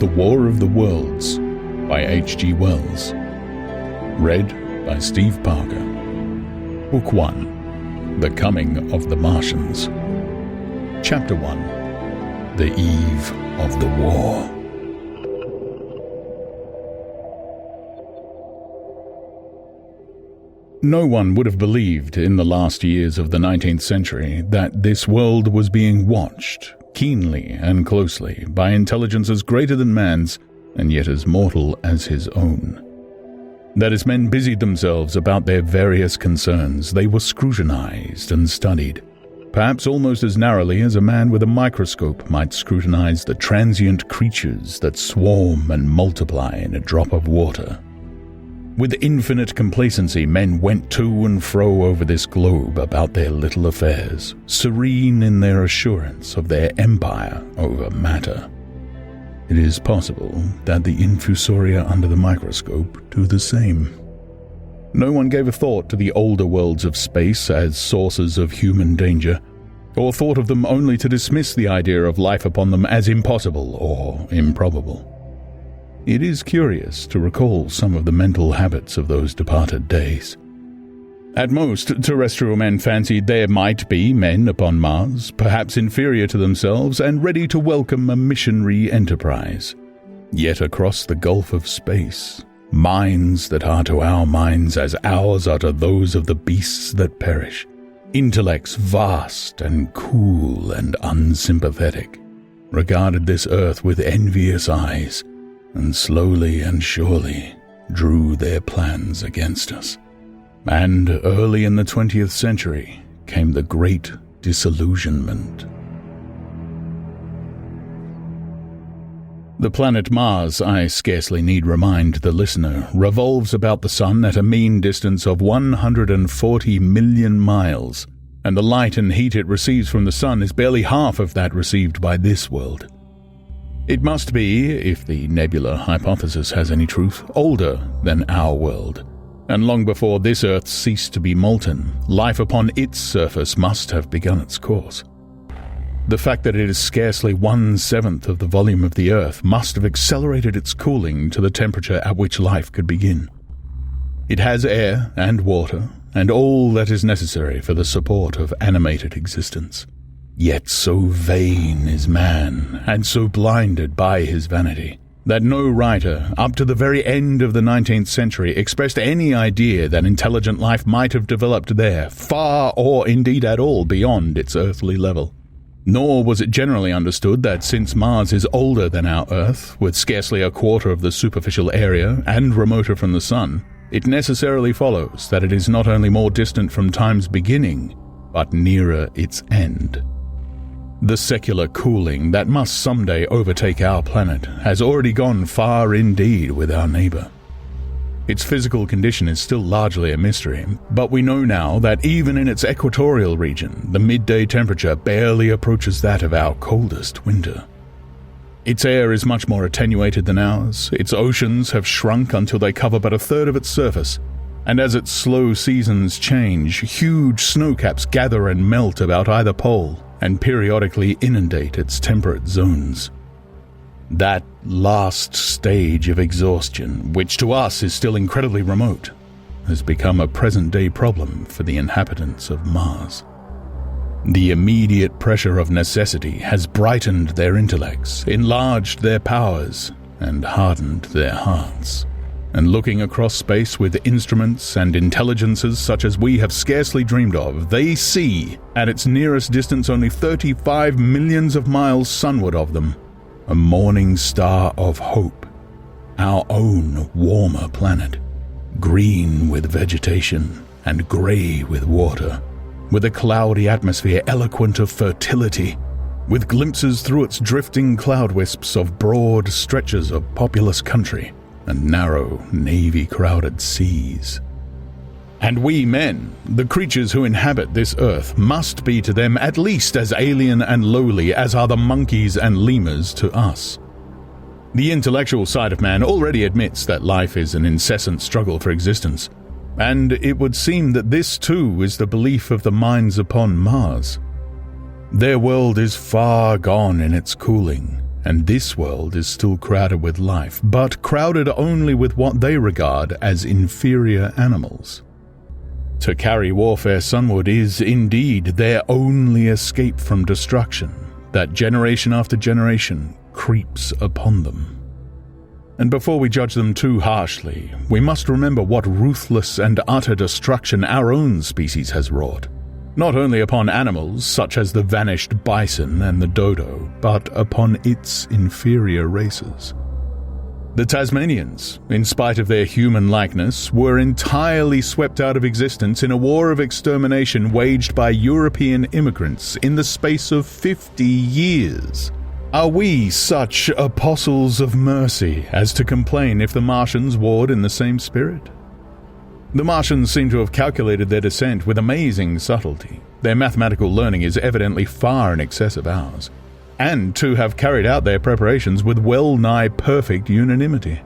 The War of the Worlds by H.G. Wells. Read by Steve Parker. Book 1. The Coming of the Martians. Chapter 1. The Eve of the War. No one would have believed in the last years of the 19th century that this world was being watched keenly and closely by intelligences greater than man's and yet as mortal as his own. That as men busied themselves about their various concerns, they were scrutinized and studied, perhaps almost as narrowly as a man with a microscope might scrutinize the transient creatures that swarm and multiply in a drop of water. With infinite complacency, men went to and fro over this globe about their little affairs, serene in their assurance of their empire over matter. It is possible that the infusoria under the microscope do the same. No one gave a thought to the older worlds of space as sources of human danger, or thought of them only to dismiss the idea of life upon them as impossible or improbable. It is curious to recall some of the mental habits of those departed days. At most, terrestrial men fancied there might be men upon Mars, perhaps inferior to themselves and ready to welcome a missionary enterprise. Yet across the gulf of space, minds that are to our minds as ours are to those of the beasts that perish, intellects vast and cool and unsympathetic, regarded this earth with envious eyes, and slowly and surely drew their plans against us. And early in the 20th century came the Great Disillusionment. The planet Mars, I scarcely need remind the listener, revolves about the Sun at a mean distance of 140 million miles, and the light and heat it receives from the Sun is barely half of that received by this world. It must be, if the nebula hypothesis has any truth, older than our world, and long before this Earth ceased to be molten, life upon its surface must have begun its course. The fact that it is scarcely 1/7 of the volume of the Earth must have accelerated its cooling to the temperature at which life could begin. It has air and water, and all that is necessary for the support of animated existence. Yet so vain is man, and so blinded by his vanity, that no writer, up to the very end of the 19th century, expressed any idea that intelligent life might have developed there, far or indeed at all beyond its earthly level. Nor was it generally understood that since Mars is older than our Earth, with scarcely a quarter of the superficial area and remoter from the Sun, it necessarily follows that it is not only more distant from time's beginning, but nearer its end. The secular cooling that must someday overtake our planet has already gone far indeed with our neighbor. Its physical condition is still largely a mystery, but we know now that even in its equatorial region, the midday temperature barely approaches that of our coldest winter. Its air is much more attenuated than ours, its oceans have shrunk until they cover but a third of its surface, and as its slow seasons change, huge snowcaps gather and melt about either pole, and periodically inundate its temperate zones. That last stage of exhaustion, which to us is still incredibly remote, has become a present-day problem for the inhabitants of Mars. The immediate pressure of necessity has brightened their intellects, enlarged their powers, and hardened their hearts. And looking across space with instruments and intelligences such as we have scarcely dreamed of, they see, at its nearest distance only 35 millions of miles sunward of them, a morning star of hope, our own warmer planet, green with vegetation and grey with water, with a cloudy atmosphere eloquent of fertility, with glimpses through its drifting cloud wisps of broad stretches of populous country, and narrow, navy-crowded seas. And we men, the creatures who inhabit this earth, must be to them at least as alien and lowly as are the monkeys and lemurs to us. The intellectual side of man already admits that life is an incessant struggle for existence, and it would seem that this too is the belief of the minds upon Mars. Their world is far gone in its cooling, and this world is still crowded with life, but crowded only with what they regard as inferior animals. To carry warfare sunward is, indeed, their only escape from destruction that generation after generation creeps upon them. And before we judge them too harshly, we must remember what ruthless and utter destruction our own species has wrought, not only upon animals such as the vanished bison and the dodo, but upon its inferior races. The Tasmanians, in spite of their human likeness, were entirely swept out of existence in a war of extermination waged by European immigrants in the space of 50 years. Are we such apostles of mercy as to complain if the Martians warred in the same spirit? The Martians seem to have calculated their descent with amazing subtlety. Their mathematical learning is evidently far in excess of ours, and to have carried out their preparations with well-nigh perfect unanimity.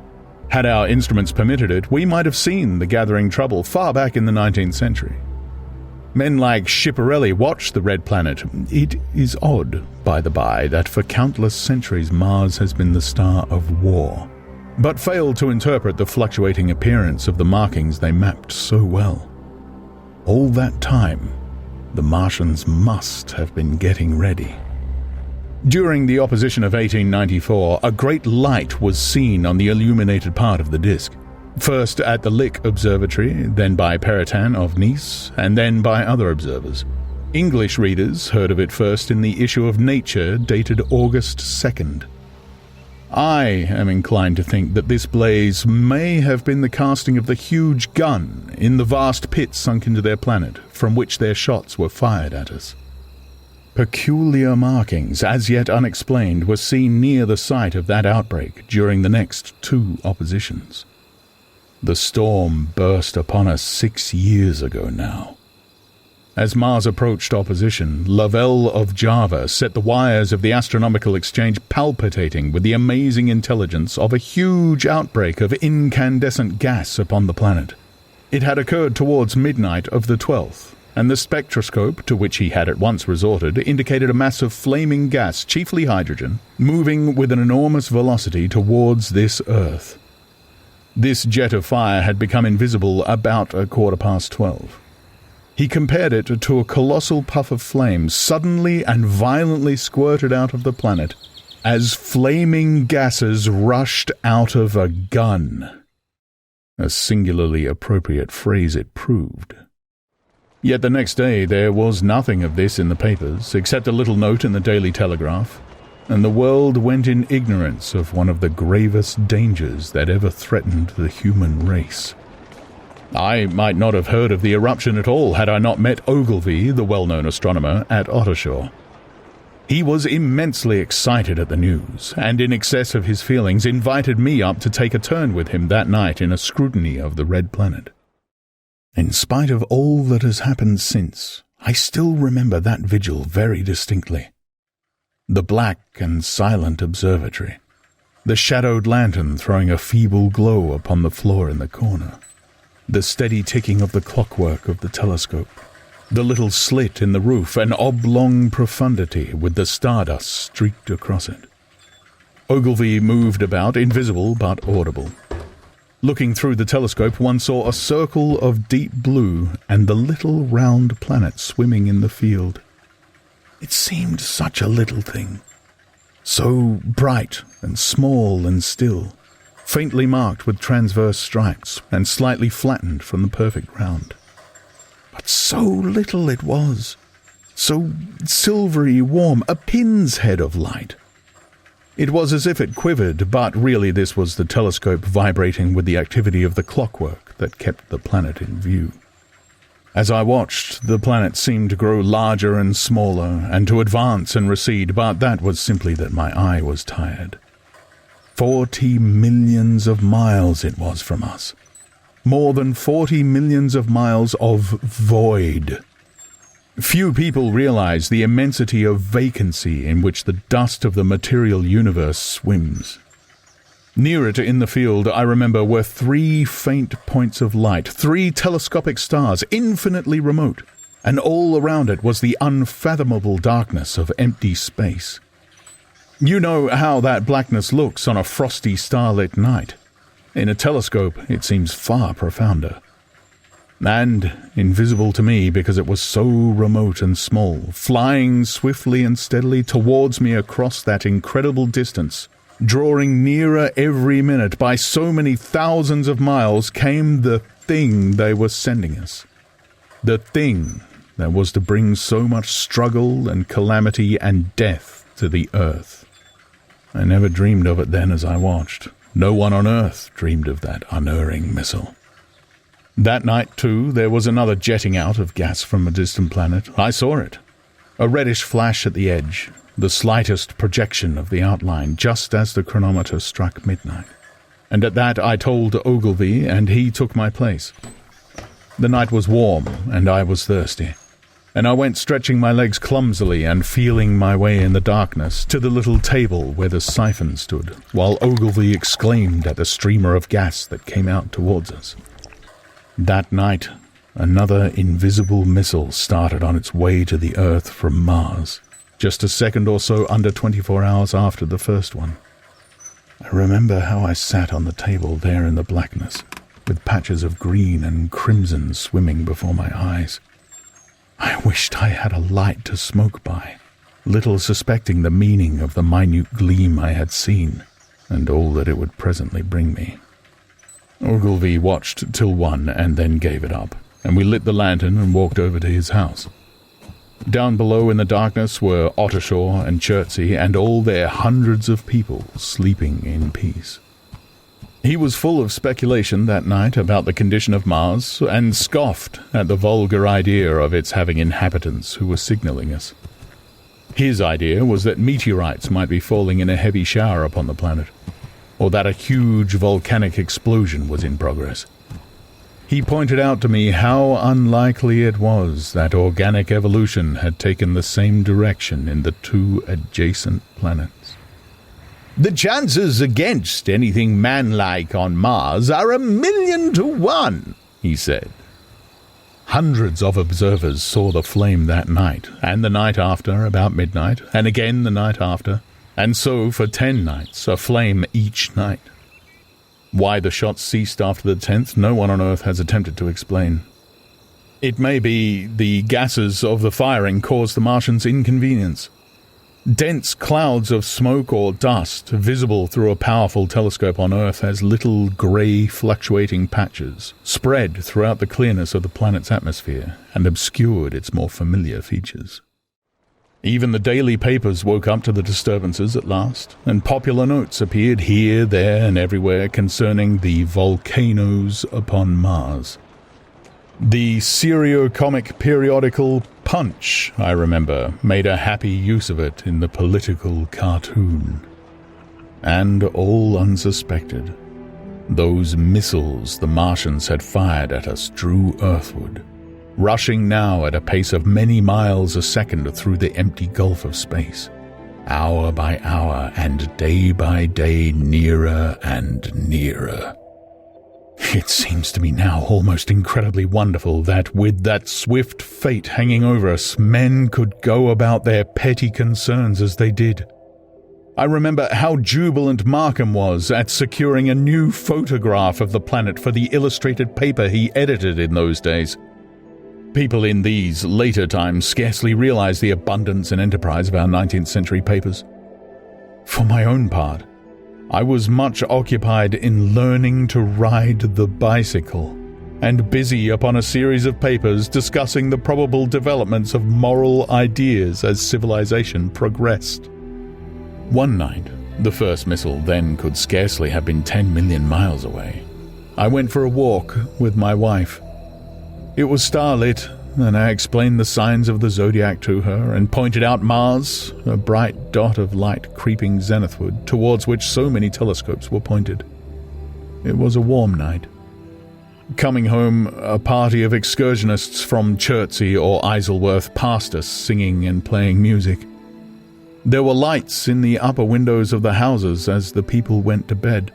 Had our instruments permitted it, we might have seen the gathering trouble far back in the 19th century. Men like Schiaparelli watched the red planet. It is odd, by the by, that for countless centuries Mars has been the star of war, but failed to interpret the fluctuating appearance of the markings they mapped so well. All that time, the Martians must have been getting ready. During the opposition of 1894, a great light was seen on the illuminated part of the disk. First at the Lick Observatory, then by Pearson of Nice, and then by other observers. English readers heard of it first in the issue of Nature dated August 2nd. I am inclined to think that this blaze may have been the casting of the huge gun in the vast pit sunk into their planet, from which their shots were fired at us. Peculiar markings, as yet unexplained, were seen near the site of that outbreak during the next two oppositions. The storm burst upon us 6 years ago now. As Mars approached opposition, Lovell of Java set the wires of the astronomical exchange palpitating with the amazing intelligence of a huge outbreak of incandescent gas upon the planet. It had occurred towards midnight of the 12th, and the spectroscope, to which he had at once resorted, indicated a mass of flaming gas, chiefly hydrogen, moving with an enormous velocity towards this Earth. This jet of fire had become invisible about 12:15. He compared it to a colossal puff of flame suddenly and violently squirted out of the planet, as flaming gases rushed out of a gun. A singularly appropriate phrase it proved. Yet the next day there was nothing of this in the papers, except a little note in the Daily Telegraph, and the world went in ignorance of one of the gravest dangers that ever threatened the human race. I might not have heard of the eruption at all had I not met Ogilvy, the well-known astronomer, at Ottershaw. He was immensely excited at the news, and in excess of his feelings invited me up to take a turn with him that night in a scrutiny of the red planet. In spite of all that has happened since, I still remember that vigil very distinctly. The black and silent observatory, the shadowed lantern throwing a feeble glow upon the floor in the corner, the steady ticking of the clockwork of the telescope, the little slit in the roof, an oblong profundity with the stardust streaked across it. Ogilvy moved about, invisible but audible. Looking through the telescope, one saw a circle of deep blue and the little round planet swimming in the field. It seemed such a little thing, so bright and small and still, faintly marked with transverse stripes and slightly flattened from the perfect round. But so little it was, so silvery warm, a pin's head of light. It was as if it quivered, but really this was the telescope vibrating with the activity of the clockwork that kept the planet in view. As I watched, the planet seemed to grow larger and smaller, and to advance and recede, but that was simply that my eye was tired. 40 millions of miles it was from us. More than 40 millions of miles of void. Few people realize the immensity of vacancy in which the dust of the material universe swims. Near it in the field, I remember, were 3 faint points of light, 3 telescopic stars, infinitely remote, and all around it was the unfathomable darkness of empty space. You know how that blackness looks on a frosty starlit night. In a telescope, it seems far profounder. And invisible to me because it was so remote and small, flying swiftly and steadily towards me across that incredible distance, drawing nearer every minute by so many thousands of miles, came the thing they were sending us. The thing that was to bring so much struggle and calamity and death to the earth. I never dreamed of it then as I watched. No one on earth dreamed of that unerring missile. That night, too, there was another jetting out of gas from a distant planet. I saw it. A reddish flash at the edge, the slightest projection of the outline, just as the chronometer struck midnight. And at that I told Ogilvy, and he took my place. The night was warm, and I was thirsty, and I went stretching my legs clumsily and feeling my way in the darkness to the little table where the siphon stood, while Ogilvy exclaimed at the streamer of gas that came out towards us. That night, another invisible missile started on its way to the Earth from Mars, just a second or so under 24 hours after the first one. I remember how I sat on the table there in the blackness, with patches of green and crimson swimming before my eyes. I wished I had a light to smoke by, little suspecting the meaning of the minute gleam I had seen, and all that it would presently bring me. Ogilvy watched till 1 and then gave it up, and we lit the lantern and walked over to his house. Down below in the darkness were Ottershaw and Chertsey and all their hundreds of people sleeping in peace. He was full of speculation that night about the condition of Mars, and scoffed at the vulgar idea of its having inhabitants who were signaling us. His idea was that meteorites might be falling in a heavy shower upon the planet, or that a huge volcanic explosion was in progress. He pointed out to me how unlikely it was that organic evolution had taken the same direction in the 2 adjacent planets. "The chances against anything man-like on Mars are 1,000,000 to 1, he said. Hundreds of observers saw the flame that night, and the night after about midnight, and again the night after, and so for 10 nights, a flame each night. Why the shots ceased after the 10th, no one on Earth has attempted to explain. It may be the gases of the firing caused the Martians inconvenience. Dense clouds of smoke or dust, visible through a powerful telescope on Earth as little grey fluctuating patches, spread throughout the clearness of the planet's atmosphere and obscured its more familiar features. Even the daily papers woke up to the disturbances at last, and popular notes appeared here, there, and everywhere concerning the volcanoes upon Mars. The serio-comic periodical Punch, I remember, made a happy use of it in the political cartoon. And all unsuspected, those missiles the Martians had fired at us drew earthward, rushing now at a pace of many miles a second through the empty gulf of space, hour by hour and day by day nearer and nearer. It seems to me now almost incredibly wonderful that, with that swift fate hanging over us, men could go about their petty concerns as they did. I remember how jubilant Markham was at securing a new photograph of the planet for the illustrated paper he edited in those days. People in these later times scarcely realize the abundance and enterprise of our 19th century papers. For my own part, I was much occupied in learning to ride the bicycle, and busy upon a series of papers discussing the probable developments of moral ideas as civilization progressed. One night, the first missile then could scarcely have been 10 million miles away, I went for a walk with my wife. It was starlit, and I explained the signs of the zodiac to her and pointed out Mars, a bright dot of light creeping zenithward, towards which so many telescopes were pointed. It was a warm night. Coming home, a party of excursionists from Chertsey or Isleworth passed us, singing and playing music. There were lights in the upper windows of the houses as the people went to bed.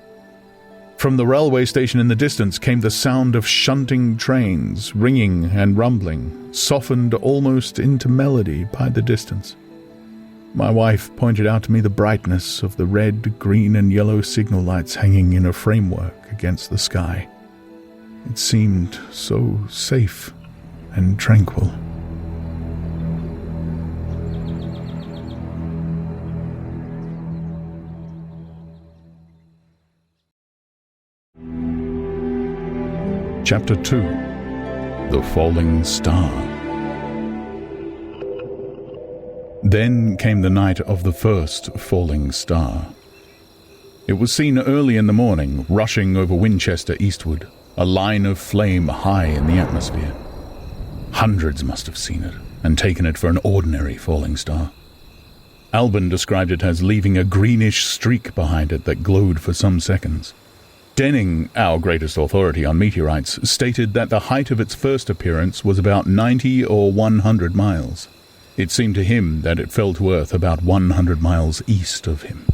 From the railway station in the distance came the sound of shunting trains, ringing and rumbling, softened almost into melody by the distance. My wife pointed out to me the brightness of the red, green, and yellow signal lights hanging in a framework against the sky. It seemed so safe and tranquil. Chapter 2: The Falling Star. Then came the night of the first falling star. It was seen early in the morning, rushing over Winchester eastward, a line of flame high in the atmosphere. Hundreds must have seen it, and taken it for an ordinary falling star. Alban described it as leaving a greenish streak behind it that glowed for some seconds. Denning, our greatest authority on meteorites, stated that the height of its first appearance was about 90 or 100 miles. It seemed to him that it fell to Earth about 100 miles east of him.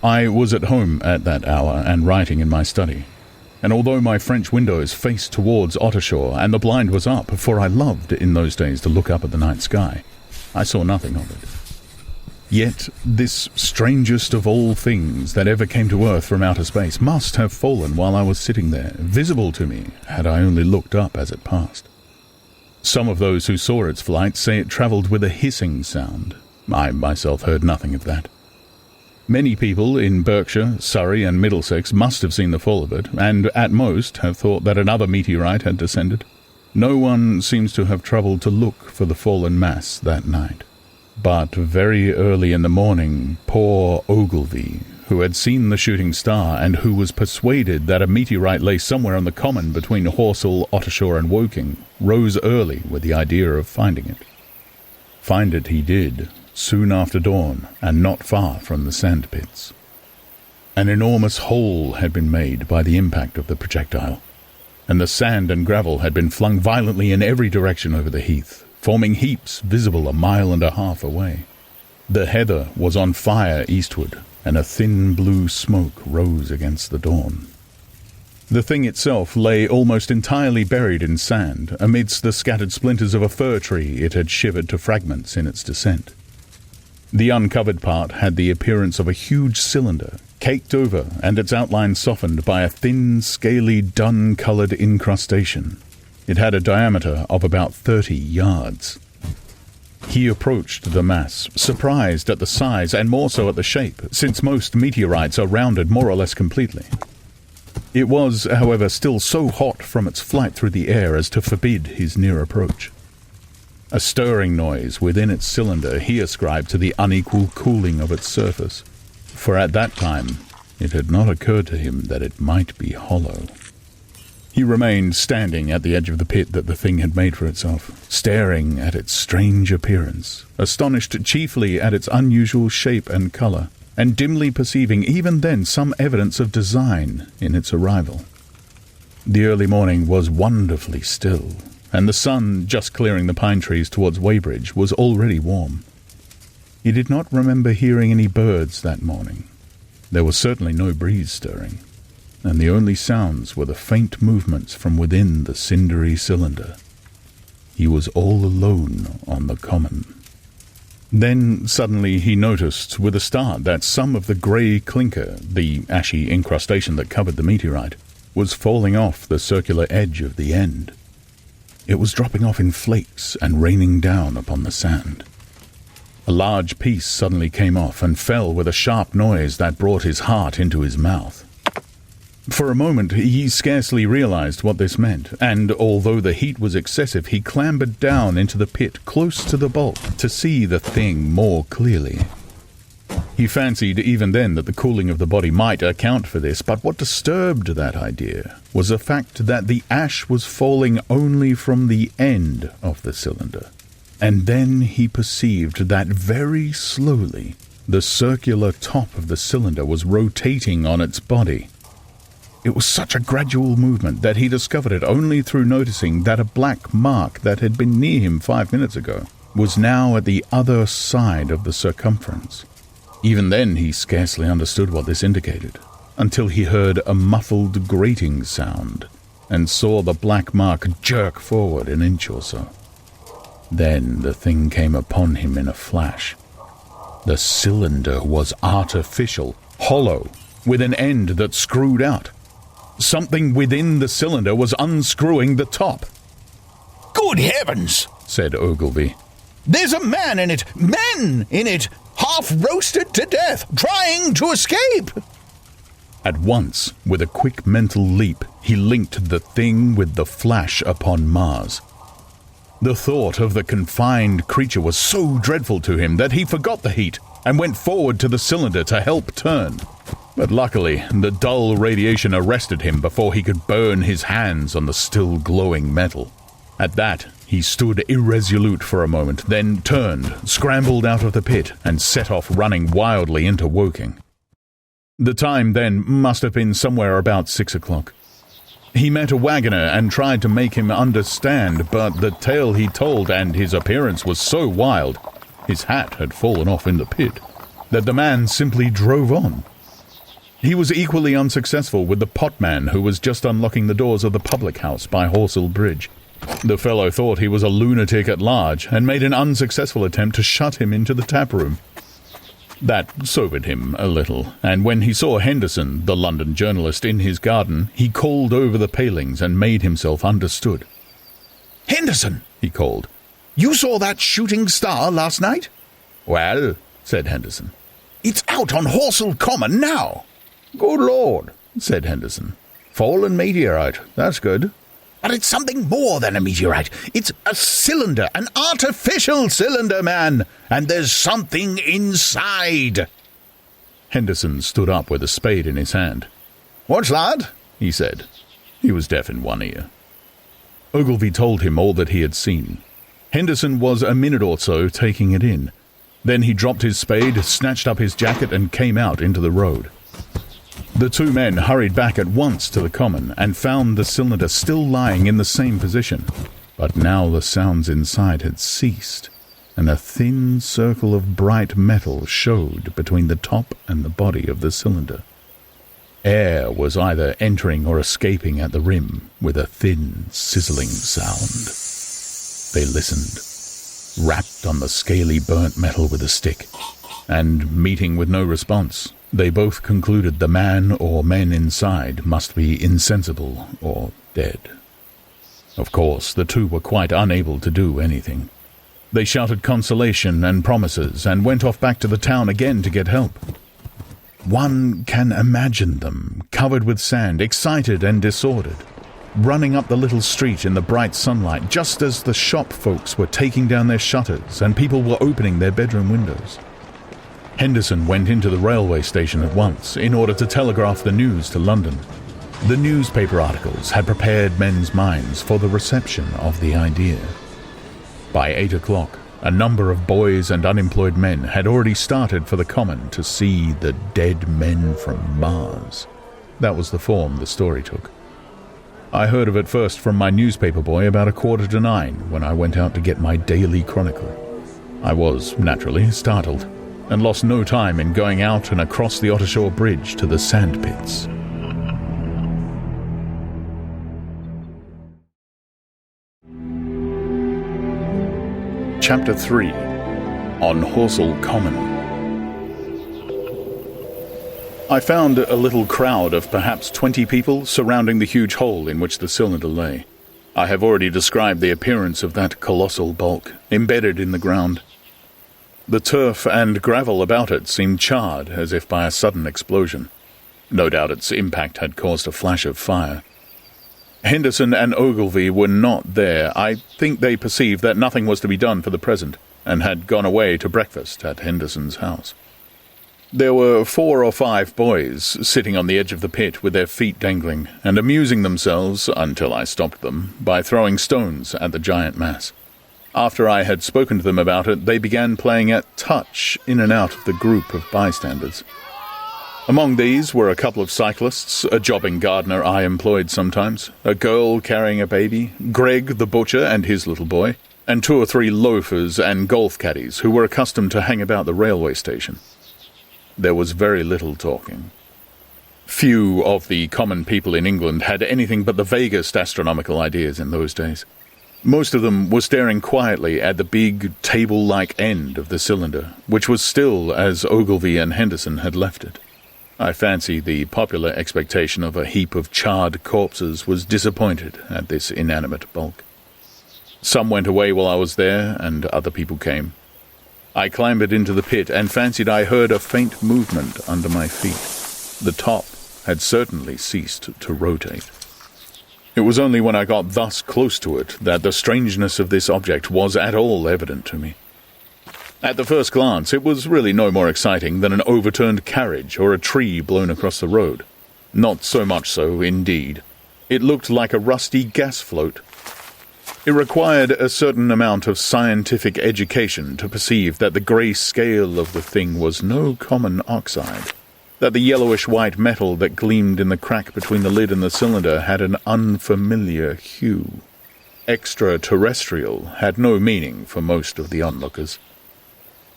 I was at home at that hour and writing in my study, and although my French windows faced towards Ottershaw and the blind was up, for I loved in those days to look up at the night sky, I saw nothing of it. Yet this strangest of all things that ever came to Earth from outer space must have fallen while I was sitting there, visible to me had I only looked up as it passed. Some of those who saw its flight say it travelled with a hissing sound. I myself heard nothing of that. Many people in Berkshire, Surrey and Middlesex must have seen the fall of it, and at most have thought that another meteorite had descended. No one seems to have troubled to look for the fallen mass that night. But very early in the morning, poor Ogilvy, who had seen the shooting star and who was persuaded that a meteorite lay somewhere on the common between Horsell, Ottershaw and Woking, rose early with the idea of finding it. Find it he did, soon after dawn, and not far from the sandpits. An enormous hole had been made by the impact of the projectile, and the sand and gravel had been flung violently in every direction over the heath, forming heaps visible 1.5 miles away. The heather was on fire eastward, and a thin blue smoke rose against the dawn. The thing itself lay almost entirely buried in sand, amidst the scattered splinters of a fir tree it had shivered to fragments in its descent. The uncovered part had the appearance of a huge cylinder, caked over and its outline softened by a thin, scaly, dun-coloured incrustation. It had a diameter of about 30 yards. He approached the mass, surprised at the size and more so at the shape, since most meteorites are rounded more or less completely. It was, however, still so hot from its flight through the air as to forbid his near approach. A stirring noise within its cylinder he ascribed to the unequal cooling of its surface, for at that time it had not occurred to him that it might be hollow. He remained standing at the edge of the pit that the thing had made for itself, staring at its strange appearance, astonished chiefly at its unusual shape and colour, and dimly perceiving even then some evidence of design in its arrival. The early morning was wonderfully still, and the sun, just clearing the pine trees towards Weybridge, was already warm. He did not remember hearing any birds that morning. There was certainly no breeze stirring, and the only sounds were the faint movements from within the cindery cylinder. He was all alone on the common. Then suddenly he noticed with a start that some of the grey clinker, the ashy incrustation that covered the meteorite, was falling off the circular edge of the end. It was dropping off in flakes and raining down upon the sand. A large piece suddenly came off and fell with a sharp noise that brought his heart into his mouth. For a moment he scarcely realized what this meant, and although the heat was excessive, he clambered down into the pit close to the bulk to see the thing more clearly. He fancied even then that the cooling of the body might account for this, but what disturbed that idea was the fact that the ash was falling only from the end of the cylinder. And then he perceived that very slowly the circular top of the cylinder was rotating on its body. It was such a gradual movement that he discovered it only through noticing that a black mark that had been near him 5 minutes ago was now at the other side of the circumference. Even then he scarcely understood what this indicated, until he heard a muffled grating sound and saw the black mark jerk forward an inch or so. Then the thing came upon him in a flash. The cylinder was artificial, hollow, with an end that screwed out. Something within the cylinder was unscrewing the top. "Good heavens," said Ogilvy. "There's a man in it, men in it, half roasted to death, trying to escape." At once, with a quick mental leap, he linked the thing with the flash upon Mars. The thought of the confined creature was so dreadful to him that he forgot the heat and went forward to the cylinder to help turn. But luckily, the dull radiation arrested him before he could burn his hands on the still glowing metal. At that, he stood irresolute for a moment, then turned, scrambled out of the pit, and set off running wildly into Woking. The time then must have been somewhere about 6 o'clock. He met a wagoner and tried to make him understand, but the tale he told and his appearance was so wild, his hat had fallen off in the pit, that the man simply drove on. He was equally unsuccessful with the potman who was just unlocking the doors of the public house by Horsell Bridge. The fellow thought he was a lunatic at large and made an unsuccessful attempt to shut him into the tap room. That sobered him a little, and when he saw Henderson, the London journalist, in his garden, he called over the palings and made himself understood. "Henderson," he called, "you saw that shooting star last night?" "Well," said Henderson. "It's out on Horsell Common now." "Good Lord," said Henderson. "Fallen meteorite, that's good." "But it's something more than a meteorite. It's a cylinder, an artificial cylinder, man, and there's something inside." Henderson stood up with a spade in his hand. "What's that?" he said. He was deaf in one ear. Ogilvy told him all that he had seen. Henderson was a minute or so taking it in. Then he dropped his spade, snatched up his jacket, and came out into the road. The two men hurried back at once to the common and found the cylinder still lying in the same position. But now the sounds inside had ceased, and a thin circle of bright metal showed between the top and the body of the cylinder. Air was either entering or escaping at the rim with a thin, sizzling sound. They listened, rapped on the scaly burnt metal with a stick, and, meeting with no response, they both concluded the man or men inside must be insensible or dead. Of course, the two were quite unable to do anything. They shouted consolation and promises and went off back to the town again to get help. One can imagine them, covered with sand, excited and disordered, running up the little street in the bright sunlight just as the shop folks were taking down their shutters and people were opening their bedroom windows. Henderson went into the railway station at once in order to telegraph the news to London. The newspaper articles had prepared men's minds for the reception of the idea. By 8 o'clock, a number of boys and unemployed men had already started for the common to see the dead men from Mars. That was the form the story took. I heard of it first from my newspaper boy about 9:15 when I went out to get my daily chronicle. I was, naturally, startled, and lost no time in going out and across the Ottershaw Bridge to the sandpits. Chapter 3. On Horsell Common. I found a little crowd of perhaps 20 people surrounding the huge hole in which the cylinder lay. I have already described the appearance of that colossal bulk, embedded in the ground. The turf and gravel about it seemed charred as if by a sudden explosion. No doubt its impact had caused a flash of fire. Henderson and Ogilvy were not there. I think they perceived that nothing was to be done for the present, and had gone away to breakfast at Henderson's house. There were 4 or 5 boys sitting on the edge of the pit with their feet dangling, and amusing themselves, until I stopped them, by throwing stones at the giant mass. After I had spoken to them about it, they began playing at touch in and out of the group of bystanders. Among these were a couple of cyclists, a jobbing gardener I employed sometimes, a girl carrying a baby, Greg the butcher and his little boy, and 2 or 3 loafers and golf caddies who were accustomed to hang about the railway station. There was very little talking. Few of the common people in England had anything but the vaguest astronomical ideas in those days. Most of them were staring quietly at the big, table-like end of the cylinder, which was still as Ogilvy and Henderson had left it. I fancy the popular expectation of a heap of charred corpses was disappointed at this inanimate bulk. Some went away while I was there, and other people came. I clambered into the pit and fancied I heard a faint movement under my feet. The top had certainly ceased to rotate. It was only when I got thus close to it that the strangeness of this object was at all evident to me. At the first glance, it was really no more exciting than an overturned carriage or a tree blown across the road. Not so much so, indeed. It looked like a rusty gas float. It required a certain amount of scientific education to perceive that the grey scale of the thing was no common oxide, that the yellowish-white metal that gleamed in the crack between the lid and the cylinder had an unfamiliar hue. Extra-terrestrial had no meaning for most of the onlookers.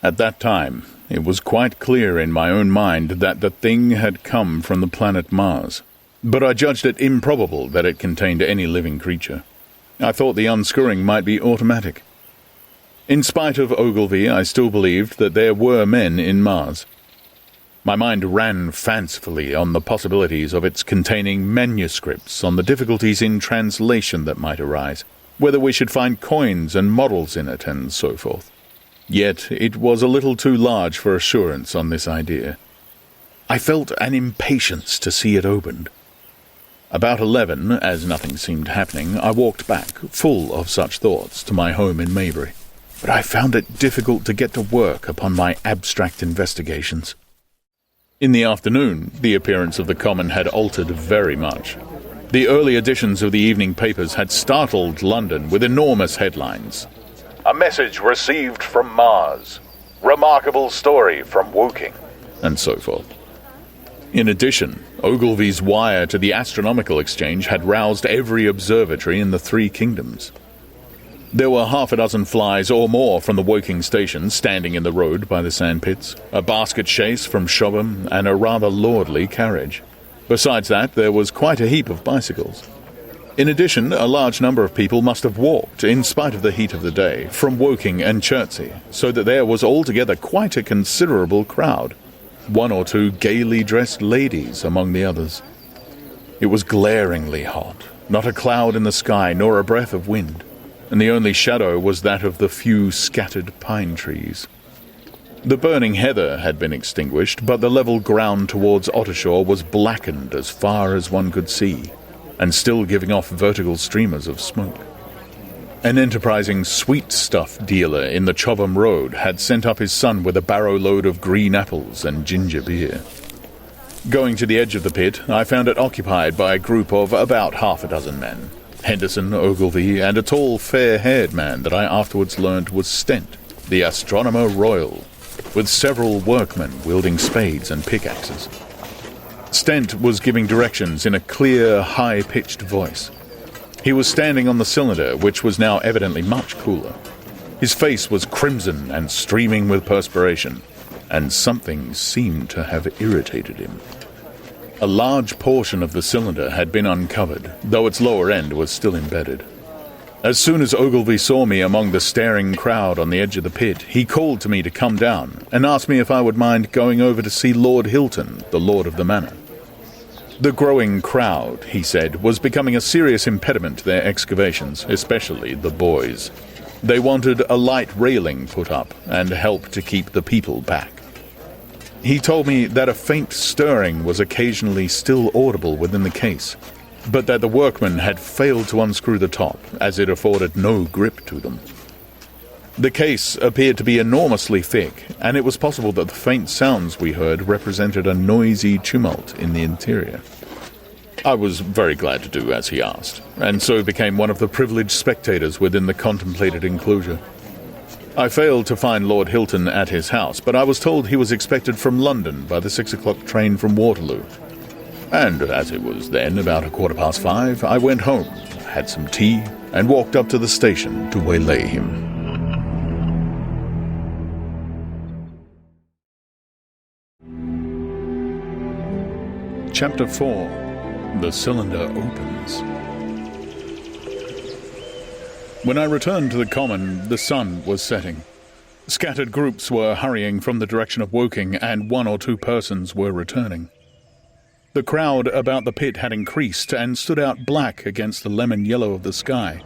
At that time, it was quite clear in my own mind that the thing had come from the planet Mars, but I judged it improbable that it contained any living creature. I thought the unscrewing might be automatic. In spite of Ogilvy, I still believed that there were men in Mars. My mind ran fancifully on the possibilities of its containing manuscripts, on the difficulties in translation that might arise, whether we should find coins and models in it, and so forth. Yet it was a little too large for assurance on this idea. I felt an impatience to see it opened. About 11, as nothing seemed happening, I walked back, full of such thoughts, to my home in Maybury. But I found it difficult to get to work upon my abstract investigations. In the afternoon, the appearance of the common had altered very much. The early editions of the evening papers had startled London with enormous headlines. "A message received from Mars. Remarkable story from Woking," and so forth. In addition, Ogilvy's wire to the Astronomical Exchange had roused every observatory in the 3 kingdoms. There were half a dozen flies or more from the Woking station standing in the road by the sandpits, a basket chaise from Shobham, and a rather lordly carriage. Besides that, there was quite a heap of bicycles. In addition, a large number of people must have walked, in spite of the heat of the day, from Woking and Chertsey, so that there was altogether quite a considerable crowd. 1 or 2 gaily dressed ladies among the others. It was glaringly hot, not a cloud in the sky nor a breath of wind, and the only shadow was that of the few scattered pine trees. The burning heather had been extinguished, but the level ground towards Ottershaw was blackened as far as one could see, and still giving off vertical streamers of smoke. An enterprising sweet-stuff dealer in the Chobham Road had sent up his son with a barrow-load of green apples and ginger beer. Going to the edge of the pit, I found it occupied by a group of about half a dozen men. Henderson, Ogilvy, and a tall, fair-haired man that I afterwards learned was Stent, the Astronomer Royal, with several workmen wielding spades and pickaxes. Stent was giving directions in a clear, high-pitched voice. He was standing on the cylinder, which was now evidently much cooler. His face was crimson and streaming with perspiration, and something seemed to have irritated him. A large portion of the cylinder had been uncovered, though its lower end was still embedded. As soon as Ogilvy saw me among the staring crowd on the edge of the pit, he called to me to come down, and asked me if I would mind going over to see Lord Hilton, the Lord of the Manor. The growing crowd, he said, was becoming a serious impediment to their excavations, especially the boys. They wanted a light railing put up and help to keep the people back. He told me that a faint stirring was occasionally still audible within the case, but that the workmen had failed to unscrew the top, as it afforded no grip to them. The case appeared to be enormously thick, and it was possible that the faint sounds we heard represented a noisy tumult in the interior. I was very glad to do as he asked, and so became one of the privileged spectators within the contemplated enclosure. I failed to find Lord Hilton at his house, but I was told he was expected from London by the 6 o'clock train from Waterloo. And as it was then about 5:15, I went home, had some tea, and walked up to the station to waylay him. Chapter 4. The Cylinder Opens. When I returned to the common, the sun was setting. Scattered groups were hurrying from the direction of Woking, and 1 or 2 persons were returning. The crowd about the pit had increased and stood out black against the lemon yellow of the sky.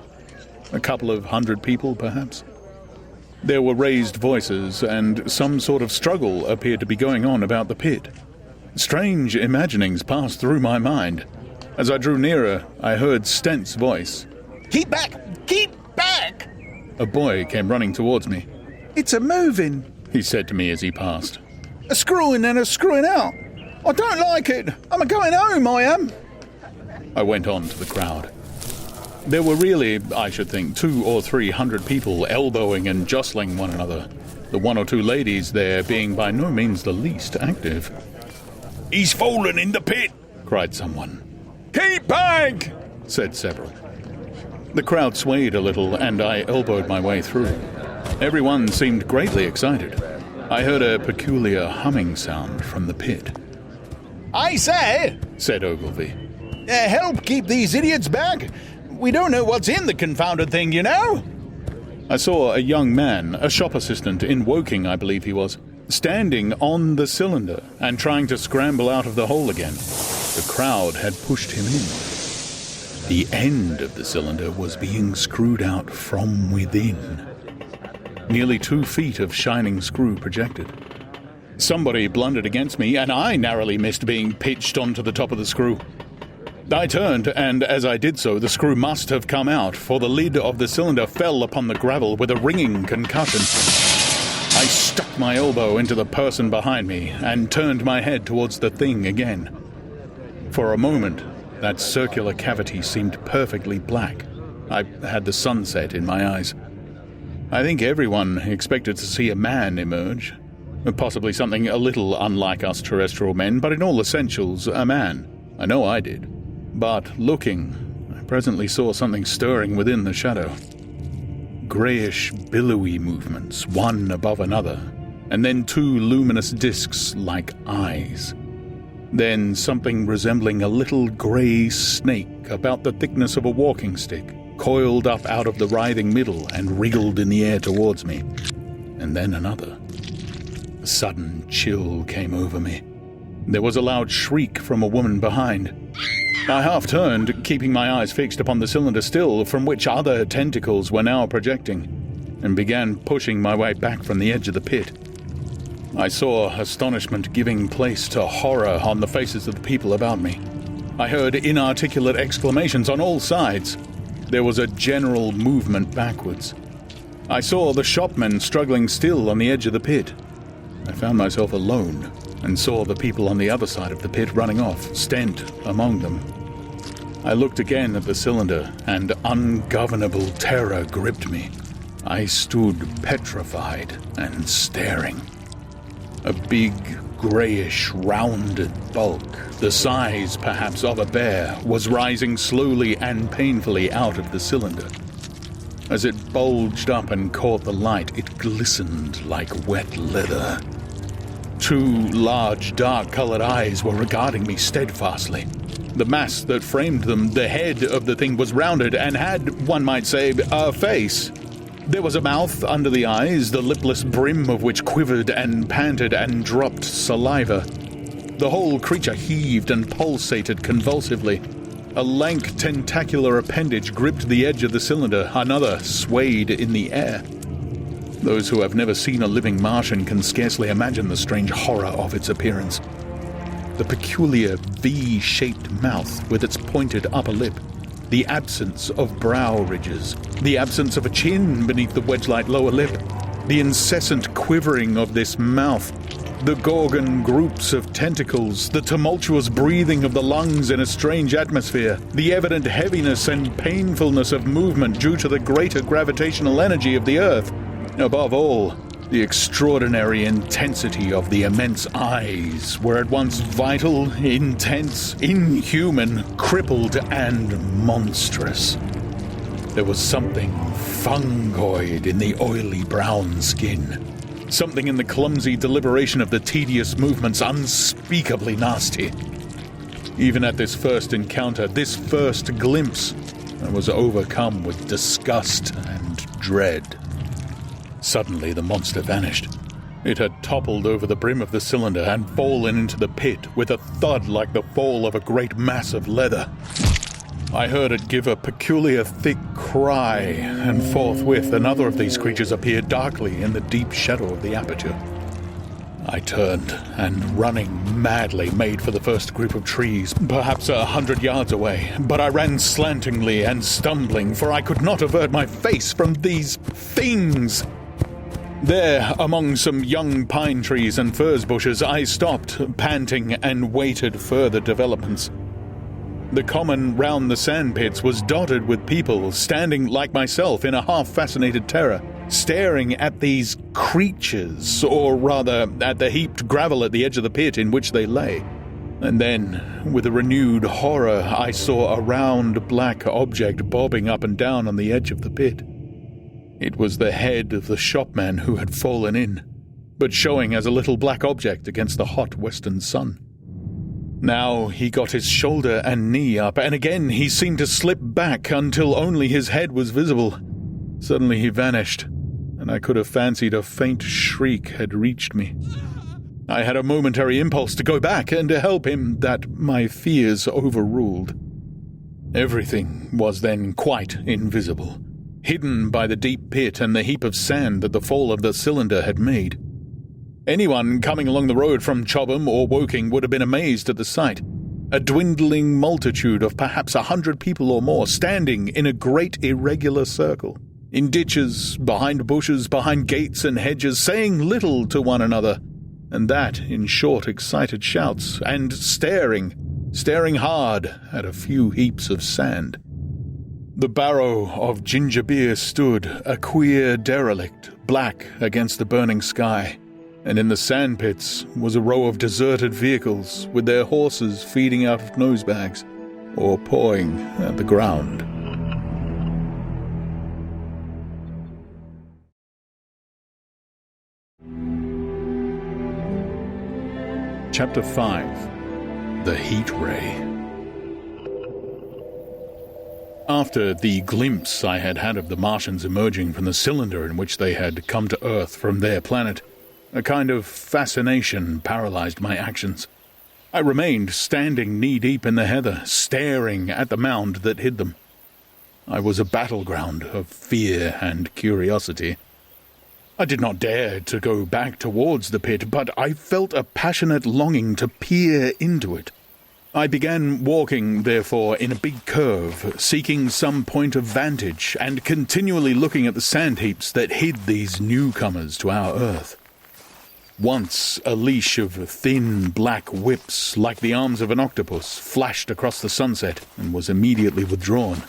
A couple of 100 people, perhaps. There were raised voices, and some sort of struggle appeared to be going on about the pit. Strange imaginings passed through my mind. As I drew nearer, I heard Stent's voice. Keep back! Keep back! A boy came running towards me. It's a moving, he said to me as he passed. A screwing and a screwing out. I don't like it. I'm a-going home, I am. I went on to the crowd. There were really, I should think, 200 or 300 people elbowing and jostling one another, the 1 or 2 ladies there being by no means the least active. He's fallen in the pit, cried someone. Keep back, said several. The crowd swayed a little, and I elbowed my way through. Everyone seemed greatly excited. I heard a peculiar humming sound from the pit. I say, said Ogilvy. Help keep these idiots back. We don't know what's in the confounded thing, you know. I saw a young man, a shop assistant in Woking, I believe he was, standing on the cylinder and trying to scramble out of the hole again. The crowd had pushed him in. The end of the cylinder was being screwed out from within. Nearly 2 feet of shining screw projected. Somebody blundered against me, and I narrowly missed being pitched onto the top of the screw. I turned, and as I did so, the screw must have come out, for the lid of the cylinder fell upon the gravel with a ringing concussion. I stuck my elbow into the person behind me and turned my head towards the thing again. For a moment, that circular cavity seemed perfectly black. I had the sunset in my eyes. I think everyone expected to see a man emerge. Possibly something a little unlike us terrestrial men, but in all essentials, a man. I know I did. But looking, I presently saw something stirring within the shadow. Greyish, billowy movements, one above another, and then 2 luminous discs like eyes. Then something resembling a little grey snake about the thickness of a walking stick, coiled up out of the writhing middle and wriggled in the air towards me. And then another. A sudden chill came over me. There was a loud shriek from a woman behind. I half turned, keeping my eyes fixed upon the cylinder still, from which other tentacles were now projecting, and began pushing my way back from the edge of the pit. I saw astonishment giving place to horror on the faces of the people about me. I heard inarticulate exclamations on all sides. There was a general movement backwards. I saw the shopmen struggling still on the edge of the pit. I found myself alone and saw the people on the other side of the pit running off, Stent among them. I looked again at the cylinder, and ungovernable terror gripped me. I stood petrified and staring. A big, greyish, rounded bulk, the size, perhaps, of a bear, was rising slowly and painfully out of the cylinder. As it bulged up and caught the light, it glistened like wet leather. 2 large, dark-coloured eyes were regarding me steadfastly. The mass that framed them, the head of the thing, was rounded and had, one might say, a face. There was a mouth under the eyes, the lipless brim of which quivered and panted and dropped saliva. The whole creature heaved and pulsated convulsively. A lank, tentacular appendage gripped the edge of the cylinder, another swayed in the air. Those who have never seen a living Martian can scarcely imagine the strange horror of its appearance. The peculiar V-shaped mouth with its pointed upper lip, the absence of brow ridges, the absence of a chin beneath the wedge-like lower lip, the incessant quivering of this mouth, the gorgon groups of tentacles, the tumultuous breathing of the lungs in a strange atmosphere, the evident heaviness and painfulness of movement due to the greater gravitational energy of the Earth. Above all, the extraordinary intensity of the immense eyes were at once vital, intense, inhuman, crippled, and monstrous. There was something fungoid in the oily brown skin, something in the clumsy deliberation of the tedious movements unspeakably nasty. Even at this first encounter, this first glimpse, and was overcome with disgust and dread. Suddenly the monster vanished. It had toppled over the brim of the cylinder and fallen into the pit with a thud like the fall of a great mass of leather. I heard it give a peculiar thick cry, and forthwith another of these creatures appeared darkly in the deep shadow of the aperture. I turned and, running madly, made for the first group of trees, perhaps 100 yards away, but I ran slantingly and stumbling, for I could not avert my face from these things. There, among some young pine trees and furze bushes, I stopped, panting, and waited further developments. The common round the sandpits was dotted with people standing like myself in a half-fascinated terror, staring at these creatures, or rather at the heaped gravel at the edge of the pit in which they lay. And then, with a renewed horror, I saw a round black object bobbing up and down on the edge of the pit. It was the head of the shopman who had fallen in, but showing as a little black object against the hot western sun. Now he got his shoulder and knee up, and again he seemed to slip back until only his head was visible. Suddenly he vanished, and I could have fancied a faint shriek had reached me. I had a momentary impulse to go back and to help him that my fears overruled. Everything was then quite invisible, hidden by the deep pit and the heap of sand that the fall of the cylinder had made. Anyone coming along the road from Chobham or Woking would have been amazed at the sight. A dwindling multitude of perhaps 100 people or more standing in a great irregular circle, in ditches, behind bushes, behind gates and hedges, saying little to one another, and that in short excited shouts, and staring hard at a few heaps of sand. The barrow of ginger beer stood, a queer derelict, black against the burning sky, and in the sandpits was a row of deserted vehicles with their horses feeding out of nosebags or pawing at the ground. Chapter 5. The Heat Ray. After the glimpse I had had of the Martians emerging from the cylinder in which they had come to Earth from their planet, a kind of fascination paralyzed my actions. I remained standing knee-deep in the heather, staring at the mound that hid them. I was a battleground of fear and curiosity. I did not dare to go back towards the pit, but I felt a passionate longing to peer into it. I began walking, therefore, in a big curve, seeking some point of vantage, and continually looking at the sand heaps that hid these newcomers to our Earth. Once a leash of thin black whips, like the arms of an octopus, flashed across the sunset and was immediately withdrawn,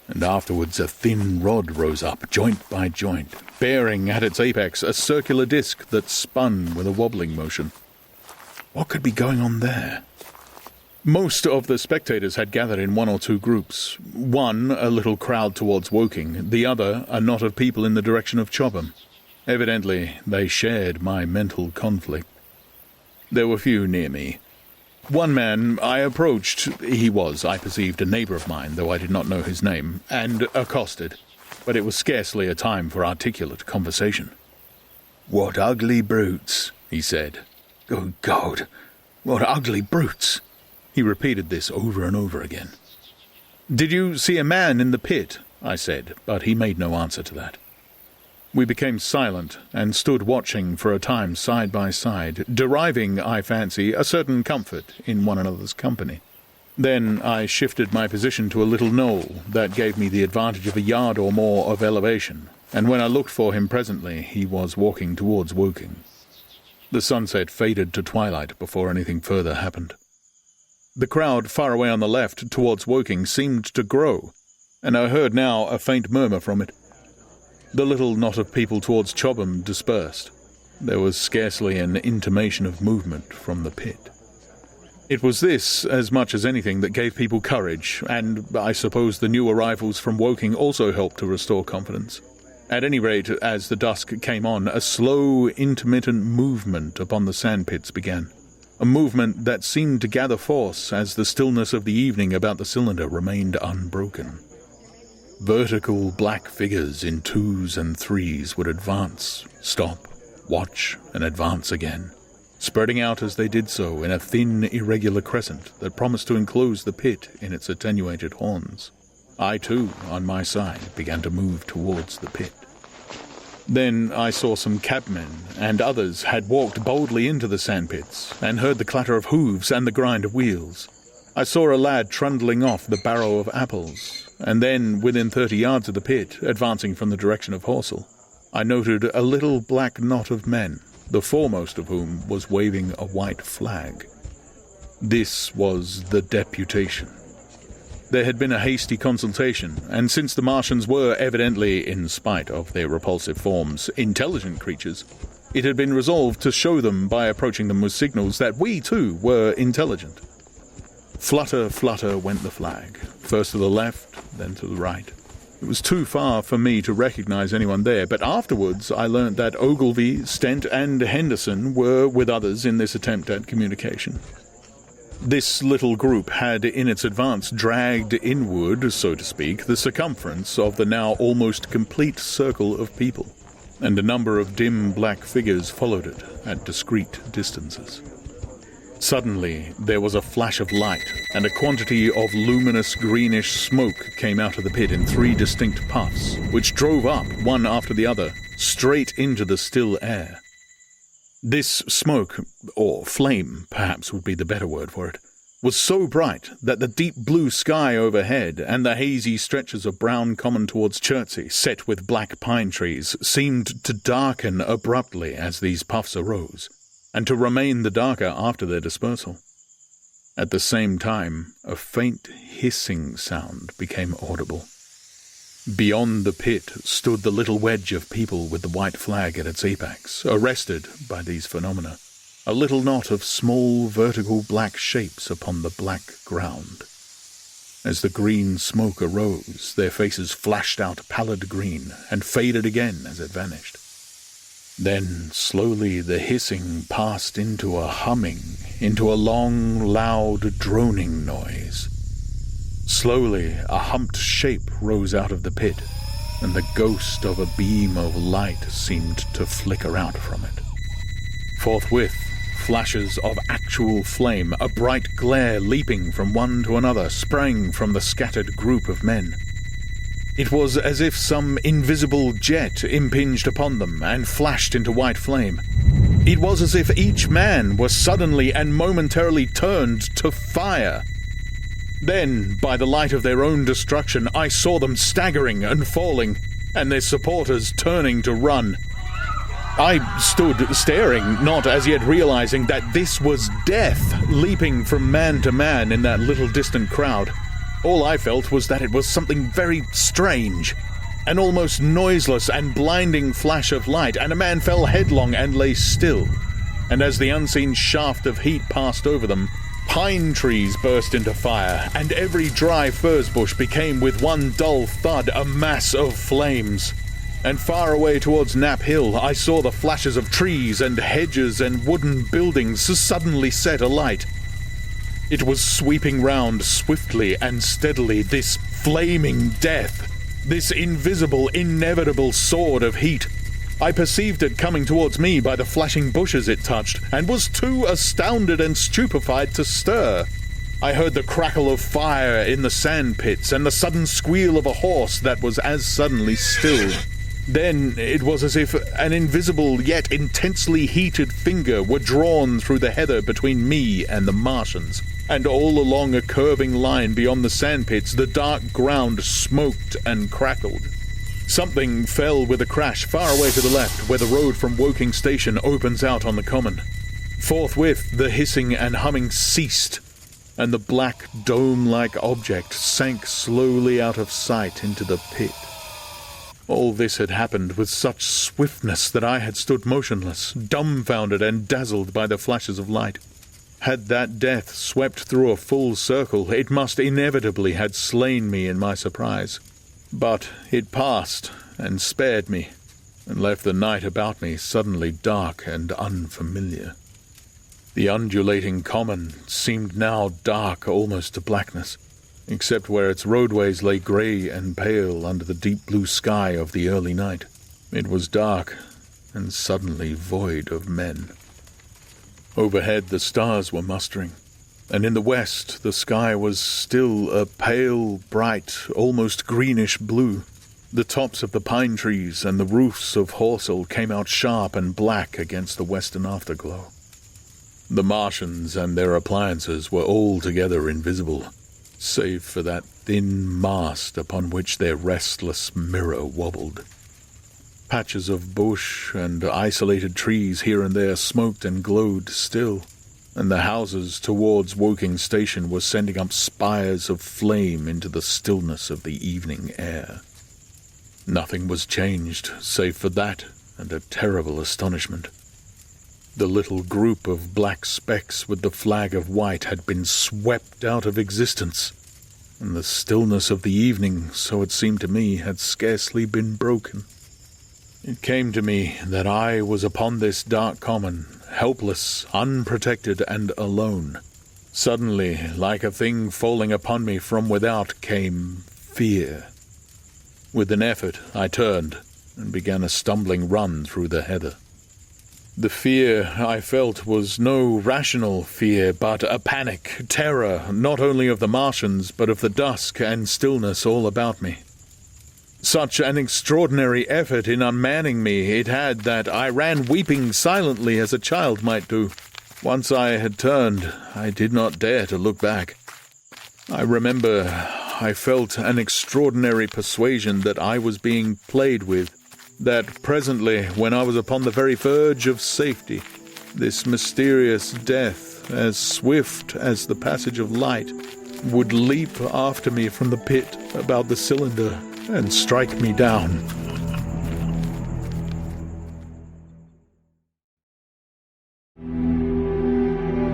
and afterwards a thin rod rose up, joint by joint, bearing at its apex a circular disc that spun with a wobbling motion. What could be going on there? Most of the spectators had gathered in one or two groups, one a little crowd towards Woking, the other a knot of people in the direction of Chobham. Evidently, they shared my mental conflict. There were few near me. One man I approached. He was, I perceived, a neighbour of mine, though I did not know his name, and accosted, but it was scarcely a time for articulate conversation. "What ugly brutes," he said. "Good God, what ugly brutes!" He repeated this over and over again. "Did you see a man in the pit?" I said, but he made no answer to that. We became silent and stood watching for a time side by side, deriving, I fancy, a certain comfort in one another's company. Then I shifted my position to a little knoll that gave me the advantage of a yard or more of elevation, and when I looked for him presently, he was walking towards Woking. The sunset faded to twilight before anything further happened. The crowd far away on the left towards Woking seemed to grow, and I heard now a faint murmur from it. The little knot of people towards Chobham dispersed. There was scarcely an intimation of movement from the pit. It was this, as much as anything, that gave people courage, and I suppose the new arrivals from Woking also helped to restore confidence. At any rate, as the dusk came on, a slow, intermittent movement upon the sandpits began, a movement that seemed to gather force as the stillness of the evening about the cylinder remained unbroken. Vertical black figures in 2s and 3s would advance, stop, watch, and advance again, spreading out as they did so in a thin, irregular crescent that promised to enclose the pit in its attenuated horns. I too, on my side, began to move towards the pit. Then I saw some cabmen and others had walked boldly into the sandpits and heard the clatter of hooves and the grind of wheels. I saw a lad trundling off the barrow of apples, and then, within 30 yards of the pit, advancing from the direction of Horsell, I noted a little black knot of men, the foremost of whom was waving a white flag. This was the deputation. There had been a hasty consultation, and since the Martians were evidently, in spite of their repulsive forms, intelligent creatures, it had been resolved to show them by approaching them with signals that we, too, were intelligent. Flutter, flutter went the flag, first to the left, then to the right. It was too far for me to recognize anyone there, but afterwards I learnt that Ogilvy, Stent, and Henderson were with others in this attempt at communication. This little group had in its advance dragged inward, so to speak, the circumference of the now almost complete circle of people, and a number of dim black figures followed it at discreet distances. Suddenly, there was a flash of light, and a quantity of luminous greenish smoke came out of the pit in 3 distinct puffs, which drove up, one after the other, straight into the still air. This smoke, or flame, perhaps would be the better word for it, was so bright that the deep blue sky overhead and the hazy stretches of brown common towards Chertsey, set with black pine trees, seemed to darken abruptly as these puffs arose, and to remain the darker after their dispersal. At the same time, a faint hissing sound became audible. Beyond the pit stood the little wedge of people with the white flag at its apex, arrested by these phenomena, a little knot of small vertical black shapes upon the black ground. As the green smoke arose, their faces flashed out pallid green and faded again as it vanished. Then, slowly, the hissing passed into a humming, into a long, loud, droning noise. Slowly, a humped shape rose out of the pit, and the ghost of a beam of light seemed to flicker out from it. Forthwith, flashes of actual flame, a bright glare leaping from one to another, sprang from the scattered group of men. It was as if some invisible jet impinged upon them and flashed into white flame. It was as if each man was suddenly and momentarily turned to fire. Then, by the light of their own destruction, I saw them staggering and falling, and their supporters turning to run. I stood staring, not as yet realizing that this was death leaping from man to man in that little distant crowd. All I felt was that it was something very strange. An almost noiseless and blinding flash of light, and a man fell headlong and lay still. And as the unseen shaft of heat passed over them, pine trees burst into fire, and every dry furze bush became with one dull thud a mass of flames. And far away towards Knapp Hill, I saw the flashes of trees and hedges and wooden buildings suddenly set alight. It was sweeping round swiftly and steadily, this flaming death, this invisible, inevitable sword of heat. I perceived it coming towards me by the flashing bushes it touched, and was too astounded and stupefied to stir. I heard the crackle of fire in the sand pits, and the sudden squeal of a horse that was as suddenly stilled. Then it was as if an invisible yet intensely heated finger were drawn through the heather between me and the Martians, and all along a curving line beyond the sandpits the dark ground smoked and crackled. Something fell with a crash far away to the left, where the road from Woking Station opens out on the common. Forthwith the hissing and humming ceased, and the black dome-like object sank slowly out of sight into the pit. All this had happened with such swiftness that I had stood motionless, dumbfounded and dazzled by the flashes of light. Had that death swept through a full circle, it must inevitably have slain me in my surprise. But it passed and spared me, and left the night about me suddenly dark and unfamiliar. The undulating common seemed now dark almost to blackness, except where its roadways lay grey and pale under the deep blue sky of the early night. It was dark and suddenly void of men. Overhead the stars were mustering, and in the west the sky was still a pale, bright, almost greenish blue. The tops of the pine trees and the roofs of Horsell came out sharp and black against the western afterglow. The Martians and their appliances were altogether invisible, save for that thin mast upon which their restless mirror wobbled. Patches of bush and isolated trees here and there smoked and glowed still, and the houses towards Woking Station were sending up spires of flame into the stillness of the evening air. Nothing was changed, save for that and a terrible astonishment. The little group of black specks with the flag of white had been swept out of existence, and the stillness of the evening, so it seemed to me, had scarcely been broken. It came to me that I was upon this dark common, helpless, unprotected, and alone. Suddenly, like a thing falling upon me from without, came fear. With an effort, I turned and began a stumbling run through the heather. The fear I felt was no rational fear, but a panic, terror, not only of the Martians, but of the dusk and stillness all about me. Such an extraordinary effort in unmanning me it had that I ran weeping silently as a child might do. Once I had turned, I did not dare to look back. I remember I felt an extraordinary persuasion that I was being played with, that presently, when I was upon the very verge of safety, this mysterious death, as swift as the passage of light, would leap after me from the pit about the cylinder and strike me down.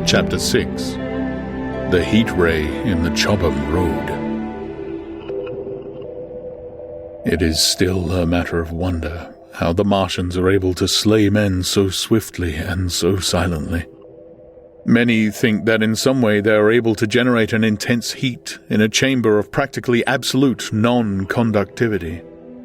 Chapter 6. The Heat Ray in the Chobham Road. It is still a matter of wonder how the Martians are able to slay men so swiftly and so silently. Many think that in some way they are able to generate an intense heat in a chamber of practically absolute non-conductivity.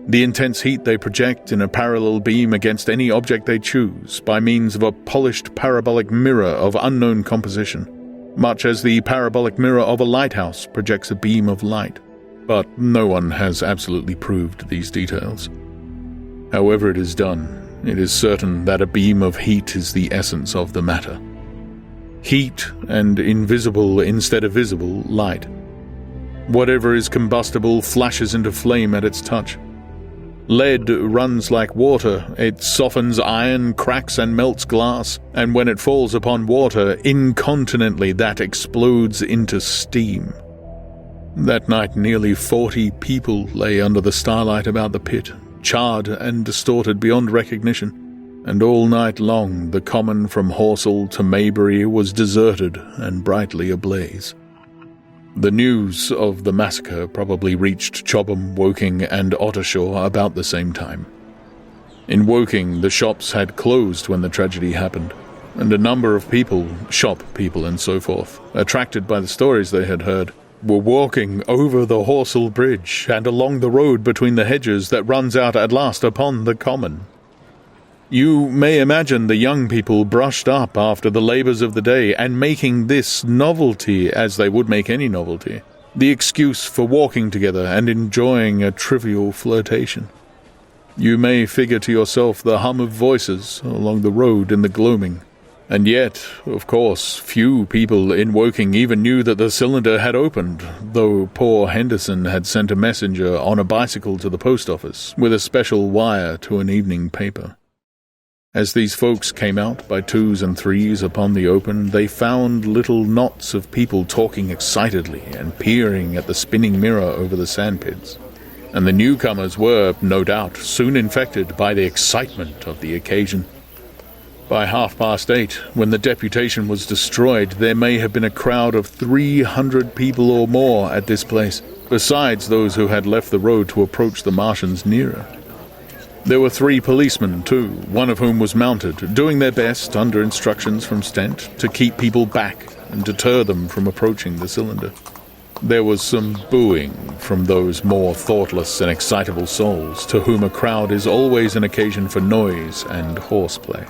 The intense heat they project in a parallel beam against any object they choose by means of a polished parabolic mirror of unknown composition, much as the parabolic mirror of a lighthouse projects a beam of light. But no one has absolutely proved these details. However it is done, it is certain that a beam of heat is the essence of the matter. Heat and invisible instead of visible light. Whatever is combustible flashes into flame at its touch. Lead runs like water, it softens iron, cracks and melts glass, and when it falls upon water, incontinently that explodes into steam. That night nearly 40 people lay under the starlight about the pit, charred and distorted beyond recognition. And all night long the common from Horsell to Maybury was deserted and brightly ablaze. The news of the massacre probably reached Chobham, Woking and Ottershaw about the same time. In Woking the shops had closed when the tragedy happened, and a number of people, shop people and so forth, attracted by the stories they had heard, were walking over the Horsell Bridge and along the road between the hedges that runs out at last upon the common. You may imagine the young people brushed up after the labours of the day and making this novelty, as they would make any novelty, the excuse for walking together and enjoying a trivial flirtation. You may figure to yourself the hum of voices along the road in the gloaming. And yet, of course, few people in Woking even knew that the cylinder had opened, though poor Henderson had sent a messenger on a bicycle to the post office with a special wire to an evening paper. As these folks came out by twos and threes upon the open, they found little knots of people talking excitedly and peering at the spinning mirror over the sandpits. And the newcomers were, no doubt, soon infected by the excitement of the occasion. By 8:30, when the deputation was destroyed, there may have been a crowd of 300 people or more at this place, besides those who had left the road to approach the Martians nearer. There were 3 policemen, too, one of whom was mounted, doing their best, under instructions from Stent, to keep people back and deter them from approaching the cylinder. There was some booing from those more thoughtless and excitable souls, to whom a crowd is always an occasion for noise and horseplay.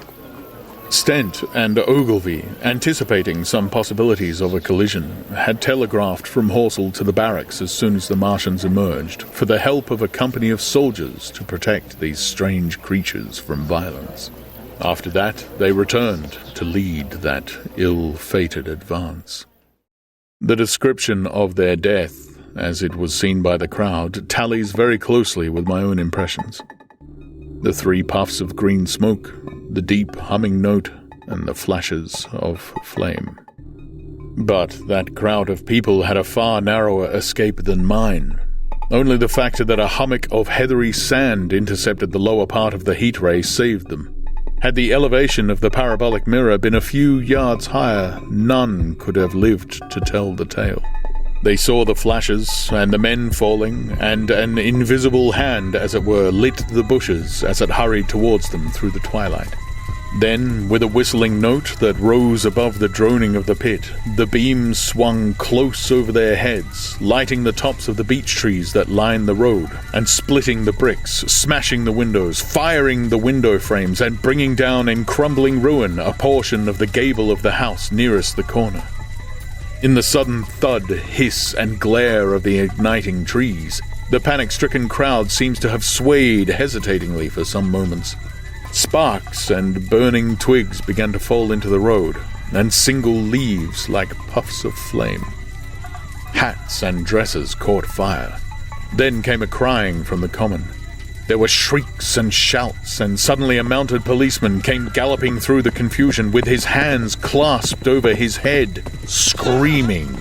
Stent and Ogilvy, anticipating some possibilities of a collision, had telegraphed from Horsell to the barracks as soon as the Martians emerged for the help of a company of soldiers to protect these strange creatures from violence. After that, they returned to lead that ill-fated advance. The description of their death, as it was seen by the crowd, tallies very closely with my own impressions. The 3 puffs of green smoke, the deep humming note, and the flashes of flame. But that crowd of people had a far narrower escape than mine. Only the fact that a hummock of heathery sand intercepted the lower part of the heat ray saved them. Had the elevation of the parabolic mirror been a few yards higher, none could have lived to tell the tale. They saw the flashes, and the men falling, and an invisible hand, as it were, lit the bushes as it hurried towards them through the twilight. Then, with a whistling note that rose above the droning of the pit, the beams swung close over their heads, lighting the tops of the beech trees that lined the road, and splitting the bricks, smashing the windows, firing the window frames, and bringing down in crumbling ruin a portion of the gable of the house nearest the corner. In the sudden thud, hiss, and glare of the igniting trees, the panic-stricken crowd seems to have swayed hesitatingly for some moments. Sparks and burning twigs began to fall into the road, and single leaves like puffs of flame. Hats and dresses caught fire. Then came a crying from the common. There were shrieks and shouts, and suddenly a mounted policeman came galloping through the confusion with his hands clasped over his head, screaming.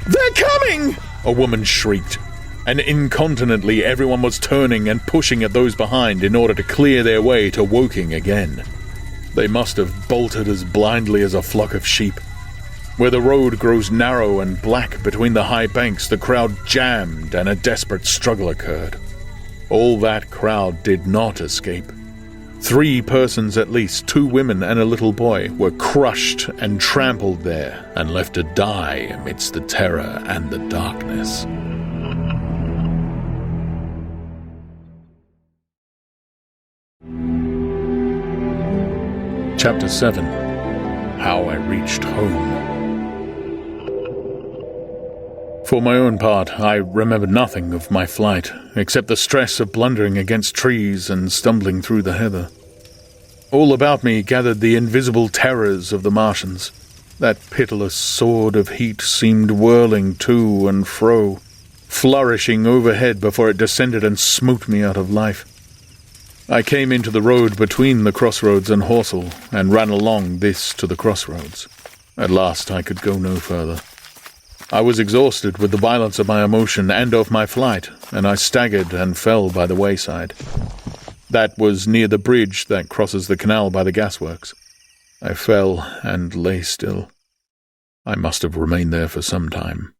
"They're coming!" a woman shrieked, and incontinently everyone was turning and pushing at those behind in order to clear their way to Woking again. They must have bolted as blindly as a flock of sheep. Where the road grows narrow and black between the high banks, the crowd jammed and a desperate struggle occurred. All that crowd did not escape. 3 persons at least, 2 women and a little boy, were crushed and trampled there and left to die amidst the terror and the darkness. Chapter 7. How I Reached Home. For my own part, I remember nothing of my flight, except the stress of blundering against trees and stumbling through the heather. All about me gathered the invisible terrors of the Martians. That pitiless sword of heat seemed whirling to and fro, flourishing overhead before it descended and smote me out of life. I came into the road between the crossroads and Horsell, and ran along this to the crossroads. At last I could go no further. I was exhausted with the violence of my emotion and of my flight, and I staggered and fell by the wayside. That was near the bridge that crosses the canal by the gasworks. I fell and lay still. I must have remained there for some time.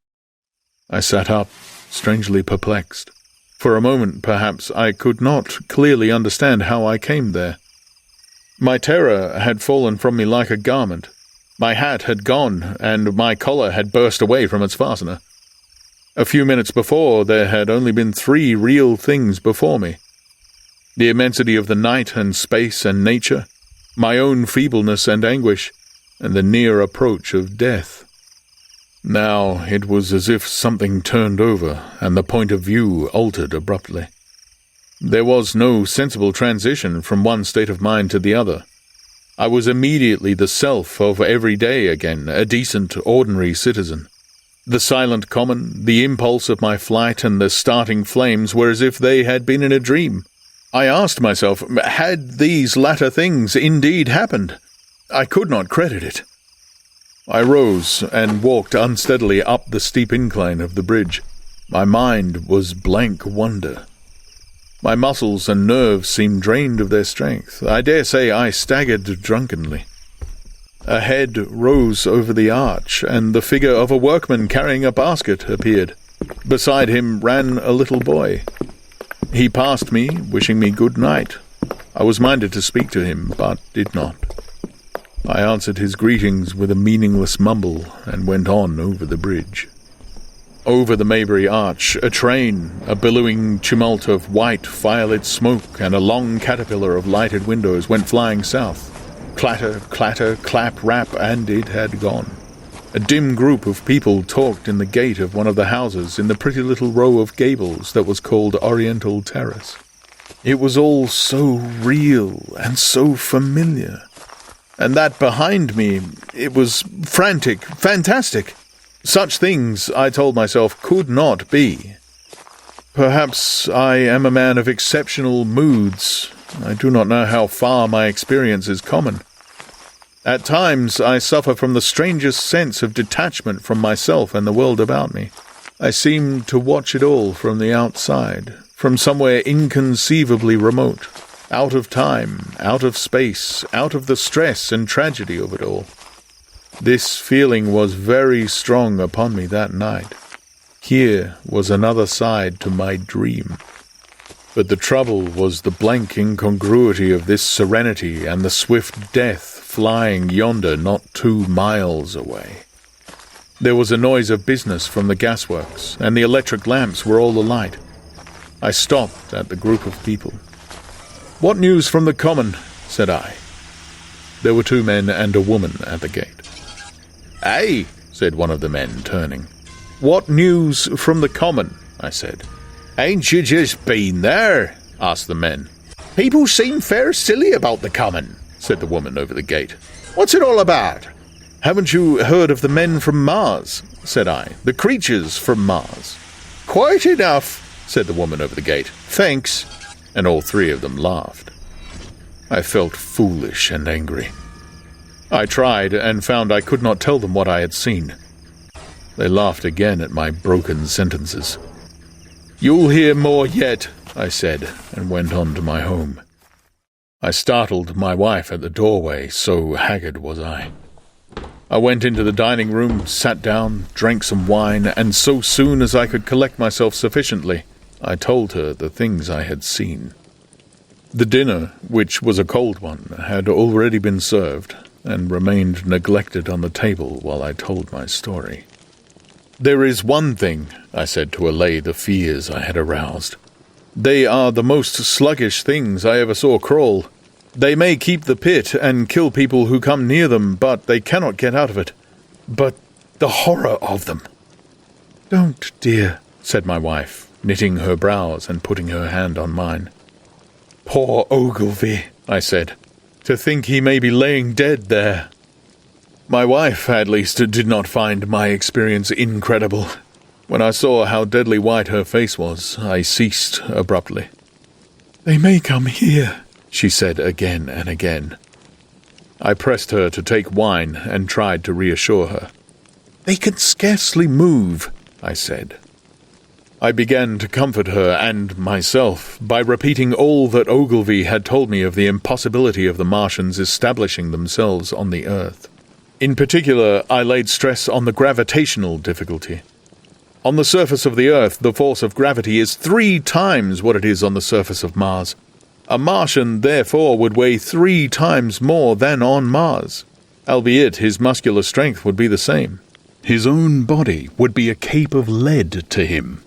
I sat up, strangely perplexed. For a moment, perhaps, I could not clearly understand how I came there. My terror had fallen from me like a garment. My hat had gone, and my collar had burst away from its fastener. A few minutes before, there had only been 3 real things before me. The immensity of the night and space and nature, my own feebleness and anguish, and the near approach of death. Now it was as if something turned over, and the point of view altered abruptly. There was no sensible transition from one state of mind to the other. I was immediately the self of every day again, a decent, ordinary citizen. The silent common, the impulse of my flight, and the starting flames were as if they had been in a dream. I asked myself, had these latter things indeed happened? I could not credit it. I rose and walked unsteadily up the steep incline of the bridge. My mind was blank wonder. My muscles and nerves seemed drained of their strength. I dare say I staggered drunkenly. A head rose over the arch, and the figure of a workman carrying a basket appeared. Beside him ran a little boy. He passed me, wishing me good night. I was minded to speak to him, but did not. I answered his greetings with a meaningless mumble and went on over the bridge. Over the Maybury Arch, a train, a billowing tumult of white, firelit smoke, and a long caterpillar of lighted windows went flying south. Clatter, clatter, clap, rap, and it had gone. A dim group of people talked in the gate of one of the houses in the pretty little row of gables that was called Oriental Terrace. It was all so real and so familiar. And that behind me, it was frantic, fantastic. Such things, I told myself, could not be. Perhaps I am a man of exceptional moods. I do not know how far my experience is common. At times I suffer from the strangest sense of detachment from myself and the world about me. I seem to watch it all from the outside, from somewhere inconceivably remote, out of time, out of space, out of the stress and tragedy of it all. This feeling was very strong upon me that night. Here was another side to my dream. But the trouble was the blank incongruity of this serenity and the swift death flying yonder not 2 miles away. There was a noise of business from the gasworks, and the electric lamps were all alight. I stopped at the group of people. "What news from the common?" said I. There were 2 men and a woman at the gate. "Aye," said one of the men, turning. "What news from the common?" I said. "Ain't you just been there?" asked the men. "People seem fair silly about the common," said the woman over the gate. "What's it all about?" "Haven't you heard of the men from Mars?" said I. "The creatures from Mars." "Quite enough," said the woman over the gate. "Thanks." And all 3 of them laughed. I felt foolish and angry. I tried and found I could not tell them what I had seen. They laughed again at my broken sentences. "You'll hear more yet," I said, and went on to my home. I startled my wife at the doorway, so haggard was I. I went into the dining room, sat down, drank some wine, and so soon as I could collect myself sufficiently, I told her the things I had seen. The dinner, which was a cold one, had already been served, and remained neglected on the table while I told my story. "There is one thing," I said to allay the fears I had aroused. "They are the most sluggish things I ever saw crawl. They may keep the pit and kill people who come near them, but they cannot get out of it. But the horror of them!" "Don't, dear," said my wife, knitting her brows and putting her hand on mine. "Poor Ogilvy," I said. "To think he may be laying dead there." My wife, at least, did not find my experience incredible. When I saw how deadly white her face was, I ceased abruptly. "They may come here," she said again and again. I pressed her to take wine and tried to reassure her. "They can scarcely move," I said. I began to comfort her and myself by repeating all that Ogilvy had told me of the impossibility of the Martians establishing themselves on the Earth. In particular, I laid stress on the gravitational difficulty. On the surface of the Earth, the force of gravity is 3 times what it is on the surface of Mars. A Martian, therefore, would weigh 3 times more than on Mars, albeit his muscular strength would be the same. His own body would be a cape of lead to him.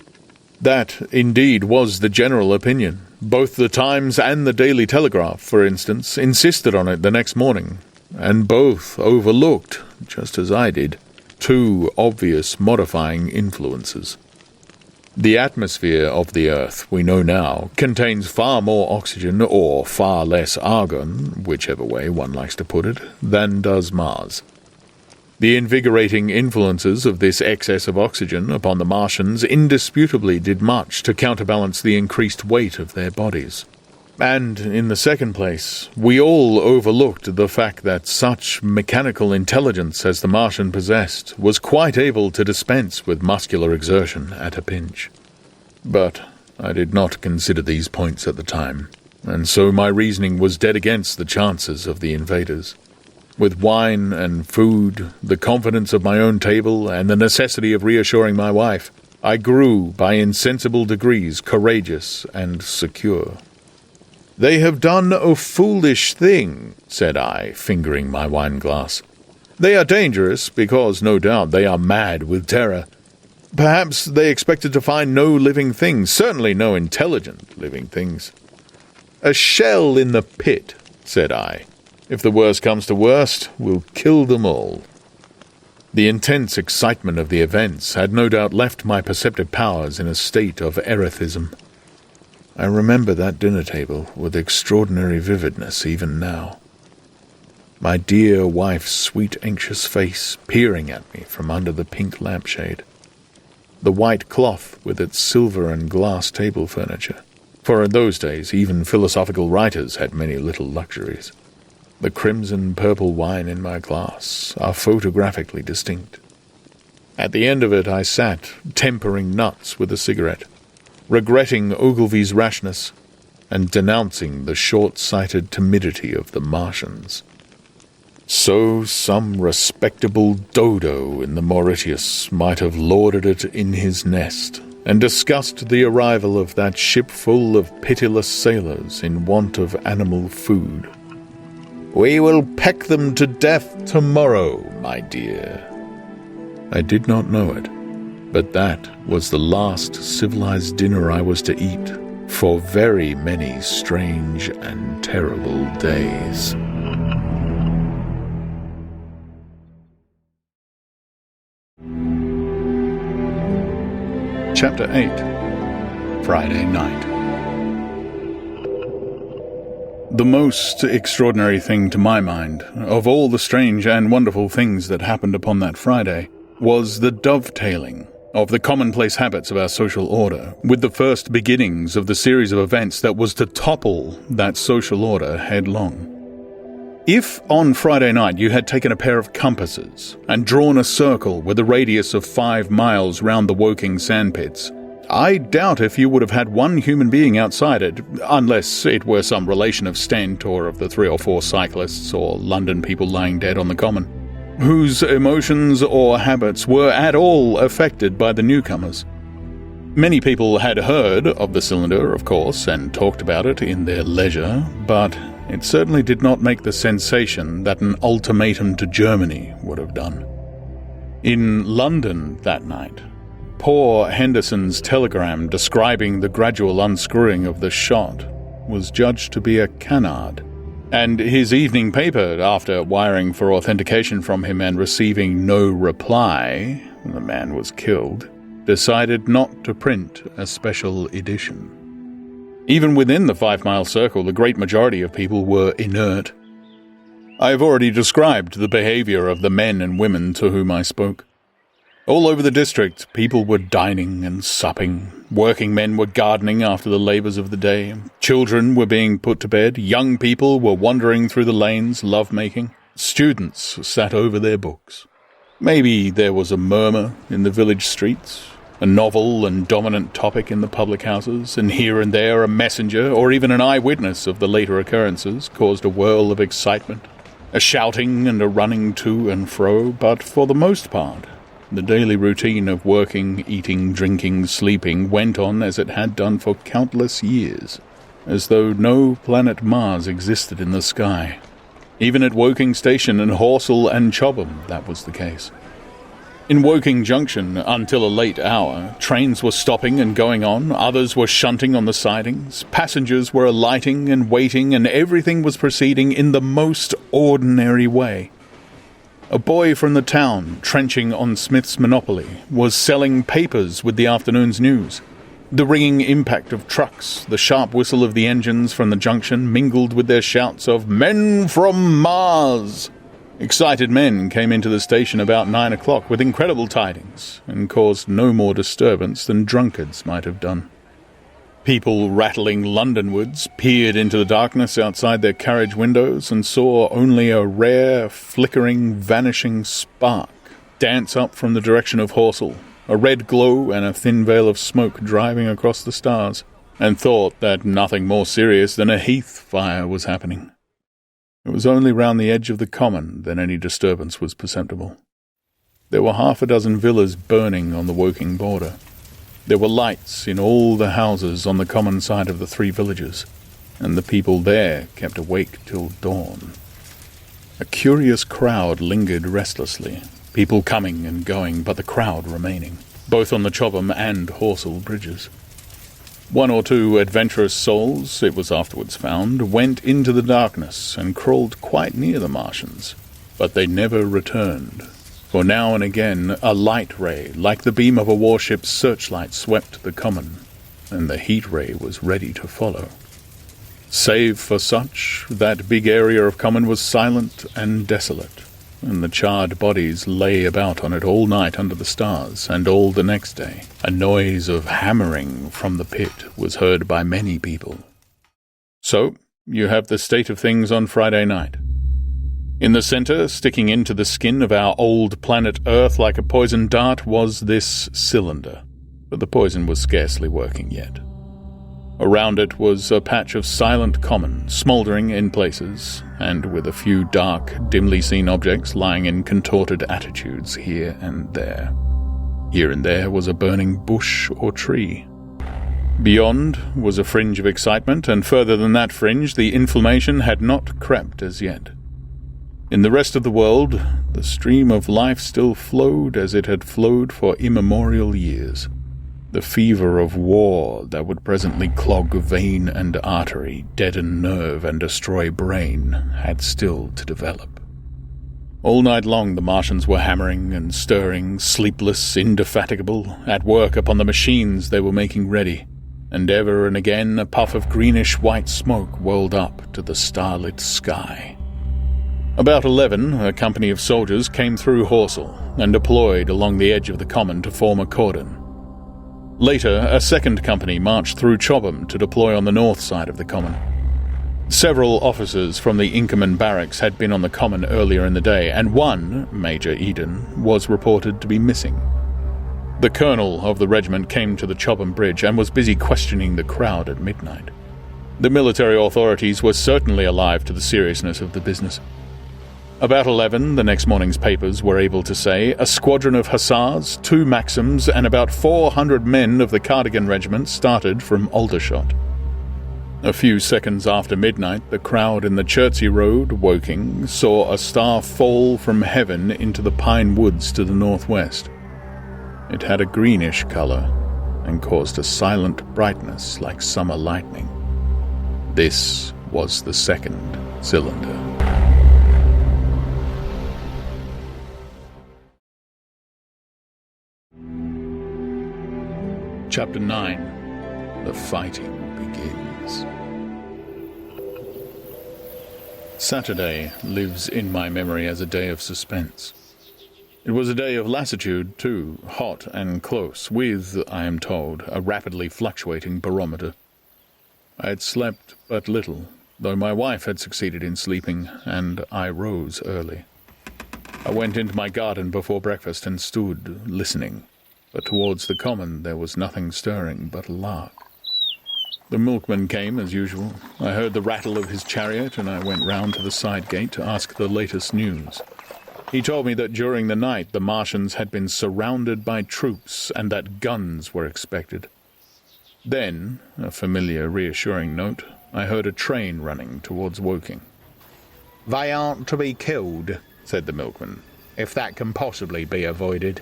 That, indeed, was the general opinion. Both the Times and the Daily Telegraph, for instance, insisted on it the next morning, and both overlooked, just as I did, 2 obvious modifying influences. The atmosphere of the Earth, we know now, contains far more oxygen or far less argon, whichever way one likes to put it, than does Mars. The invigorating influences of this excess of oxygen upon the Martians indisputably did much to counterbalance the increased weight of their bodies. And, in the second place, we all overlooked the fact that such mechanical intelligence as the Martian possessed was quite able to dispense with muscular exertion at a pinch. But I did not consider these points at the time, and so my reasoning was dead against the chances of the invaders. With wine and food, the confidence of my own table, and the necessity of reassuring my wife, I grew by insensible degrees courageous and secure. "They have done a foolish thing," said I, fingering my wine-glass. "They are dangerous because, no doubt, they are mad with terror. Perhaps they expected to find no living things, certainly no intelligent living things. "A shell in the pit," said I. "If the worst comes to worst, we'll kill them all." The intense excitement of the events had no doubt left my perceptive powers in a state of erethism. I remember that dinner table with extraordinary vividness even now. My dear wife's sweet, anxious face peering at me from under the pink lampshade. The white cloth with its silver and glass table furniture, for in those days even philosophical writers had many little luxuries. The crimson-purple wine in my glass are photographically distinct. At the end of it I sat, tempering nuts with a cigarette, regretting Ogilvy's rashness and denouncing the short-sighted timidity of the Martians. So some respectable dodo in the Mauritius might have lorded it in his nest, and discussed the arrival of that ship full of pitiless sailors in want of animal food. "We will peck them to death tomorrow, my dear." I did not know it, but that was the last civilized dinner I was to eat for very many strange and terrible days. Chapter 8. Friday Night. The most extraordinary thing to my mind, of all the strange and wonderful things that happened upon that Friday, was the dovetailing of the commonplace habits of our social order with the first beginnings of the series of events that was to topple that social order headlong. If on Friday night you had taken a pair of compasses and drawn a circle with a radius of 5 miles round the Woking sandpits, I doubt if you would have had one human being outside it, unless it were some relation of Stent or of the 3 or 4 cyclists or London people lying dead on the common, whose emotions or habits were at all affected by the newcomers. Many people had heard of the cylinder, of course, and talked about it in their leisure, but it certainly did not make the sensation that an ultimatum to Germany would have done. In London that night, poor Henderson's telegram describing the gradual unscrewing of the shot was judged to be a canard, and his evening paper, after wiring for authentication from him and receiving no reply, the man was killed, decided not to print a special edition. Even within the 5-mile circle, the great majority of people were inert. I have already described the behavior of the men and women to whom I spoke. All over the district, people were dining and supping. Working men were gardening after the labours of the day. Children were being put to bed. Young people were wandering through the lanes, love-making. Students sat over their books. Maybe there was a murmur in the village streets, a novel and dominant topic in the public houses, and here and there a messenger or even an eyewitness of the later occurrences caused a whirl of excitement, a shouting and a running to and fro, but for the most part, the daily routine of working, eating, drinking, sleeping went on as it had done for countless years, as though no planet Mars existed in the sky. Even at Woking Station and Horsell and Chobham, that was the case. In Woking Junction, until a late hour, trains were stopping and going on, others were shunting on the sidings, passengers were alighting and waiting, and everything was proceeding in the most ordinary way. A boy from the town, trenching on Smith's Monopoly, was selling papers with the afternoon's news. The ringing impact of trucks, the sharp whistle of the engines from the junction mingled with their shouts of "Men from Mars!" Excited men came into the station about 9 o'clock with incredible tidings, and caused no more disturbance than drunkards might have done. People rattling Londonwards peered into the darkness outside their carriage windows and saw only a rare, flickering, vanishing spark dance up from the direction of Horsell, a red glow and a thin veil of smoke driving across the stars, and thought that nothing more serious than a heath fire was happening. It was only round the edge of the common that any disturbance was perceptible. There were 6 villas burning on the Woking border. There were lights in all the houses on the common side of the 3 villages, and the people there kept awake till dawn. A curious crowd lingered restlessly, people coming and going, but the crowd remaining. both on the Chobham and Horsell bridges. One or two adventurous souls, it was afterwards found, went into the darkness and crawled quite near the Martians, but they never returned, for now and again a light ray, like the beam of a warship's searchlight, swept the common, and the heat ray was ready to follow. Save for such, that big area of common was silent and desolate, and the charred bodies lay about on it all night under the stars, and all the next day a noise of hammering from the pit was heard by many people. So, you have the state of things on Friday night. In the centre, sticking into the skin of our old planet Earth like a poison dart, was this cylinder, but the poison was scarcely working yet. Around it was a patch of silent common, smouldering in places, and with a few dark, dimly seen objects lying in contorted attitudes here and there. Here and there was a burning bush or tree. Beyond was a fringe of excitement, and further than that fringe the inflammation had not crept as yet. In the rest of the world, the stream of life still flowed as it had flowed for immemorial years. The fever of war that would presently clog vein and artery, deaden nerve and destroy brain, had still to develop. All night long the Martians were hammering and stirring, sleepless, indefatigable, at work upon the machines they were making ready, and ever and again a puff of greenish-white smoke whirled up to the starlit sky. About 11, a company of soldiers came through Horsell and deployed along the edge of the common to form a cordon. Later, a second company marched through Chobham to deploy on the north side of the common. Several officers from the Inkerman barracks had been on the common earlier in the day, and one, Major Eden, was reported to be missing. The colonel of the regiment came to the Chobham Bridge and was busy questioning the crowd at midnight. The military authorities were certainly alive to the seriousness of the business. About 11, the next morning's papers were able to say, a squadron of hussars, 2 Maxims, and about 400 men of the Cardigan Regiment started from Aldershot. A few seconds after midnight, the crowd in the Chertsey Road, Woking, saw a star fall from heaven into the pine woods to the northwest. It had a greenish colour and caused a silent brightness like summer lightning. This was the second cylinder. Chapter 9. The Fighting Begins. Saturday lives in my memory as a day of suspense. It was a day of lassitude, too, hot and close, with, I am told, a rapidly fluctuating barometer. I had slept but little, though my wife had succeeded in sleeping, and I rose early. I went into my garden before breakfast and stood listening. But towards the common there was nothing stirring but a lark. The milkman came as usual. I heard the rattle of his chariot, and I went round to the side gate to ask the latest news. He told me that during the night the Martians had been surrounded by troops, and that guns were expected. Then, a familiar reassuring note, I heard a train running towards Woking. "They aren't to be killed," said the milkman, "if that can possibly be avoided."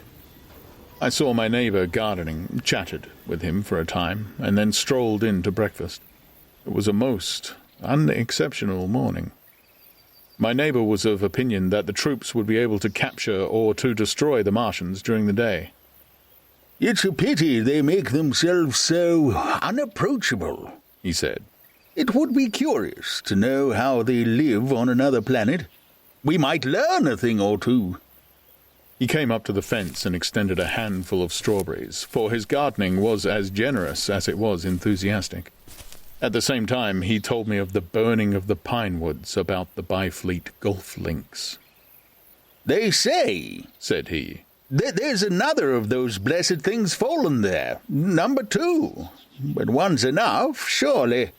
I saw my neighbour gardening, chatted with him for a time, and then strolled in to breakfast. It was a most unexceptional morning. My neighbour was of opinion that the troops would be able to capture or to destroy the Martians during the day. "It's a pity they make themselves so unapproachable," he said. "It would be curious to know how they live on another planet. We might learn a thing or two." He came up to the fence and extended a handful of strawberries, for his gardening was as generous as it was enthusiastic. At the same time, he told me of the burning of the pine woods about the Byfleet golf links. "They say," said he, "that there's another of those blessed things fallen there, number 2. But one's enough, surely.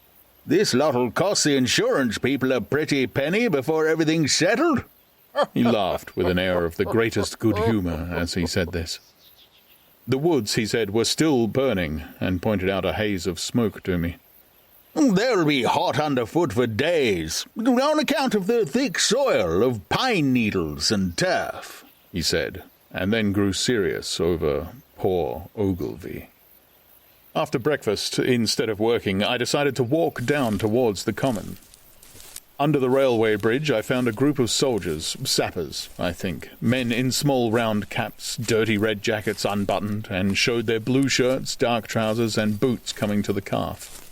This lot'll cost the insurance people a pretty penny before everything's settled." He laughed with an air of the greatest good humour as he said this. The woods, he said, were still burning, and pointed out a haze of smoke to me. "They'll be hot underfoot for days, on account of the thick soil of pine needles and turf," he said, and then grew serious over Poor Ogilvy. After breakfast, instead of working, I decided to walk down towards the common. Under the railway bridge, I found a group of soldiers, sappers, I think, men in small round caps, dirty red jackets unbuttoned, and showed their blue shirts, dark trousers, and boots coming to the calf.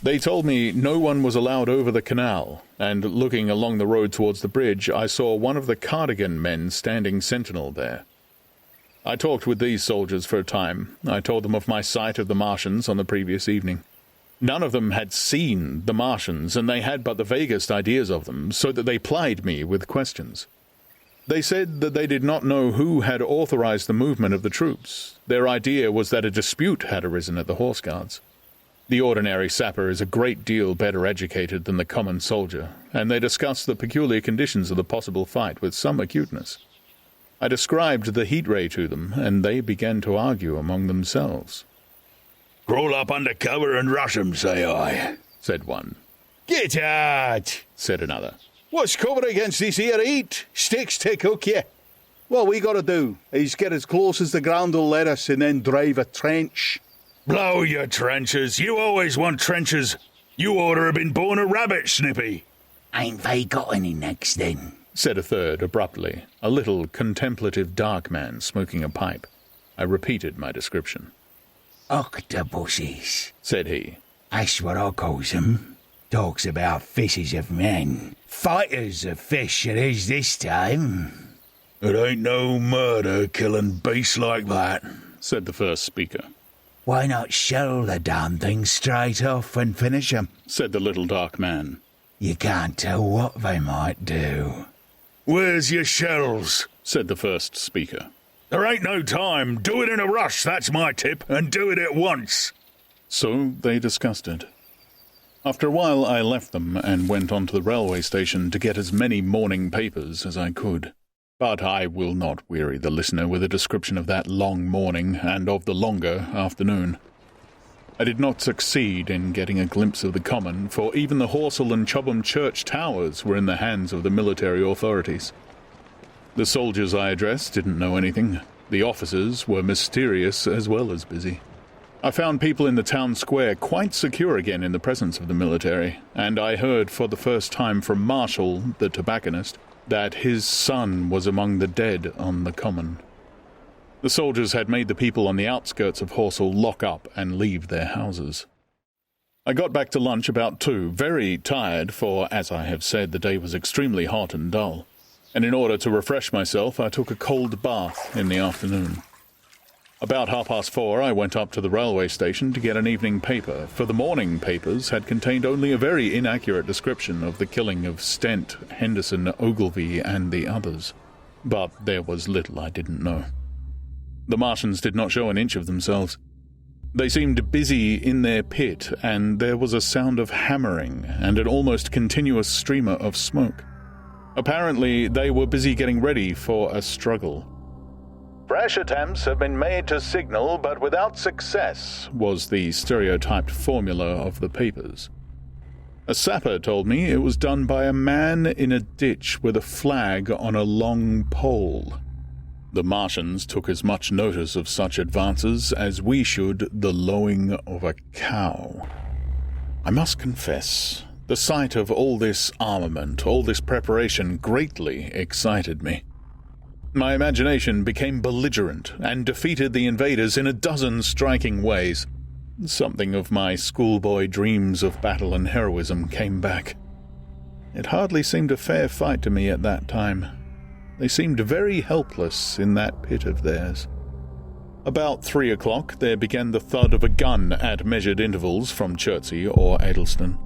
They told me no one was allowed over the canal, and looking along the road towards the bridge, I saw one of the cardigan men standing sentinel there. I talked with these soldiers for a time. I told them of my sight of the Martians on the previous evening. None of them had seen the Martians, and they had but the vaguest ideas of them, so that they plied me with questions. They said that they did not know who had authorized the movement of the troops. Their idea was that a dispute had arisen at the Horse Guards. The ordinary sapper is a great deal better educated than the common soldier, and they discussed the peculiar conditions of the possible fight with some acuteness. I described the heat ray to them, and they began to argue among themselves. "Crawl up under cover and rush 'em, say I," said one. "Get out," said another. "What's covered against this here heat? Sticks take hook ye. What we got to do is get as close as the ground will let us and then drive a trench." "Blow your trenches. You always want trenches. You ought to have been born a rabbit, Snippy." "Ain't they got any necks then?" said a third abruptly, a little contemplative dark man smoking a pipe. I repeated my description. "Octopuses," said he. "That's what I calls 'em. Talks about fishes of men. Fighters of fish it is this time." "It ain't no murder killing beasts like that," said the first speaker. "Why not shell the damn thing straight off and finish 'em?" said the little dark man. "You can't tell what they might do." "Where's your shells?" said the first speaker. "There ain't no time. Do it in a rush, that's my tip, and do it at once." So they discussed it. After a while I left them and went on to the railway station to get as many morning papers as I could. But I will not weary the listener with a description of that long morning and of the longer afternoon. I did not succeed in getting a glimpse of the common, for even the Horsell and Chobham church towers were in the hands of the military authorities. The soldiers I addressed didn't know anything. The officers were mysterious as well as busy. I found people in the town square quite secure again in the presence of the military, and I heard for the first time from Marshall, the tobacconist, that his son was among the dead on the common. The soldiers had made the people on the outskirts of Horsell lock up and leave their houses. I got back to lunch about 2, very tired, for, as I have said, the day was extremely hot and dull, and in order to refresh myself I took a cold bath in the afternoon. About 4:30 I went up to the railway station to get an evening paper, for the morning papers had contained only a very inaccurate description of the killing of Stent, Henderson, Ogilvy, and the others. But there was little I didn't know. The Martians did not show an inch of themselves. They seemed busy in their pit, and there was a sound of hammering and an almost continuous streamer of smoke. Apparently, they were busy getting ready for a struggle. "Fresh attempts have been made to signal, but without success," was the stereotyped formula of the papers. A sapper told me it was done by a man in a ditch with a flag on a long pole. The Martians took as much notice of such advances as we should the lowing of a cow. I must confess, the sight of all this armament, all this preparation, greatly excited me. My imagination became belligerent and defeated the invaders in a dozen striking ways. Something of my schoolboy dreams of battle and heroism came back. It hardly seemed a fair fight to me at that time. They seemed very helpless in that pit of theirs. About 3 o'clock there began the thud of a gun at measured intervals from Chertsey or Addlestone.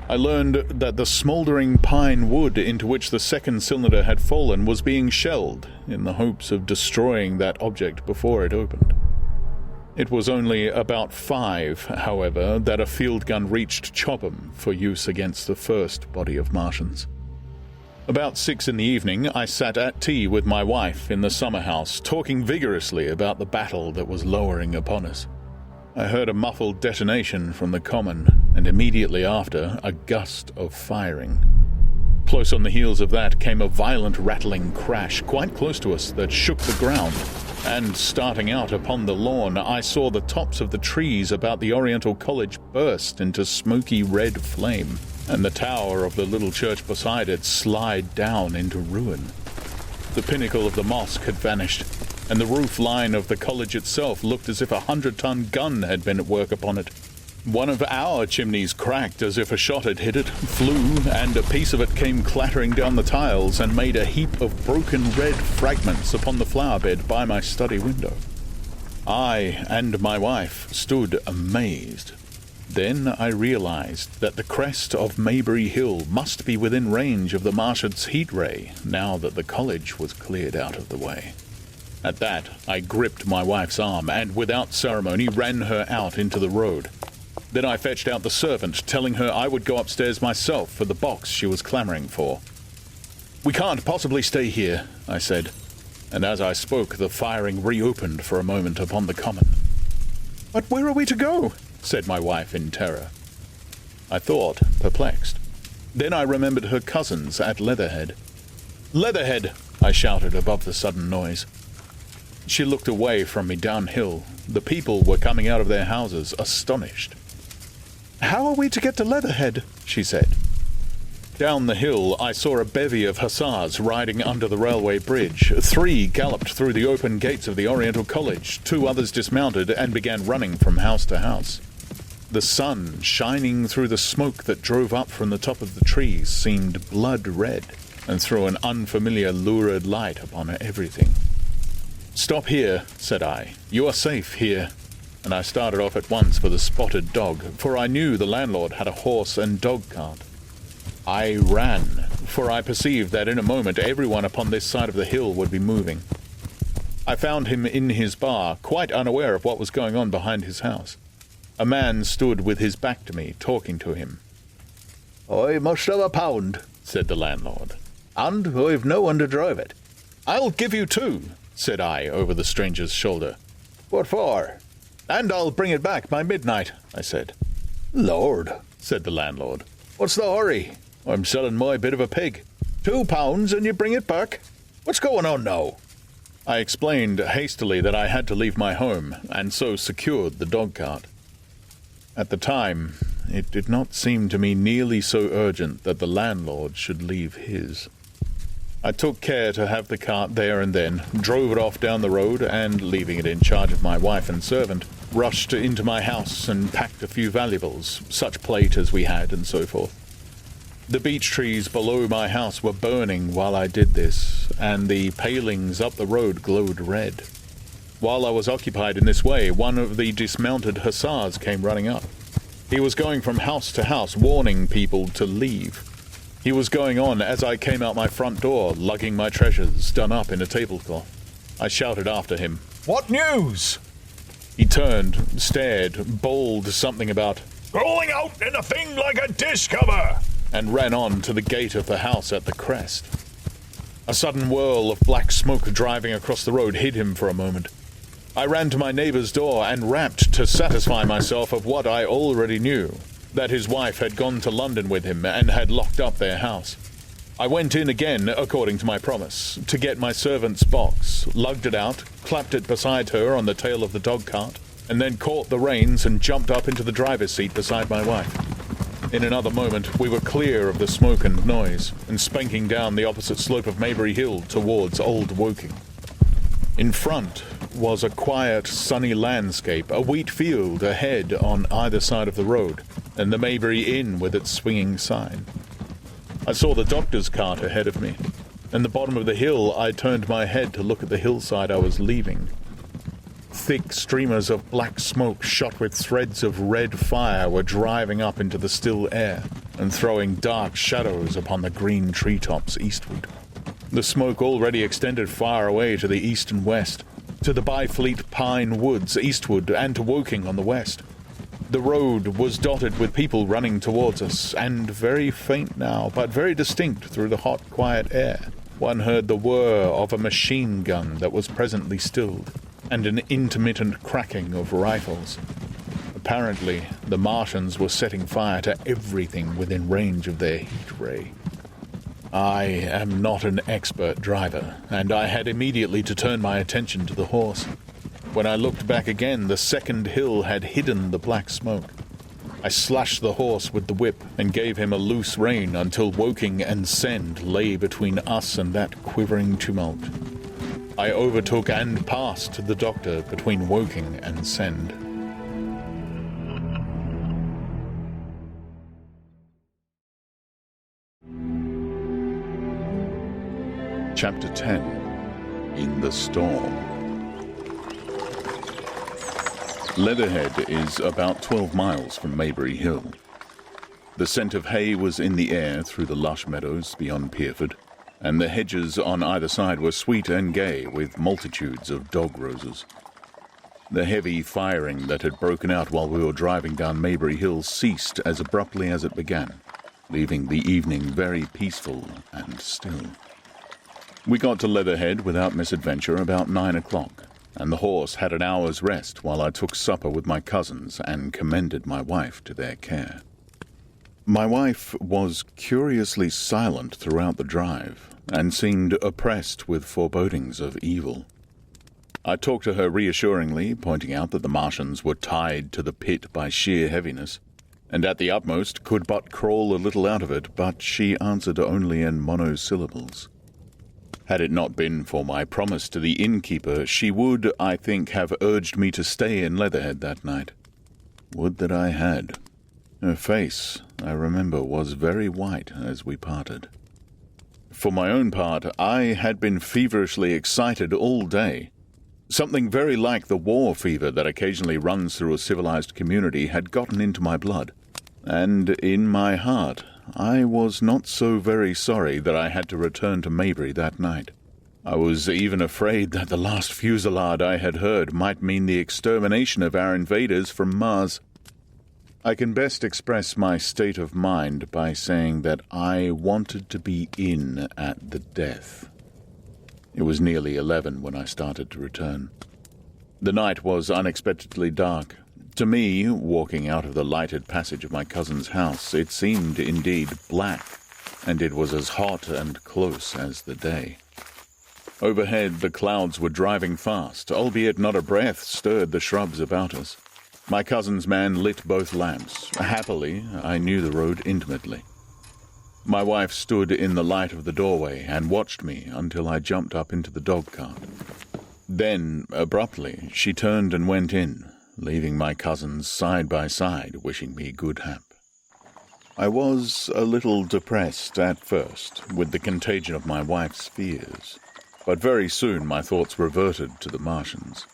I learned that the smouldering pine wood into which the second cylinder had fallen was being shelled in the hopes of destroying that object before it opened. It was only about 5, however, that a field gun reached Chobham for use against the first body of Martians. About 6 in the evening, I sat at tea with my wife in the summer house, talking vigorously about the battle that was lowering upon us. I heard a muffled detonation from the common, and immediately after, a gust of firing. Close on the heels of that came a violent rattling crash quite close to us that shook the ground. and starting out upon the lawn, I saw the tops of the trees about the Oriental College burst into smoky red flame, and the tower of the little church beside it slide down into ruin. The pinnacle of the mosque had vanished, and the roof line of the college itself looked as if a 100-ton gun had been at work upon it. One of our chimneys cracked as if a shot had hit it, flew, and a piece of it came clattering down the tiles and made a heap of broken red fragments upon the flower bed by my study window. I and my wife stood amazed. Then I realized that the crest of Maybury Hill must be within range of the Martians' heat ray, now that the college was cleared out of the way. At that, I gripped my wife's arm and, without ceremony, ran her out into the road. Then I fetched out the servant, telling her I would go upstairs myself for the box she was clamoring for. "We can't possibly stay here," I said, and as I spoke, the firing reopened for a moment upon the common. "But where are we to go?" said my wife in terror. I thought, perplexed. Then I remembered her cousins at Leatherhead. "Leatherhead!" I shouted above the sudden noise. She looked away from me downhill. The people were coming out of their houses, astonished. "How are we to get to Leatherhead?" she said. Down the hill I saw a bevy of hussars riding under the railway bridge. 3 galloped through the open gates of the Oriental College. 2 others dismounted and began running from house to house. The sun, shining through the smoke that drove up from the top of the trees, seemed blood red, and threw an unfamiliar lurid light upon everything. "Stop here," said I. "You are safe here." And I started off at once for the Spotted Dog, for I knew the landlord had a horse and dog cart. I ran, for I perceived that in a moment everyone upon this side of the hill would be moving. I found him in his bar, quite unaware of what was going on behind his house. A man stood with his back to me, talking to him. "I must have £1," said the landlord, "and I've no one to drive it." "I'll give you 2, said I over the stranger's shoulder. "What for?" "And I'll bring it back by midnight," I said. "Lord," said the landlord. "what's the hurry? I'm selling my bit of a pig. £2 and you bring it back? What's going on now?" I explained hastily that I had to leave my home, and so secured the dog-cart. At the time, it did not seem to me nearly so urgent that the landlord should leave his. I took care to have the cart there and then, drove it off down the road, and, leaving it in charge of my wife and servant, rushed into my house and packed a few valuables, such plate as we had, and so forth. The beech trees below my house were burning while I did this, and the palings up the road glowed red. While I was occupied in this way, one of the dismounted hussars came running up. He was going from house to house, warning people to leave. He was going on as I came out my front door, lugging my treasures, done up in a tablecloth. I shouted after him, "What news?" He turned, stared, bawled something about "crawling out in a thing like a dish cover," and ran on to the gate of the house at the crest. A sudden whirl of black smoke driving across the road hid him for a moment. I ran to my neighbour's door and rapped to satisfy myself of what I already knew, that his wife had gone to London with him and had locked up their house. I went in again, according to my promise, to get my servant's box, lugged it out, clapped it beside her on the tail of the dog-cart, and then caught the reins and jumped up into the driver's seat beside my wife. In another moment, we were clear of the smoke and noise, and spanking down the opposite slope of Maybury Hill towards Old Woking. In front was a quiet, sunny landscape, a wheat field ahead on either side of the road, and the Maybury Inn with its swinging sign. I saw the doctor's cart ahead of me. In the bottom of the hill, I turned my head to look at the hillside I was leaving. Thick streamers of black smoke shot with threads of red fire were driving up into the still air and throwing dark shadows upon the green treetops eastward. The smoke already extended far away to the east and west, to the Byfleet pine woods eastward and to Woking on the west. The road was dotted with people running towards us, and very faint now, but very distinct through the hot, quiet air. One heard the whir of a machine gun that was presently stilled, and an intermittent cracking of rifles. Apparently, the Martians were setting fire to everything within range of their heat ray. I am not an expert driver, and I had immediately to turn my attention to the horse. When I looked back again, the second hill had hidden the black smoke. I slashed the horse with the whip and gave him a loose rein until Woking and Send lay between us and that quivering tumult. I overtook and passed the doctor between Woking and Send. Chapter 10. In the Storm. Leatherhead is about 12 miles from Maybury Hill. The scent of hay was in the air through the lush meadows beyond Pierford, and the hedges on either side were sweet and gay with multitudes of dog roses. The heavy firing that had broken out while we were driving down Maybury Hill ceased as abruptly as it began, leaving the evening very peaceful and still. We got to Leatherhead without misadventure about 9 o'clock, and the horse had an hour's rest while I took supper with my cousins and commended my wife to their care. My wife was curiously silent throughout the drive, and seemed oppressed with forebodings of evil. I talked to her reassuringly, pointing out that the Martians were tied to the pit by sheer heaviness, and at the utmost could but crawl a little out of it, but she answered only in monosyllables. Had it not been for my promise to the innkeeper, she would, I think, have urged me to stay in Leatherhead that night. Would that I had. Her face, I remember, was very white as we parted. For my own part, I had been feverishly excited all day. Something very like the war fever that occasionally runs through a civilized community had gotten into my blood, and in my heart I was not so very sorry that I had to return to Maybury that night. I was even afraid that the last fusillade I had heard might mean the extermination of our invaders from Mars. I can best express my state of mind by saying that I wanted to be in at the death. It was nearly 11 when I started to return. The night was unexpectedly dark. To me, walking out of the lighted passage of my cousin's house, it seemed indeed black, and it was as hot and close as the day. Overhead the clouds were driving fast, albeit not a breath stirred the shrubs about us. My cousin's man lit both lamps. Happily, I knew the road intimately. My wife stood in the light of the doorway and watched me until I jumped up into the dog-cart. Then, abruptly, she turned and went in, leaving my cousins side by side, wishing me good hap. I was a little depressed at first, with the contagion of my wife's fears, but very soon my thoughts reverted to the Martians.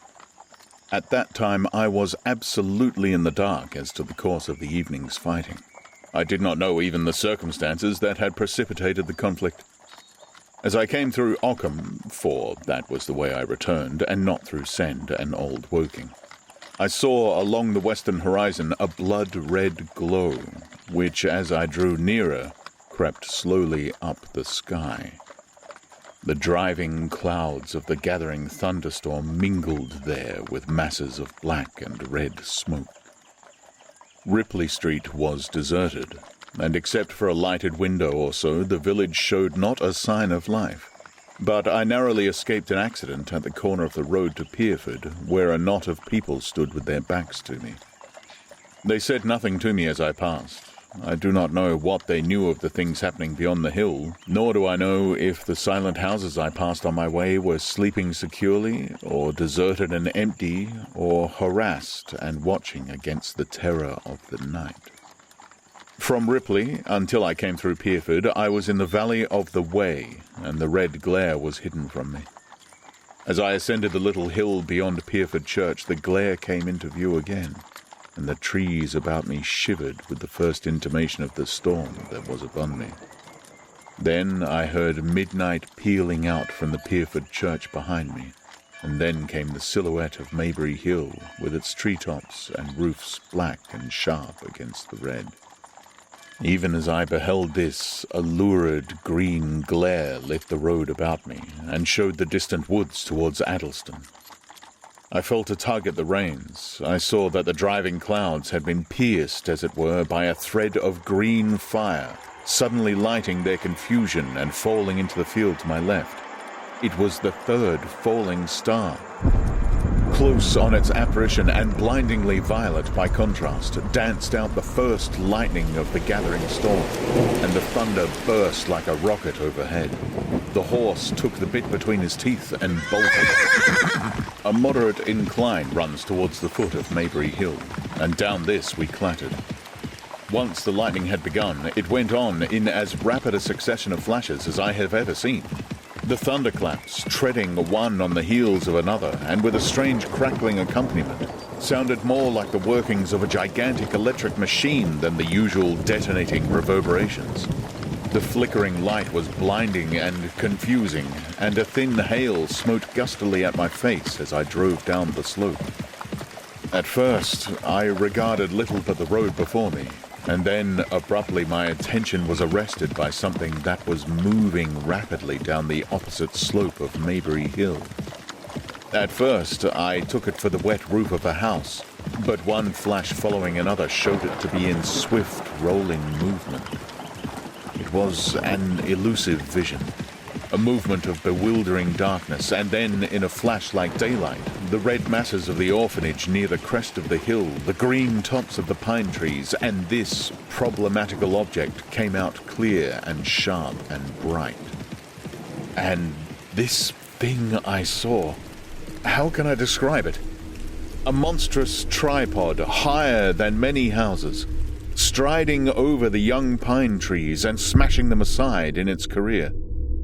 At that time I was absolutely in the dark as to the course of the evening's fighting. I did not know even the circumstances that had precipitated the conflict. As I came through Ockham, for that was the way I returned, and not through Send and Old Woking, I saw along the western horizon a blood-red glow, which, as I drew nearer, crept slowly up the sky. The driving clouds of the gathering thunderstorm mingled there with masses of black and red smoke. Ripley Street was deserted, and except for a lighted window or so, the village showed not a sign of life. But I narrowly escaped an accident at the corner of the road to Pierford, where a knot of people stood with their backs to me. They said nothing to me as I passed. I do not know what they knew of the things happening beyond the hill, nor do I know if the silent houses I passed on my way were sleeping securely, or deserted and empty, or harassed and watching against the terror of the night. From Ripley, until I came through Pierford, I was in the valley of the Wey, and the red glare was hidden from me. As I ascended the little hill beyond Pierford Church, the glare came into view again, and the trees about me shivered with the first intimation of the storm that was upon me. Then I heard midnight pealing out from the Pierford Church behind me, and then came the silhouette of Maybury Hill, with its treetops and roofs black and sharp against the red. Even as I beheld this, a lurid green glare lit the road about me, and showed the distant woods towards Addleston. I felt a tug at the reins. I saw that the driving clouds had been pierced, as it were, by a thread of green fire, suddenly lighting their confusion and falling into the field to my left. It was the third falling star. Close on its apparition and blindingly violet by contrast, danced out the first lightning of the gathering storm, and the thunder burst like a rocket overhead. The horse took the bit between his teeth and bolted. A moderate incline runs towards the foot of Maybury Hill, and down this we clattered. Once the lightning had begun, it went on in as rapid a succession of flashes as I have ever seen. The thunderclaps, treading one on the heels of another, and with a strange crackling accompaniment, sounded more like the workings of a gigantic electric machine than the usual detonating reverberations. The flickering light was blinding and confusing, and a thin hail smote gustily at my face as I drove down the slope. At first, I regarded little but the road before me, and then abruptly my attention was arrested by something that was moving rapidly down the opposite slope of Maybury Hill. At first, I took it for the wet roof of a house, but one flash following another showed it to be in swift, rolling movement. It was an elusive vision, a movement of bewildering darkness, and then, in a flash like daylight, the red masses of the orphanage near the crest of the hill, the green tops of the pine trees, and this problematical object came out clear and sharp and bright. And this thing I saw, how can I describe it? A monstrous tripod higher than many houses, striding over the young pine trees and smashing them aside in its career.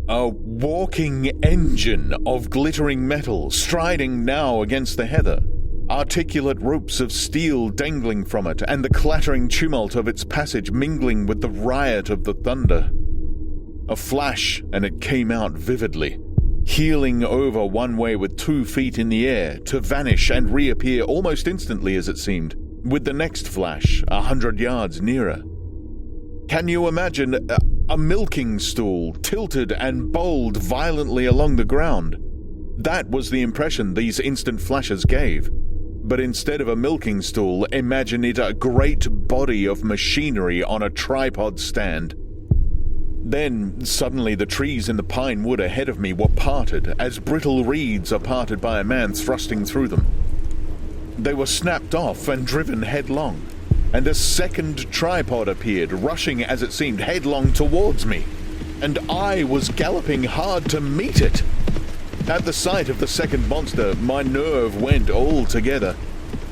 A walking engine of glittering metal, striding now against the heather, articulate ropes of steel dangling from it, and the clattering tumult of its passage mingling with the riot of the thunder. A flash, and it came out vividly, heeling over one way with 2 feet in the air, to vanish and reappear almost instantly as it seemed, with the next flash 100 yards nearer. Can you imagine a milking stool tilted and bowled violently along the ground? That was the impression these instant flashes gave. But instead of a milking stool, imagine it a great body of machinery on a tripod stand. Then, suddenly, the trees in the pine wood ahead of me were parted, as brittle reeds are parted by a man thrusting through them. They were snapped off and driven headlong, and a second tripod appeared, rushing, as it seemed, headlong towards me, and I was galloping hard to meet it. At the sight of the second monster, my nerve went altogether.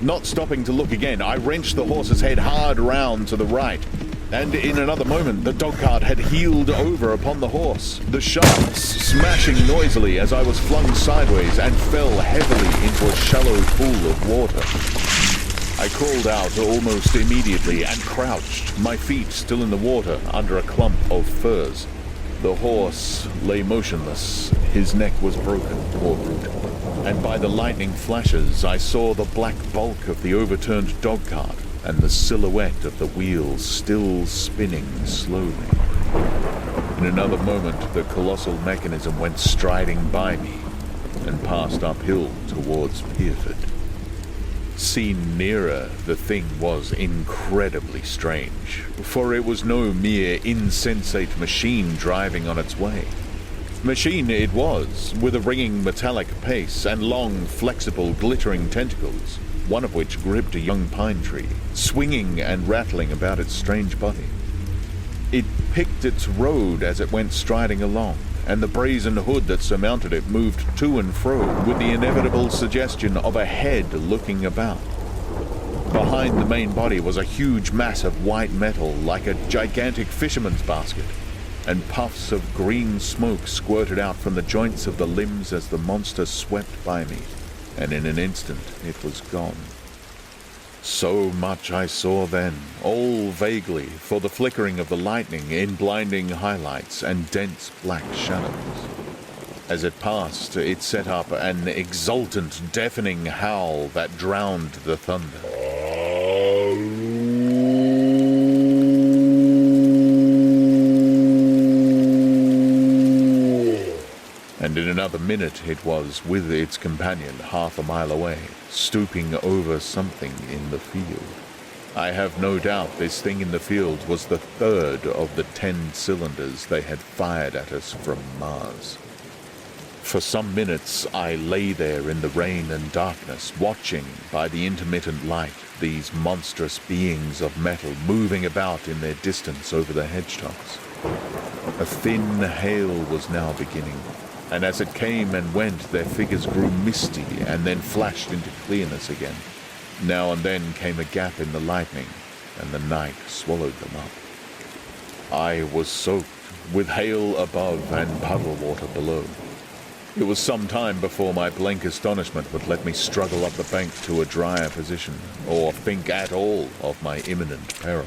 Not stopping to look again, I wrenched the horse's head hard round to the right, and in another moment the dogcart had heeled over upon the horse, the shafts smashing noisily as I was flung sideways and fell heavily into a shallow pool of water. I crawled out almost immediately and crouched, my feet still in the water, under a clump of firs. The horse lay motionless, his neck was broken, poor brute, and by the lightning flashes I saw the black bulk of the overturned dogcart and the silhouette of the wheels still spinning slowly. In another moment the colossal mechanism went striding by me and passed uphill towards Pearson. Seen nearer, the thing was incredibly strange, for it was no mere insensate machine driving on its way. Machine it was, with a ringing metallic pace and long, flexible, glittering tentacles, one of which gripped a young pine tree, swinging and rattling about its strange body. It picked its road as it went striding along, and the brazen hood that surmounted it moved to and fro with the inevitable suggestion of a head looking about. Behind the main body was a huge mass of white metal like a gigantic fisherman's basket, and puffs of green smoke squirted out from the joints of the limbs as the monster swept by me, and in an instant it was gone. So much I saw then, all vaguely, for the flickering of the lightning in blinding highlights and dense black shadows. As it passed, it set up an exultant, deafening howl that drowned the thunder. And in another minute it was with its companion half a mile away, stooping over something in the field. I have no doubt this thing in the field was the third of the 10 cylinders they had fired at us from Mars. For some minutes I lay there in the rain and darkness, watching by the intermittent light these monstrous beings of metal moving about in their distance over the hedge-tops. A thin hail was now beginning, and as it came and went, their figures grew misty and then flashed into clearness again. Now and then came a gap in the lightning, and the night swallowed them up. I was soaked, with hail above and puddle water below. It was some time before my blank astonishment would let me struggle up the bank to a drier position, or think at all of my imminent peril.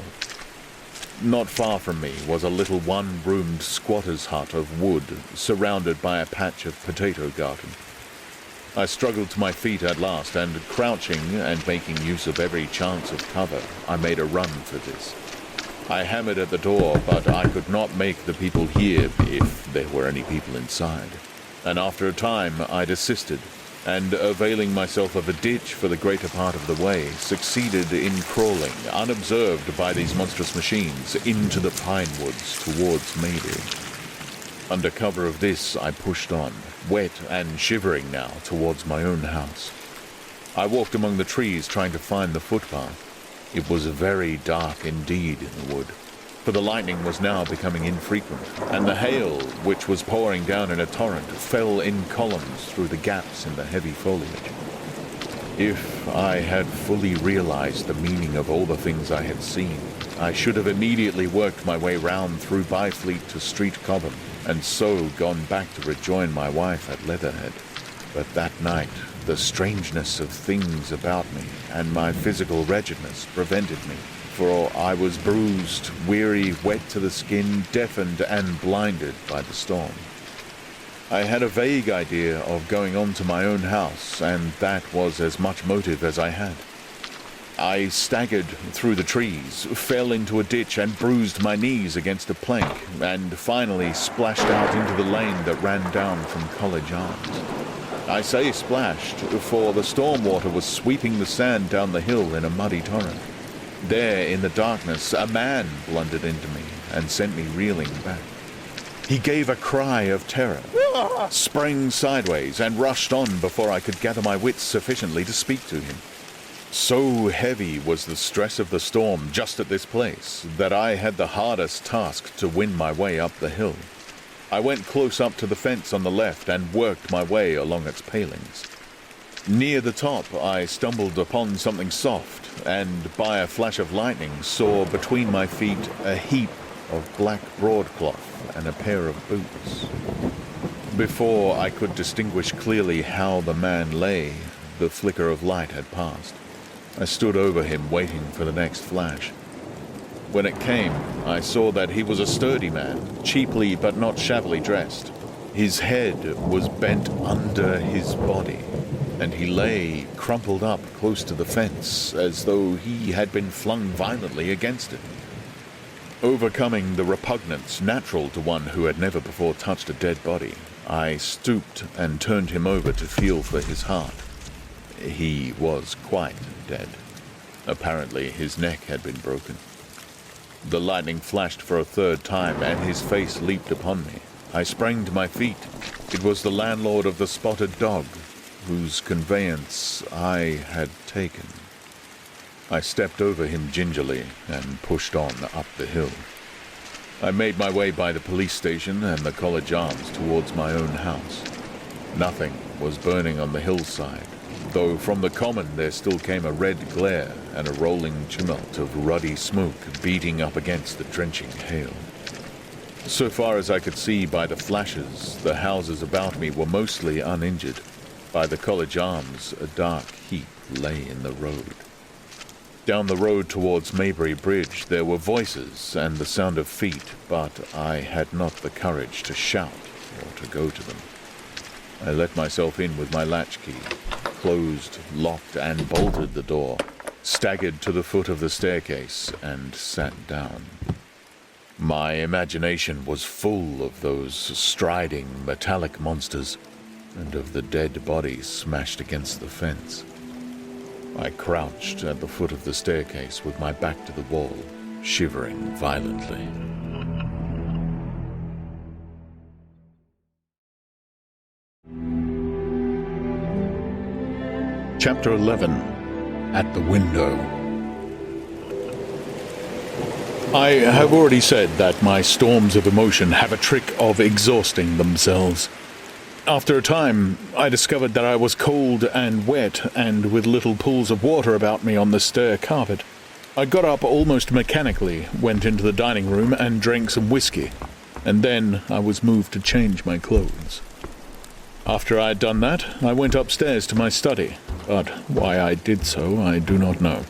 Not far from me was a little one-roomed squatter's hut of wood, surrounded by a patch of potato garden. I struggled to my feet at last, and crouching and making use of every chance of cover, I made a run for this. I hammered at the door, but I could not make the people hear if there were any people inside. And after a time I desisted, and availing myself of a ditch for the greater part of the way, succeeded in crawling, unobserved by these monstrous machines, into the pine woods towards Maybury. Under cover of this I pushed on, wet and shivering now, towards my own house. I walked among the trees trying to find the footpath. It was very dark indeed in the wood, for the lightning was now becoming infrequent, and the hail, which was pouring down in a torrent, fell in columns through the gaps in the heavy foliage. If I had fully realized the meaning of all the things I had seen, I should have immediately worked my way round through Byfleet to Street Cobham, and so gone back to rejoin my wife at Leatherhead. But that night, the strangeness of things about me and my physical wretchedness prevented me, for I was bruised, weary, wet to the skin, deafened and blinded by the storm. I had a vague idea of going on to my own house, and that was as much motive as I had. I staggered through the trees, fell into a ditch and bruised my knees against a plank, and finally splashed out into the lane that ran down from College Arms. I say splashed, for the storm water was sweeping the sand down the hill in a muddy torrent. There, in the darkness, a man blundered into me and sent me reeling back. He gave a cry of terror, sprang sideways, and rushed on before I could gather my wits sufficiently to speak to him. So heavy was the stress of the storm just at this place that I had the hardest task to win my way up the hill. I went close up to the fence on the left and worked my way along its palings. Near the top, I stumbled upon something soft, and by a flash of lightning saw between my feet a heap of black broadcloth and a pair of boots. Before I could distinguish clearly how the man lay, the flicker of light had passed. I stood over him, waiting for the next flash. When it came, I saw that he was a sturdy man, cheaply but not shabbily dressed. His head was bent under his body, and he lay crumpled up close to the fence, as though he had been flung violently against it. Overcoming the repugnance natural to one who had never before touched a dead body, I stooped and turned him over to feel for his heart. He was quite dead. Apparently his neck had been broken. The lightning flashed for a third time, and his face leaped upon me. I sprang to my feet. It was the landlord of the Spotted Dog, whose conveyance I had taken. I stepped over him gingerly and pushed on up the hill. I made my way by the police station and the College Arms towards my own house. Nothing was burning on the hillside, though from the common there still came a red glare and a rolling tumult of ruddy smoke beating up against the drenching hail. So far as I could see by the flashes, the houses about me were mostly uninjured. By the College Arms, a dark heap lay in the road. Down the road towards Maybury Bridge there were voices and the sound of feet, but I had not the courage to shout or to go to them. I let myself in with my latchkey, closed, locked, and bolted the door, staggered to the foot of the staircase, and sat down. My imagination was full of those striding, metallic monsters, and of the dead bodies smashed against the fence. I crouched at the foot of the staircase with my back to the wall, shivering violently. Chapter 11. At the Window. I have already said that my storms of emotion have a trick of exhausting themselves. After a time, I discovered that I was cold and wet and with little pools of water about me on the stair carpet. I got up almost mechanically, went into the dining room and drank some whiskey, and then I was moved to change my clothes. After I had done that, I went upstairs to my study, but why I did so I do not know.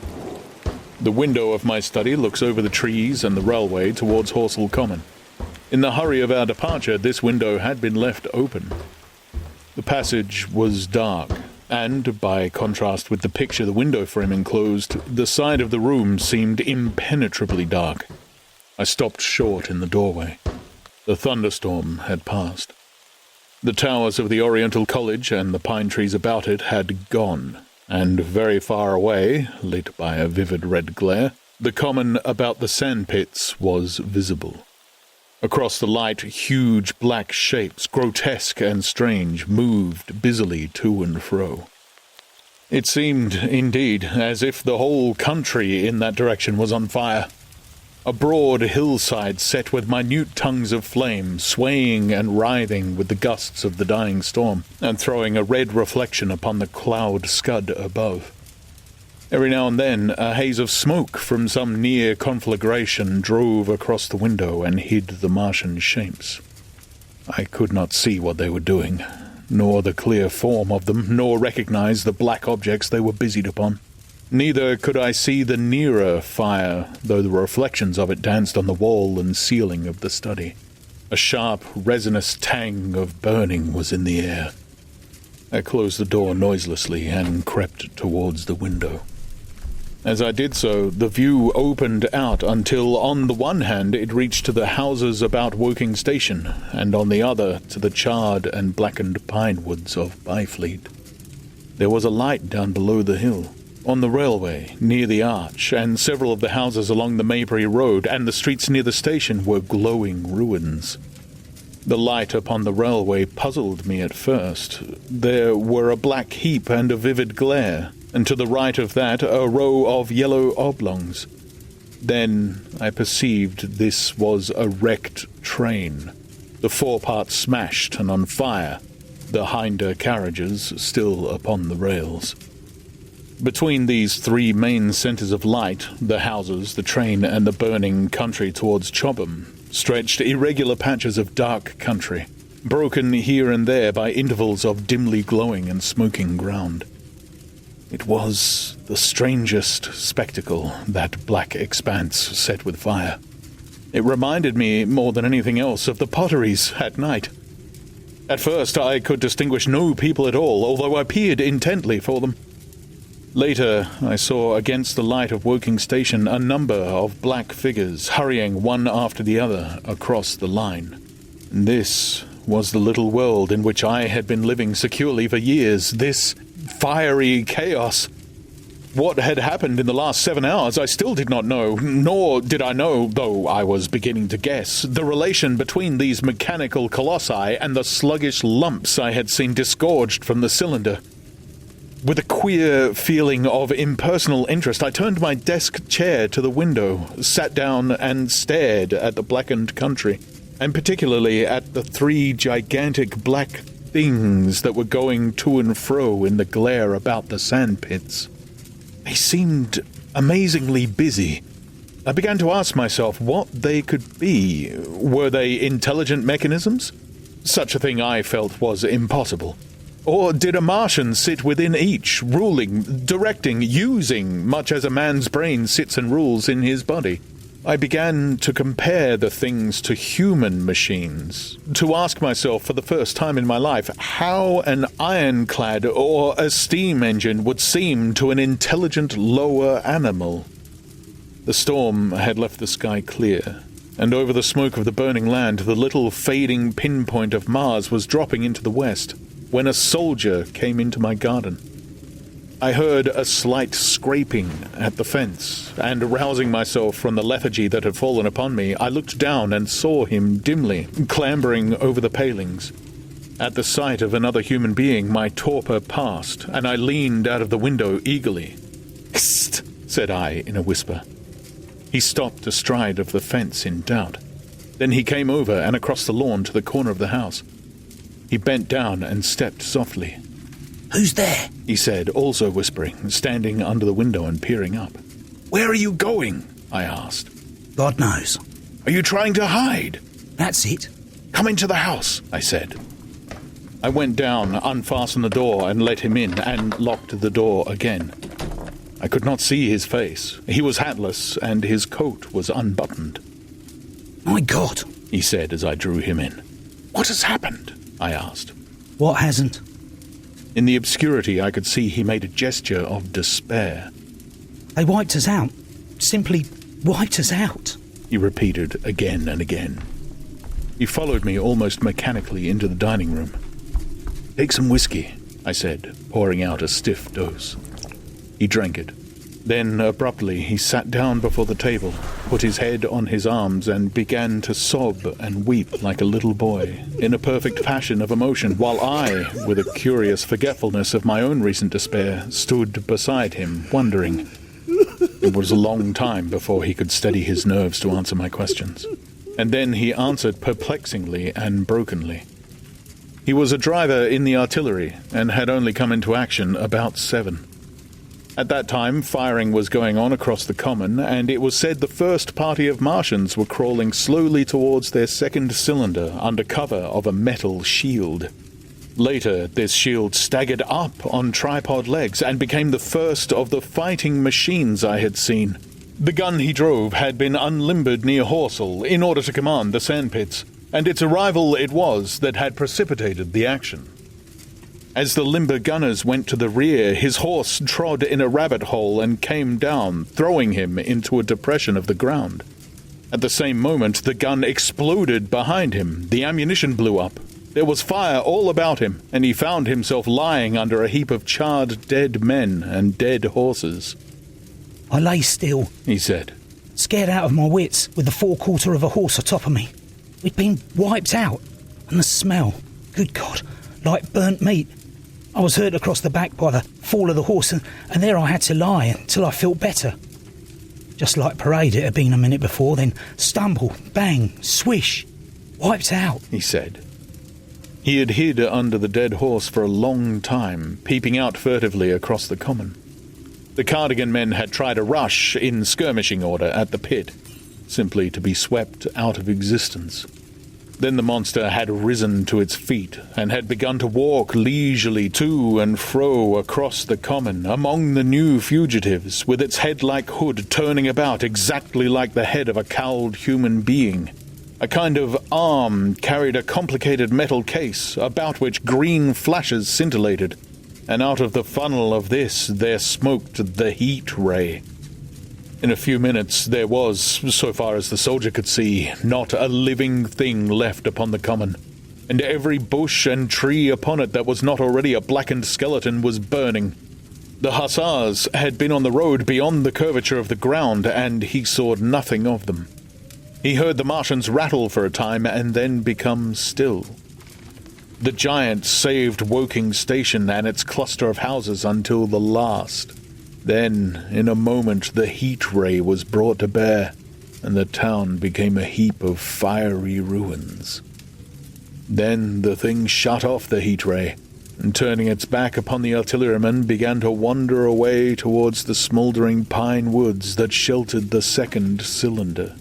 The window of my study looks over the trees and the railway towards Horsell Common. In the hurry of our departure, this window had been left open. The passage was dark, and, by contrast with the picture the window frame enclosed, the side of the room seemed impenetrably dark. I stopped short in the doorway. The thunderstorm had passed. The towers of the Oriental College and the pine trees about it had gone, and very far away, lit by a vivid red glare, the common about the sandpits was visible. Across the light, huge black shapes, grotesque and strange, moved busily to and fro. It seemed, indeed, as if the whole country in that direction was on fire. A broad hillside set with minute tongues of flame, swaying and writhing with the gusts of the dying storm, and throwing a red reflection upon the cloud scud above. Every now and then a haze of smoke from some near conflagration drove across the window and hid the Martian shapes. I could not see what they were doing, nor the clear form of them, nor recognize the black objects they were busied upon. Neither could I see the nearer fire, though the reflections of it danced on the wall and ceiling of the study. A sharp, resinous tang of burning was in the air. I closed the door noiselessly and crept towards the window. As I did so, the view opened out until on the one hand it reached to the houses about Woking Station, and on the other to the charred and blackened pine woods of Byfleet. There was a light down below the hill, on the railway, near the arch, and several of the houses along the Maybury Road and the streets near the station were glowing ruins. The light upon the railway puzzled me at first. There were a black heap and a vivid glare, and to the right of that a row of yellow oblongs. Then I perceived this was a wrecked train, the foreparts smashed and on fire, the hinder carriages still upon the rails. Between these three main centres of light, the houses, the train, and the burning country towards Chobham, stretched irregular patches of dark country, broken here and there by intervals of dimly glowing and smoking ground. It was the strangest spectacle, that black expanse set with fire. It reminded me more than anything else of the potteries at night. At first I could distinguish no people at all, although I peered intently for them. Later, I saw against the light of Woking Station a number of black figures hurrying one after the other across the line. This was the little world in which I had been living securely for years, this fiery chaos. What had happened in the last 7 hours I still did not know, nor did I know, though I was beginning to guess, the relation between these mechanical colossi and the sluggish lumps I had seen disgorged from the cylinder. With a queer feeling of impersonal interest, I turned my desk chair to the window, sat down and stared at the blackened country, and particularly at the three gigantic black things that were going to and fro in the glare about the sandpits. They seemed amazingly busy. I began to ask myself what they could be. Were they intelligent mechanisms? Such a thing I felt was impossible. Or did a Martian sit within each, ruling, directing, using, much as a man's brain sits and rules in his body? I began to compare the things to human machines, to ask myself for the first time in my life how an ironclad or a steam engine would seem to an intelligent lower animal. The storm had left the sky clear, and over the smoke of the burning land the little fading pinpoint of Mars was dropping into the west, when a soldier came into my garden. I heard a slight scraping at the fence, and arousing myself from the lethargy that had fallen upon me, I looked down and saw him dimly, clambering over the palings. At the sight of another human being, my torpor passed, and I leaned out of the window eagerly. "Hist!" said I in a whisper. He stopped astride of the fence in doubt. Then he came over and across the lawn to the corner of the house. He bent down and stepped softly. "Who's there?" he said, also whispering, standing under the window and peering up. "Where are you going?" I asked. "God knows." "Are you trying to hide?" "That's it." "Come into the house," I said. I went down, unfastened the door, and let him in, and locked the door again. I could not see his face. He was hatless, and his coat was unbuttoned. "My God," he said as I drew him in. "What has happened?" I asked. "What hasn't?" In the obscurity I could see he made a gesture of despair. "They wiped us out. Simply wiped us out," he repeated again and again. He followed me almost mechanically into the dining room. "Take some whiskey," I said, pouring out a stiff dose. He drank it. Then, abruptly, he sat down before the table, put his head on his arms, and began to sob and weep like a little boy, in a perfect passion of emotion, while I, with a curious forgetfulness of my own recent despair, stood beside him, wondering. It was a long time before he could steady his nerves to answer my questions. And then he answered perplexingly and brokenly. He was a driver in the artillery, and had only come into action about 7. At that time, firing was going on across the common, and it was said the first party of Martians were crawling slowly towards their second cylinder under cover of a metal shield. Later, this shield staggered up on tripod legs and became the first of the fighting machines I had seen. The gun he drove had been unlimbered near Horsell in order to command the sandpits, and its arrival it was that had precipitated the action. As the limber gunners went to the rear, his horse trod in a rabbit hole and came down, throwing him into a depression of the ground. At the same moment, the gun exploded behind him. The ammunition blew up. There was fire all about him, and he found himself lying under a heap of charred dead men and dead horses. "I lay still," he said, "scared out of my wits, with the forequarter of a horse atop of me. We'd been wiped out, and the smell, good God, like burnt meat. I was hurt across the back by the fall of the horse, and there I had to lie until I felt better. Just like parade it had been a minute before, then stumble, bang, swish, wiped out," he said. He had hid under the dead horse for a long time, peeping out furtively across the common. The Cardigan men had tried a rush in skirmishing order at the pit, simply to be swept out of existence. Then the monster had risen to its feet and had begun to walk leisurely to and fro across the common among the new fugitives, with its head-like hood turning about exactly like the head of a cowled human being. A kind of arm carried a complicated metal case about which green flashes scintillated, and out of the funnel of this there smoked the heat ray. In a few minutes there was, so far as the soldier could see, not a living thing left upon the common, and every bush and tree upon it that was not already a blackened skeleton was burning. The hussars had been on the road beyond the curvature of the ground, and he saw nothing of them. He heard the Martians rattle for a time and then become still. The giant saved Woking Station and its cluster of houses until the last. Then, in a moment, the heat ray was brought to bear, and the town became a heap of fiery ruins. Then the thing shut off the heat ray, and turning its back upon the artillerymen, began to wander away towards the smouldering pine woods that sheltered the second cylinder.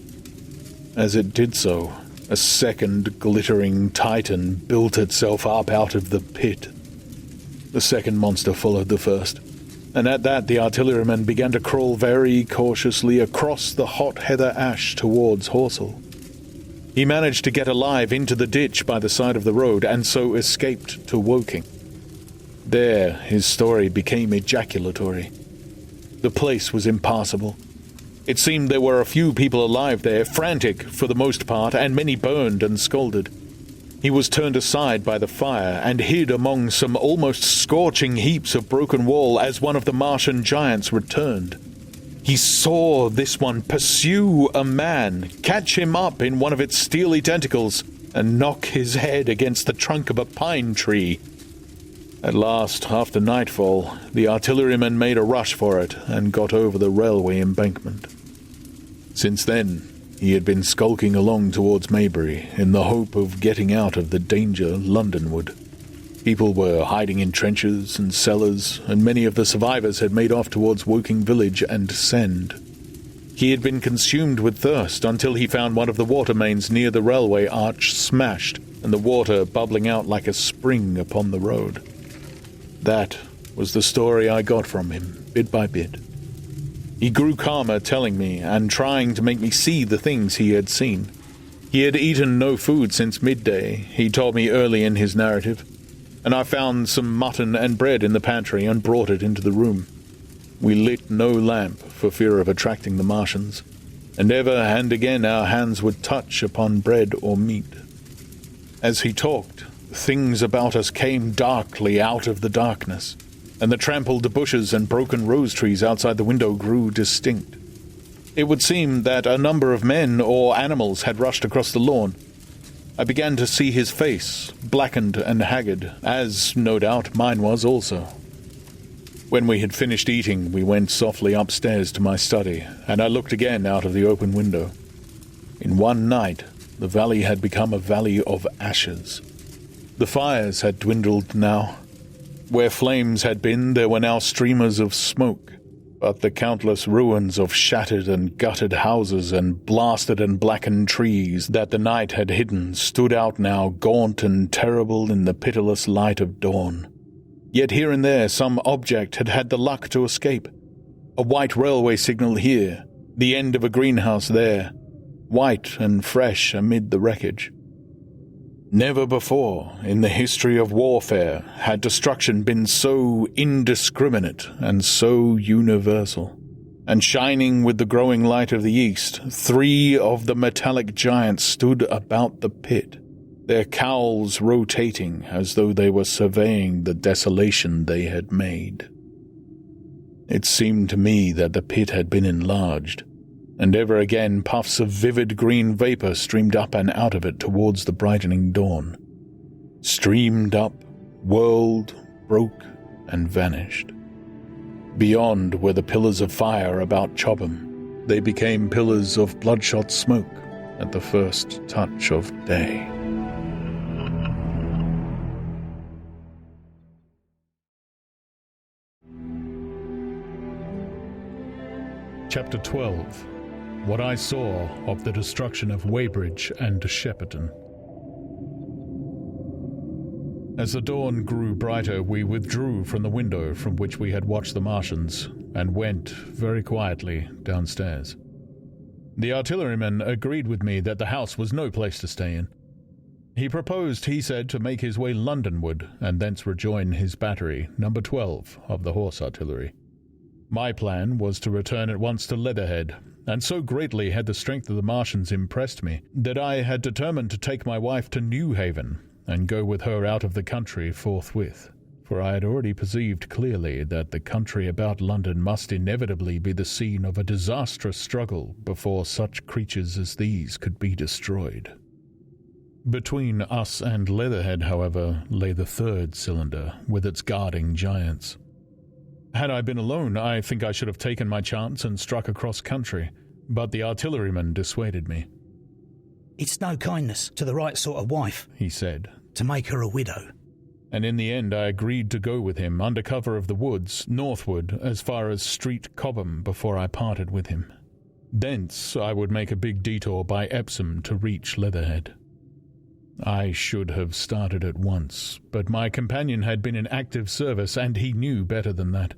As it did so, a second glittering titan built itself up out of the pit. The second monster followed the first, and at that the artillerymen began to crawl very cautiously across the hot heather ash towards Horsell. He managed to get alive into the ditch by the side of the road, and so escaped to Woking. There his story became ejaculatory. The place was impassable. It seemed there were a few people alive there, frantic for the most part, and many burned and scalded. He was turned aside by the fire and hid among some almost scorching heaps of broken wall as one of the Martian giants returned. He saw this one pursue a man, catch him up in one of its steely tentacles, and knock his head against the trunk of a pine tree. At last, after nightfall, the artilleryman made a rush for it and got over the railway embankment. Since then, he had been skulking along towards Maybury in the hope of getting out of the danger Londonward. People were hiding in trenches and cellars, and many of the survivors had made off towards Woking village and Send. He had been consumed with thirst until he found one of the water mains near the railway arch smashed, and the water bubbling out like a spring upon the road. That was the story I got from him, bit by bit. He grew calmer telling me and trying to make me see the things he had seen. He had eaten no food since midday, he told me early in his narrative, and I found some mutton and bread in the pantry and brought it into the room. We lit no lamp for fear of attracting the Martians, and ever and again our hands would touch upon bread or meat. As he talked, things about us came darkly out of the darkness, and the trampled bushes and broken rose trees outside the window grew distinct. It would seem that a number of men or animals had rushed across the lawn. I began to see his face, blackened and haggard, as, no doubt, mine was also. When we had finished eating, we went softly upstairs to my study, and I looked again out of the open window. In one night, the valley had become a valley of ashes. The fires had dwindled now. Where flames had been, there were now streamers of smoke, but the countless ruins of shattered and gutted houses and blasted and blackened trees that the night had hidden stood out now gaunt and terrible in the pitiless light of dawn. Yet here and there some object had had the luck to escape. A white railway signal here, the end of a greenhouse there, white and fresh amid the wreckage. Never before in the history of warfare had destruction been so indiscriminate and so universal. And shining with the growing light of the east, 3 of the metallic giants stood about the pit, their cowls rotating as though they were surveying the desolation they had made. It seemed to me that the pit had been enlarged, and ever again puffs of vivid green vapor streamed up and out of it towards the brightening dawn. Streamed up, whirled, broke, and vanished. Beyond were the pillars of fire about Chobham. They became pillars of bloodshot smoke at the first touch of day. Chapter 12. What I saw of the destruction of Weybridge and Shepperton. As the dawn grew brighter, we withdrew from the window from which we had watched the Martians and went, very quietly, downstairs. The artilleryman agreed with me that the house was no place to stay in. He proposed, he said, to make his way Londonward and thence rejoin his battery, number 12 of the horse artillery. My plan was to return at once to Leatherhead, and so greatly had the strength of the Martians impressed me that I had determined to take my wife to Newhaven and go with her out of the country forthwith, for I had already perceived clearly that the country about London must inevitably be the scene of a disastrous struggle before such creatures as these could be destroyed. Between us and Leatherhead, however, lay the 3rd cylinder with its guarding giants. Had I been alone, I think I should have taken my chance and struck across country, but the artilleryman dissuaded me. "It's no kindness to the right sort of wife," he said, "to make her a widow." And in the end I agreed to go with him under cover of the woods, northward as far as Street Cobham before I parted with him. Thence I would make a big detour by Epsom to reach Leatherhead. I should have started at once, but my companion had been in active service, and he knew better than that.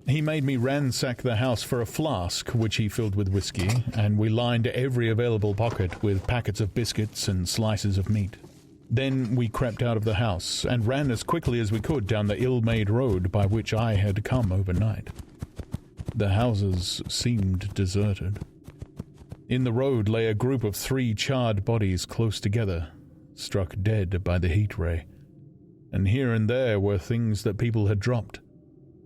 He made me ransack the house for a flask, which he filled with whiskey, and we lined every available pocket with packets of biscuits and slices of meat. Then we crept out of the house, and ran as quickly as we could down the ill-made road by which I had come overnight. The houses seemed deserted. In the road lay a group of 3 charred bodies close together, struck dead by the heat ray, and here and there were things that people had dropped.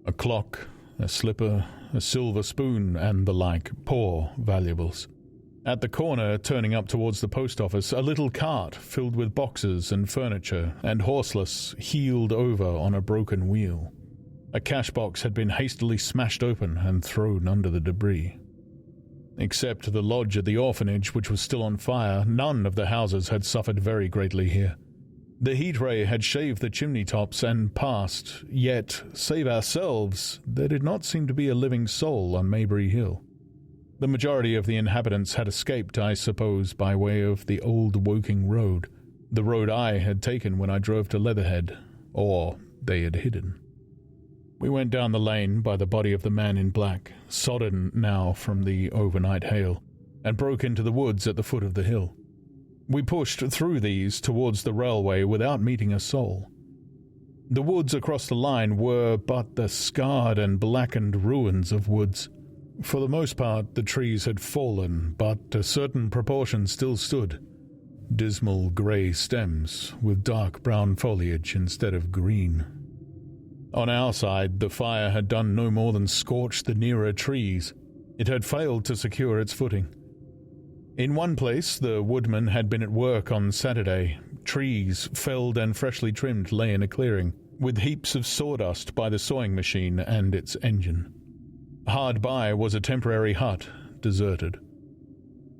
A clock, a slipper, a silver spoon, and the like, poor valuables. At the corner, turning up towards the post office, a little cart filled with boxes and furniture, and horseless, heeled over on a broken wheel. A cash box had been hastily smashed open and thrown under the debris. Except the lodge at the orphanage, which was still on fire, none of the houses had suffered very greatly here. The heat ray had shaved the chimney tops and passed, yet, save ourselves, there did not seem to be a living soul on Maybury Hill. The majority of the inhabitants had escaped, I suppose, by way of the old Woking Road, the road I had taken when I drove to Leatherhead, or they had hidden. We went down the lane by the body of the man in black, sodden now from the overnight hail, and broke into the woods at the foot of the hill. We pushed through these towards the railway without meeting a soul. The woods across the line were but the scarred and blackened ruins of woods. For the most part, the trees had fallen, but a certain proportion still stood. Dismal grey stems with dark brown foliage instead of green. On our side, the fire had done no more than scorch the nearer trees. It had failed to secure its footing. In one place, the woodman had been at work on Saturday. Trees, felled and freshly trimmed, lay in a clearing, with heaps of sawdust by the sawing machine and its engine. Hard by was a temporary hut, deserted.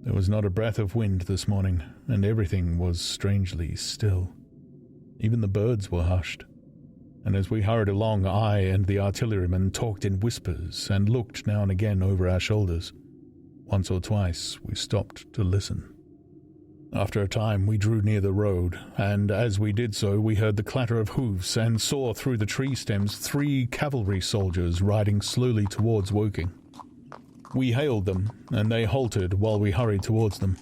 There was not a breath of wind this morning, and everything was strangely still. Even the birds were hushed. And as we hurried along, I and the artilleryman talked in whispers and looked now and again over our shoulders. Once or twice we stopped to listen. After a time we drew near the road, and as we did so we heard the clatter of hoofs and saw through the tree stems 3 cavalry soldiers riding slowly towards Woking. We hailed them, and they halted while we hurried towards them.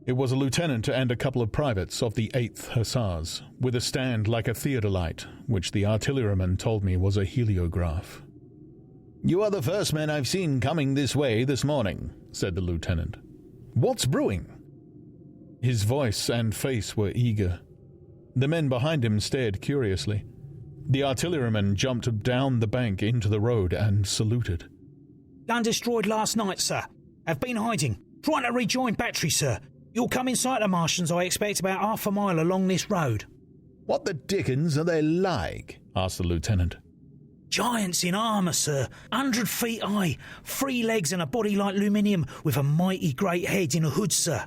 It was a lieutenant and a couple of privates of the 8th Hussars, with a stand like a theodolite, which the artilleryman told me was a heliograph. "You are the first men I've seen coming this way this morning," said the lieutenant. "What's brewing?" His voice and face were eager. The men behind him stared curiously. The artilleryman jumped down the bank into the road and saluted. "Gun destroyed last night, sir. Have been hiding. Trying to rejoin battery, sir. You'll come in sight of Martians, I expect, about half a mile along this road." "What the dickens are they like?" asked the lieutenant. "Giants in armour, sir. 100 feet high. 3 legs and a body like aluminium, with a mighty great head in a hood, sir."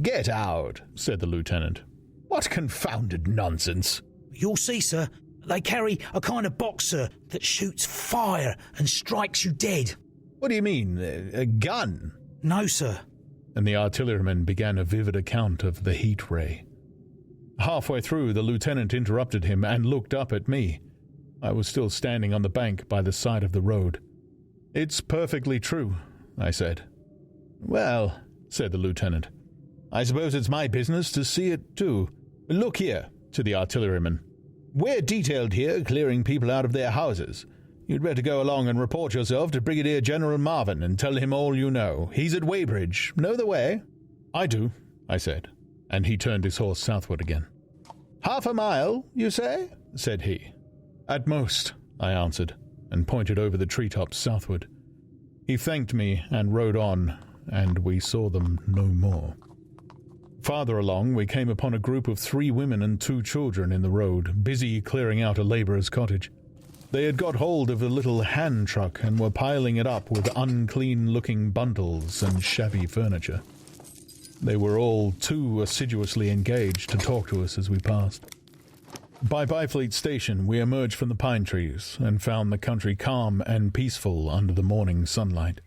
"Get out," said the lieutenant. "What confounded nonsense." "You'll see, sir. They carry a kind of box, sir, that shoots fire and strikes you dead." "What do you mean, a gun?" "No, sir." And the artilleryman began a vivid account of the heat ray. Halfway through, the lieutenant interrupted him and looked up at me. I was still standing on the bank by the side of the road. "It's perfectly true," I said. "Well," said the lieutenant, "I suppose it's my business to see it too. Look here," to the artilleryman. "We're detailed here clearing people out of their houses. You'd better go along and report yourself to Brigadier General Marvin and tell him all you know. He's at Weybridge. Know the way?" "I do," I said, and he turned his horse southward again. "Half a mile, you say?" said he. "At most," I answered, and pointed over the treetops southward. He thanked me and rode on, and we saw them no more. Farther along, we came upon a group of 3 women and 2 children in the road, busy clearing out a labourer's cottage. They had got hold of a little hand truck and were piling it up with unclean-looking bundles and shabby furniture. They were all too assiduously engaged to talk to us as we passed. By Byfleet Station we emerged from the pine trees and found the country calm and peaceful under the morning sunlight.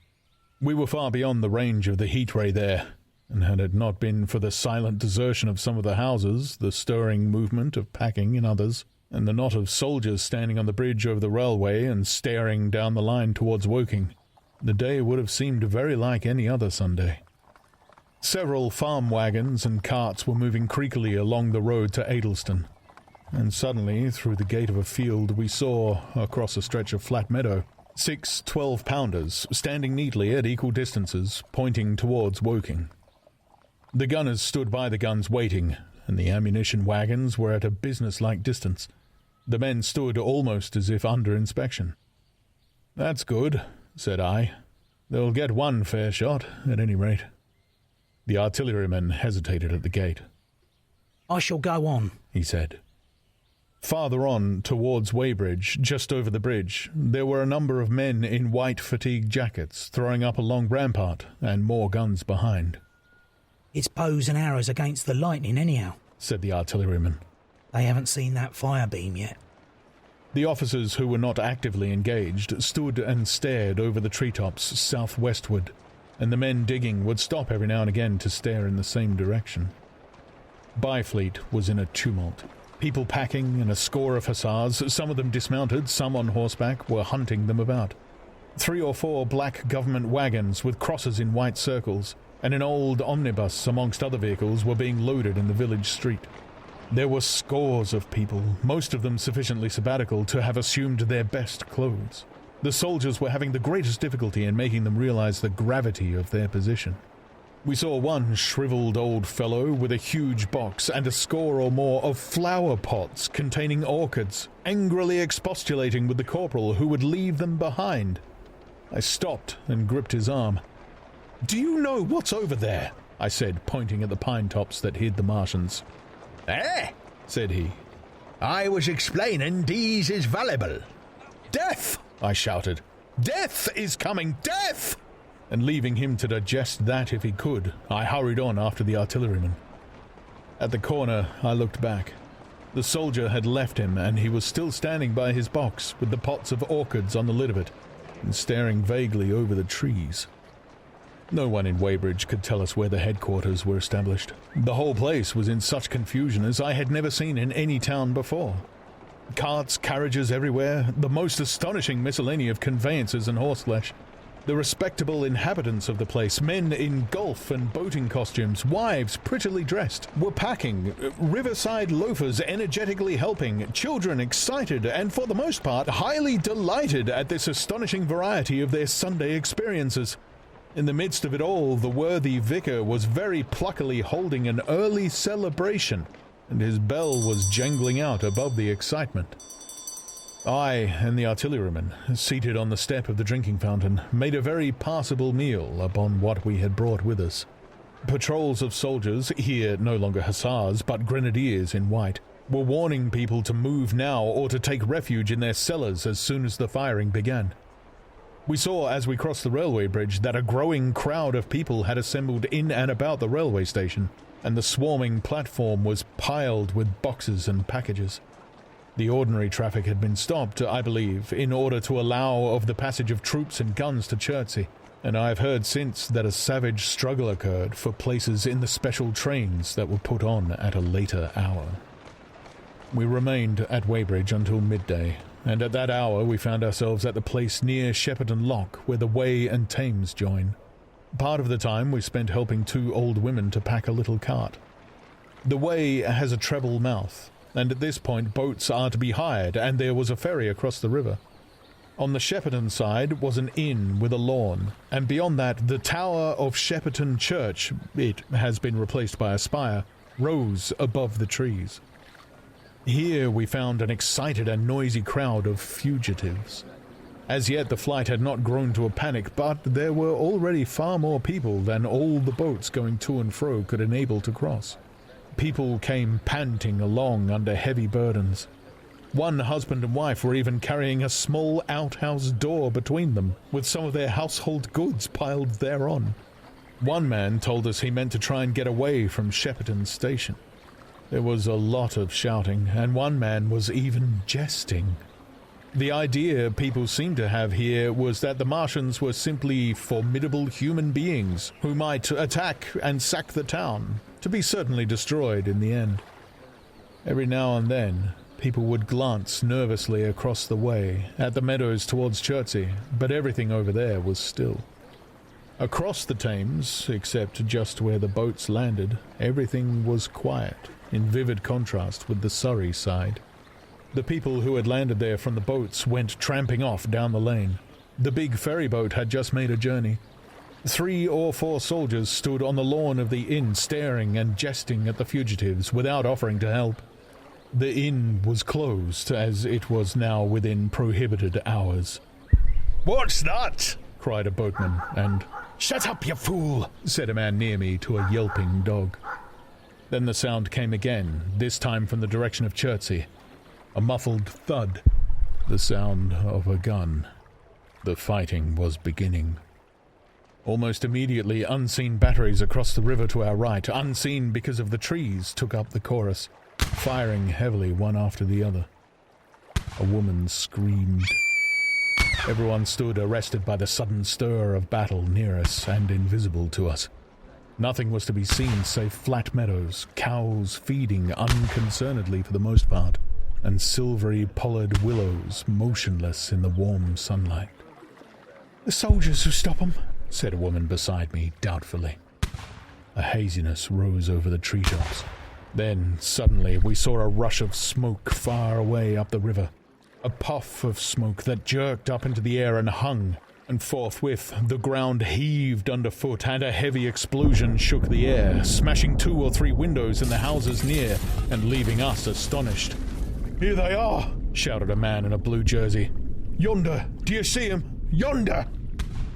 We were far beyond the range of the heat ray there, and had it not been for the silent desertion of some of the houses, the stirring movement of packing in others, and the knot of soldiers standing on the bridge over the railway and staring down the line towards Woking, the day would have seemed very like any other Sunday. Several farm wagons and carts were moving creakily along the road to Adelston, and suddenly, through the gate of a field, we saw, across a stretch of flat meadow, 6 12-pounders standing neatly at equal distances, pointing towards Woking. The gunners stood by the guns waiting, and the ammunition wagons were at a business-like distance. The men stood almost as if under inspection. "That's good," said I. "They'll get one fair shot, at any rate." The artilleryman hesitated at the gate. "I shall go on," he said. Farther on, towards Weybridge, just over the bridge, there were a number of men in white fatigue jackets throwing up a long rampart, and more guns behind. "It's bows and arrows against the lightning anyhow," said the artilleryman. "They haven't seen that fire beam yet." The officers who were not actively engaged stood and stared over the treetops southwestward, and the men digging would stop every now and again to stare in the same direction. Byfleet was in a tumult. People packing and a score of hussars, some of them dismounted, some on horseback, were hunting them about. 3 or 4 black government wagons with crosses in white circles, and an old omnibus amongst other vehicles were being loaded in the village street. There were scores of people, most of them sufficiently sabbatical to have assumed their best clothes. The soldiers were having the greatest difficulty in making them realize the gravity of their position. We saw one shriveled old fellow with a huge box and a score or more of flower pots containing orchids, angrily expostulating with the corporal who would leave them behind. I stopped and gripped his arm. "Do you know what's over there?" I said, pointing at the pine tops that hid the Martians. "Eh?" said he. "I was explaining these is valuable." "Death!" I shouted. "Death is coming! Death!" And leaving him to digest that if he could, I hurried on after the artilleryman. At the corner, I looked back. The soldier had left him, and he was still standing by his box with the pots of orchids on the lid of it, and staring vaguely over the trees. No one in Weybridge could tell us where the headquarters were established. The whole place was in such confusion as I had never seen in any town before. Carts, carriages everywhere, the most astonishing miscellany of conveyances and horseflesh. The respectable inhabitants of the place, men in golf and boating costumes, wives prettily dressed, were packing, riverside loafers energetically helping, children excited and for the most part highly delighted at this astonishing variety of their Sunday experiences. In the midst of it all, the worthy vicar was very pluckily holding an early celebration, and his bell was jangling out above the excitement. I and the artilleryman, seated on the step of the drinking fountain, made a very passable meal upon what we had brought with us. Patrols of soldiers, here no longer hussars but grenadiers in white, were warning people to move now or to take refuge in their cellars as soon as the firing began. We saw as we crossed the railway bridge that a growing crowd of people had assembled in and about the railway station, and the swarming platform was piled with boxes and packages. The ordinary traffic had been stopped, I believe, in order to allow of the passage of troops and guns to Chertsey, and I have heard since that a savage struggle occurred for places in the special trains that were put on at a later hour. We remained at Weybridge until midday, and at that hour we found ourselves at the place near Shepperton Lock where the Wey and Thames join. Part of the time we spent helping 2 old women to pack a little cart. The Wey has a treble mouth, and at this point boats are to be hired, and there was a ferry across the river. On the Shepperton side was an inn with a lawn, and beyond that the tower of Shepperton Church, it has been replaced by a spire, rose above the trees. Here we found an excited and noisy crowd of fugitives. As yet the flight had not grown to a panic, but there were already far more people than all the boats going to and fro could enable to cross. People came panting along under heavy burdens. One husband and wife were even carrying a small outhouse door between them, with some of their household goods piled thereon. One man told us he meant to try and get away from Shepperton Station. There was a lot of shouting, and one man was even jesting. The idea people seemed to have here was that the Martians were simply formidable human beings who might attack and sack the town, to be certainly destroyed in the end. Every now and then, people would glance nervously across the way at the meadows towards Chertsey, but everything over there was still. Across the Thames, except just where the boats landed, everything was quiet, in vivid contrast with the Surrey side. The people who had landed there from the boats went tramping off down the lane. The big ferry boat had just made a journey. 3 or 4 soldiers stood on the lawn of the inn staring and jesting at the fugitives without offering to help. The inn was closed, as it was now within prohibited hours. "What's that?" cried a boatman, and "Shut up, you fool," said a man near me to a yelping dog. Then the sound came again, this time from the direction of Chertsey. A muffled thud, the sound of a gun. The fighting was beginning. Almost immediately, unseen batteries across the river to our right, unseen because of the trees, took up the chorus, firing heavily one after the other. A woman screamed. Everyone stood arrested by the sudden stir of battle near us and invisible to us. Nothing was to be seen save flat meadows, cows feeding unconcernedly for the most part, and silvery pollard willows motionless in the warm sunlight. "The soldiers who stop 'em," said a woman beside me doubtfully. A haziness rose over the treetops. Then, suddenly, we saw a rush of smoke far away up the river. A puff of smoke that jerked up into the air and hung, and forthwith the ground heaved underfoot and a heavy explosion shook the air, smashing 2 or 3 windows in the houses near and leaving us astonished. "Here they are!" shouted a man in a blue jersey. "Yonder! Do you see 'em? Yonder!"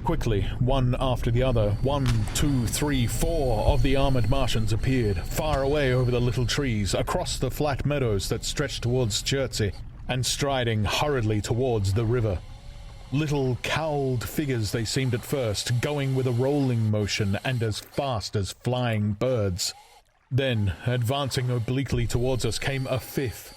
Quickly, one after the other, 1, 2, 3, 4 of the armoured Martians appeared, far away over the little trees, across the flat meadows that stretched towards Chertsey, and striding hurriedly towards the river. Little cowled figures they seemed at first, going with a rolling motion and as fast as flying birds. Then, advancing obliquely towards us, came a 5th.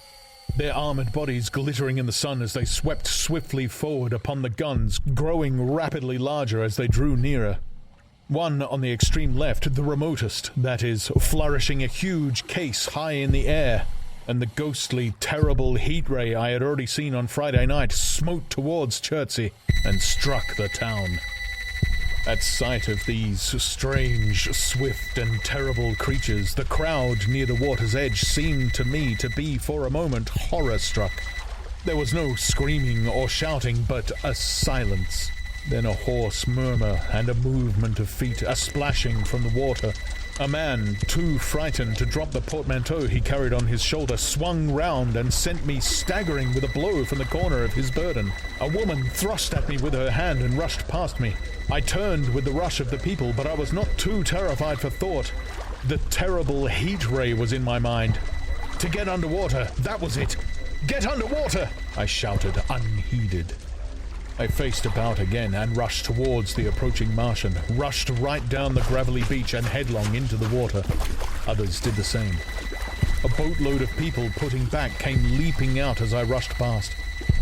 Their armoured bodies glittering in the sun as they swept swiftly forward upon the guns, growing rapidly larger as they drew nearer. One on the extreme left, the remotest, that is, flourishing a huge case high in the air, and the ghostly, terrible heat ray I had already seen on Friday night smote towards Chertsey and struck the town. At sight of these strange, swift, and terrible creatures, the crowd near the water's edge seemed to me to be, for a moment, horror-struck. There was no screaming or shouting, but a silence. Then a hoarse murmur and a movement of feet, a splashing from the water. A man, too frightened to drop the portmanteau he carried on his shoulder, swung round and sent me staggering with a blow from the corner of his burden. A woman thrust at me with her hand and rushed past me. I turned with the rush of the people, but I was not too terrified for thought. The terrible heat ray was in my mind. To get underwater, that was it. "Get underwater!" I shouted, unheeded. I faced about again and rushed towards the approaching Martian, rushed right down the gravelly beach and headlong into the water. Others did the same. A boatload of people putting back came leaping out as I rushed past.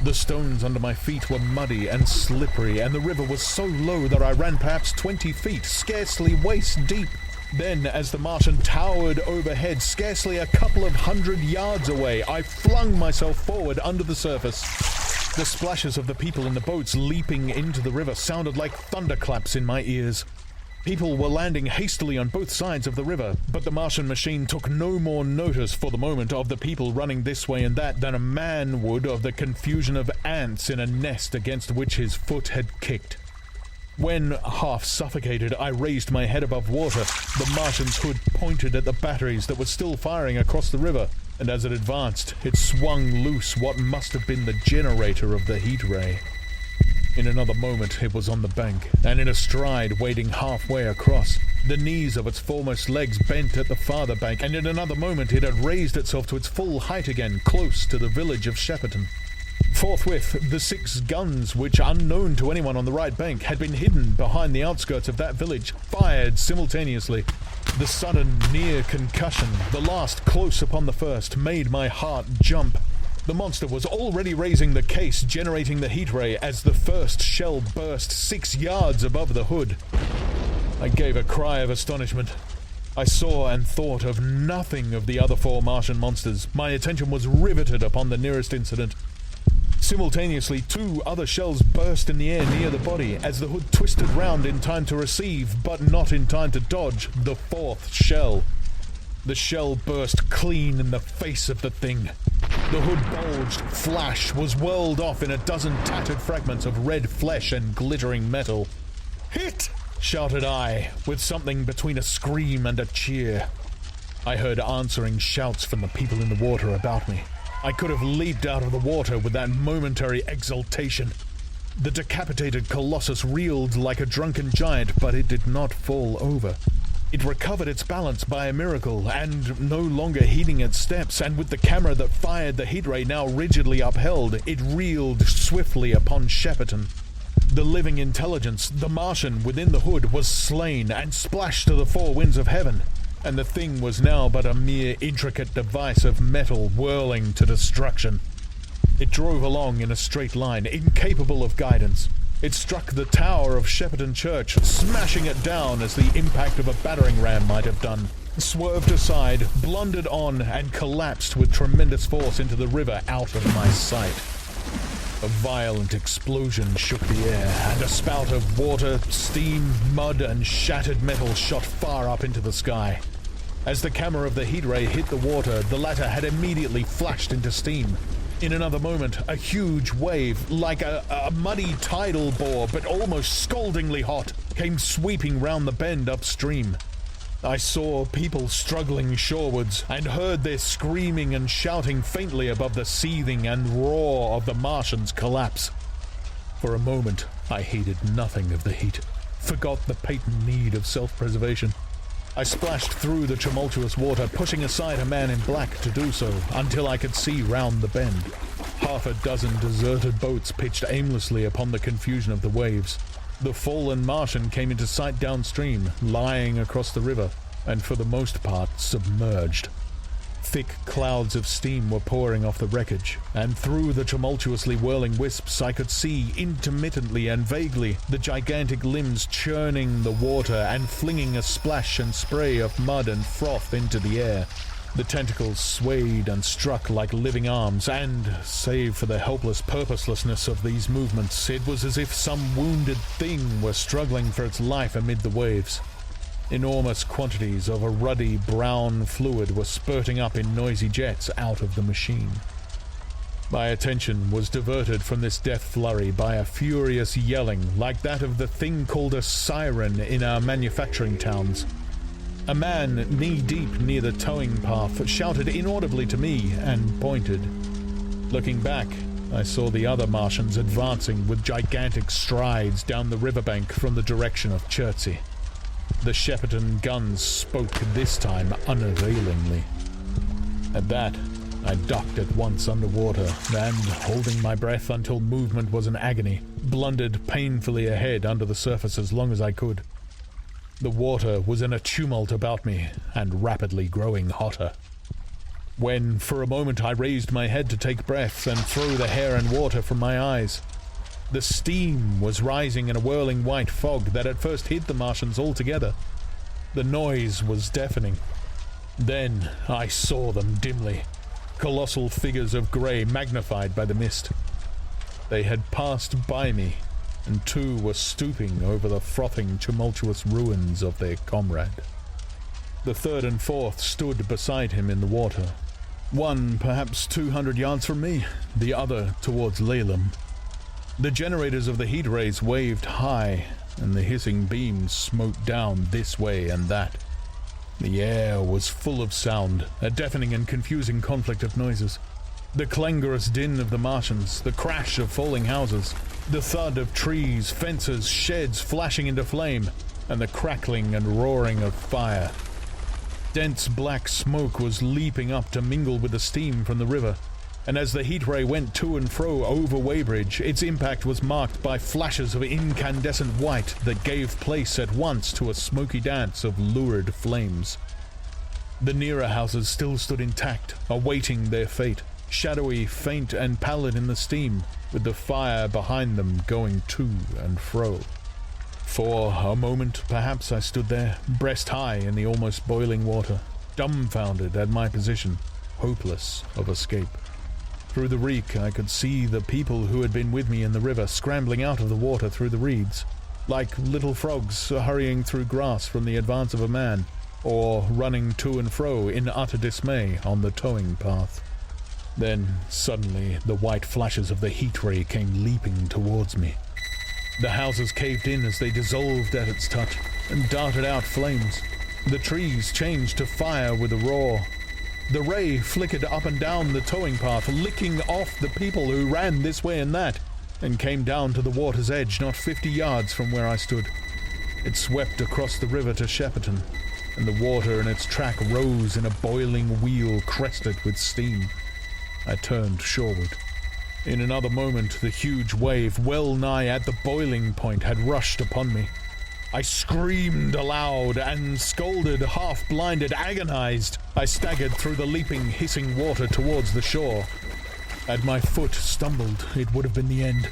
The stones under my feet were muddy and slippery, and the river was so low that I ran perhaps 20 feet, scarcely waist deep. Then, as the Martian towered overhead, scarcely a couple of 100 yards away, I flung myself forward under the surface. The splashes of the people in the boats leaping into the river sounded like thunderclaps in my ears. People were landing hastily on both sides of the river, but the Martian machine took no more notice for the moment of the people running this way and that than a man would of the confusion of ants in a nest against which his foot had kicked. When, half suffocated, I raised my head above water, the Martian's hood pointed at the batteries that were still firing across the river, and as it advanced, it swung loose what must have been the generator of the heat ray. In another moment it was on the bank, and in a stride wading halfway across. The knees of its foremost legs bent at the farther bank, and in another moment it had raised itself to its full height again, close to the village of Shepperton. Forthwith, the 6 guns, which, unknown to anyone on the right bank, had been hidden behind the outskirts of that village, fired simultaneously. The sudden, near concussion, the last close upon the first, made my heart jump. The monster was already raising the case, generating the heat ray, as the first shell burst 6 yards above the hood. I gave a cry of astonishment. I saw and thought of nothing of the other 4 Martian monsters. My attention was riveted upon the nearest incident. Simultaneously, 2 other shells burst in the air near the body as the hood twisted round in time to receive, but not in time to dodge, the 4th shell. The shell burst clean in the face of the thing. The hood bulged, flash, was whirled off in a dozen tattered fragments of red flesh and glittering metal. "Hit!" shouted I, with something between a scream and a cheer. I heard answering shouts from the people in the water about me. I could have leaped out of the water with that momentary exultation. The decapitated colossus reeled like a drunken giant, but it did not fall over. It recovered its balance by a miracle, and no longer heeding its steps, and with the camera that fired the heat ray now rigidly upheld, it reeled swiftly upon Shepperton. The living intelligence, the Martian within the hood, was slain and splashed to the four winds of heaven, and the thing was now but a mere intricate device of metal whirling to destruction. It drove along in a straight line, incapable of guidance. It struck the tower of Shepperton Church, smashing it down as the impact of a battering ram might have done, swerved aside, blundered on, and collapsed with tremendous force into the river out of my sight. A violent explosion shook the air, and a spout of water, steam, mud, and shattered metal shot far up into the sky. As the camera of the heat ray hit the water, the latter had immediately flashed into steam. In another moment, a huge wave, like a muddy tidal bore, but almost scaldingly hot, came sweeping round the bend upstream. I saw people struggling shorewards, and heard their screaming and shouting faintly above the seething and roar of the Martians' collapse. For a moment, I heeded nothing of the heat, forgot the patent need of self-preservation. I splashed through the tumultuous water, pushing aside a man in black to do so, until I could see round the bend. Half a dozen deserted boats pitched aimlessly upon the confusion of the waves. The fallen Martian came into sight downstream, lying across the river, and for the most part submerged. Thick clouds of steam were pouring off the wreckage, and through the tumultuously whirling wisps I could see, intermittently and vaguely, the gigantic limbs churning the water and flinging a splash and spray of mud and froth into the air. The tentacles swayed and struck like living arms, and, save for the helpless purposelessness of these movements, it was as if some wounded thing were struggling for its life amid the waves. Enormous quantities of a ruddy brown fluid were spurting up in noisy jets out of the machine. My attention was diverted from this death flurry by a furious yelling like that of the thing called a siren in our manufacturing towns. A man knee-deep near the towing path shouted inaudibly to me and pointed. Looking back, I saw the other Martians advancing with gigantic strides down the riverbank from the direction of Chertsey. The Shepperton guns spoke this time unavailingly. At that, I ducked at once underwater, and, holding my breath until movement was an agony, blundered painfully ahead under the surface as long as I could. The water was in a tumult about me, and rapidly growing hotter. When, for a moment, I raised my head to take breath and throw the hair and water from my eyes, the steam was rising in a whirling white fog that at first hid the Martians altogether. The noise was deafening. Then I saw them dimly, colossal figures of grey magnified by the mist. They had passed by me, and two were stooping over the frothing, tumultuous ruins of their comrade. The third and fourth stood beside him in the water, one perhaps 200 yards from me, the other towards Laleham. The generators of the heat rays waved high, and the hissing beams smote down this way and that. The air was full of sound, a deafening and confusing conflict of noises. The clangorous din of the Martians, the crash of falling houses, the thud of trees, fences, sheds flashing into flame, and the crackling and roaring of fire. Dense black smoke was leaping up to mingle with the steam from the river, and as the heat ray went to and fro over Weybridge, its impact was marked by flashes of incandescent white that gave place at once to a smoky dance of lurid flames. The nearer houses still stood intact, awaiting their fate, shadowy, faint, and pallid in the steam, with the fire behind them going to and fro. For a moment, perhaps, I stood there, breast high in the almost boiling water, dumbfounded at my position, hopeless of escape. Through the reek, I could see the people who had been with me in the river scrambling out of the water through the reeds, like little frogs hurrying through grass from the advance of a man, or running to and fro in utter dismay on the towing path. Then, suddenly, the white flashes of the heat ray came leaping towards me. The houses caved in as they dissolved at its touch and darted out flames. The trees changed to fire with a roar. The ray flickered up and down the towing path, licking off the people who ran this way and that, and came down to the water's edge not 50 yards from where I stood. It swept across the river to Shepperton, and the water in its track rose in a boiling wheel crested with steam. I turned shoreward. In another moment, the huge wave, well nigh at the boiling point, had rushed upon me. I screamed aloud and scolded, half-blinded, agonized. I staggered through the leaping, hissing water towards the shore. Had my foot stumbled, it would have been the end.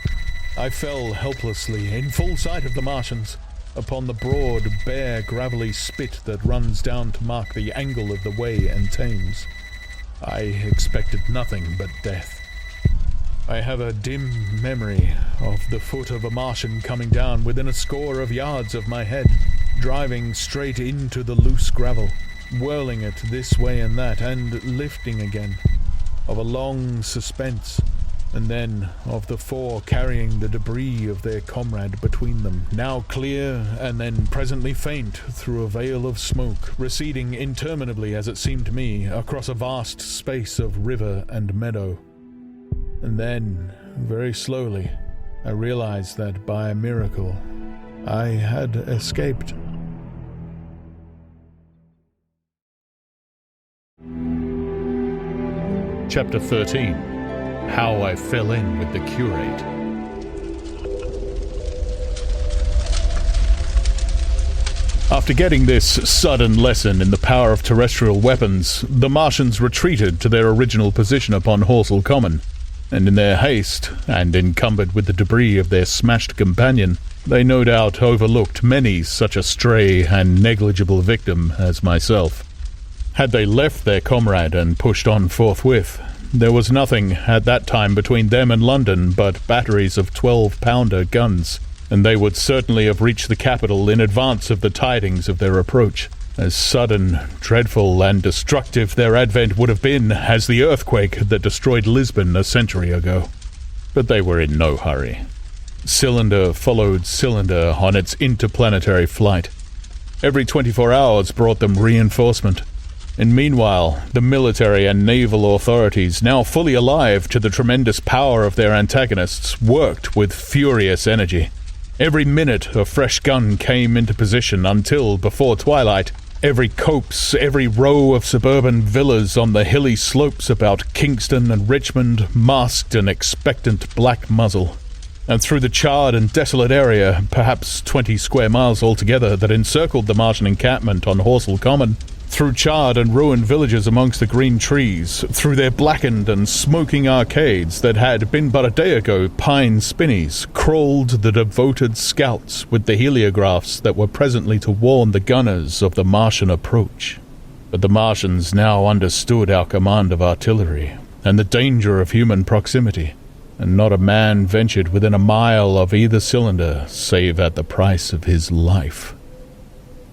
I fell helplessly, in full sight of the Martians, upon the broad, bare, gravelly spit that runs down to mark the angle of the Wey and Thames. I expected nothing but death. I have a dim memory of the foot of a Martian coming down within a score of yards of my head, driving straight into the loose gravel, whirling it this way and that, and lifting again, of a long suspense, and then of the four carrying the debris of their comrade between them, now clear and then presently faint through a veil of smoke, receding interminably, as it seemed to me, across a vast space of river and meadow. And then, very slowly, I realized that by a miracle, I had escaped. Chapter 13. How I Fell In with the Curate. After getting this sudden lesson in the power of terrestrial weapons, the Martians retreated to their original position upon Horsell Common, and in their haste, and encumbered with the debris of their smashed companion, they no doubt overlooked many such a stray and negligible victim as myself. Had they left their comrade and pushed on forthwith, there was nothing at that time between them and London but batteries of 12-pounder guns, and they would certainly have reached the capital in advance of the tidings of their approach. As sudden, dreadful, and destructive their advent would have been as the earthquake that destroyed Lisbon a century ago. But they were in no hurry. Cylinder followed cylinder on its interplanetary flight. Every 24 hours brought them reinforcement. And meanwhile, the military and naval authorities, now fully alive to the tremendous power of their antagonists, worked with furious energy. Every minute a fresh gun came into position until, before twilight, every copse, every row of suburban villas on the hilly slopes about Kingston and Richmond masked an expectant black muzzle. And through the charred and desolate area, perhaps 20 square miles altogether, that encircled the Martian encampment on Horsell Common, through charred and ruined villages amongst the green trees, through their blackened and smoking arcades that had been but a day ago pine spinneys, crawled the devoted scouts with the heliographs that were presently to warn the gunners of the Martian approach. But the Martians now understood our command of artillery and the danger of human proximity, and not a man ventured within a mile of either cylinder save at the price of his life.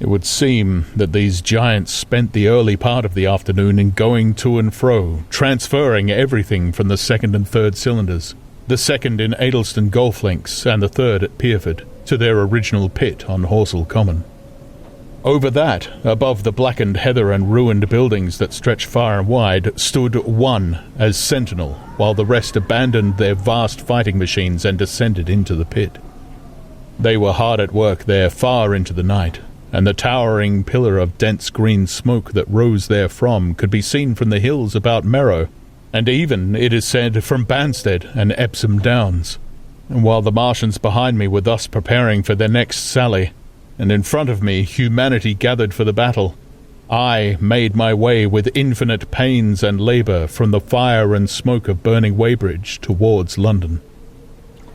It would seem that these giants spent the early part of the afternoon in going to and fro, transferring everything from the second and third cylinders, the second in Addlestone Golf Links and the third at Pierford, to their original pit on Horsell Common. Over that, above the blackened heather and ruined buildings that stretched far and wide, stood one as sentinel, while the rest abandoned their vast fighting machines and descended into the pit. They were hard at work there far into the night, and the towering pillar of dense green smoke that rose therefrom could be seen from the hills about Merrow, and even, it is said, from Banstead and Epsom Downs. And while the Martians behind me were thus preparing for their next sally, and in front of me humanity gathered for the battle, I made my way with infinite pains and labour from the fire and smoke of burning Weybridge towards London.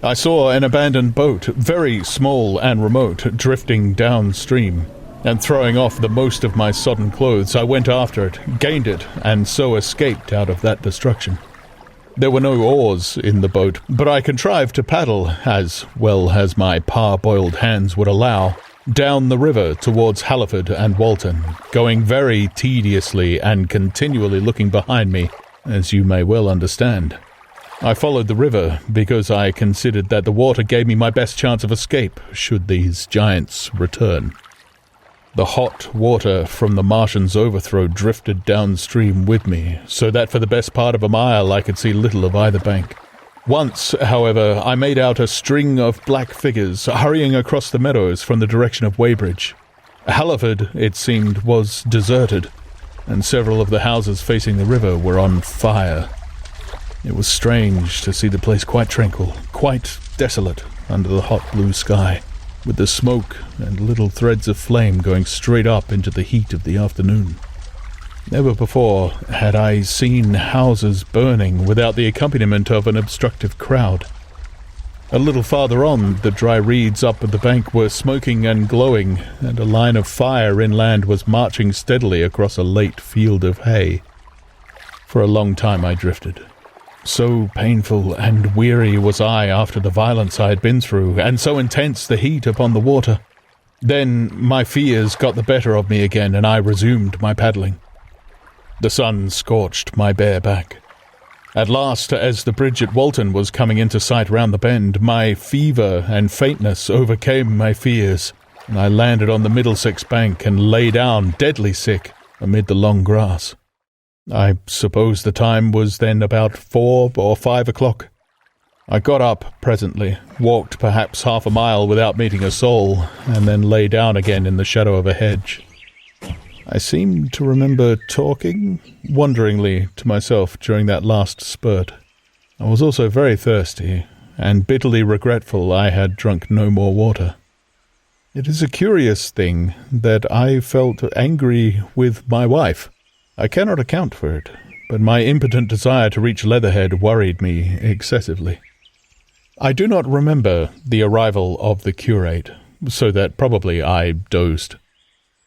I saw an abandoned boat, very small and remote, drifting downstream, and throwing off the most of my sodden clothes, I went after it, gained it, and so escaped out of that destruction. There were no oars in the boat, but I contrived to paddle, as well as my parboiled hands would allow, down the river towards Halliford and Walton, going very tediously and continually looking behind me, as you may well understand. I followed the river because I considered that the water gave me my best chance of escape should these giants return. The hot water from the Martians' overthrow drifted downstream with me, so that for the best part of a mile I could see little of either bank. Once, however, I made out a string of black figures hurrying across the meadows from the direction of Weybridge. Halliford, it seemed, was deserted, and several of the houses facing the river were on fire. It was strange to see the place quite tranquil, quite desolate under the hot blue sky, with the smoke and little threads of flame going straight up into the heat of the afternoon. Never before had I seen houses burning without the accompaniment of an obstructive crowd. A little farther on, the dry reeds up at the bank were smoking and glowing, and a line of fire inland was marching steadily across a late field of hay. For a long time I drifted. So painful and weary was I after the violence I had been through, and so intense the heat upon the water. Then my fears got the better of me again, and I resumed my paddling. The sun scorched my bare back. At last, as the bridge at Walton was coming into sight round the bend, my fever and faintness overcame my fears, and I landed on the Middlesex bank and lay down, deadly sick, amid the long grass. I suppose the time was then about 4 or 5 o'clock. I got up presently, walked perhaps half a mile without meeting a soul, and then lay down again in the shadow of a hedge. I seemed to remember talking wonderingly to myself during that last spurt. I was also very thirsty, and bitterly regretful I had drunk no more water. It is a curious thing that I felt angry with my wife. I cannot account for it, but my impotent desire to reach Leatherhead worried me excessively. I do not remember the arrival of the curate, so that probably I dozed.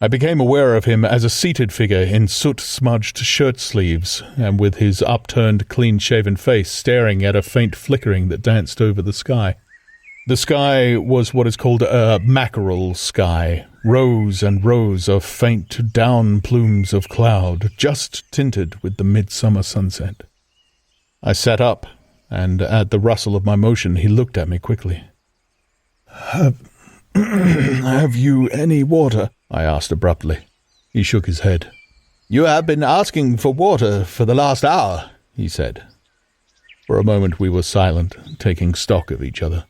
I became aware of him as a seated figure in soot-smudged shirt-sleeves, and with his upturned, clean-shaven face staring at a faint flickering that danced over the sky. The sky was what is called a mackerel sky, rows and rows of faint down plumes of cloud, just tinted with the midsummer sunset. I sat up, and at the rustle of my motion he looked at me quickly. Have you any water? I asked abruptly. He shook his head. You have been asking for water for the last hour, he said. For a moment we were silent, taking stock of each other.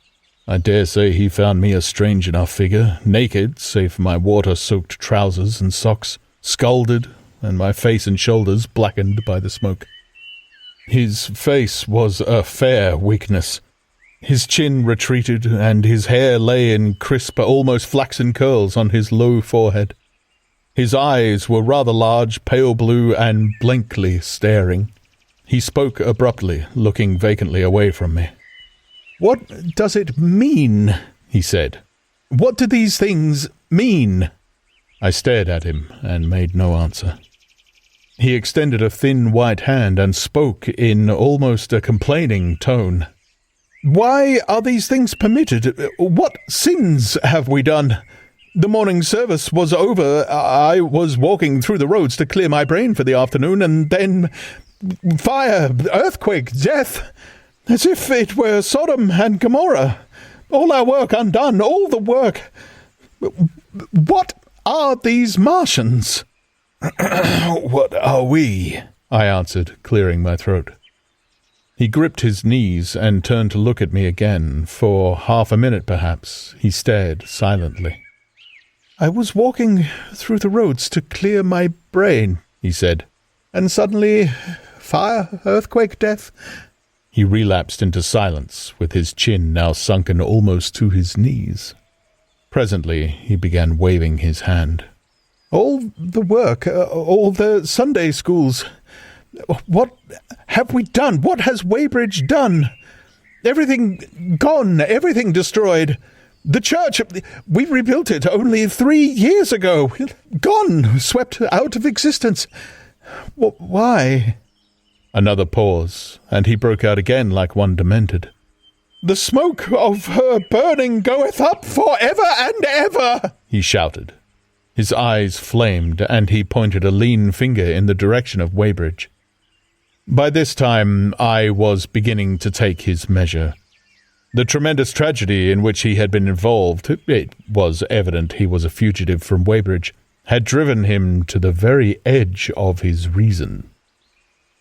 I dare say he found me a strange enough figure, naked, save for my water-soaked trousers and socks, scalded, and my face and shoulders blackened by the smoke. His face was a fair weakness. His chin retreated, and his hair lay in crisp, almost flaxen curls on his low forehead. His eyes were rather large, pale blue, and blankly staring. He spoke abruptly, looking vacantly away from me. "What does it mean?" he said. "What do these things mean?" I stared at him and made no answer. He extended a thin white hand and spoke in almost a complaining tone. "Why are these things permitted? What sins have we done? The morning service was over. I was walking through the roads to clear my brain for the afternoon, and then fire, earthquake, death, as if it were Sodom and Gomorrah. All our work undone, all the work. What are these Martians?" "What are we?" I answered, clearing my throat. He gripped his knees and turned to look at me again. For half a minute, perhaps, he stared silently. "I was walking through the roads to clear my brain," he said, "and suddenly, fire, earthquake, death." He relapsed into silence, with his chin now sunken almost to his knees. Presently he began waving his hand. "All the work, all the Sunday schools. What have we done? What has Weybridge done? Everything gone, everything destroyed. The church, we rebuilt it only 3 years ago. Gone, swept out of existence. Why?" Another pause, and he broke out again like one demented. "The smoke of her burning goeth up for ever and ever," he shouted. His eyes flamed, and he pointed a lean finger in the direction of Weybridge. By this time, I was beginning to take his measure. The tremendous tragedy in which he had been involved, it was evident he was a fugitive from Weybridge, had driven him to the very edge of his reason.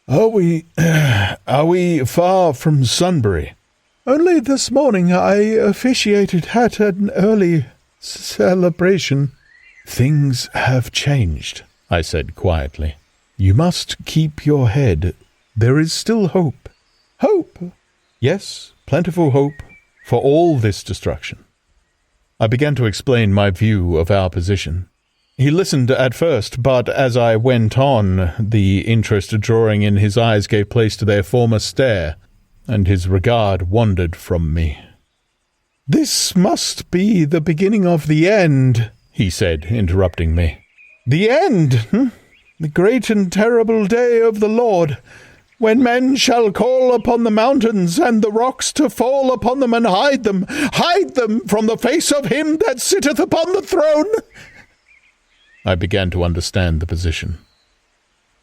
Are we far from Sunbury? Only this morning I officiated at an early celebration. Things have changed, I said quietly. You must keep your head. There is still hope. Hope? Yes, plentiful hope for all this destruction. I began to explain my view of our position. He listened at first, but as I went on, the interest drawing in his eyes gave place to their former stare, and his regard wandered from me. This must be the beginning of the end, he said, interrupting me. The end? The great and terrible day of the Lord, when men shall call upon the mountains and the rocks to fall upon them and hide them from the face of him that sitteth upon the throne. I began to understand the position.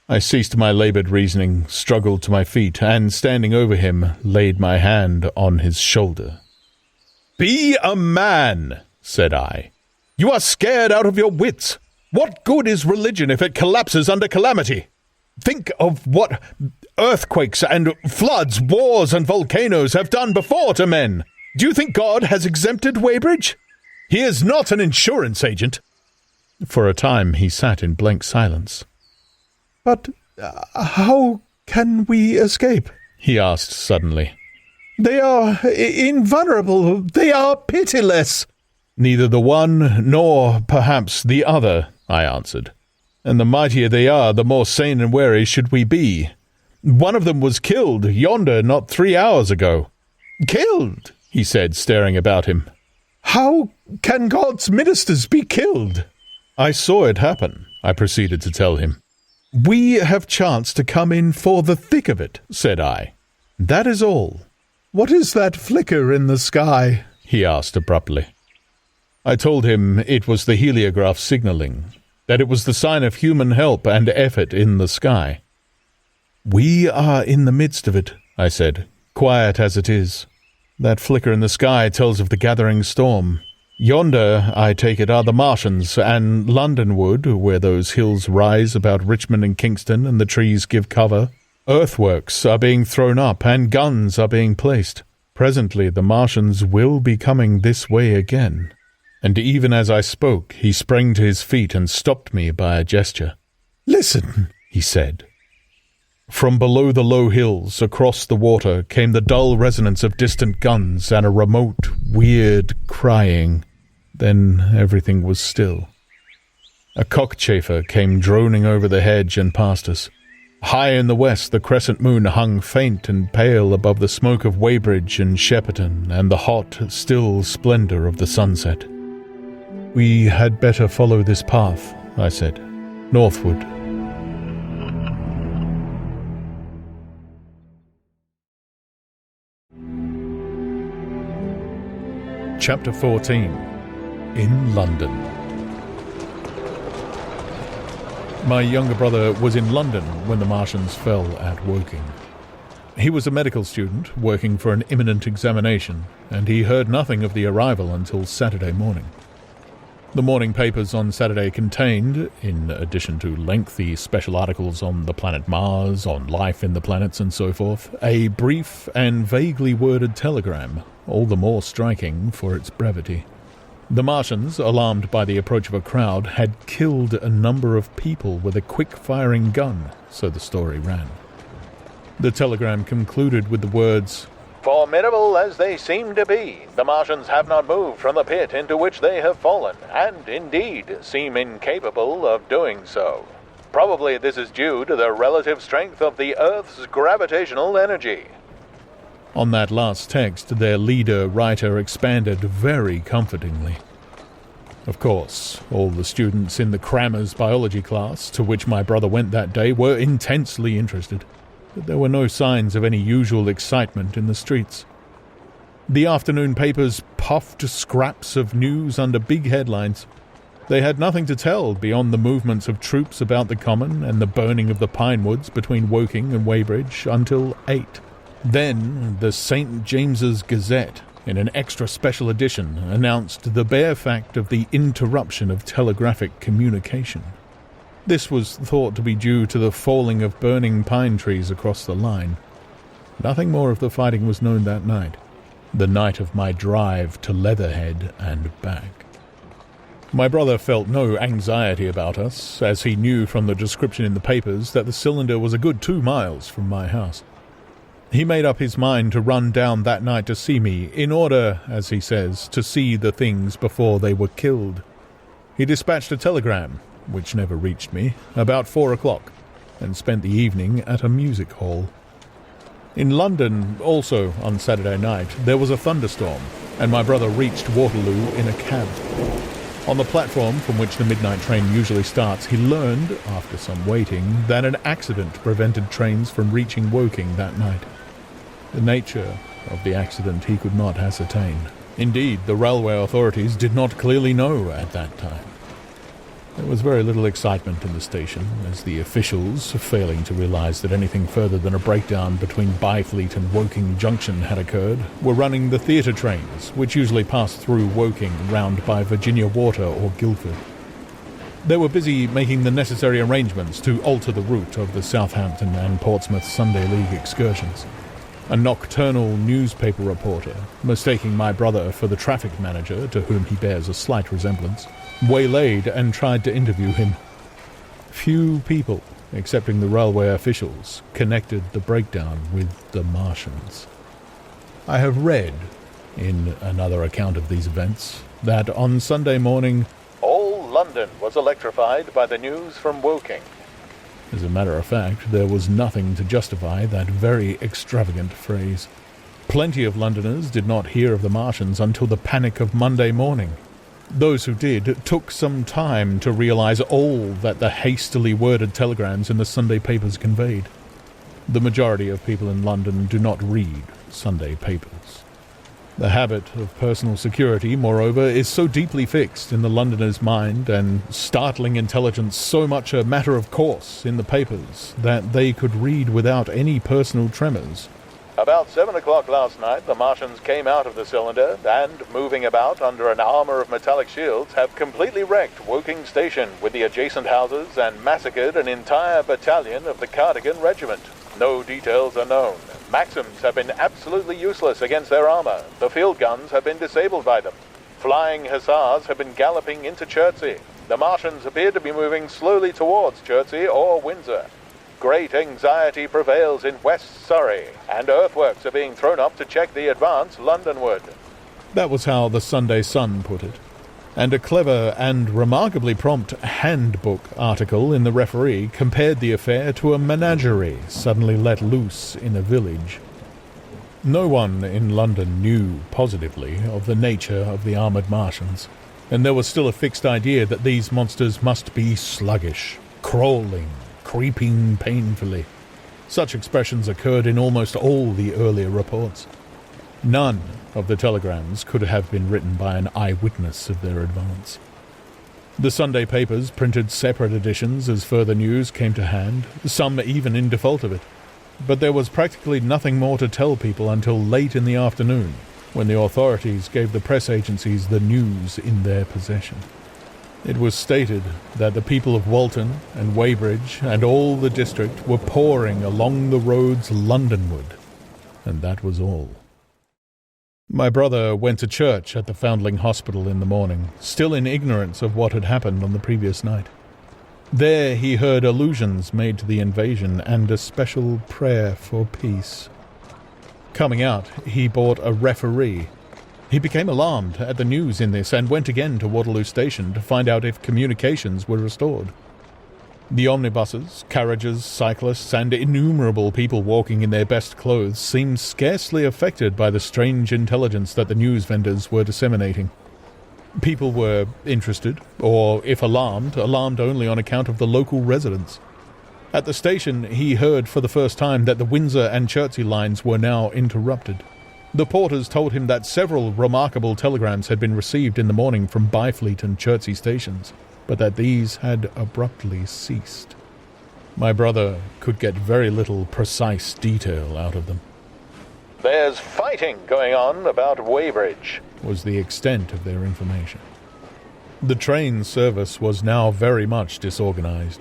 I ceased my laboured reasoning, struggled to my feet, and, standing over him, laid my hand on his shoulder. "Be a man," said I. "You are scared out of your wits. What good is religion if it collapses under calamity? Think of what earthquakes and floods, wars and volcanoes have done before to men. Do you think God has exempted Weybridge? He is not an insurance agent." For a time he sat in blank silence. "But how can we escape?" he asked suddenly. "They are invulnerable. They are pitiless." "Neither the one nor, perhaps, the other," I answered. "And the mightier they are, the more sane and wary should we be. One of them was killed yonder not 3 hours ago." "Killed?" he said, staring about him. "How can God's ministers be killed?" "I saw it happen," I proceeded to tell him. "We have chanced to come in for the thick of it," said I. "That is all." "What is that flicker in the sky?" he asked abruptly. I told him it was the heliograph signalling, that it was the sign of human help and effort in the sky. "We are in the midst of it," I said, "quiet as it is. That flicker in the sky tells of the gathering storm. Yonder, I take it, are the Martians, and Londonward, where those hills rise about Richmond and Kingston and the trees give cover. Earthworks are being thrown up, and guns are being placed. Presently the Martians will be coming this way again." And even as I spoke, he sprang to his feet and stopped me by a gesture. "Listen," he said. From below the low hills, across the water, came the dull resonance of distant guns and a remote, weird crying. Then everything was still. A cockchafer came droning over the hedge and past us. High in the west, the crescent moon hung faint and pale above the smoke of Weybridge and Shepperton and the hot, still splendour of the sunset. "We had better follow this path," I said, "northward." Chapter 14. In London. My younger brother was in London when the Martians fell at Woking. He was a medical student working for an imminent examination, and he heard nothing of the arrival until Saturday morning. The morning papers on Saturday contained, in addition to lengthy special articles on the planet Mars, on life in the planets and so forth, a brief and vaguely worded telegram, all the more striking for its brevity. The Martians, alarmed by the approach of a crowd, had killed a number of people with a quick-firing gun, so the story ran. The telegram concluded with the words, "Formidable as they seem to be, the Martians have not moved from the pit into which they have fallen, and indeed seem incapable of doing so. Probably this is due to the relative strength of the Earth's gravitational energy." On that last text, their leader-writer expanded very comfortingly. Of course, all the students in the crammers biology class, to which my brother went that day, were intensely interested, but there were no signs of any usual excitement in the streets. The afternoon papers puffed scraps of news under big headlines. They had nothing to tell beyond the movements of troops about the common and the burning of the pine woods between Woking and Weybridge until 8. Then the St. James's Gazette, in an extra special edition, announced the bare fact of the interruption of telegraphic communication. This was thought to be due to the falling of burning pine trees across the line. Nothing more of the fighting was known that night, the night of my drive to Leatherhead and back. My brother felt no anxiety about us, as he knew from the description in the papers that the cylinder was a good 2 miles from my house. He made up his mind to run down that night to see me, in order, as he says, to see the things before they were killed. He dispatched a telegram, which never reached me, about 4 o'clock, and spent the evening at a music hall. In London, also on Saturday night, there was a thunderstorm, and my brother reached Waterloo in a cab. On the platform from which the midnight train usually starts, he learned, after some waiting, that an accident prevented trains from reaching Woking that night. The nature of the accident he could not ascertain. Indeed, the railway authorities did not clearly know at that time. There was very little excitement in the station, as the officials, failing to realise that anything further than a breakdown between Byfleet and Woking Junction had occurred, were running the theatre trains, which usually passed through Woking round by Virginia Water or Guildford. They were busy making the necessary arrangements to alter the route of the Southampton and Portsmouth Sunday League excursions. A nocturnal newspaper reporter, mistaking my brother for the traffic manager, to whom he bears a slight resemblance, waylaid and tried to interview him. Few people, excepting the railway officials, connected the breakdown with the Martians. I have read, in another account of these events, that on Sunday morning, all London was electrified by the news from Woking. As a matter of fact, there was nothing to justify that very extravagant phrase. Plenty of Londoners did not hear of the Martians until the panic of Monday morning. Those who did took some time to realise all that the hastily worded telegrams in the Sunday papers conveyed. The majority of people in London do not read Sunday papers. The habit of personal security, moreover, is so deeply fixed in the Londoner's mind, and startling intelligence so much a matter of course in the papers, that they could read without any personal tremors. About 7 o'clock last night, the Martians came out of the cylinder and, moving about under an armour of metallic shields, have completely wrecked Woking Station with the adjacent houses and massacred an entire battalion of the Cardigan Regiment. No details are known. Maxims have been absolutely useless against their armour. The field guns have been disabled by them. Flying hussars have been galloping into Chertsey. The Martians appear to be moving slowly towards Chertsey or Windsor. Great anxiety prevails in West Surrey, and earthworks are being thrown up to check the advance Londonward. That was how the Sunday Sun put it. And a clever and remarkably prompt handbook article in the Referee compared the affair to a menagerie suddenly let loose in a village. No one in London knew positively of the nature of the armoured Martians, and there was still a fixed idea that these monsters must be sluggish, crawling, creeping painfully. Such expressions occurred in almost all the earlier reports. None of the telegrams could have been written by an eyewitness of their advance. The Sunday papers printed separate editions as further news came to hand, some even in default of it. But there was practically nothing more to tell people until late in the afternoon, when the authorities gave the press agencies the news in their possession. It was stated that the people of Walton and Weybridge and all the district were pouring along the roads Londonward, and that was all. My brother went to church at the Foundling Hospital in the morning, still in ignorance of what had happened on the previous night. There he heard allusions made to the invasion and a special prayer for peace. Coming out, he bought a Referee. He became alarmed at the news in this and went again to Waterloo Station to find out if communications were restored. The omnibuses, carriages, cyclists, and innumerable people walking in their best clothes seemed scarcely affected by the strange intelligence that the news vendors were disseminating. People were interested, or, if alarmed only on account of the local residents. At the station, he heard for the first time that the Windsor and Chertsey lines were now interrupted. The porters told him that several remarkable telegrams had been received in the morning from Byfleet and Chertsey stations, but that these had abruptly ceased. My brother could get very little precise detail out of them. "There's fighting going on about Weybridge," was the extent of their information. The train service was now very much disorganized.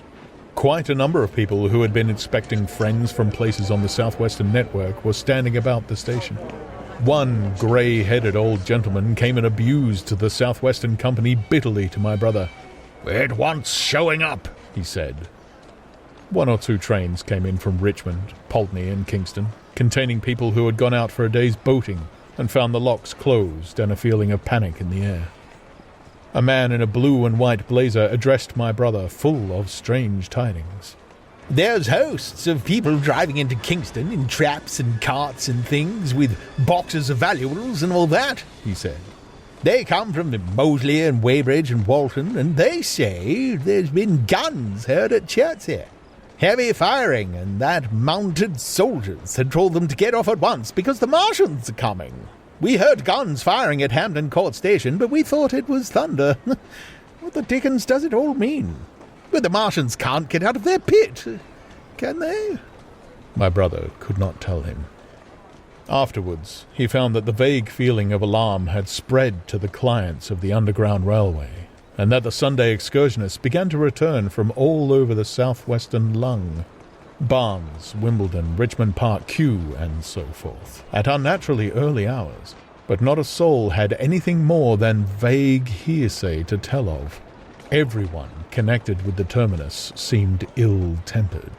Quite a number of people who had been expecting friends from places on the Southwestern network were standing about the station. One grey-headed old gentleman came and abused the Southwestern Company bitterly to my brother. "It wants showing up," he said. 1 or 2 trains came in from Richmond, Pulteney and Kingston, containing people who had gone out for a day's boating and found the locks closed and a feeling of panic in the air. A man in a blue and white blazer addressed my brother, full of strange tidings. "There's hosts of people driving into Kingston in traps and carts and things with boxes of valuables and all that," he said. "They come from Moseley and Weybridge and Walton, and they say there's been guns heard at Chertsey. Heavy firing, and that mounted soldiers had told them to get off at once because the Martians are coming. We heard guns firing at Hampton Court Station, but we thought it was thunder. What the dickens does it all mean? But the Martians can't get out of their pit, can they?" My brother could not tell him. Afterwards, he found that the vague feeling of alarm had spread to the clients of the Underground Railway, and that the Sunday excursionists began to return from all over the southwestern lung. Barnes, Wimbledon, Richmond Park, Kew, and so forth, at unnaturally early hours, but not a soul had anything more than vague hearsay to tell of. Everyone connected with the terminus seemed ill-tempered.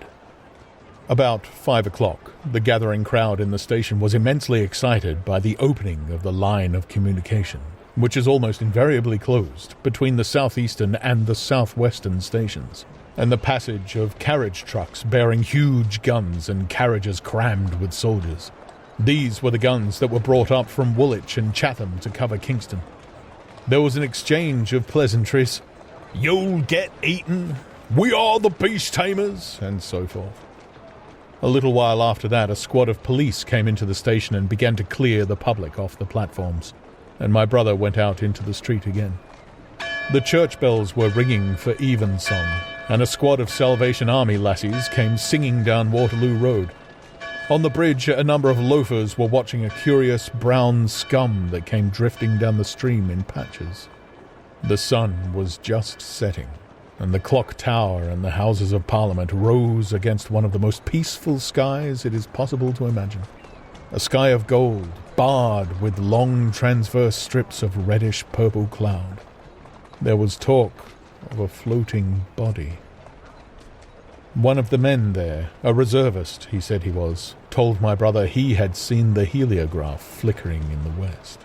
About 5 o'clock, the gathering crowd in the station was immensely excited by the opening of the line of communication, which is almost invariably closed between the southeastern and the southwestern stations, and the passage of carriage trucks bearing huge guns and carriages crammed with soldiers. These were the guns that were brought up from Woolwich and Chatham to cover Kingston. There was an exchange of pleasantries. "You'll get eaten," "We are the beast tamers," and so forth. A little while after that, a squad of police came into the station and began to clear the public off the platforms, and my brother went out into the street again. The church bells were ringing for evensong, and a squad of Salvation Army lassies came singing down Waterloo Road. On the bridge, a number of loafers were watching a curious brown scum that came drifting down the stream in patches. The sun was just setting, and the clock tower and the Houses of Parliament rose against one of the most peaceful skies it is possible to imagine. A sky of gold, barred with long transverse strips of reddish-purple cloud. There was talk of a floating body. One of the men there, a reservist he said he was, told my brother he had seen the heliograph flickering in the west.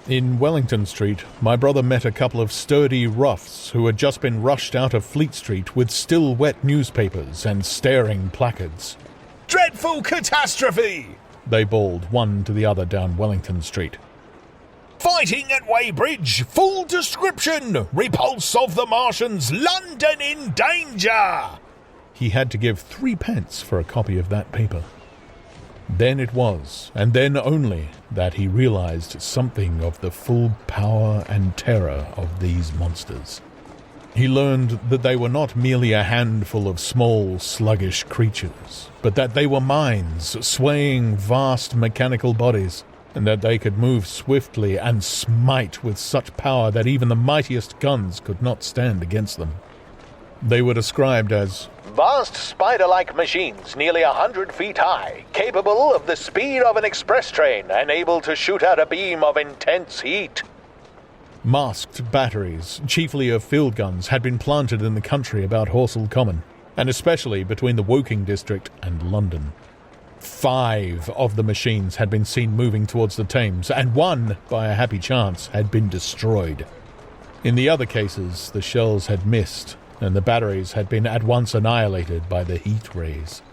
In Wellington Street, my brother met a couple of sturdy roughs who had just been rushed out of Fleet Street with still-wet newspapers and staring placards. "Dreadful catastrophe!" they bawled one to the other down Wellington Street. "Fighting at Weybridge! Full description! Repulse of the Martians! London in danger!" He had to give 3 pence for a copy of that paper. Then it was, and then only, that he realized something of the full power and terror of these monsters. He learned that they were not merely a handful of small, sluggish creatures, but that they were minds swaying vast mechanical bodies, and that they could move swiftly and smite with such power that even the mightiest guns could not stand against them. They were described as vast spider-like machines nearly 100 feet high, capable of the speed of an express train and able to shoot out a beam of intense heat. Masked batteries, chiefly of field guns, had been planted in the country about Horsell Common, and especially between the Woking district and London. 5 of the machines had been seen moving towards the Thames, and 1, by a happy chance, had been destroyed. In the other cases, the shells had missed, and the batteries had been at once annihilated by the heat rays.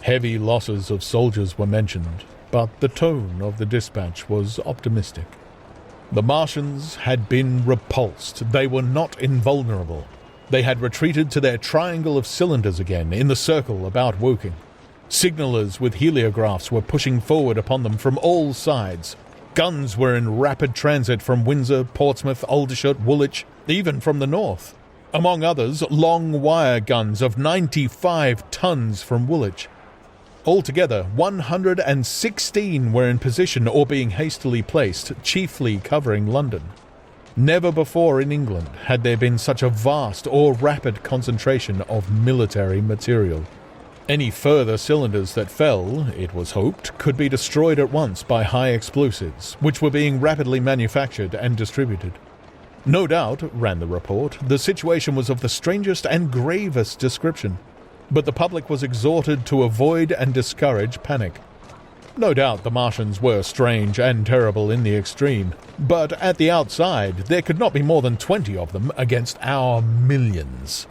Heavy losses of soldiers were mentioned, but the tone of the dispatch was optimistic. The Martians had been repulsed. They were not invulnerable. They had retreated to their triangle of cylinders again in the circle about Woking. Signallers with heliographs were pushing forward upon them from all sides. Guns were in rapid transit from Windsor, Portsmouth, Aldershot, Woolwich, even from the north. Among others, long wire guns of 95 tons from Woolwich. Altogether, 116 were in position or being hastily placed, chiefly covering London. Never before in England had there been such a vast or rapid concentration of military material. Any further cylinders that fell, it was hoped, could be destroyed at once by high explosives, which were being rapidly manufactured and distributed. No doubt, ran the report, the situation was of the strangest and gravest description, but the public was exhorted to avoid and discourage panic. No doubt the Martians were strange and terrible in the extreme, but at the outside there could not be more than 20 of them against our millions.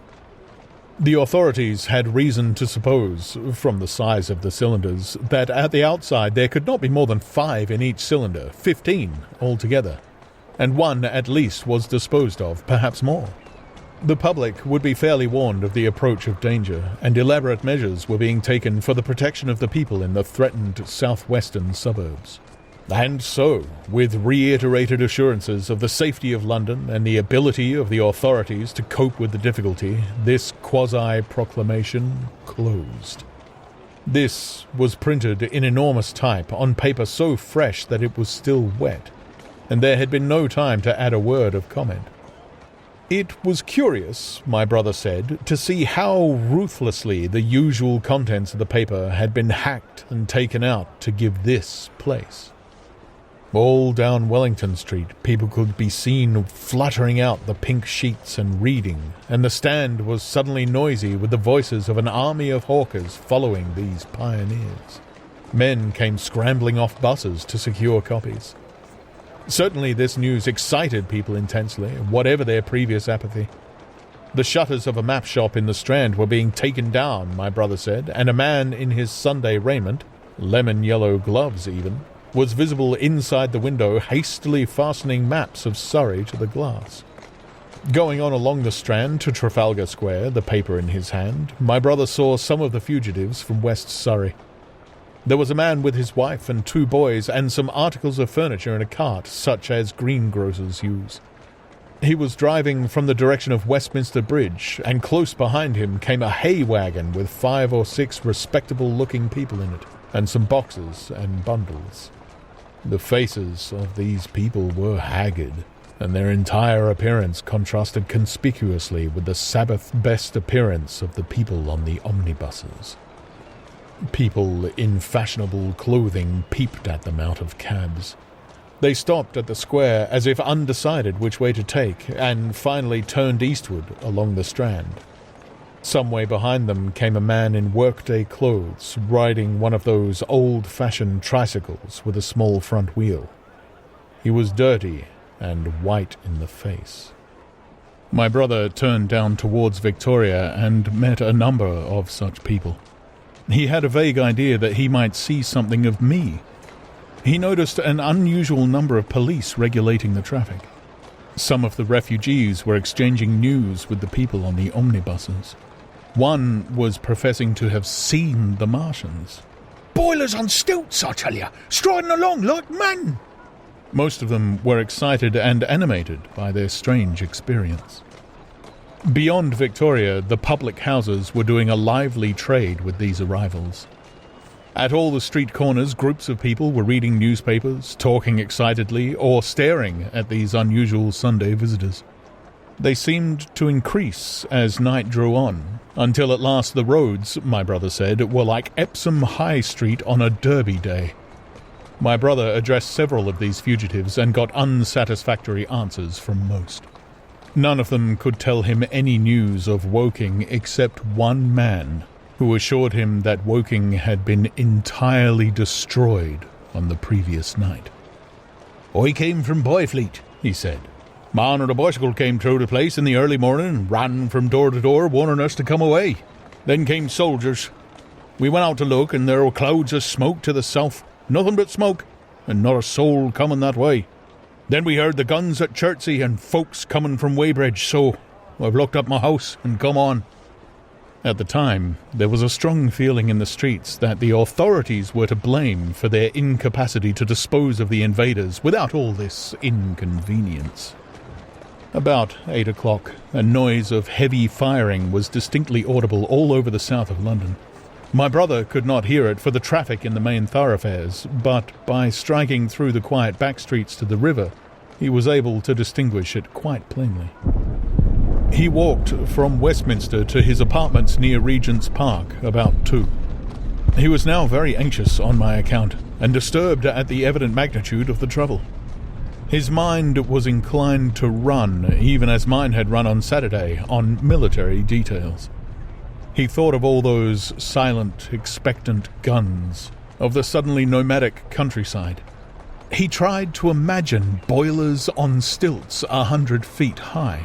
The authorities had reason to suppose, from the size of the cylinders, that at the outside there could not be more than 5 in each cylinder, 15 altogether, and one at least was disposed of, perhaps more. The public would be fairly warned of the approach of danger, and elaborate measures were being taken for the protection of the people in the threatened southwestern suburbs. And so, with reiterated assurances of the safety of London and the ability of the authorities to cope with the difficulty, this quasi-proclamation closed. This was printed in enormous type on paper so fresh that it was still wet, and there had been no time to add a word of comment. It was curious, my brother said, to see how ruthlessly the usual contents of the paper had been hacked and taken out to give this place. All down Wellington Street, people could be seen fluttering out the pink sheets and reading, and the stand was suddenly noisy with the voices of an army of hawkers following these pioneers. Men came scrambling off buses to secure copies. Certainly this news excited people intensely, whatever their previous apathy. The shutters of a map shop in the Strand were being taken down, my brother said, and a man in his Sunday raiment, lemon-yellow gloves even, was visible inside the window hastily fastening maps of Surrey to the glass. Going on along the Strand to Trafalgar Square, the paper in his hand, my brother saw some of the fugitives from West Surrey. There was a man with his wife and 2 boys and some articles of furniture in a cart, such as greengrocers use. He was driving from the direction of Westminster Bridge, and close behind him came a hay wagon with 5 or 6 respectable-looking people in it, and some boxes and bundles. The faces of these people were haggard, and their entire appearance contrasted conspicuously with the Sabbath-best appearance of the people on the omnibuses. People in fashionable clothing peeped at them out of cabs. They stopped at the square as if undecided which way to take, and finally turned eastward along the Strand. Some way behind them came a man in workday clothes, riding one of those old-fashioned tricycles with a small front wheel. He was dirty and white in the face. My brother turned down towards Victoria and met a number of such people. He had a vague idea that he might see something of me. He noticed an unusual number of police regulating the traffic. Some of the refugees were exchanging news with the people on the omnibuses. One was professing to have seen the Martians. "Boilers on stilts, I tell you, striding along like men." Most of them were excited and animated by their strange experience. Beyond Victoria, the public houses were doing a lively trade with these arrivals. At all the street corners, groups of people were reading newspapers, talking excitedly, or staring at these unusual Sunday visitors. They seemed to increase as night drew on, until at last the roads, my brother said, were like Epsom High Street on a Derby day. My brother addressed several of these fugitives and got unsatisfactory answers from most. None of them could tell him any news of Woking except one man, who assured him that Woking had been entirely destroyed on the previous night. "I came from Byfleet," he said. "Man on a bicycle came through the place in the early morning and ran from door to door warning us to come away. Then came soldiers. We went out to look, and there were clouds of smoke to the south, nothing but smoke, and not a soul coming that way. Then we heard the guns at Chertsey and folks coming from Weybridge, so I've locked up my house and come on." At the time, there was a strong feeling in the streets that the authorities were to blame for their incapacity to dispose of the invaders without all this inconvenience. About 8 o'clock, a noise of heavy firing was distinctly audible all over the south of London. My brother could not hear it for the traffic in the main thoroughfares, but by striking through the quiet back streets to the river, he was able to distinguish it quite plainly. He walked from Westminster to his apartments near Regent's Park about 2. He was now very anxious on my account, and disturbed at the evident magnitude of the trouble. His mind was inclined to run, even as mine had run on Saturday, on military details. He thought of all those silent, expectant guns, of the suddenly nomadic countryside. He tried to imagine boilers on stilts 100 feet high.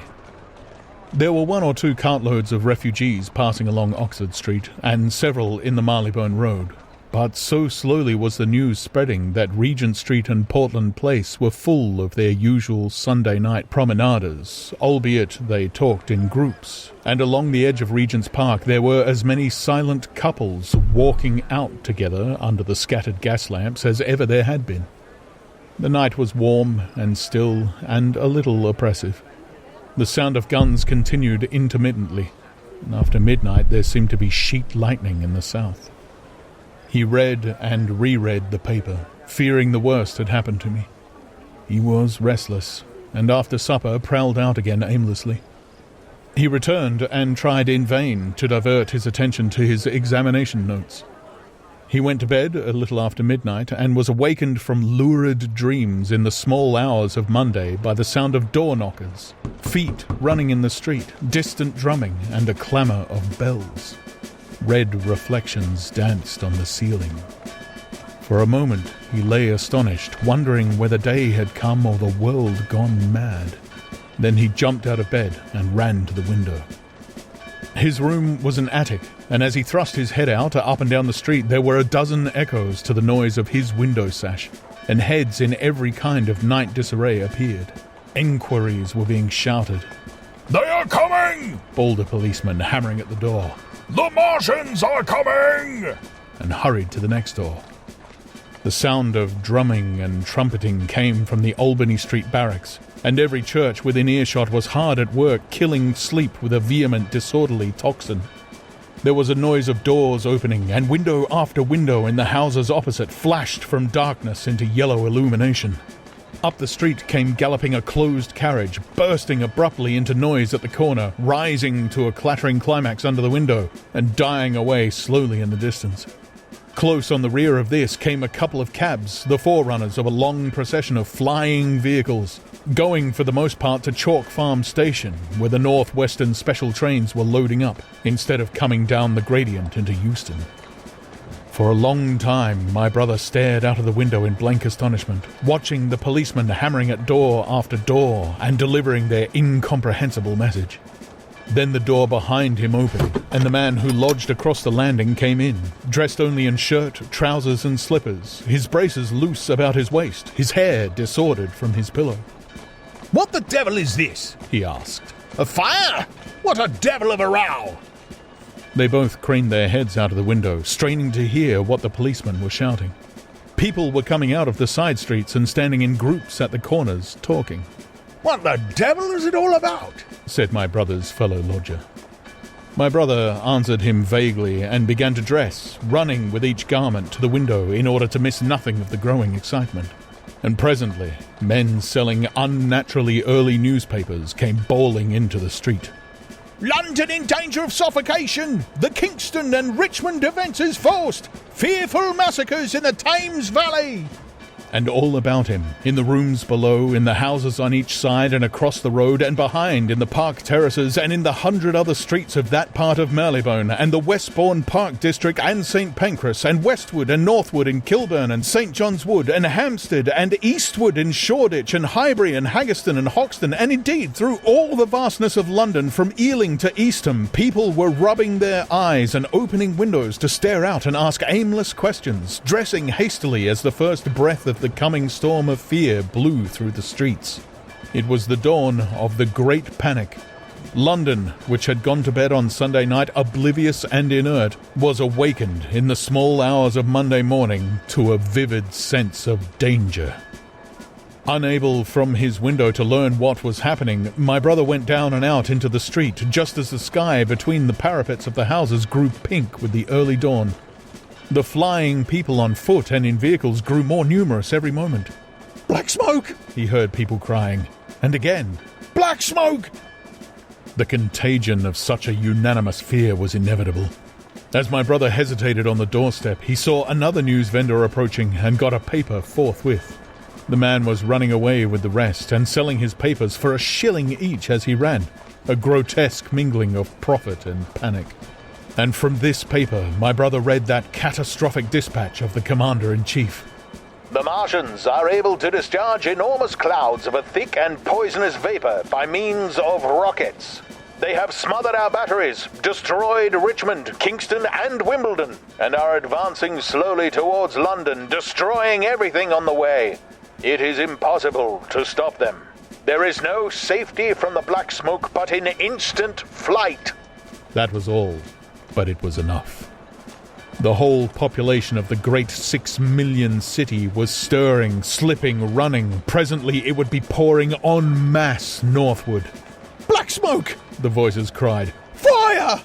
There were 1 or 2 cartloads of refugees passing along Oxford Street, and several in the Marylebone Road, but so slowly was the news spreading that Regent Street and Portland Place were full of their usual Sunday night promenaders, albeit they talked in groups, and along the edge of Regent's Park there were as many silent couples walking out together under the scattered gas lamps as ever there had been. The night was warm and still and a little oppressive. The sound of guns continued intermittently, and after midnight there seemed to be sheet lightning in the south. He read and reread the paper, fearing the worst had happened to me. He was restless, and after supper prowled out again aimlessly. He returned and tried in vain to divert his attention to his examination notes. He went to bed a little after midnight and was awakened from lurid dreams in the small hours of Monday by the sound of door knockers, feet running in the street, distant drumming, and a clamour of bells. Red reflections danced on the ceiling. For a moment he lay astonished, wondering whether day had come or the world gone mad. Then he jumped out of bed and ran to the window. His room was an attic, and as he thrust his head out up and down the street there were a dozen echoes to the noise of his window sash, and heads in every kind of night disarray appeared. Enquiries were being shouted. "They are coming!" bawled a policeman, hammering at the door. "The Martians are coming!" and hurried to the next door. The sound of drumming and trumpeting came from the Albany Street barracks, and every church within earshot was hard at work killing sleep with a vehement, disorderly tocsin. There was a noise of doors opening, and window after window in the houses opposite flashed from darkness into yellow illumination. Up the street came galloping a closed carriage, bursting abruptly into noise at the corner, rising to a clattering climax under the window, and dying away slowly in the distance. Close on the rear of this came a couple of cabs, the forerunners of a long procession of flying vehicles, going for the most part to Chalk Farm Station, where the North-Western special trains were loading up, instead of coming down the gradient into Euston. For a long time my brother stared out of the window in blank astonishment, watching the policemen hammering at door after door and delivering their incomprehensible message. Then the door behind him opened, and the man who lodged across the landing came in, dressed only in shirt, trousers and slippers, his braces loose about his waist, his hair disordered from his pillow. "What the devil is this?" he asked. "A fire? What a devil of a row!" They both craned their heads out of the window, straining to hear what the policemen were shouting. People were coming out of the side streets and standing in groups at the corners, talking. "What the devil is it all about?" said my brother's fellow lodger. My brother answered him vaguely and began to dress, running with each garment to the window in order to miss nothing of the growing excitement. And presently, men selling unnaturally early newspapers came bawling into the street. "London in danger of suffocation! The Kingston and Richmond defences forced! Fearful massacres in the Thames Valley!" And all about him, in the rooms below, in the houses on each side and across the road and behind, in the park terraces and in the 100 other streets of that part of Marylebone and the Westbourne Park District and St Pancras and Westwood and Northwood and Kilburn and St John's Wood and Hampstead and Eastwood and Shoreditch and Highbury and Haggerston and Hoxton, and indeed through all the vastness of London from Ealing to Eastham, people were rubbing their eyes and opening windows to stare out and ask aimless questions, dressing hastily as the first breath of the coming storm of fear blew through the streets. It was the dawn of the Great Panic, London, which had gone to bed on Sunday night oblivious and inert, was awakened in the small hours of Monday morning to a vivid sense of danger. Unable from his window to learn what was happening, my brother went down and out into the street just as the sky between the parapets of the houses grew pink with the early dawn. The flying people on foot and in vehicles grew more numerous every moment. "Black smoke!" he heard people crying, and again, "Black smoke!" The contagion of such a unanimous fear was inevitable. As my brother hesitated on the doorstep, he saw another news vendor approaching and got a paper forthwith. The man was running away with the rest and selling his papers for $1 each as he ran, a grotesque mingling of profit and panic. And from this paper, my brother read that catastrophic dispatch of the Commander-in-Chief. The Martians are able to discharge enormous clouds of a thick and poisonous vapor by means of rockets. They have smothered our batteries, destroyed Richmond, Kingston, and Wimbledon, and are advancing slowly towards London, destroying everything on the way. It is impossible to stop them. There is no safety from the black smoke but in instant flight. That was all, but it was enough. The whole population of the great 6 million city was stirring, slipping, running. Presently it would be pouring en masse northward. "Black smoke!" the voices cried. "Fire!"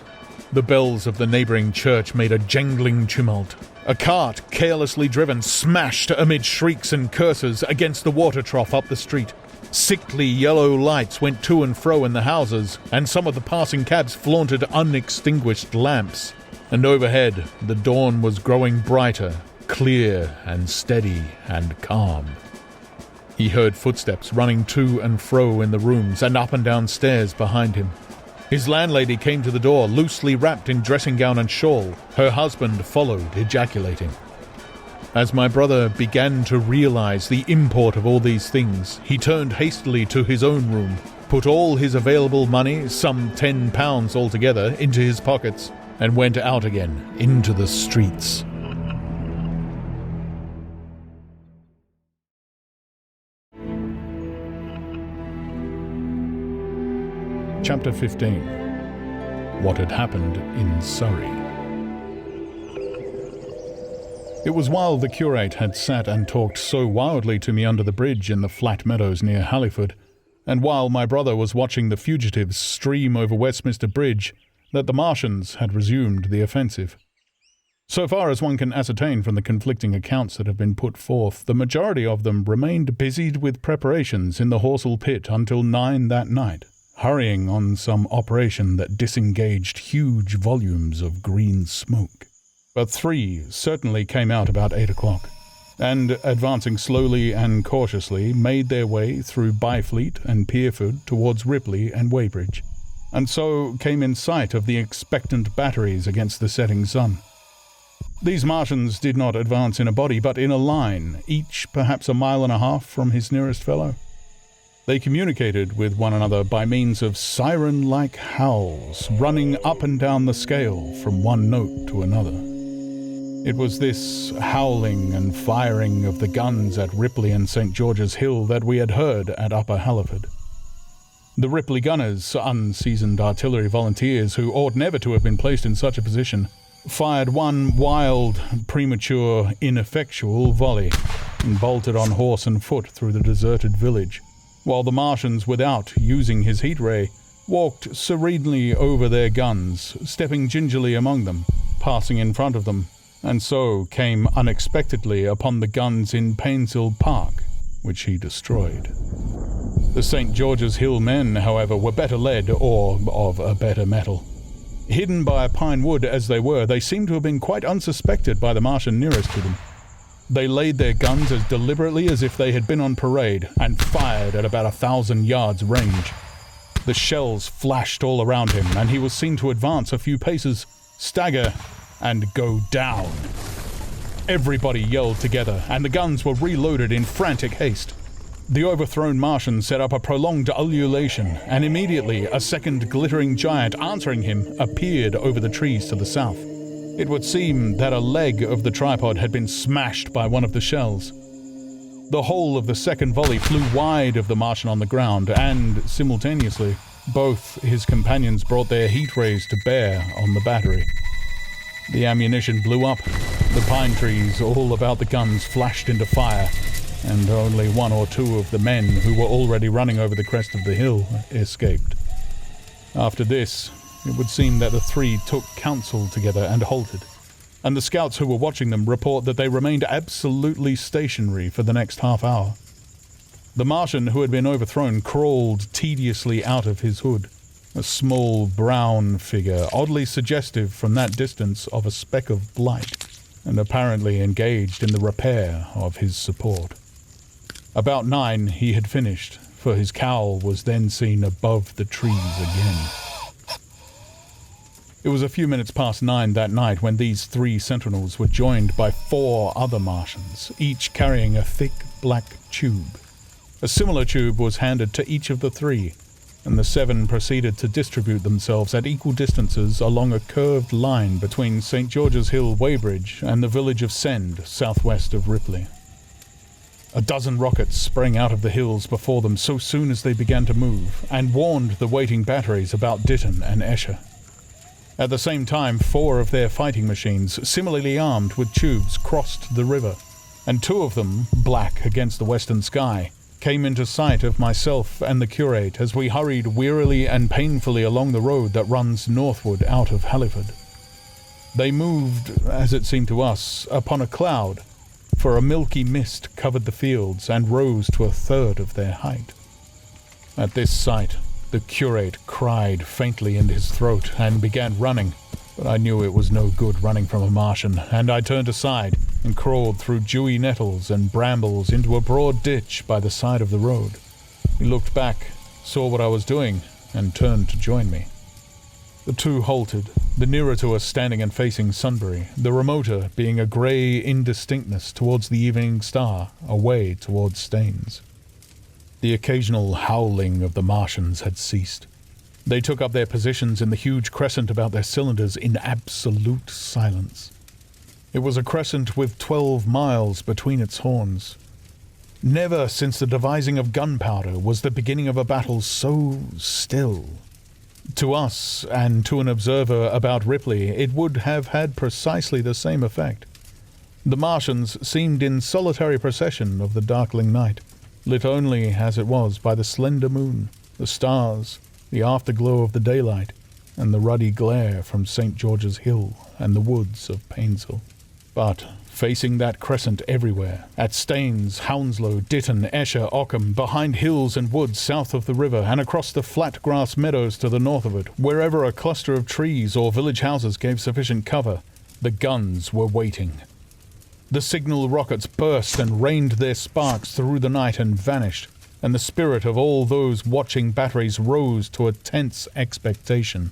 The bells of the neighbouring church made a jangling tumult. A cart, carelessly driven, smashed amid shrieks and curses against the water trough up the street. Sickly yellow lights went to and fro in the houses, and some of the passing cabs flaunted unextinguished lamps. And overhead, the dawn was growing brighter, clear and steady and calm. He heard footsteps running to and fro in the rooms and up and down stairs behind him. His landlady came to the door, loosely wrapped in dressing gown and shawl. Her husband followed, ejaculating. As my brother began to realize the import of all these things, he turned hastily to his own room, put all his available money, some £10 altogether, into his pockets, and went out again into the streets. Chapter 15. What had happened in Surrey. It was while the curate had sat and talked so wildly to me under the bridge in the flat meadows near Halliford, and while my brother was watching the fugitives stream over Westminster Bridge, that the Martians had resumed the offensive. So far as one can ascertain from the conflicting accounts that have been put forth, the majority of them remained busied with preparations in the Horsell Pit until 9 that night, hurrying on some operation that disengaged huge volumes of green smoke. But 3 certainly came out about 8 o'clock, and, advancing slowly and cautiously, made their way through Byfleet and Pierford towards Ripley and Weybridge, and so came in sight of the expectant batteries against the setting sun. These Martians did not advance in a body, but in a line, each perhaps 1.5 miles from his nearest fellow. They communicated with one another by means of siren-like howls, running up and down the scale from one note to another. It was this howling and firing of the guns at Ripley and St. George's Hill that we had heard at Upper Halliford. The Ripley gunners, unseasoned artillery volunteers who ought never to have been placed in such a position, fired one wild, premature, ineffectual volley and bolted on horse and foot through the deserted village, while the Martians, without using his heat ray, walked serenely over their guns, stepping gingerly among them, passing in front of them, and so came unexpectedly upon the guns in Painshill Park, which he destroyed. The St. George's Hill men, however, were better led, or of a better metal. Hidden by a pine wood as they were, they seemed to have been quite unsuspected by the Martian nearest to them. They laid their guns as deliberately as if they had been on parade, and fired at about 1,000 yards range. The shells flashed all around him, and he was seen to advance a few paces, stagger, and go down. Everybody yelled together, and the guns were reloaded in frantic haste. The overthrown Martian set up a prolonged ululation, and immediately a second glittering giant answering him appeared over the trees to the south. It would seem that a leg of the tripod had been smashed by one of the shells. The whole of the second volley flew wide of the Martian on the ground, and, simultaneously, Both his companions brought their heat rays to bear on the battery. The ammunition blew up. The pine trees all about the guns flashed into fire, and only one or two of the men who were already running over the crest of the hill escaped. After this, it would seem that the three took counsel together and halted, and the scouts who were watching them report that they remained absolutely stationary for the next half hour. The Martian who had been overthrown crawled tediously out of his hood, a small brown figure, oddly suggestive from that distance of a speck of blight, and apparently engaged in the repair of his support. About 9 he had finished, for his cowl was then seen above the trees again. It was a few minutes past 9 that night when these 3 sentinels were joined by 4 other Martians, each carrying a thick black tube. A similar tube was handed to each of the 3, and the 7 proceeded to distribute themselves at equal distances along a curved line between St. George's Hill, Weybridge, and the village of Send, southwest of Ripley. A dozen rockets sprang out of the hills before them so soon as they began to move, and warned the waiting batteries about Ditton and Esher. At the same time, 4 of their fighting machines, similarly armed with tubes, crossed the river, and 2 of them, black against the western sky, came into sight of myself and the curate as we hurried wearily and painfully along the road that runs northward out of Halliford. They moved, as it seemed to us, upon a cloud, for a milky mist covered the fields and rose to 1/3 of their height. At this sight, the curate cried faintly in his throat and began running, but I knew it was no good running from a Martian, and I turned aside and crawled through dewy nettles and brambles into a broad ditch by the side of the road. He looked back, saw what I was doing, and turned to join me. The 2 halted, the nearer to us standing and facing Sunbury, the remoter being a grey indistinctness towards the evening star, away towards Staines. The occasional howling of the Martians had ceased. They took up their positions in the huge crescent about their cylinders in absolute silence. It was a crescent with 12 miles between its horns. Never since the devising of gunpowder was the beginning of a battle so still. To us, and to an observer about Ripley, it would have had precisely the same effect. The Martians seemed in solitary procession of the darkling night, lit only, as it was, by the slender moon, the stars, the afterglow of the daylight, and the ruddy glare from St. George's Hill and the woods of Painshill. But, facing that crescent everywhere, at Staines, Hounslow, Ditton, Esher, Ockham, behind hills and woods south of the river, and across the flat grass meadows to the north of it, wherever a cluster of trees or village houses gave sufficient cover, the guns were waiting. The signal rockets burst and rained their sparks through the night and vanished, and the spirit of all those watching batteries rose to a tense expectation.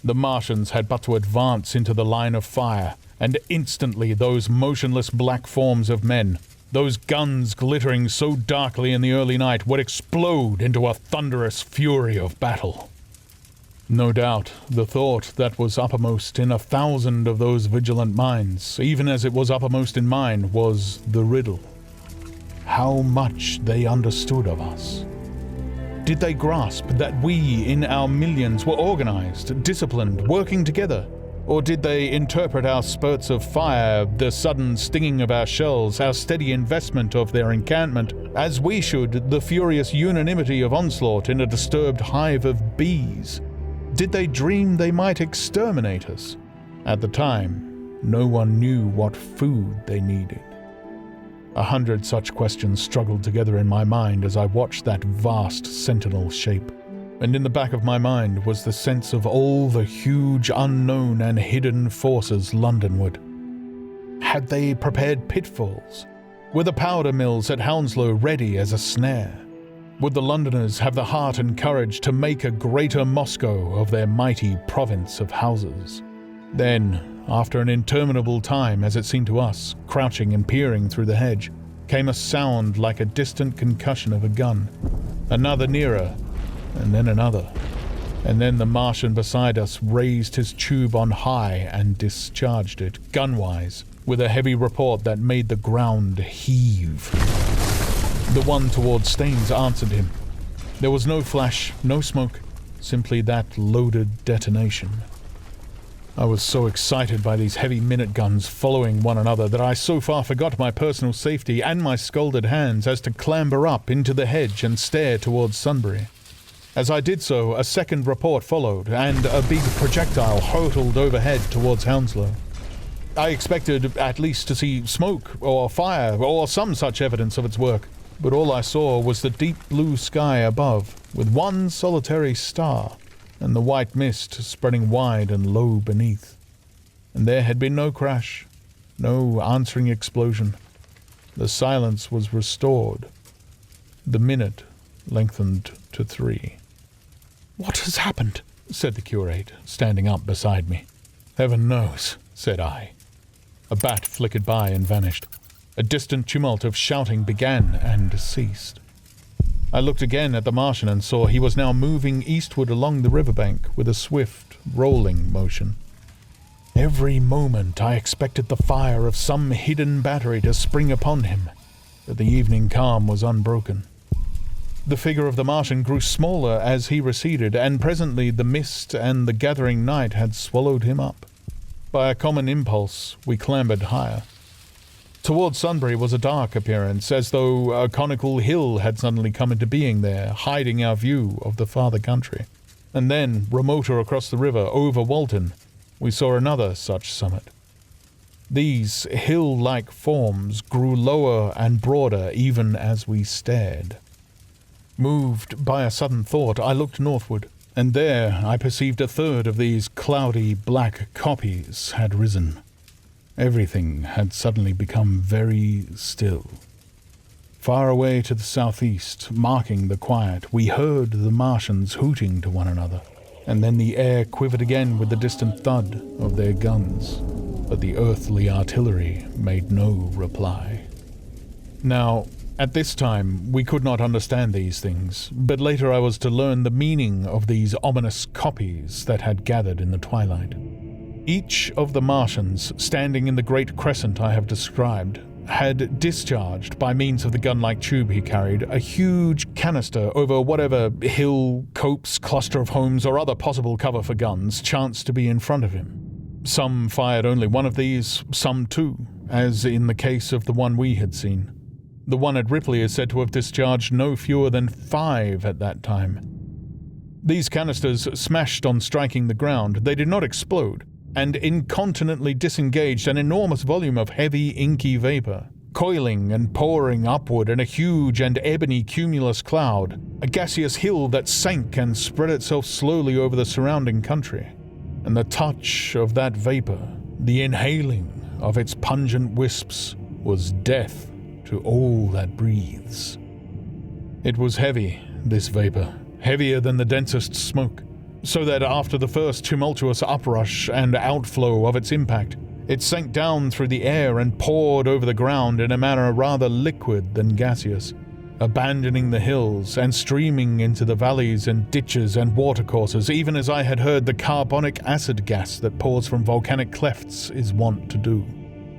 The Martians had but to advance into the line of fire, and instantly those motionless black forms of men, those guns glittering so darkly in the early night, would explode into a thunderous fury of battle. No doubt, the thought that was uppermost in 1,000 of those vigilant minds, even as it was uppermost in mine, was the riddle. How much they understood of us. Did they grasp that we, in our millions, were organized, disciplined, working together? Or did they interpret our spurts of fire, the sudden stinging of our shells, our steady investment of their encampment, as we should the furious unanimity of onslaught in a disturbed hive of bees? Did they dream they might exterminate us? At the time, no one knew what food they needed. 100 such questions struggled together in my mind as I watched that vast sentinel shape. And in the back of my mind was the sense of all the huge unknown and hidden forces Londonward. Had they prepared pitfalls? Were the powder mills at Hounslow ready as a snare? Would the Londoners have the heart and courage to make a greater Moscow of their mighty province of houses? Then, after an interminable time, as it seemed to us, crouching and peering through the hedge, came a sound like a distant concussion of a gun. Another nearer, and then another. And then the Martian beside us raised his tube on high and discharged it, gunwise, with a heavy report that made the ground heave. The one towards Staines answered him. There was no flash, no smoke, simply that loaded detonation. I was so excited by these heavy minute guns following one another that I so far forgot my personal safety and my scalded hands as to clamber up into the hedge and stare towards Sunbury. As I did so, a second report followed, and a big projectile hurtled overhead towards Hounslow. I expected at least to see smoke or fire or some such evidence of its work, but all I saw was the deep blue sky above, with one solitary star, and the white mist spreading wide and low beneath. And there had been no crash, no answering explosion. The silence was restored. The minute lengthened to 3. "What has happened?" said the curate, standing up beside me. "Heaven knows," said I. A bat flickered by and vanished. A distant tumult of shouting began and ceased. I looked again at the Martian and saw he was now moving eastward along the riverbank with a swift, rolling motion. Every moment I expected the fire of some hidden battery to spring upon him, but the evening calm was unbroken. The figure of the Martian grew smaller as he receded, and presently the mist and the gathering night had swallowed him up. By a common impulse, we clambered higher. Towards Sunbury was a dark appearance, as though a conical hill had suddenly come into being there, hiding our view of the farther country. And then, remoter across the river, over Walton, we saw another such summit. These hill-like forms grew lower and broader even as we stared. Moved by a sudden thought, I looked northward, and there I perceived a third of these cloudy black kopjes had risen. Everything had suddenly become very still. Far away to the southeast, marking the quiet, we heard the Martians hooting to one another, and then the air quivered again with the distant thud of their guns, but the earthly artillery made no reply. Now, at this time, we could not understand these things, but later I was to learn the meaning of these ominous kopjes that had gathered in the twilight. Each of the Martians, standing in the great crescent I have described, had discharged, by means of the gun-like tube he carried, a huge canister over whatever hill, copse, cluster of homes, or other possible cover for guns chanced to be in front of him. Some fired only one of these, some 2, as in the case of the one we had seen. The one at Ripley is said to have discharged no fewer than 5 at that time. These canisters smashed on striking the ground. They did not explode, and incontinently disengaged an enormous volume of heavy, inky vapor, coiling and pouring upward in a huge and ebony cumulus cloud, a gaseous hill that sank and spread itself slowly over the surrounding country. And the touch of that vapor, the inhaling of its pungent wisps, was death to all that breathes. It was heavy, this vapor, heavier than the densest smoke, so that after the first tumultuous uprush and outflow of its impact, it sank down through the air and poured over the ground in a manner rather liquid than gaseous, abandoning the hills and streaming into the valleys and ditches and watercourses, even as I had heard the carbonic acid gas that pours from volcanic clefts is wont to do.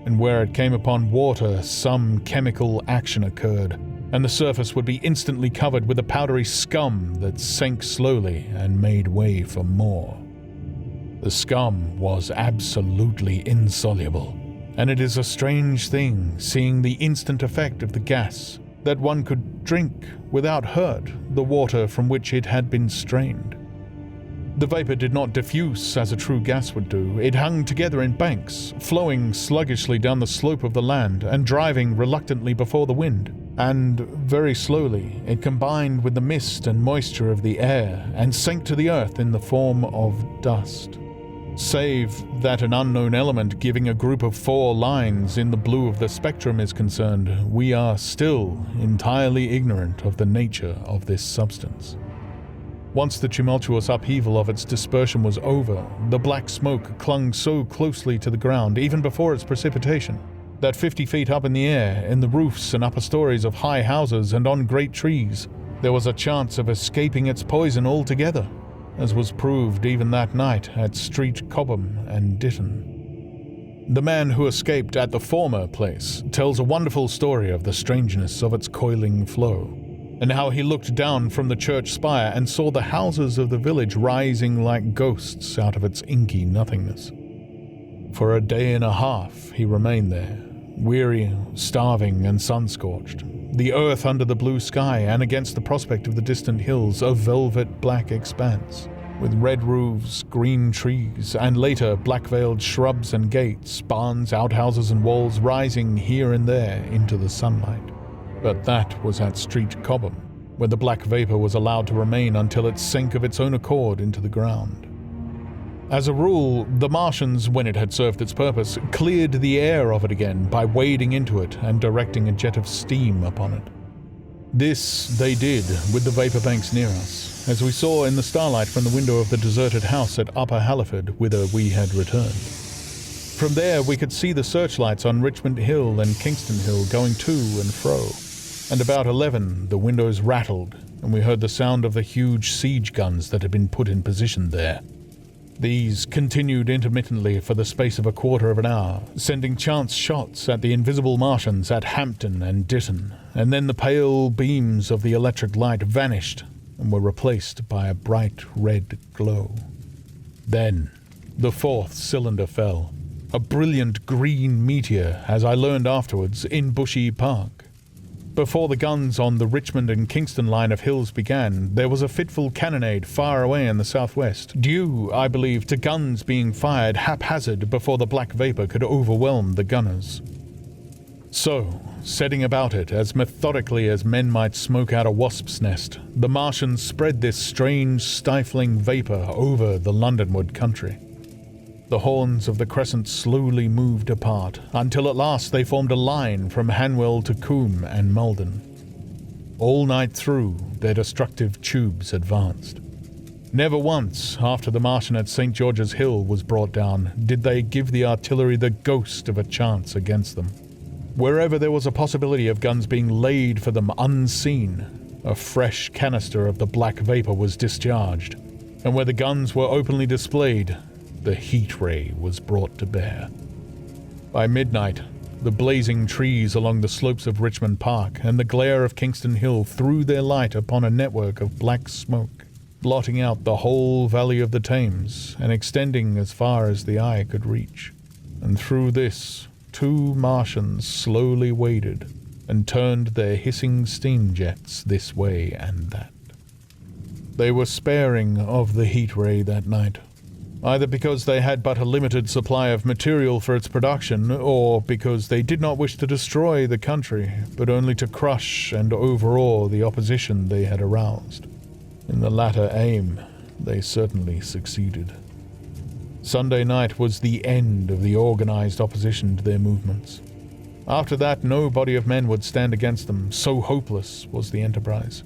And where it came upon water, some chemical action occurred, and the surface would be instantly covered with a powdery scum that sank slowly and made way for more. The scum was absolutely insoluble, and it is a strange thing, seeing the instant effect of the gas, that one could drink without hurt the water from which it had been strained. The vapor did not diffuse as a true gas would do. It hung together in banks, flowing sluggishly down the slope of the land and driving reluctantly before the wind. And very slowly it combined with the mist and moisture of the air and sank to the earth in the form of dust. Save that an unknown element giving a group of 4 lines in the blue of the spectrum is concerned, we are still entirely ignorant of the nature of this substance. Once the tumultuous upheaval of its dispersion was over, the black smoke clung so closely to the ground, even before its precipitation, that 50 feet up in the air, in the roofs and upper stories of high houses and on great trees, there was a chance of escaping its poison altogether, as was proved even that night at Street Cobham and Ditton. The man who escaped at the former place tells a wonderful story of the strangeness of its coiling flow. and how he looked down from the church spire and saw the houses of the village rising like ghosts out of its inky nothingness. For a day and a half he remained there, weary, starving, and sun-scorched, the earth under the blue sky and against the prospect of the distant hills a velvet black expanse, with red roofs, green trees, and later black-veiled shrubs and gates, barns, outhouses, and walls rising here and there into the sunlight. But that was at Street Cobham, where the black vapor was allowed to remain until it sank of its own accord into the ground. As a rule, the Martians, when it had served its purpose, cleared the air of it again by wading into it and directing a jet of steam upon it. This they did with the vapor banks near us, as we saw in the starlight from the window of the deserted house at Upper Halliford, whither we had returned. From there we could see the searchlights on Richmond Hill and Kingston Hill going to and fro, and about 11 the windows rattled, and we heard the sound of the huge siege guns that had been put in position there. These continued intermittently for the space of a quarter of an hour, sending chance shots at the invisible Martians at Hampton and Ditton, and then the pale beams of the electric light vanished and were replaced by a bright red glow. Then the fourth cylinder fell, a brilliant green meteor, as I learned afterwards, in Bushy Park. Before the guns on the Richmond and Kingston line of hills began, there was a fitful cannonade far away in the southwest, due, I believe, to guns being fired haphazard before the black vapor could overwhelm the gunners. So, setting about it as methodically as men might smoke out a wasp's nest, the Martians spread this strange, stifling vapor over the Londonward country. The horns of the crescent slowly moved apart, until at last they formed a line from Hanwell to Coombe and Malden. All night through, their destructive tubes advanced. Never once, after the Martian at St. George's Hill was brought down, did they give the artillery the ghost of a chance against them. Wherever there was a possibility of guns being laid for them unseen, a fresh canister of the black vapor was discharged, and where the guns were openly displayed, the heat ray was brought to bear. By midnight, the blazing trees along the slopes of Richmond Park and the glare of Kingston Hill threw their light upon a network of black smoke, blotting out the whole valley of the Thames and extending as far as the eye could reach. And through this, 2 Martians slowly waded and turned their hissing steam jets this way and that. They were sparing of the heat ray that night, either because they had but a limited supply of material for its production, or because they did not wish to destroy the country, but only to crush and overawe the opposition they had aroused. In the latter aim, they certainly succeeded. Sunday night was the end of the organized opposition to their movements. After that, no body of men would stand against them, so hopeless was the enterprise.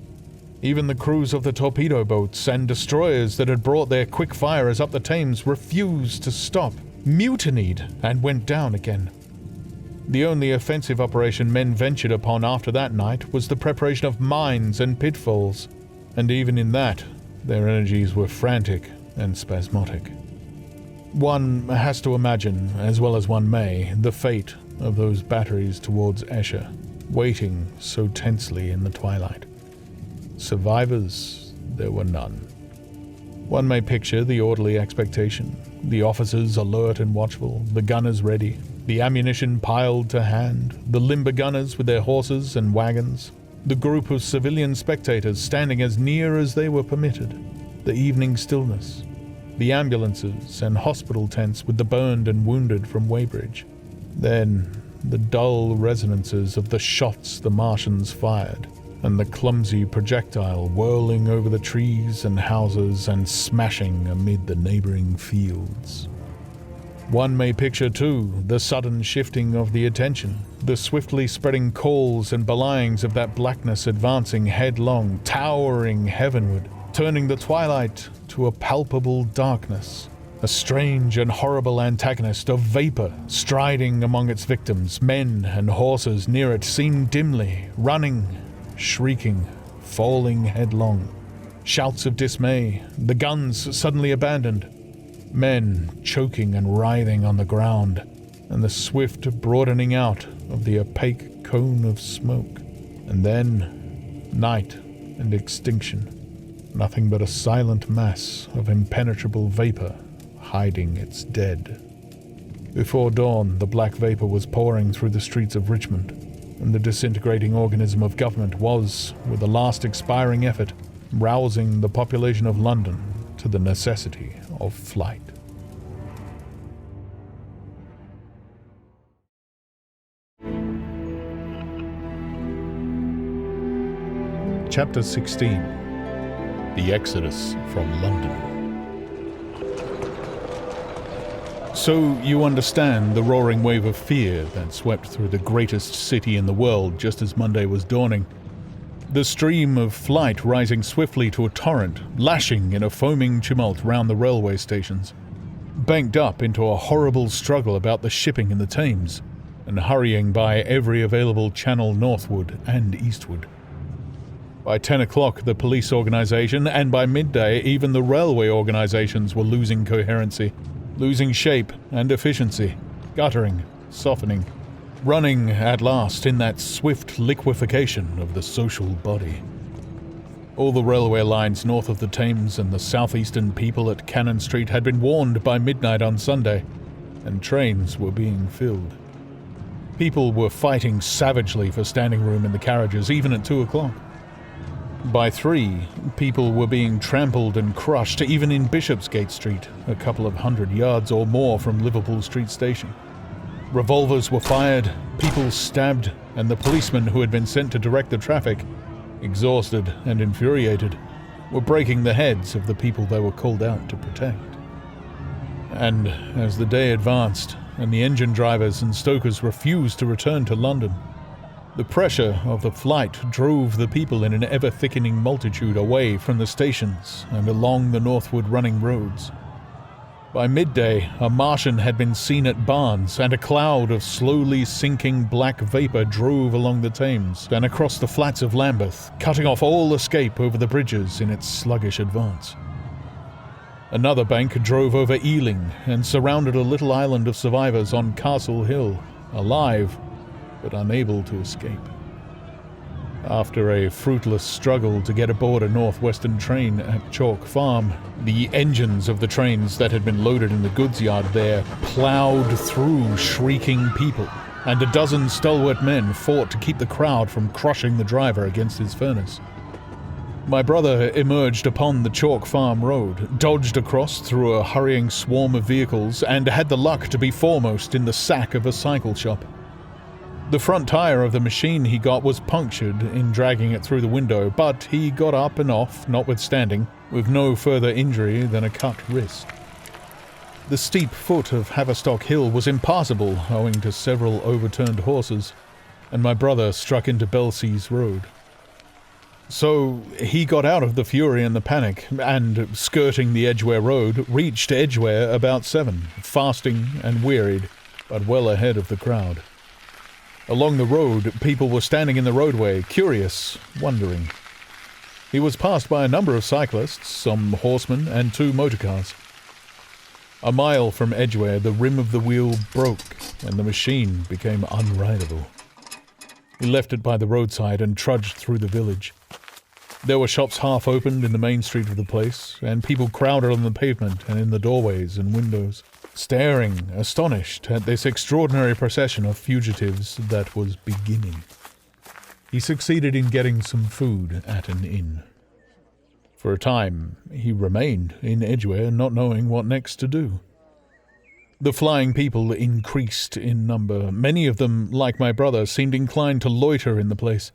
Even the crews of the torpedo boats and destroyers that had brought their quick firers up the Thames refused to stop, mutinied, and went down again. The only offensive operation men ventured upon after that night was the preparation of mines and pitfalls, and even in that, their energies were frantic and spasmodic. One has to imagine, as well as one may, the fate of those batteries towards Esher, waiting so tensely in the twilight. Survivors, there were none. One may picture the orderly expectation, the officers alert and watchful, the gunners ready, the ammunition piled to hand, the limber gunners with their horses and wagons, the group of civilian spectators standing as near as they were permitted, the evening stillness, the ambulances and hospital tents with the burned and wounded from Weybridge. Then the dull resonances of the shots the Martians fired, and the clumsy projectile whirling over the trees and houses and smashing amid the neighboring fields. One may picture, too, the sudden shifting of the attention, the swiftly spreading calls and belyings of that blackness advancing headlong, towering heavenward, turning the twilight to a palpable darkness, a strange and horrible antagonist of vapor striding among its victims. Men and horses near it seen dimly, running, shrieking, falling headlong. Shouts of dismay, the guns suddenly abandoned, men choking and writhing on the ground, and the swift broadening out of the opaque cone of smoke. And then Night and extinction. Nothing but a silent mass of impenetrable vapor hiding its dead. Before dawn, the black vapor was pouring through the streets of Richmond, and the disintegrating organism of government was, with a last expiring effort, rousing the population of London to the necessity of flight. Chapter 16. The Exodus from London. So you understand the roaring wave of fear that swept through the greatest city in the world just as Monday was dawning. The stream of flight rising swiftly to a torrent, lashing in a foaming tumult round the railway stations, banked up into a horrible struggle about the shipping in the Thames, and hurrying by every available channel northward and eastward. By 10 o'clock, the police organisation, and by midday, even the railway organisations were losing coherency, losing shape and efficiency, guttering, softening, running at last in that swift liquefaction of the social body. All the railway lines north of the Thames and the southeastern people at Cannon Street had been warned by midnight on Sunday, and trains were being filled. People were fighting savagely for standing room in the carriages, even at 2 o'clock. By 3, people were being trampled and crushed, even in Bishopsgate Street, a couple of 100 yards or more from Liverpool Street Station. Revolvers were fired, people stabbed, and the policemen who had been sent to direct the traffic, exhausted and infuriated, were breaking the heads of the people they were called out to protect. And as the day advanced, and the engine drivers and stokers refused to return to London, the pressure of the flight drove the people in an ever-thickening multitude away from the stations and along the northward running roads. By midday, a Martian had been seen at Barnes, and a cloud of slowly sinking black vapour drove along the Thames and across the flats of Lambeth, cutting off all escape over the bridges in its sluggish advance. Another bank drove over Ealing and surrounded a little island of survivors on Castle Hill, alive but unable to escape. After a fruitless struggle to get aboard a northwestern train at Chalk Farm, the engines of the trains that had been loaded in the goods yard there ploughed through shrieking people, and a dozen stalwart men fought to keep the crowd from crushing the driver against his furnace. My brother emerged upon the Chalk Farm road, dodged across through a hurrying swarm of vehicles, and had the luck to be foremost in the sack of a cycle shop. The front tire of the machine he got was punctured in dragging it through the window, but he got up and off, notwithstanding, with no further injury than a cut wrist. The steep foot of Haverstock Hill was impassable owing to several overturned horses, and my brother struck into Belsies Road. So he got out of the fury and the panic, and, skirting the Edgware Road, reached Edgware about 7, fasting and wearied, but well ahead of the crowd. Along the road, people were standing in the roadway, curious, wondering. He was passed by a number of cyclists, some horsemen, and 2 motorcars. A mile from Edgware, the rim of the wheel broke, and the machine became unrideable. He left it by the roadside and trudged through the village. There were shops half opened in the main street of the place, and people crowded on the pavement and in the doorways and windows, staring, astonished, at this extraordinary procession of fugitives that was beginning. He succeeded in getting some food at an inn. For a time, he remained in Edgware, not knowing what next to do. The flying people increased in number. Many of them, like my brother, seemed inclined to loiter in the place.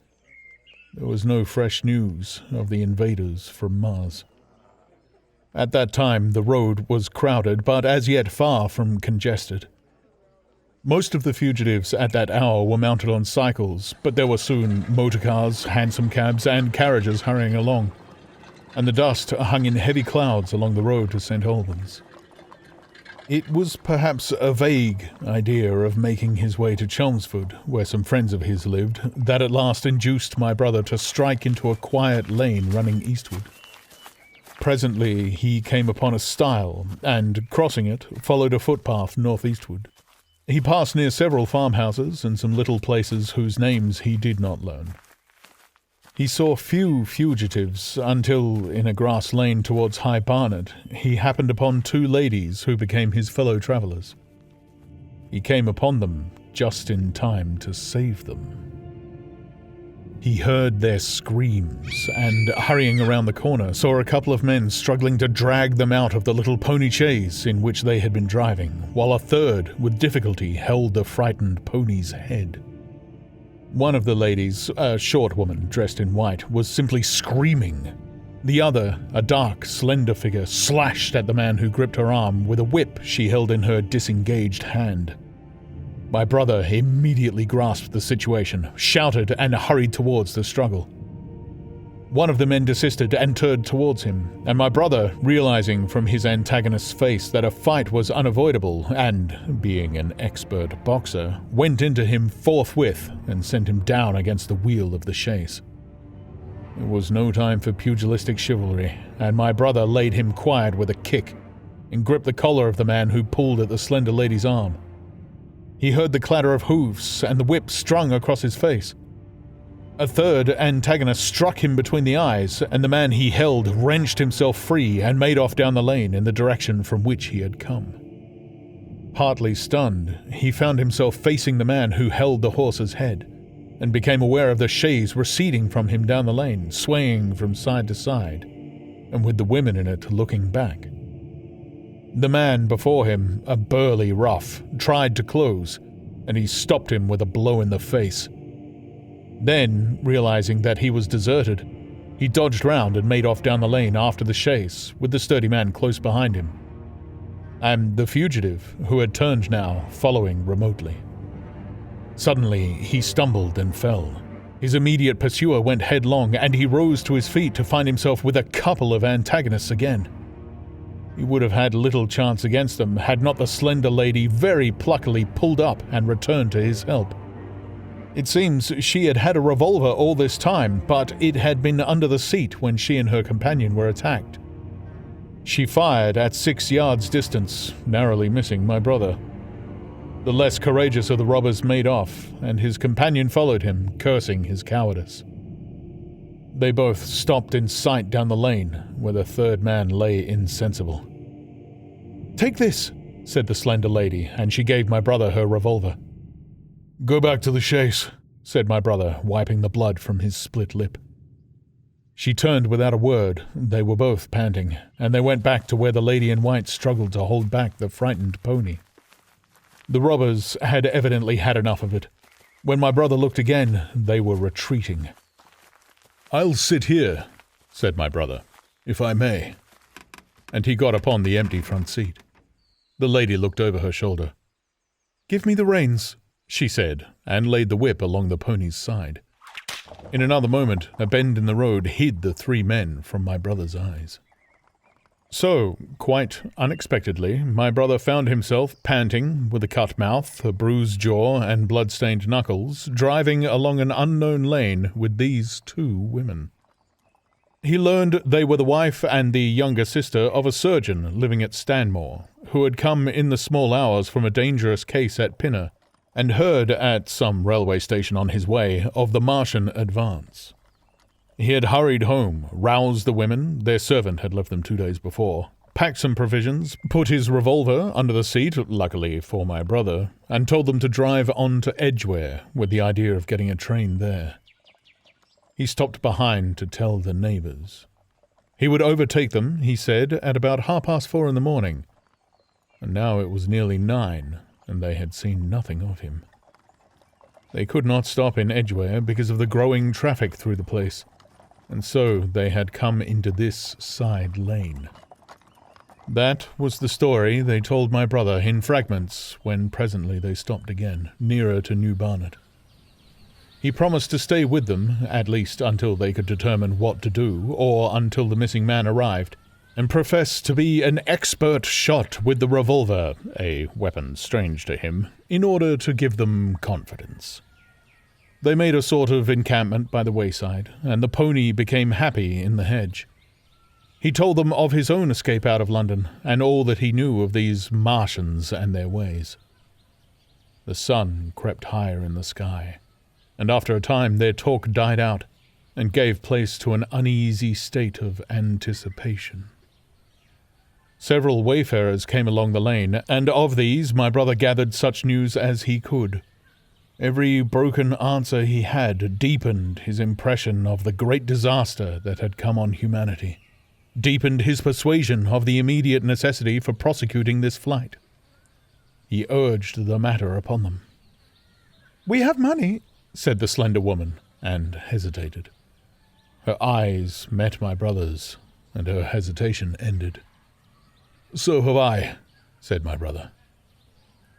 There was no fresh news of the invaders from Mars. At that time, the road was crowded, but as yet far from congested. Most of the fugitives at that hour were mounted on cycles, but there were soon motorcars, hansom cabs, and carriages hurrying along, and the dust hung in heavy clouds along the road to St. Albans. It was perhaps a vague idea of making his way to Chelmsford, where some friends of his lived, that at last induced my brother to strike into a quiet lane running eastward. Presently he came upon a stile, and, crossing it, followed a footpath northeastward. He passed near several farmhouses and some little places whose names he did not learn. He saw few fugitives until, in a grass lane towards High Barnet, he happened upon 2 ladies who became his fellow travellers. He came upon them just in time to save them. He heard their screams and, hurrying around the corner, saw a couple of men struggling to drag them out of the little pony chaise in which they had been driving, while a third, with difficulty, held the frightened pony's head. One of the ladies, a short woman dressed in white, was simply screaming. The other, a dark, slender figure, slashed at the man who gripped her arm with a whip she held in her disengaged hand. My brother immediately grasped the situation, shouted, and hurried towards the struggle. One of the men desisted and turned towards him, and my brother, realizing from his antagonist's face that a fight was unavoidable and, being an expert boxer, went into him forthwith and sent him down against the wheel of the chaise. It was no time for pugilistic chivalry, and my brother laid him quiet with a kick and gripped the collar of the man who pulled at the slender lady's arm. He heard the clatter of hoofs and the whip strung across his face. A third antagonist struck him between the eyes, and the man he held wrenched himself free and made off down the lane in the direction from which he had come. Partly stunned, he found himself facing the man who held the horse's head, and became aware of the chaise receding from him down the lane, swaying from side to side, and with the women in it looking back. The man before him, a burly rough, tried to close, and he stopped him with a blow in the face. Then, realizing that he was deserted, he dodged round and made off down the lane after the chaise, with the sturdy man close behind him, and the fugitive, who had turned now, following remotely. Suddenly, he stumbled and fell. His immediate pursuer went headlong, and he rose to his feet to find himself with a couple of antagonists again. He would have had little chance against them had not the slender lady very pluckily pulled up and returned to his help. It seems she had had a revolver all this time, but it had been under the seat when she and her companion were attacked. She fired at 6 yards distance, narrowly missing my brother. The less courageous of the robbers made off, and his companion followed him, cursing his cowardice. They both stopped in sight down the lane, where the third man lay insensible. "Take this," said the slender lady, and she gave my brother her revolver. "Go back to the chaise," said my brother, wiping the blood from his split lip. She turned without a word. They were both panting, and they went back to where the lady in white struggled to hold back the frightened pony. The robbers had evidently had enough of it. When my brother looked again, they were retreating. "I'll sit here," said my brother, "if I may." And he got upon the empty front seat. The lady looked over her shoulder. "Give me the reins," she said, and laid the whip along the pony's side. In another moment, a bend in the road hid the 3 men from my brother's eyes. So, quite unexpectedly, my brother found himself panting, with a cut mouth, a bruised jaw, and blood-stained knuckles, driving along an unknown lane with these 2 women. He learned they were the wife and the younger sister of a surgeon living at Stanmore, who had come in the small hours from a dangerous case at Pinner, and heard at some railway station on his way of the Martian advance. He had hurried home, roused the women, their servant had left them 2 days before, packed some provisions, put his revolver under the seat, luckily for my brother, and told them to drive on to Edgware with the idea of getting a train there. He stopped behind to tell the neighbours. He would overtake them, he said, at about 4:30 in the morning, and now it was nearly 9, and they had seen nothing of him. They could not stop in Edgware because of the growing traffic through the place, and so they had come into this side lane. That was the story they told my brother in fragments when presently they stopped again, nearer to New Barnet. He promised to stay with them, at least until they could determine what to do, or until the missing man arrived, and professed to be an expert shot with the revolver, a weapon strange to him, in order to give them confidence. They made a sort of encampment by the wayside, and the pony became happy in the hedge. He told them of his own escape out of London, and all that he knew of these Martians and their ways. The sun crept higher in the sky, and after a time their talk died out, and gave place to an uneasy state of anticipation. Several wayfarers came along the lane, and of these my brother gathered such news as he could. Every broken answer he had deepened his impression of the great disaster that had come on humanity, deepened his persuasion of the immediate necessity for prosecuting this flight. He urged the matter upon them. "We have money," said the slender woman, and hesitated. Her eyes met my brother's, and her hesitation ended. "So have I," said my brother.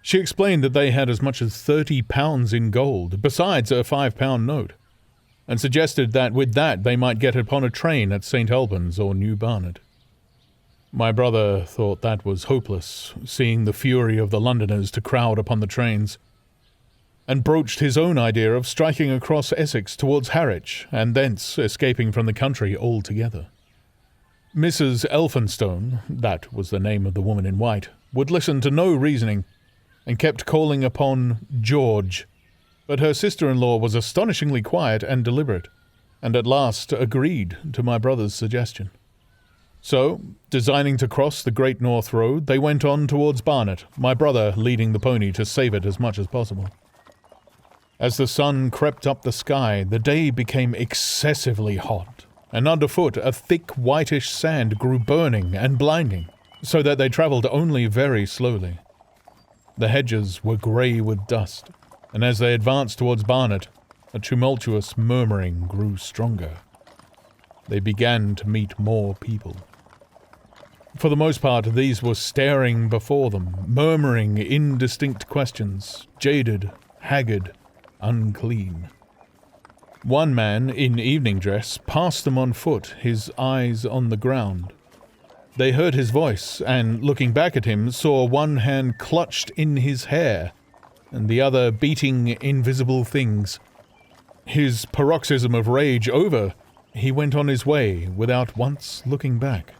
She explained that they had as much as £30 in gold, besides a £5 note, and suggested that with that they might get upon a train at St. Albans or New Barnet. My brother thought that was hopeless, seeing the fury of the Londoners to crowd upon the trains, and broached his own idea of striking across Essex towards Harwich, and thence escaping from the country altogether. Mrs. Elphinstone, that was the name of the woman in white, would listen to no reasoning, and kept calling upon George, but her sister-in-law was astonishingly quiet and deliberate, and at last agreed to my brother's suggestion. So, designing to cross the Great North Road, they went on towards Barnet, my brother leading the pony to save it as much as possible. As the sun crept up the sky, the day became excessively hot, and underfoot a thick whitish sand grew burning and blinding, so that they travelled only very slowly. The hedges were grey with dust, and as they advanced towards Barnet, a tumultuous murmuring grew stronger. They began to meet more people. For the most part, these were staring before them, murmuring indistinct questions, jaded, haggard, unclean. One man, in evening dress, passed them on foot, his eyes on the ground. They heard his voice, and, looking back at him, saw one hand clutched in his hair, and the other beating invisible things. His paroxysm of rage over, he went on his way, without once looking back.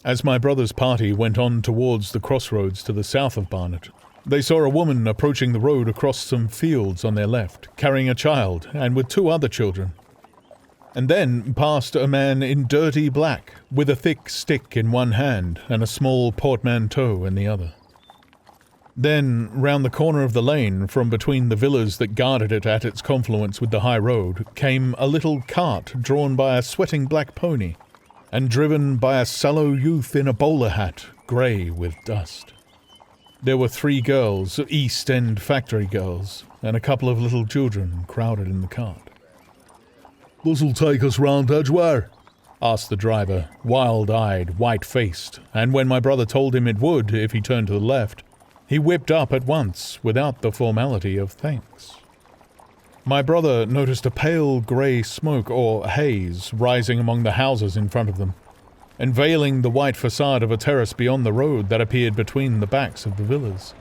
As my brother's party went on towards the crossroads to the south of Barnet, they saw a woman approaching the road across some fields on their left, carrying a child, and with 2 other children. And then passed a man in dirty black, with a thick stick in one hand and a small portmanteau in the other. Then, round the corner of the lane, from between the villas that guarded it at its confluence with the high road, came a little cart drawn by a sweating black pony, and driven by a sallow youth in a bowler hat, grey with dust. There were 3 girls, East End factory girls, and a couple of little children crowded in the cart. "This'll take us round Edgware?" asked the driver, wild-eyed, white-faced, and when my brother told him it would if he turned to the left, he whipped up at once, without the formality of thanks. My brother noticed a pale grey smoke, or haze, rising among the houses in front of them, and veiling the white facade of a terrace beyond the road that appeared between the backs of the villas.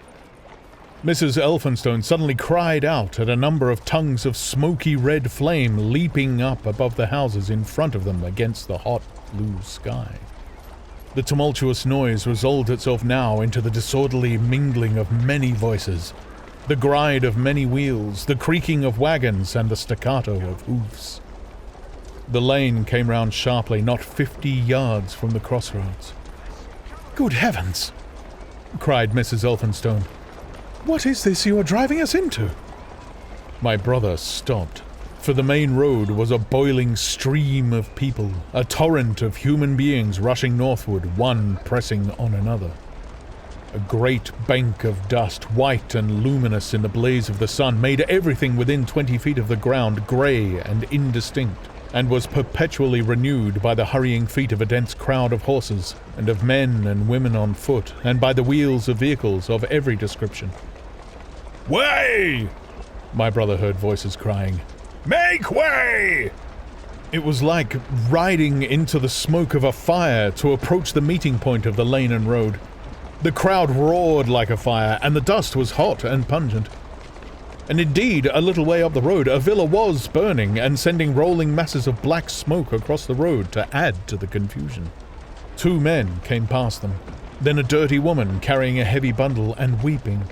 Mrs. Elphinstone suddenly cried out at a number of tongues of smoky red flame leaping up above the houses in front of them against the hot blue sky. The tumultuous noise resolved itself now into the disorderly mingling of many voices, the gride of many wheels, the creaking of wagons, and the staccato of hoofs. The lane came round sharply, not 50 yards from the crossroads. "Good heavens!" cried Mrs. Elphinstone. "What is this you are driving us into?" My brother stopped, for the main road was a boiling stream of people, a torrent of human beings rushing northward, one pressing on another. A great bank of dust, white and luminous in the blaze of the sun, made everything within 20 feet of the ground grey and indistinct, and was perpetually renewed by the hurrying feet of a dense crowd of horses, and of men and women on foot, and by the wheels of vehicles of every description. "Way!" my brother heard voices crying. "Make way!" It was like riding into the smoke of a fire to approach the meeting point of the lane and road. The crowd roared like a fire, and the dust was hot and pungent. And indeed, a little way up the road, a villa was burning and sending rolling masses of black smoke across the road to add to the confusion. 2 men came past them, then a dirty woman carrying a heavy bundle and weeping.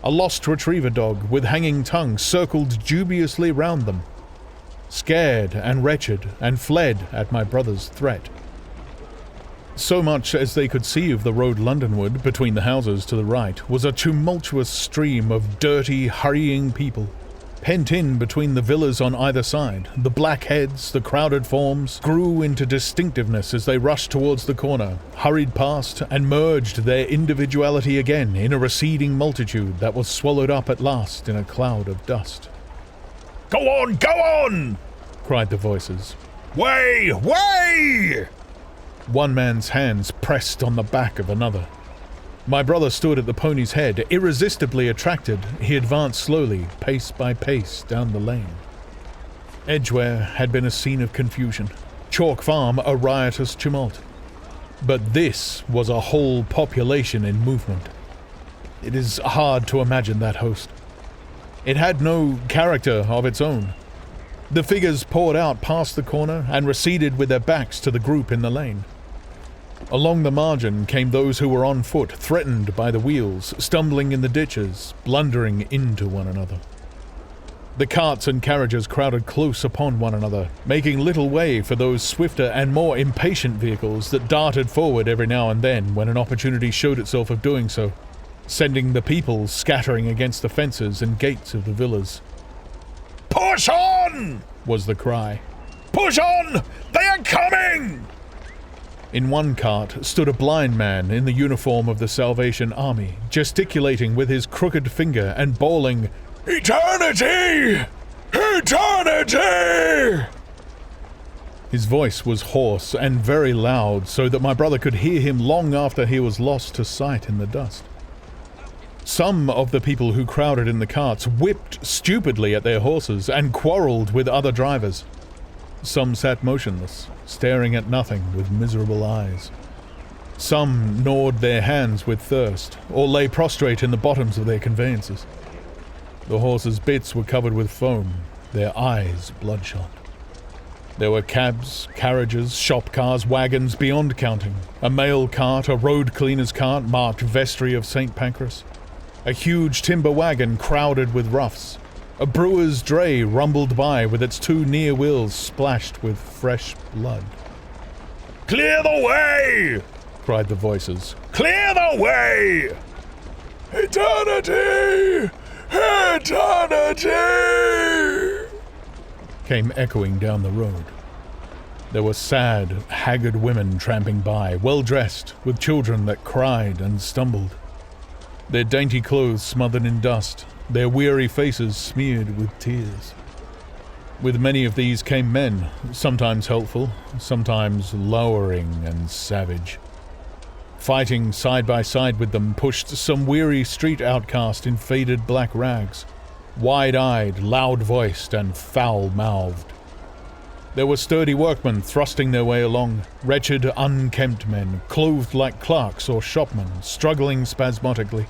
A lost retriever dog with hanging tongue circled dubiously round them. scared and wretched, and fled at my brother's threat. So much as they could see of the road Londonward, between the houses to the right, was a tumultuous stream of dirty, hurrying people. Pent in between the villas on either side, the black heads, the crowded forms, grew into distinctiveness as they rushed towards the corner, hurried past, and merged their individuality again in a receding multitude that was swallowed up at last in a cloud of dust. "Go on, go on!" cried the voices. "Way, way!" One man's hands pressed on the back of another. My brother stood at the pony's head, irresistibly attracted. He advanced slowly, pace by pace, down the lane. Edgware had been a scene of confusion, Chalk Farm a riotous tumult. But this was a whole population in movement. It is hard to imagine that host. It had no character of its own. The figures poured out past the corner and receded with their backs to the group in the lane. Along the margin came those who were on foot, threatened by the wheels, stumbling in the ditches, blundering into one another. The carts and carriages crowded close upon one another, making little way for those swifter and more impatient vehicles that darted forward every now and then when an opportunity showed itself of doing so, sending the people scattering against the fences and gates of the villas. "Push on!" was the cry. "Push on! They are coming!" In one cart stood a blind man in the uniform of the Salvation Army, gesticulating with his crooked finger and bawling, "Eternity! Eternity!" His voice was hoarse and very loud, so that my brother could hear him long after he was lost to sight in the dust. Some of the people who crowded in the carts whipped stupidly at their horses and quarreled with other drivers. Some sat motionless, staring at nothing with miserable eyes. Some gnawed their hands with thirst, or lay prostrate in the bottoms of their conveyances. The horses' bits were covered with foam, their eyes bloodshot. There were cabs, carriages, shop cars, wagons beyond counting, a mail cart, a road cleaner's cart marked Vestry of St. Pancras, a huge timber wagon crowded with roughs. A brewer's dray rumbled by with its two near wheels splashed with fresh blood. "Clear the way!" cried the voices. "Clear the way!" "Eternity! Eternity!" came echoing down the road. There were sad, haggard women tramping by, well-dressed, with children that cried and stumbled. Their dainty clothes smothered in dust, their weary faces smeared with tears. With many of these came men, sometimes helpful, sometimes lowering and savage. Fighting side by side with them pushed some weary street outcast in faded black rags, wide-eyed, loud-voiced, and foul-mouthed. There were sturdy workmen thrusting their way along, wretched, unkempt men, clothed like clerks or shopmen, struggling spasmodically.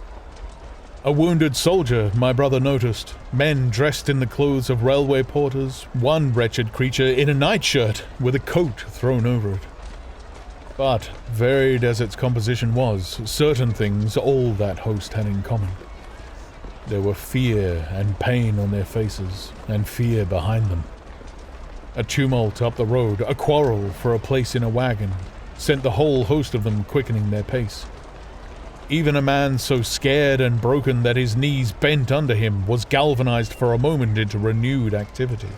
A wounded soldier, my brother noticed, men dressed in the clothes of railway porters, one wretched creature in a nightshirt with a coat thrown over it. But, varied as its composition was, certain things all that host had in common. There were fear and pain on their faces, and fear behind them. A tumult up the road, a quarrel for a place in a wagon, sent the whole host of them quickening their pace. Even a man so scared and broken that his knees bent under him was galvanized for a moment into renewed activity.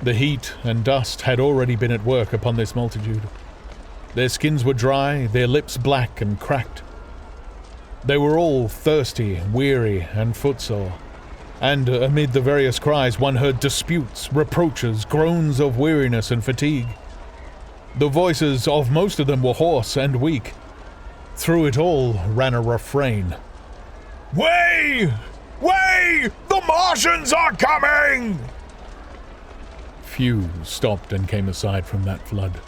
The heat and dust had already been at work upon this multitude. Their skins were dry, their lips black and cracked. They were all thirsty, weary, and footsore, and amid the various cries one heard disputes, reproaches, groans of weariness and fatigue. The voices of most of them were hoarse and weak. Through it all ran a refrain. "Way! Way! The Martians are coming!" Few stopped and came aside from that flood.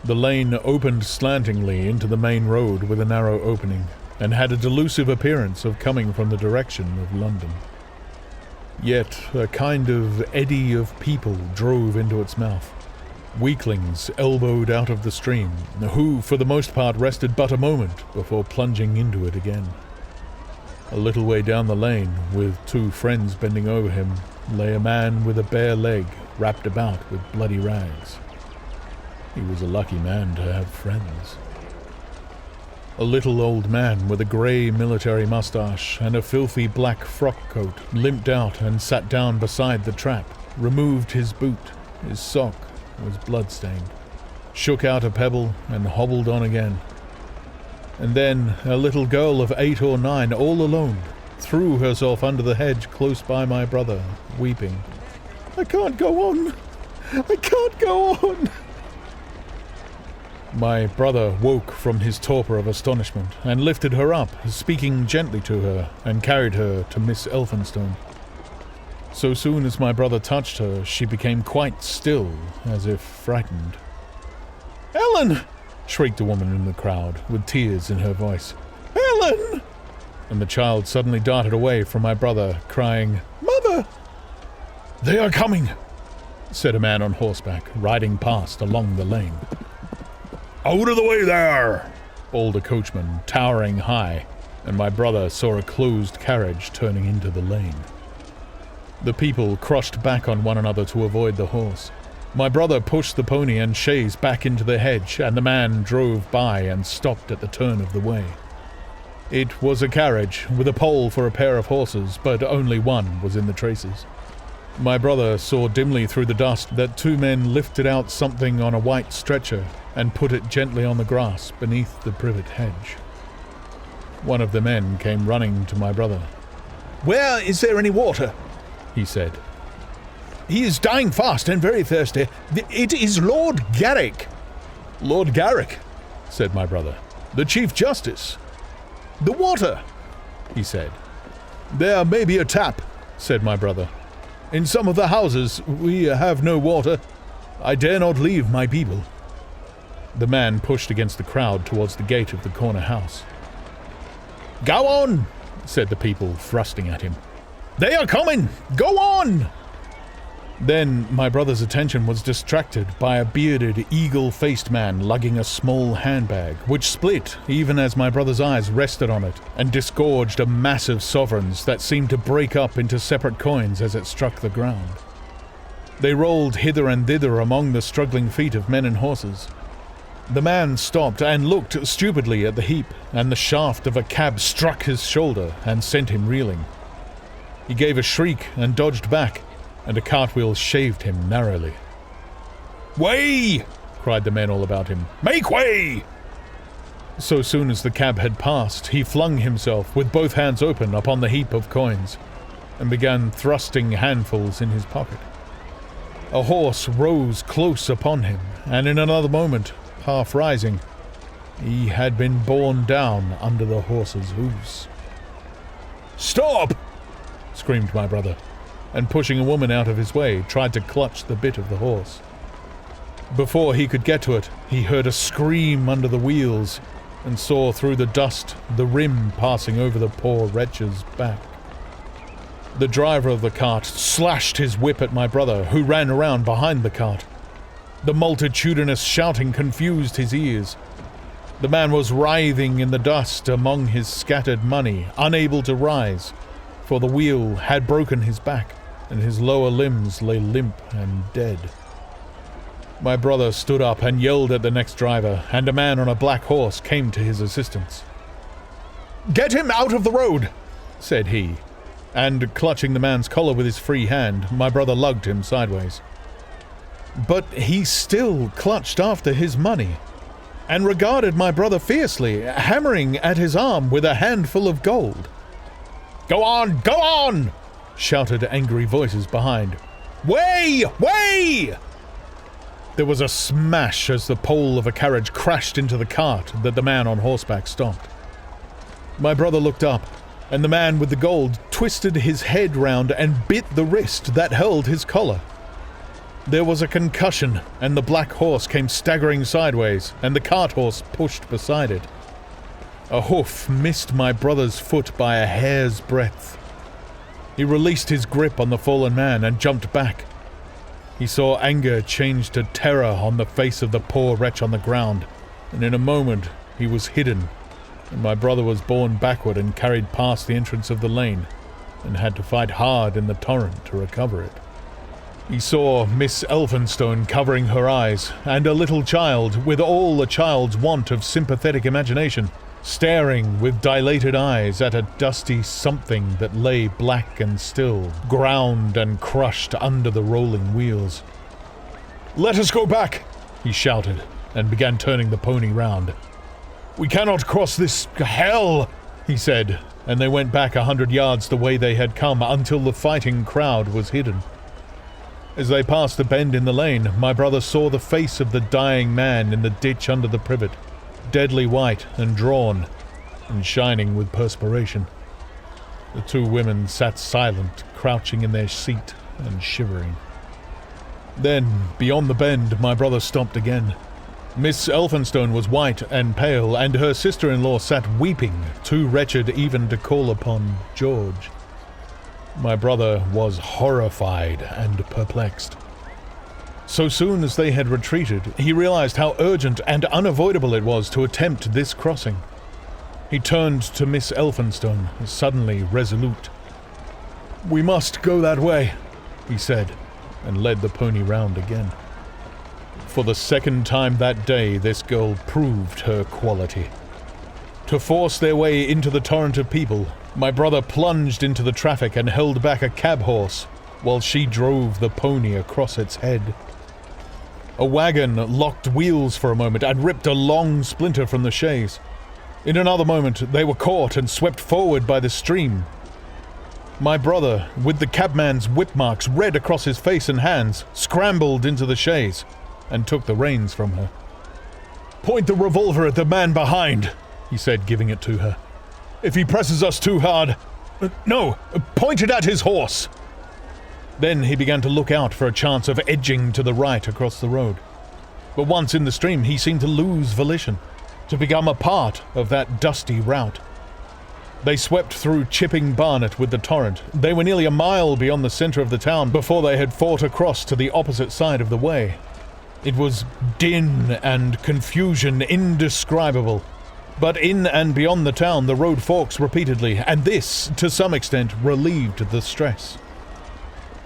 The lane opened slantingly into the main road with a narrow opening, and had a delusive appearance of coming from the direction of London. Yet a kind of eddy of people drove into its mouth. Weaklings elbowed out of the stream, who for the most part rested but a moment before plunging into it again. A little way down the lane, with two friends bending over him, lay a man with a bare leg, wrapped about with bloody rags. He was a lucky man to have friends. A little old man with a grey military moustache and a filthy black frock coat limped out and sat down beside the trap, removed his boot, his sock was blood-stained, shook out a pebble and hobbled on again. And then a little girl of 8 or 9, all alone, threw herself under the hedge close by my brother, weeping. "I can't go on! I can't go on!" My brother woke from his torpor of astonishment and lifted her up, speaking gently to her, and carried her to Miss Elphinstone. So soon as my brother touched her, she became quite still, as if frightened. "Ellen!" shrieked a woman in the crowd, with tears in her voice. "Ellen!" And the child suddenly darted away from my brother, crying, "Mother!" "They are coming!" said a man on horseback, riding past along the lane. "Out of the way there!" bawled a coachman, towering high, and my brother saw a closed carriage turning into the lane. The people crushed back on one another to avoid the horse. My brother pushed the pony and chaise back into the hedge, and the man drove by and stopped at the turn of the way. It was a carriage, with a pole for a pair of horses, but only one was in the traces. My brother saw dimly through the dust that 2 men lifted out something on a white stretcher and put it gently on the grass beneath the privet hedge. One of the men came running to my brother. "Where is there any water?" he said. "He is dying fast and very thirsty. It is Lord Garrick." "Lord Garrick," said my brother. "The Chief Justice." "The water," he said. "There may be a tap," said my brother. "In some of the houses we have no water. I dare not leave my people." The man pushed against the crowd towards the gate of the corner house. "Go on," said the people, thrusting at him. "They are coming! Go on!" Then my brother's attention was distracted by a bearded, eagle-faced man lugging a small handbag, which split even as my brother's eyes rested on it, and disgorged a mass of sovereigns that seemed to break up into separate coins as it struck the ground. They rolled hither and thither among the struggling feet of men and horses. The man stopped and looked stupidly at the heap, and the shaft of a cab struck his shoulder and sent him reeling. He gave a shriek and dodged back, and a cartwheel shaved him narrowly. "Way!" cried the men all about him. "Make way!" So soon as the cab had passed, he flung himself, with both hands open, upon the heap of coins, and began thrusting handfuls in his pocket. A horse rose close upon him, and in another moment, half rising, he had been borne down under the horse's hoofs. "Stop!" screamed my brother, and pushing a woman out of his way, tried to clutch the bit of the horse. Before he could get to it, he heard a scream under the wheels, and saw through the dust the rim passing over the poor wretch's back. The driver of the cart slashed his whip at my brother, who ran around behind the cart. The multitudinous shouting confused his ears. The man was writhing in the dust among his scattered money, unable to rise, for the wheel had broken his back, and his lower limbs lay limp and dead. My brother stood up and yelled at the next driver, and a man on a black horse came to his assistance. "Get him out of the road," said he, and clutching the man's collar with his free hand, my brother lugged him sideways. But he still clutched after his money, and regarded my brother fiercely, hammering at his arm with a handful of gold. "Go on! Go on!" shouted angry voices behind. "Way! Way!" There was a smash as the pole of a carriage crashed into the cart that the man on horseback stopped. My brother looked up, and the man with the gold twisted his head round and bit the wrist that held his collar. There was a concussion, and the black horse came staggering sideways, and the cart horse pushed beside it. A hoof missed my brother's foot by a hair's breadth. He released his grip on the fallen man and jumped back. He saw anger change to terror on the face of the poor wretch on the ground, and in a moment he was hidden, and my brother was borne backward and carried past the entrance of the lane, and had to fight hard in the torrent to recover it. He saw Miss Elphinstone covering her eyes, and a little child, with all a child's want of sympathetic imagination, staring with dilated eyes at a dusty something that lay black and still, ground and crushed under the rolling wheels. "Let us go back!" he shouted, and began turning the pony round. "We cannot cross this hell," he said, and they went back 100 yards the way they had come until the fighting crowd was hidden. As they passed the bend in the lane, my brother saw the face of the dying man in the ditch under the privet, deadly white and drawn, and shining with perspiration. The two women sat silent, crouching in their seat and shivering. Then, beyond the bend, my brother stopped again. Miss Elphinstone was white and pale, and her sister-in-law sat weeping, too wretched even to call upon George. My brother was horrified and perplexed. So soon as they had retreated, he realized how urgent and unavoidable it was to attempt this crossing. He turned to Miss Elphinstone, suddenly resolute. "We must go that way," he said, and led the pony round again. For the second time that day, this girl proved her quality. To force their way into the torrent of people, my brother plunged into the traffic and held back a cab horse, while she drove the pony across its head. A wagon locked wheels for a moment and ripped a long splinter from the chaise. In another moment, they were caught and swept forward by the stream. My brother, with the cabman's whip marks red across his face and hands, scrambled into the chaise and took the reins from her. "Point the revolver at the man behind," he said, giving it to her. "If he presses us too hard... No, point it at his horse." Then he began to look out for a chance of edging to the right across the road. But once in the stream, he seemed to lose volition, to become a part of that dusty route. They swept through Chipping Barnet with the torrent. They were nearly a mile beyond the centre of the town before they had fought across to the opposite side of the way. It was din and confusion indescribable. But in and beyond the town, the road forks repeatedly, and this, to some extent, relieved the stress.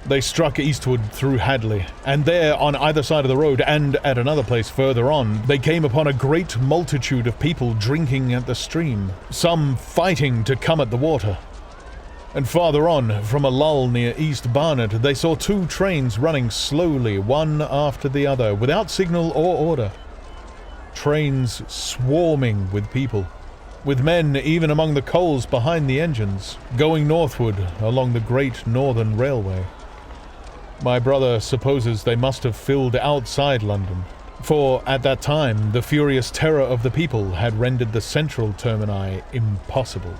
They struck eastward through Hadley, and there, on either side of the road, and at another place further on, they came upon a great multitude of people drinking at the stream, some fighting to come at the water. And farther on, from a lull near East Barnet, they saw two trains running slowly, one after the other, without signal or order. Trains swarming with people, with men even among the coals behind the engines, going northward along the Great Northern Railway. My brother supposes they must have filled outside London, for at that time the furious terror of the people had rendered the central termini impossible.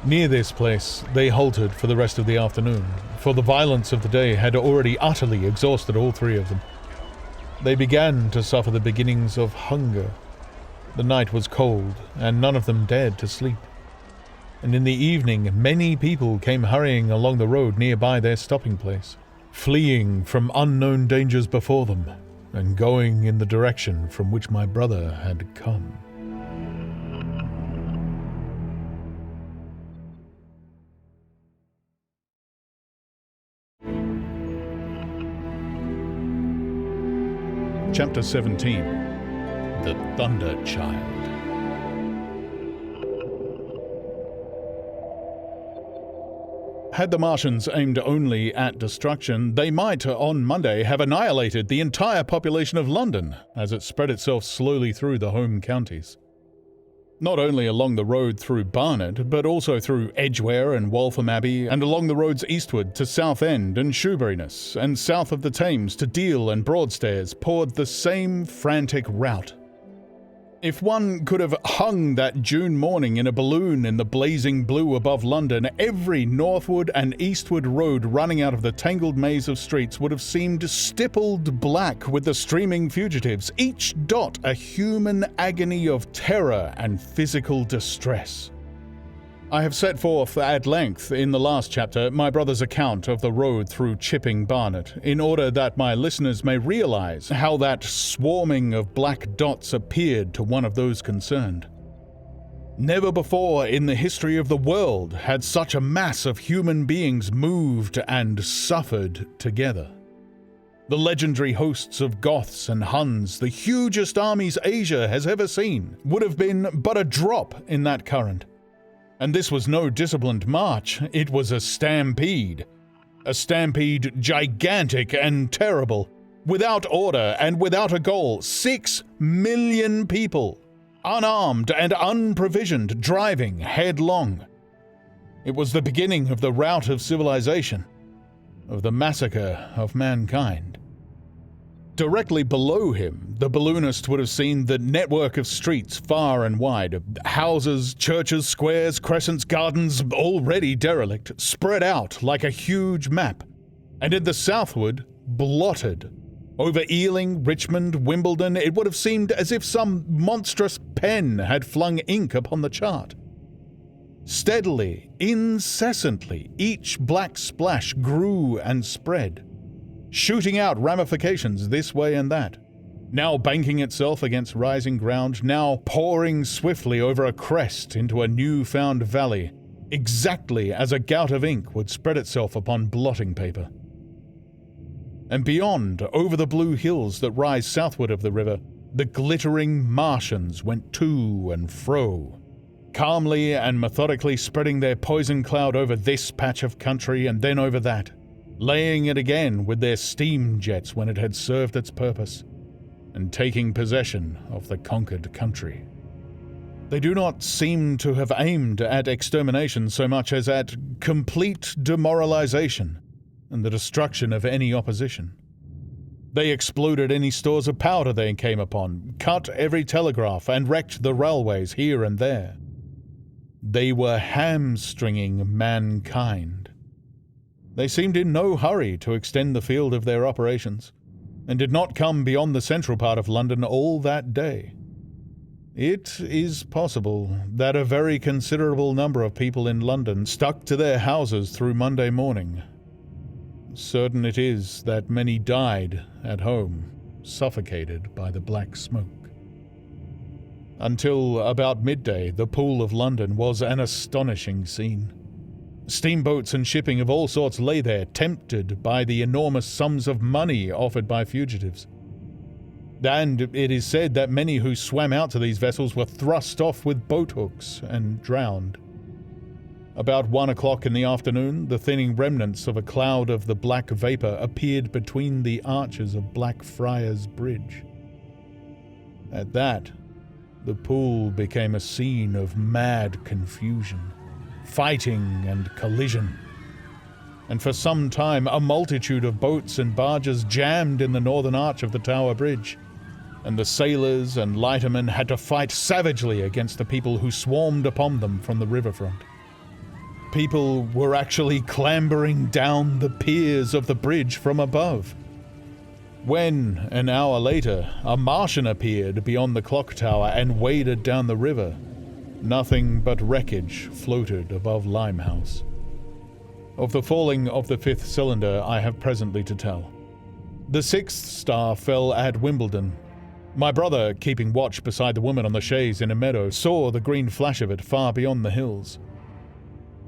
Near this place they halted for the rest of the afternoon, for the violence of the day had already utterly exhausted all three of them. They began to suffer the beginnings of hunger. The night was cold, and none of them dared to sleep. And in the evening many people came hurrying along the road nearby their stopping place, fleeing from unknown dangers before them, and going in the direction from which my brother had come. Chapter 17. The Thunder Child. Had the Martians aimed only at destruction, they might, on Monday, have annihilated the entire population of London as it spread itself slowly through the home counties. Not only along the road through Barnet, but also through Edgware and Waltham Abbey, and along the roads eastward to Southend and Shoeburyness, and south of the Thames to Deal and Broadstairs poured the same frantic rout. If one could have hung that June morning in a balloon in the blazing blue above London, every northward and eastward road running out of the tangled maze of streets would have seemed stippled black with the streaming fugitives, each dot a human agony of terror and physical distress. I have set forth at length in the last chapter my brother's account of the road through Chipping Barnet, in order that my listeners may realize how that swarming of black dots appeared to one of those concerned. Never before in the history of the world had such a mass of human beings moved and suffered together. The legendary hosts of Goths and Huns, the hugest armies Asia has ever seen, would have been but a drop in that current. And this was no disciplined march, it was a stampede. A stampede gigantic and terrible, without order and without a goal. 6 million people, unarmed and unprovisioned, driving headlong. It was the beginning of the rout of civilization, of the massacre of mankind. Directly below him, the balloonist would have seen the network of streets far and wide, houses, churches, squares, crescents, gardens, already derelict, spread out like a huge map, and in the southward, blotted. Over Ealing, Richmond, Wimbledon, it would have seemed as if some monstrous pen had flung ink upon the chart. Steadily, incessantly, each black splash grew and spread, shooting out ramifications this way and that, now banking itself against rising ground, now pouring swiftly over a crest into a new-found valley, exactly as a gout of ink would spread itself upon blotting paper. And beyond, over the blue hills that rise southward of the river, the glittering Martians went to and fro, calmly and methodically spreading their poison cloud over this patch of country and then over that, laying it again with their steam jets when it had served its purpose, and taking possession of the conquered country. They do not seem to have aimed at extermination so much as at complete demoralization and the destruction of any opposition. They exploded any stores of powder they came upon, cut every telegraph, and wrecked the railways here and there. They were hamstringing mankind. They seemed in no hurry to extend the field of their operations, and did not come beyond the central part of London all that day. It is possible that a very considerable number of people in London stuck to their houses through Monday morning. Certain it is that many died at home, suffocated by the black smoke. Until about midday, the Pool of London was an astonishing scene. Steamboats and shipping of all sorts lay there, tempted by the enormous sums of money offered by fugitives. And it is said that many who swam out to these vessels were thrust off with boat hooks and drowned. About 1 o'clock in the afternoon, the thinning remnants of a cloud of the black vapor appeared between the arches of Blackfriars Bridge. At that, the pool became a scene of mad confusion, fighting and collision, and for some time a multitude of boats and barges jammed in the northern arch of the Tower Bridge, and the sailors and lightermen had to fight savagely against the people who swarmed upon them from the riverfront. People were actually clambering down the piers of the bridge from above. When, an hour later, a Martian appeared beyond the clock tower and waded down the river, nothing but wreckage floated above Limehouse. Of the falling of the 5th cylinder I have presently to tell. The 6th star fell at Wimbledon. My brother, keeping watch beside the woman on the chaise in a meadow, saw the green flash of it far beyond the hills.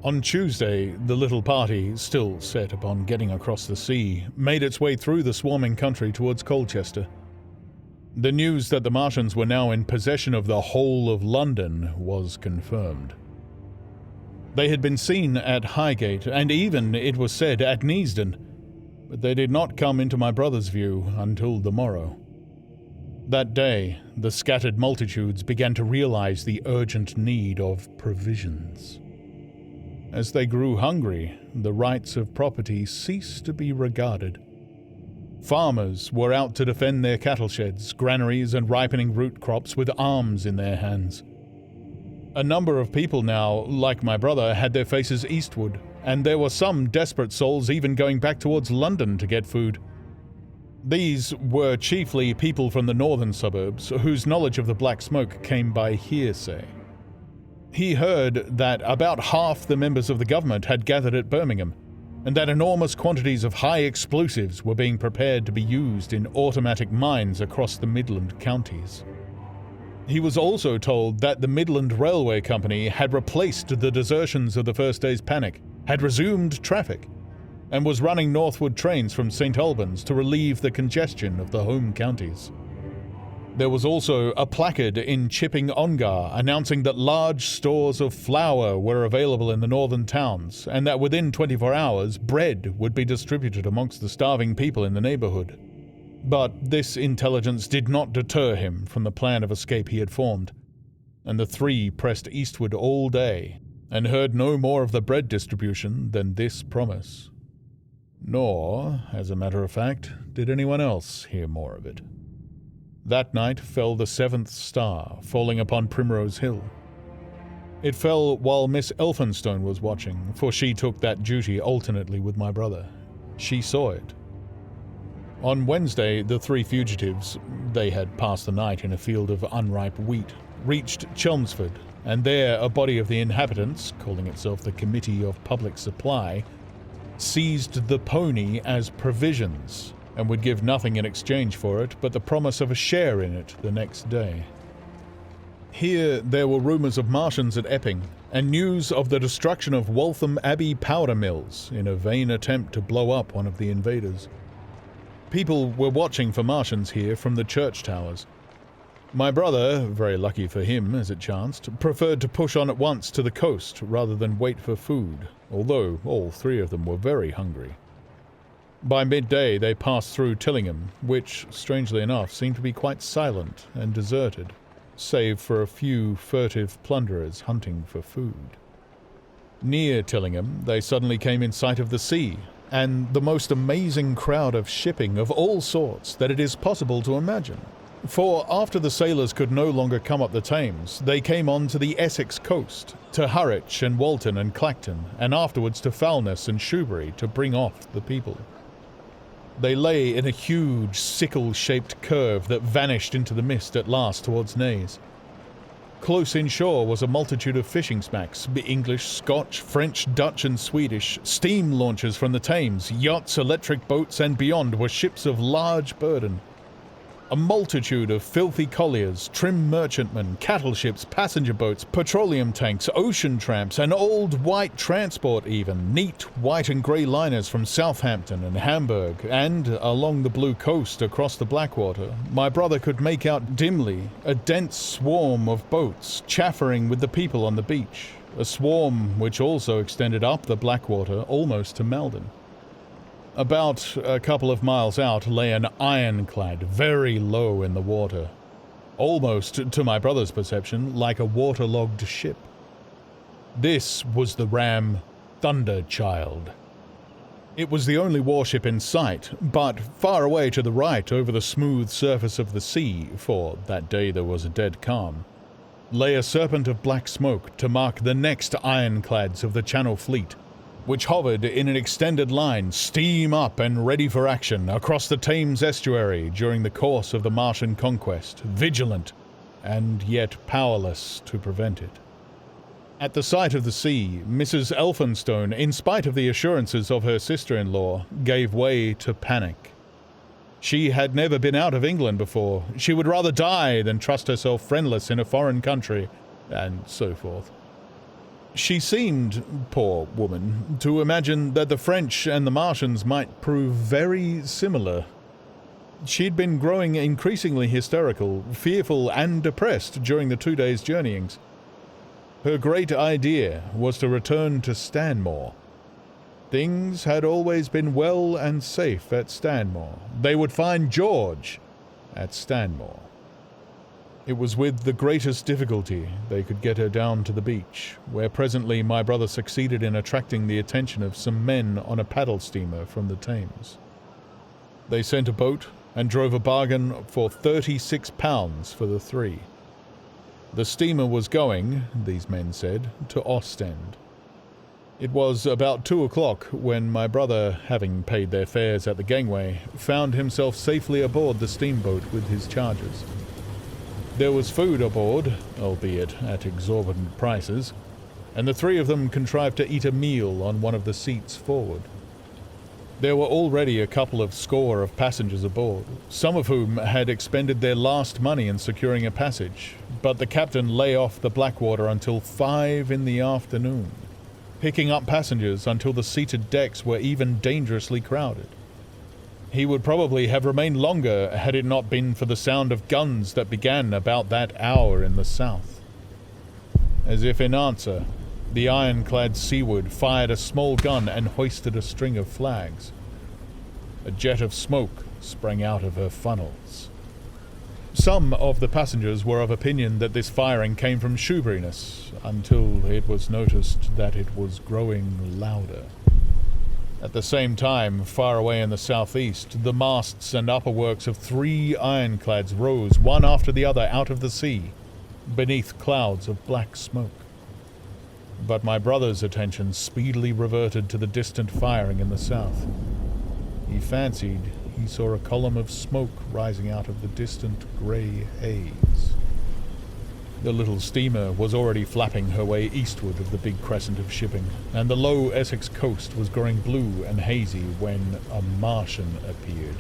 On Tuesday, the little party, still set upon getting across the sea, made its way through the swarming country towards Colchester. The news that the Martians were now in possession of the whole of London was confirmed. They had been seen at Highgate, and even, it was said, at Neasden, but they did not come into my brother's view until the morrow. That day, the scattered multitudes began to realize the urgent need of provisions. As they grew hungry, the rights of property ceased to be regarded. Farmers were out to defend their cattle sheds, granaries, and ripening root crops with arms in their hands. A number of people now, like my brother, had their faces eastward, and there were some desperate souls even going back towards London to get food. These were chiefly people from the northern suburbs, whose knowledge of the black smoke came by hearsay. He heard that about half the members of the government had gathered at Birmingham, and that enormous quantities of high explosives were being prepared to be used in automatic mines across the Midland counties. He was also told that the Midland Railway Company had replaced the desertions of the first day's panic, had resumed traffic, and was running northward trains from St. Albans to relieve the congestion of the home counties. There was also a placard in Chipping Ongar announcing that large stores of flour were available in the northern towns, and that within 24 hours bread would be distributed amongst the starving people in the neighborhood. But this intelligence did not deter him from the plan of escape he had formed, and the three pressed eastward all day, and heard no more of the bread distribution than this promise. Nor, as a matter of fact, did anyone else hear more of it. That night fell the seventh star, falling upon Primrose Hill. It fell while Miss Elphinstone was watching, for she took that duty alternately with my brother. She saw it. On Wednesday, the three fugitives, they had passed the night in a field of unripe wheat, reached Chelmsford, and there a body of the inhabitants, calling itself the Committee of Public Supply, seized the pony as provisions, and would give nothing in exchange for it but the promise of a share in it the next day. Here there were rumours of Martians at Epping, and news of the destruction of Waltham Abbey powder mills in a vain attempt to blow up one of the invaders. People were watching for Martians here from the church towers. My brother, very lucky for him as it chanced, preferred to push on at once to the coast rather than wait for food, although all three of them were very hungry. By midday they passed through Tillingham, which, strangely enough, seemed to be quite silent and deserted, save for a few furtive plunderers hunting for food. Near Tillingham they suddenly came in sight of the sea, and the most amazing crowd of shipping of all sorts that it is possible to imagine. For after the sailors could no longer come up the Thames, they came on to the Essex coast, to Harwich and Walton and Clacton, and afterwards to Foulness and Shoebury to bring off the people. They lay in a huge sickle-shaped curve that vanished into the mist at last towards Naze. Close inshore was a multitude of fishing smacks, English, Scotch, French, Dutch and Swedish, steam launches from the Thames, yachts, electric boats, and beyond were ships of large burden. A multitude of filthy colliers, trim merchantmen, cattle ships, passenger boats, petroleum tanks, ocean tramps, and old white transport even, neat white and grey liners from Southampton and Hamburg, and, along the blue coast across the Blackwater, my brother could make out dimly a dense swarm of boats chaffering with the people on the beach, a swarm which also extended up the Blackwater almost to Malden. About a couple of miles out lay an ironclad very low in the water, almost, to my brother's perception, like a waterlogged ship. This was the ram Thunderchild. It was the only warship in sight, but far away to the right over the smooth surface of the sea, for that day there was a dead calm, lay a serpent of black smoke to mark the next ironclads of the Channel Fleet, which hovered in an extended line, steam up and ready for action, across the Thames estuary during the course of the Martian conquest, vigilant and yet powerless to prevent it. At the sight of the sea, Mrs. Elphinstone, in spite of the assurances of her sister-in-law, gave way to panic. She had never been out of England before. She would rather die than trust herself friendless in a foreign country, and so forth. She seemed, poor woman, to imagine that the French and the Martians might prove very similar. She'd been growing increasingly hysterical, fearful and depressed during the 2 days' journeyings. Her great idea was to return to Stanmore. Things had always been well and safe at Stanmore. They would find George at Stanmore. It was with the greatest difficulty they could get her down to the beach, where presently my brother succeeded in attracting the attention of some men on a paddle steamer from the Thames. They sent a boat and drove a bargain for £36 for the three. The steamer was going, these men said, to Ostend. It was about 2 o'clock when my brother, having paid their fares at the gangway, found himself safely aboard the steamboat with his charges. There was food aboard, albeit at exorbitant prices, and the three of them contrived to eat a meal on one of the seats forward. There were already a couple of score of passengers aboard, some of whom had expended their last money in securing a passage, but the captain lay off the Blackwater until 5 in the afternoon, picking up passengers until the seated decks were even dangerously crowded. He would probably have remained longer had it not been for the sound of guns that began about that hour in the south. As if in answer, the ironclad Seaward fired a small gun and hoisted a string of flags. A jet of smoke sprang out of her funnels. Some of the passengers were of opinion that this firing came from Shoeburyness, until it was noticed that it was growing louder. At the same time, far away in the southeast, the masts and upperworks of 3 ironclads rose one after the other out of the sea, beneath clouds of black smoke. But my brother's attention speedily reverted to the distant firing in the south. He fancied he saw a column of smoke rising out of the distant grey haze. The little steamer was already flapping her way eastward of the big crescent of shipping, and the low Essex coast was growing blue and hazy when a Martian appeared,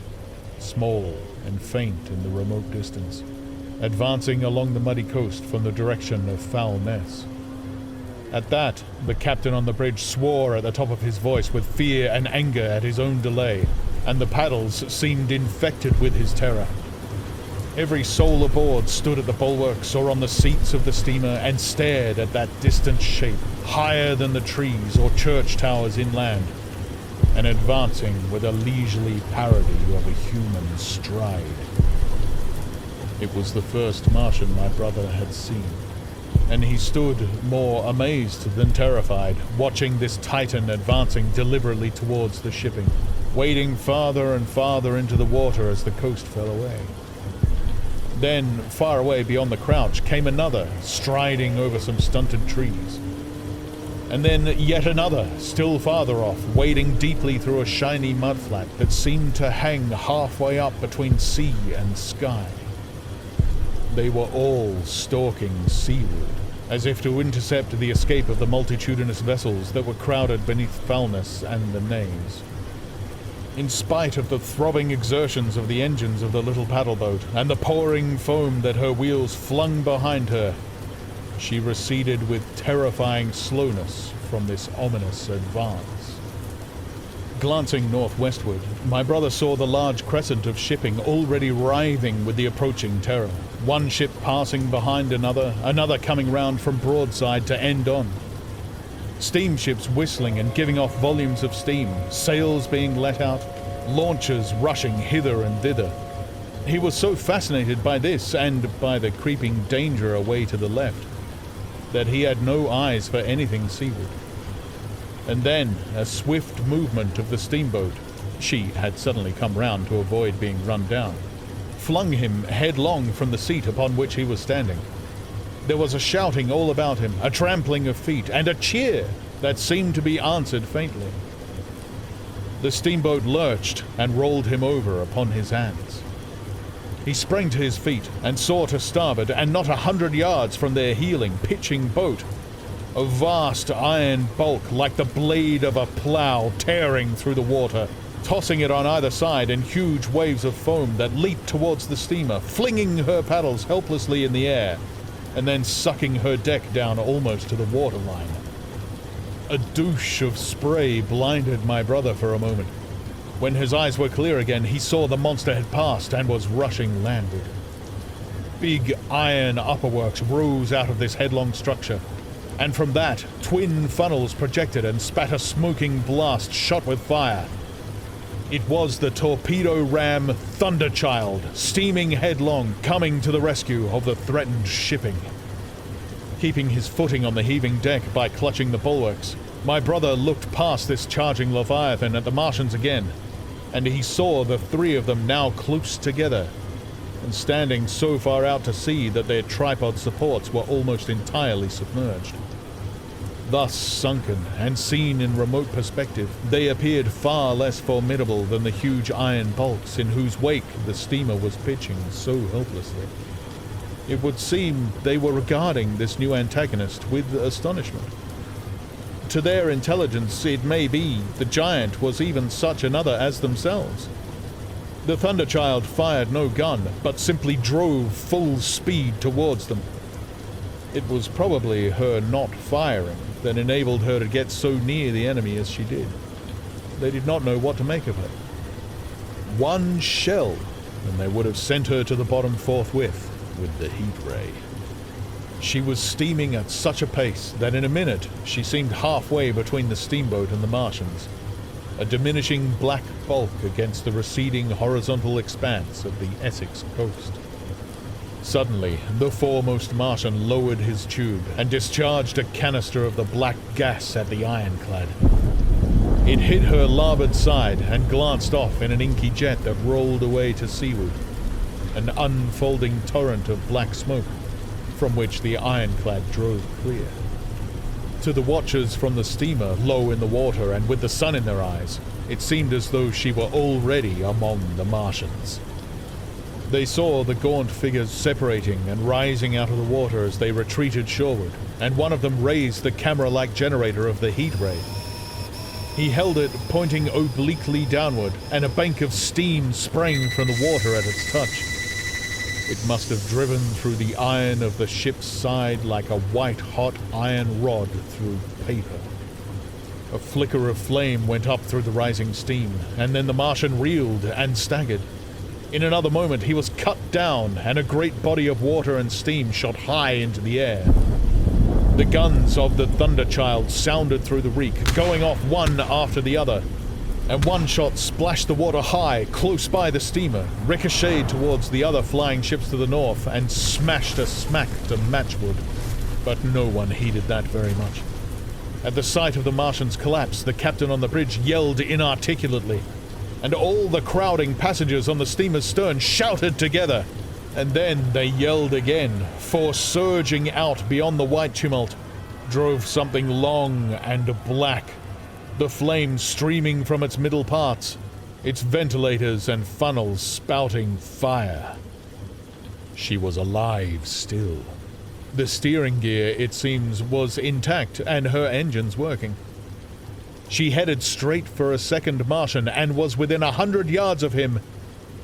small and faint in the remote distance, advancing along the muddy coast from the direction of Foulness. At that, the captain on the bridge swore at the top of his voice with fear and anger at his own delay, and the paddles seemed infected with his terror. Every soul aboard stood at the bulwarks or on the seats of the steamer and stared at that distant shape, higher than the trees or church towers inland, and advancing with a leisurely parody of a human stride. It was the first Martian my brother had seen, and he stood more amazed than terrified, watching this Titan advancing deliberately towards the shipping, wading farther and farther into the water as the coast fell away. Then, far away beyond the crouch, came another, striding over some stunted trees. And then yet another, still farther off, wading deeply through a shiny mudflat that seemed to hang halfway up between sea and sky. They were all stalking seaward, as if to intercept the escape of the multitudinous vessels that were crowded beneath Foulness and the Naze. In spite of the throbbing exertions of the engines of the little paddle boat and the pouring foam that her wheels flung behind her, she receded with terrifying slowness from this ominous advance. Glancing northwestward, my brother saw the large crescent of shipping already writhing with the approaching terror. One ship passing behind another, another coming round from broadside to end on. Steamships whistling and giving off volumes of steam, sails being let out, launches rushing hither and thither. He was so fascinated by this and by the creeping danger away to the left that he had no eyes for anything seaward. And then a swift movement of the steamboat, she had suddenly come round to avoid being run down, flung him headlong from the seat upon which he was standing. There was a shouting all about him, a trampling of feet, and a cheer that seemed to be answered faintly. The steamboat lurched and rolled him over upon his hands. He sprang to his feet and saw to starboard, and not 100 yards from their heeling, pitching boat, a vast iron bulk like the blade of a plough tearing through the water, tossing it on either side in huge waves of foam that leaped towards the steamer, flinging her paddles helplessly in the air, and then sucking her deck down almost to the waterline. A douche of spray blinded my brother for a moment. When his eyes were clear again, he saw the monster had passed and was rushing landward. Big iron upperworks rose out of this headlong structure, and from that, twin funnels projected and spat a smoking blast shot with fire. It was the torpedo ram Thunderchild, steaming headlong, coming to the rescue of the threatened shipping. Keeping his footing on the heaving deck by clutching the bulwarks, my brother looked past this charging Leviathan at the Martians again, and he saw the 3 of them now close together, and standing so far out to sea that their tripod supports were almost entirely submerged. Thus sunken and seen in remote perspective, they appeared far less formidable than the huge iron bulks in whose wake the steamer was pitching so helplessly. It would seem they were regarding this new antagonist with astonishment. to their intelligence, it may be, the giant was even such another as themselves. The Thunderchild fired no gun, but simply drove full speed towards them. It was probably her not firing that enabled her to get so near the enemy as she did. They did not know what to make of her. One shell, and they would have sent her to the bottom forthwith with the heat ray. She was steaming at such a pace that in a minute she seemed halfway between the steamboat and the Martians, a diminishing black bulk against the receding horizontal expanse of the Essex coast. Suddenly, the foremost Martian lowered his tube and discharged a canister of the black gas at the ironclad. It hit her larboard side and glanced off in an inky jet that rolled away to seaward, an unfolding torrent of black smoke from which the ironclad drove clear. To the watchers from the steamer, low in the water and with the sun in their eyes, it seemed as though she were already among the Martians. They saw the gaunt figures separating and rising out of the water as they retreated shoreward, and one of them raised the camera-like generator of the heat ray. He held it pointing obliquely downward, and a bank of steam sprang from the water at its touch. It must have driven through the iron of the ship's side like a white-hot iron rod through paper. A flicker of flame went up through the rising steam, and then the Martian reeled and staggered. In another moment he was cut down, and a great body of water and steam shot high into the air. The guns of the Thunderchild sounded through the reek, going off one after the other, and one shot splashed the water high, close by the steamer, ricocheted towards the other flying ships to the north, and smashed a smack to matchwood. But no one heeded that very much. At the sight of the Martian's collapse, the captain on the bridge yelled inarticulately, and all the crowding passengers on the steamer's stern shouted together. And then they yelled again, for surging out beyond the white tumult drove something long and black, the flames streaming from its middle parts, its ventilators and funnels spouting fire. She was alive still. The steering gear, it seems, was intact and her engines working. She headed straight for a second Martian and was within 100 yards of him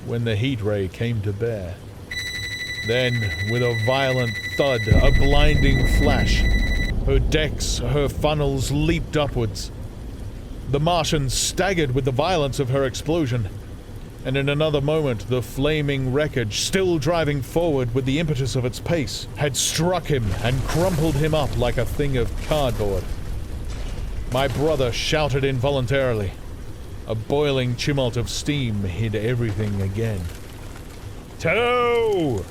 when the heat ray came to bear. Then, with a violent thud, a blinding flash, her decks, her funnels leaped upwards. The Martian staggered with the violence of her explosion, and in another moment the flaming wreckage, still driving forward with the impetus of its pace, had struck him and crumpled him up like a thing of cardboard. My brother shouted involuntarily. A boiling tumult of steam hid everything again. "Tow!"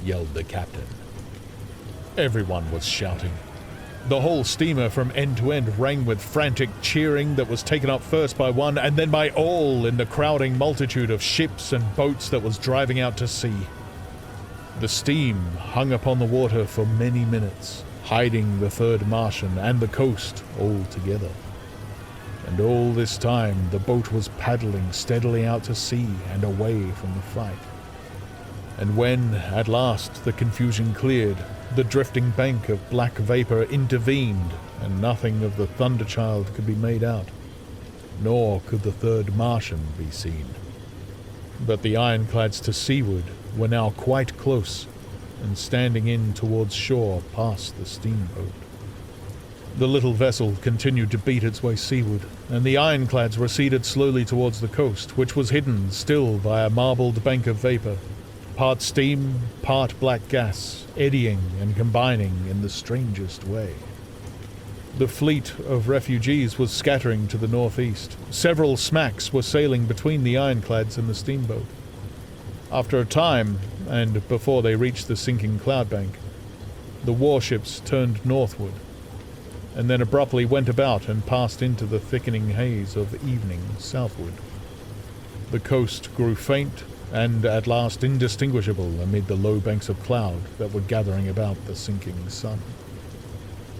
yelled the captain. Everyone was shouting. The whole steamer from end to end rang with frantic cheering that was taken up first by one and then by all in the crowding multitude of ships and boats that was driving out to sea. The steam hung upon the water for many minutes, hiding the third Martian and the coast altogether. And all this time the boat was paddling steadily out to sea and away from the fight. And when, at last, the confusion cleared, the drifting bank of black vapor intervened, and nothing of the Thunderchild could be made out, nor could the third Martian be seen. But the ironclads to seaward were now quite close, and standing in towards shore past the steamboat. The little vessel continued to beat its way seaward, and the ironclads receded slowly towards the coast, which was hidden still by a marbled bank of vapor, part steam, part black gas, eddying and combining in the strangest way. The fleet of refugees was scattering to the northeast. Several smacks were sailing between the ironclads and the steamboat. After a time, and before they reached the sinking cloudbank, the warships turned northward, and then abruptly went about and passed into the thickening haze of evening southward. The coast grew faint and at last indistinguishable amid the low banks of cloud that were gathering about the sinking sun.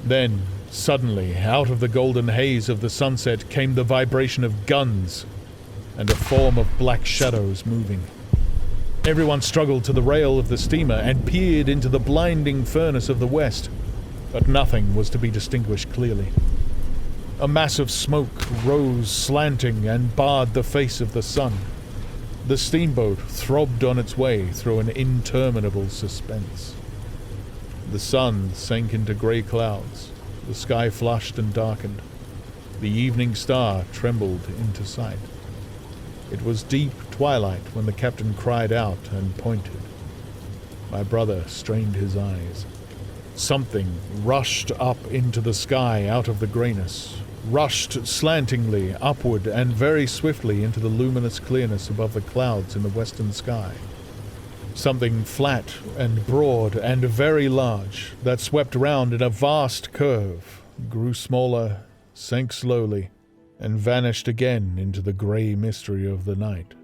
Then, suddenly, out of the golden haze of the sunset came the vibration of guns and a form of black shadows moving. Everyone struggled to the rail of the steamer and peered into the blinding furnace of the west, but nothing was to be distinguished clearly. A mass of smoke rose slanting and barred the face of the sun. The steamboat throbbed on its way through an interminable suspense. The sun sank into grey clouds. The sky flushed and darkened. The evening star trembled into sight. It was deep twilight when the captain cried out and pointed. My brother strained his eyes. Something rushed up into the sky out of the greyness, rushed slantingly upward and very swiftly into the luminous clearness above the clouds in the western sky. Something flat and broad and very large that swept round in a vast curve, grew smaller, sank slowly, and vanished again into the grey mystery of the night.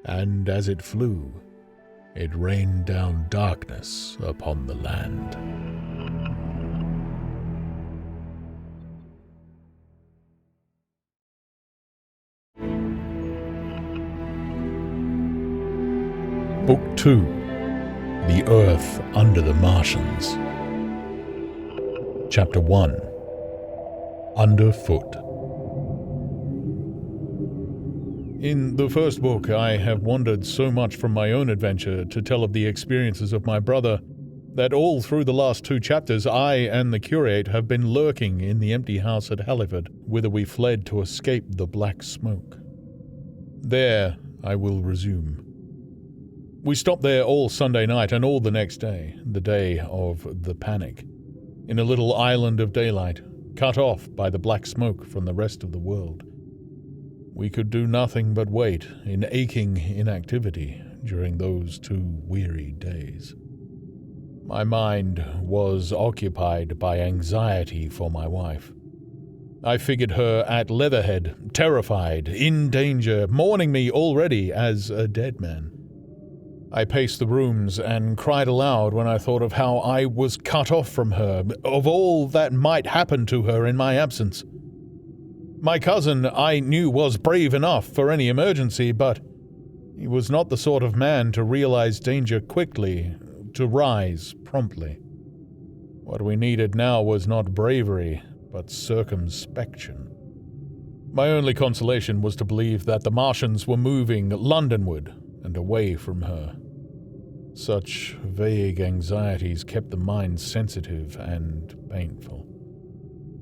And as it flew, it rained down darkness upon the land. Book 2. The Earth Under the Martians. Chapter 1. Underfoot. In the first book, I have wandered so much from my own adventure to tell of the experiences of my brother that all through the last 2 chapters I and the curate have been lurking in the empty house at Halliford, whither we fled to escape the black smoke. There I will resume. We stopped there all Sunday night and all the next day, the day of the panic, in a little island of daylight, cut off by the black smoke from the rest of the world. We could do nothing but wait in aching inactivity during those 2 weary days. My mind was occupied by anxiety for my wife. I figured her at Leatherhead, terrified, in danger, mourning me already as a dead man. I paced the rooms and cried aloud when I thought of how I was cut off from her, of all that might happen to her in my absence. My cousin, I knew, was brave enough for any emergency, but he was not the sort of man to realize danger quickly, to rise promptly. What we needed now was not bravery, but circumspection. My only consolation was to believe that the Martians were moving Londonward and away from her. Such vague anxieties kept the mind sensitive and painful.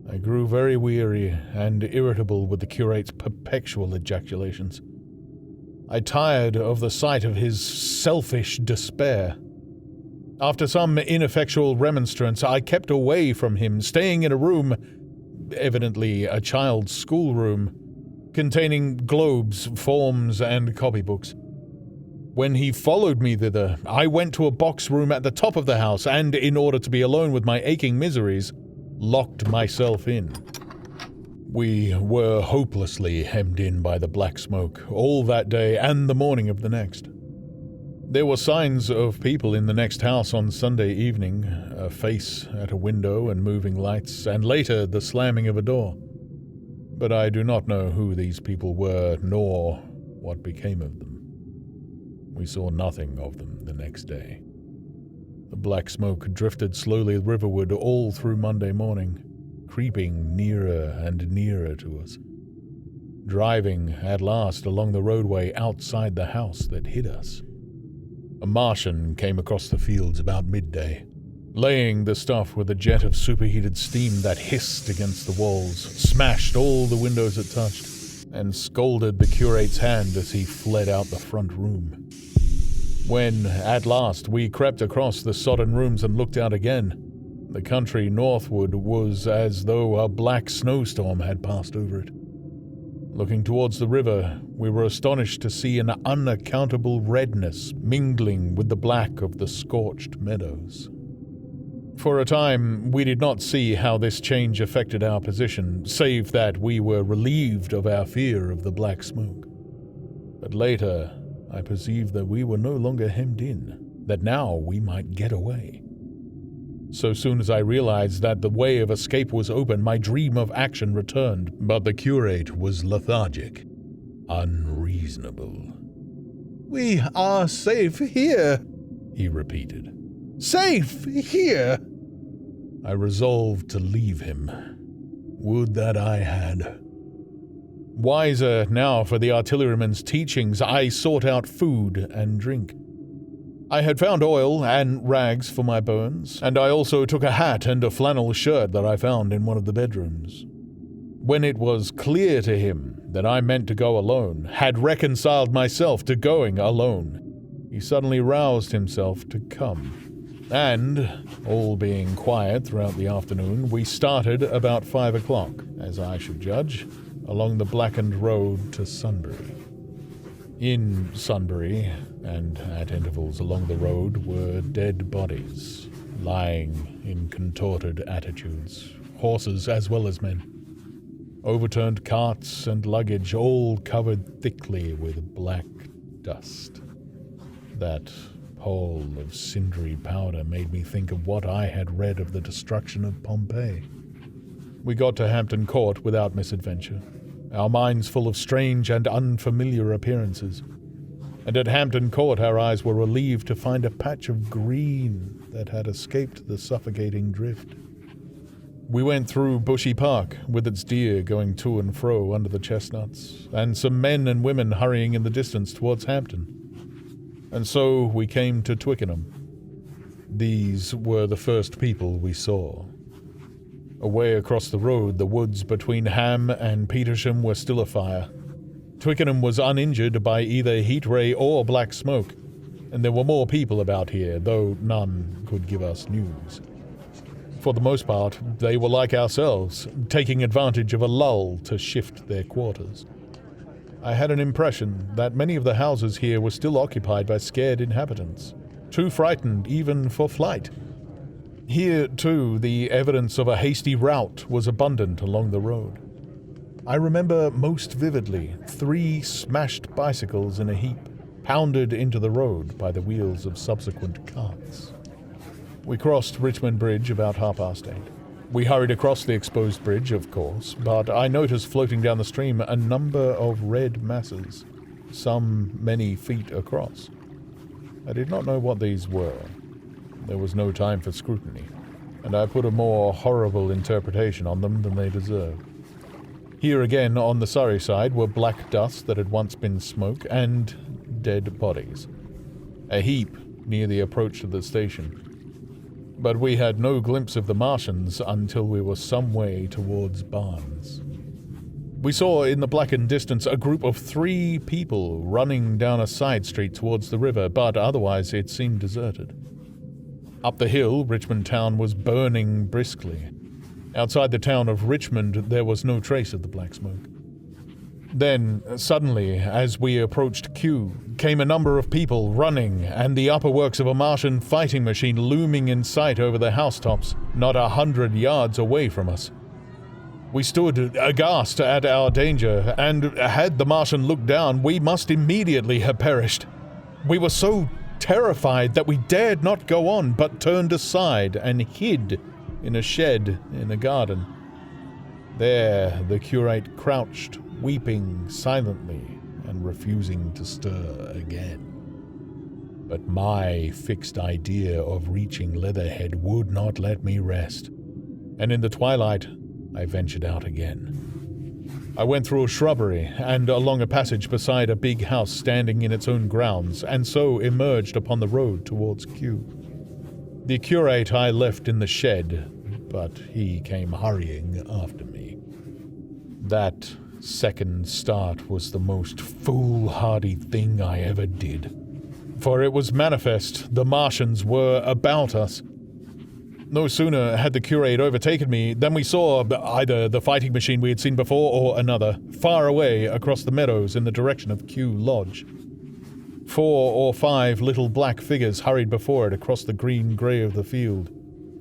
I grew very weary and irritable with the curate's perpetual ejaculations. I tired of the sight of his selfish despair. After some ineffectual remonstrance, I kept away from him, staying in a room, evidently a child's schoolroom, containing globes, forms, and copybooks. When he followed me thither, I went to a box room at the top of the house and, in order to be alone with my aching miseries, locked myself in. We were hopelessly hemmed in by the black smoke all that day and the morning of the next. There were signs of people in the next house on Sunday evening, a face at a window and moving lights, and later the slamming of a door. But I do not know who these people were, nor what became of them. We saw nothing of them the next day. The black smoke drifted slowly riverward all through Monday morning, creeping nearer and nearer to us. Driving, at last, along the roadway outside the house that hid us. A Martian came across the fields about midday, laying the stuff with a jet of superheated steam that hissed against the walls, smashed all the windows it touched, and scalded the curate's hand as he fled out the front room. When, at last, we crept across the sodden rooms and looked out again, the country northward was as though a black snowstorm had passed over it. Looking towards the river, we were astonished to see an unaccountable redness mingling with the black of the scorched meadows. For a time, we did not see how this change affected our position, save that we were relieved of our fear of the black smoke. But later, I perceived that we were no longer hemmed in, that now we might get away. So soon as I realized that the way of escape was open, my dream of action returned, but the curate was lethargic, unreasonable. "We are safe here," he repeated. "Safe here!" I resolved to leave him. Would that I had. Wiser now for the artilleryman's teachings, I sought out food and drink. I had found oil and rags for my burns, and I also took a hat and a flannel shirt that I found in one of the bedrooms. When it was clear to him that I meant to go alone, had reconciled myself to going alone, he suddenly roused himself to come. And, all being quiet throughout the afternoon, we started about 5 o'clock, as I should judge, along the blackened road to Sunbury. In Sunbury, and at intervals along the road, were dead bodies, lying in contorted attitudes, horses as well as men. Overturned carts and luggage, all covered thickly with black dust. That pall of cindery powder made me think of what I had read of the destruction of Pompeii. We got to Hampton Court without misadventure, our minds full of strange and unfamiliar appearances. And at Hampton Court our eyes were relieved to find a patch of green that had escaped the suffocating drift. We went through Bushy Park, with its deer going to and fro under the chestnuts, and some men and women hurrying in the distance towards Hampton. And so we came to Twickenham. These were the first people we saw. Away across the road, the woods between Ham and Petersham were still afire. Twickenham was uninjured by either heat ray or black smoke, and there were more people about here, though none could give us news. For the most part, they were like ourselves, taking advantage of a lull to shift their quarters. I had an impression that many of the houses here were still occupied by scared inhabitants, too frightened even for flight. Here, too, the evidence of a hasty rout was abundant along the road. I remember most vividly 3 smashed bicycles in a heap, pounded into the road by the wheels of subsequent carts. We crossed Richmond Bridge about 8:30. We hurried across the exposed bridge, of course, but I noticed floating down the stream a number of red masses, some many feet across. I did not know what these were. There was no time for scrutiny, and I put a more horrible interpretation on them than they deserved. Here again, on the Surrey side, were black dust that had once been smoke, and dead bodies. A heap near the approach to the station. But we had no glimpse of the Martians until we were some way towards Barnes. We saw in the blackened distance a group of 3 people running down a side street towards the river, but otherwise it seemed deserted. Up the hill, Richmond town was burning briskly. Outside the town of Richmond, there was no trace of the black smoke. Then, suddenly, as we approached Kew, came a number of people running, and the upper works of a Martian fighting machine looming in sight over the housetops, not 100 yards away from us. We stood aghast at our danger, and had the Martian looked down, we must immediately have perished. We were so terrified that we dared not go on, but turned aside and hid in a shed in the garden. There the curate crouched, weeping silently and refusing to stir again. But my fixed idea of reaching Leatherhead would not let me rest, and in the twilight I ventured out again. I went through a shrubbery and along a passage beside a big house standing in its own grounds, and so emerged upon the road towards Kew. The curate I left in the shed, but he came hurrying after me. That second start was the most foolhardy thing I ever did, for it was manifest the Martians were about us. No sooner had the curate overtaken me than we saw either the fighting machine we had seen before or another, far away across the meadows in the direction of Kew Lodge. 4 or 5 little black figures hurried before it across the green-grey of the field,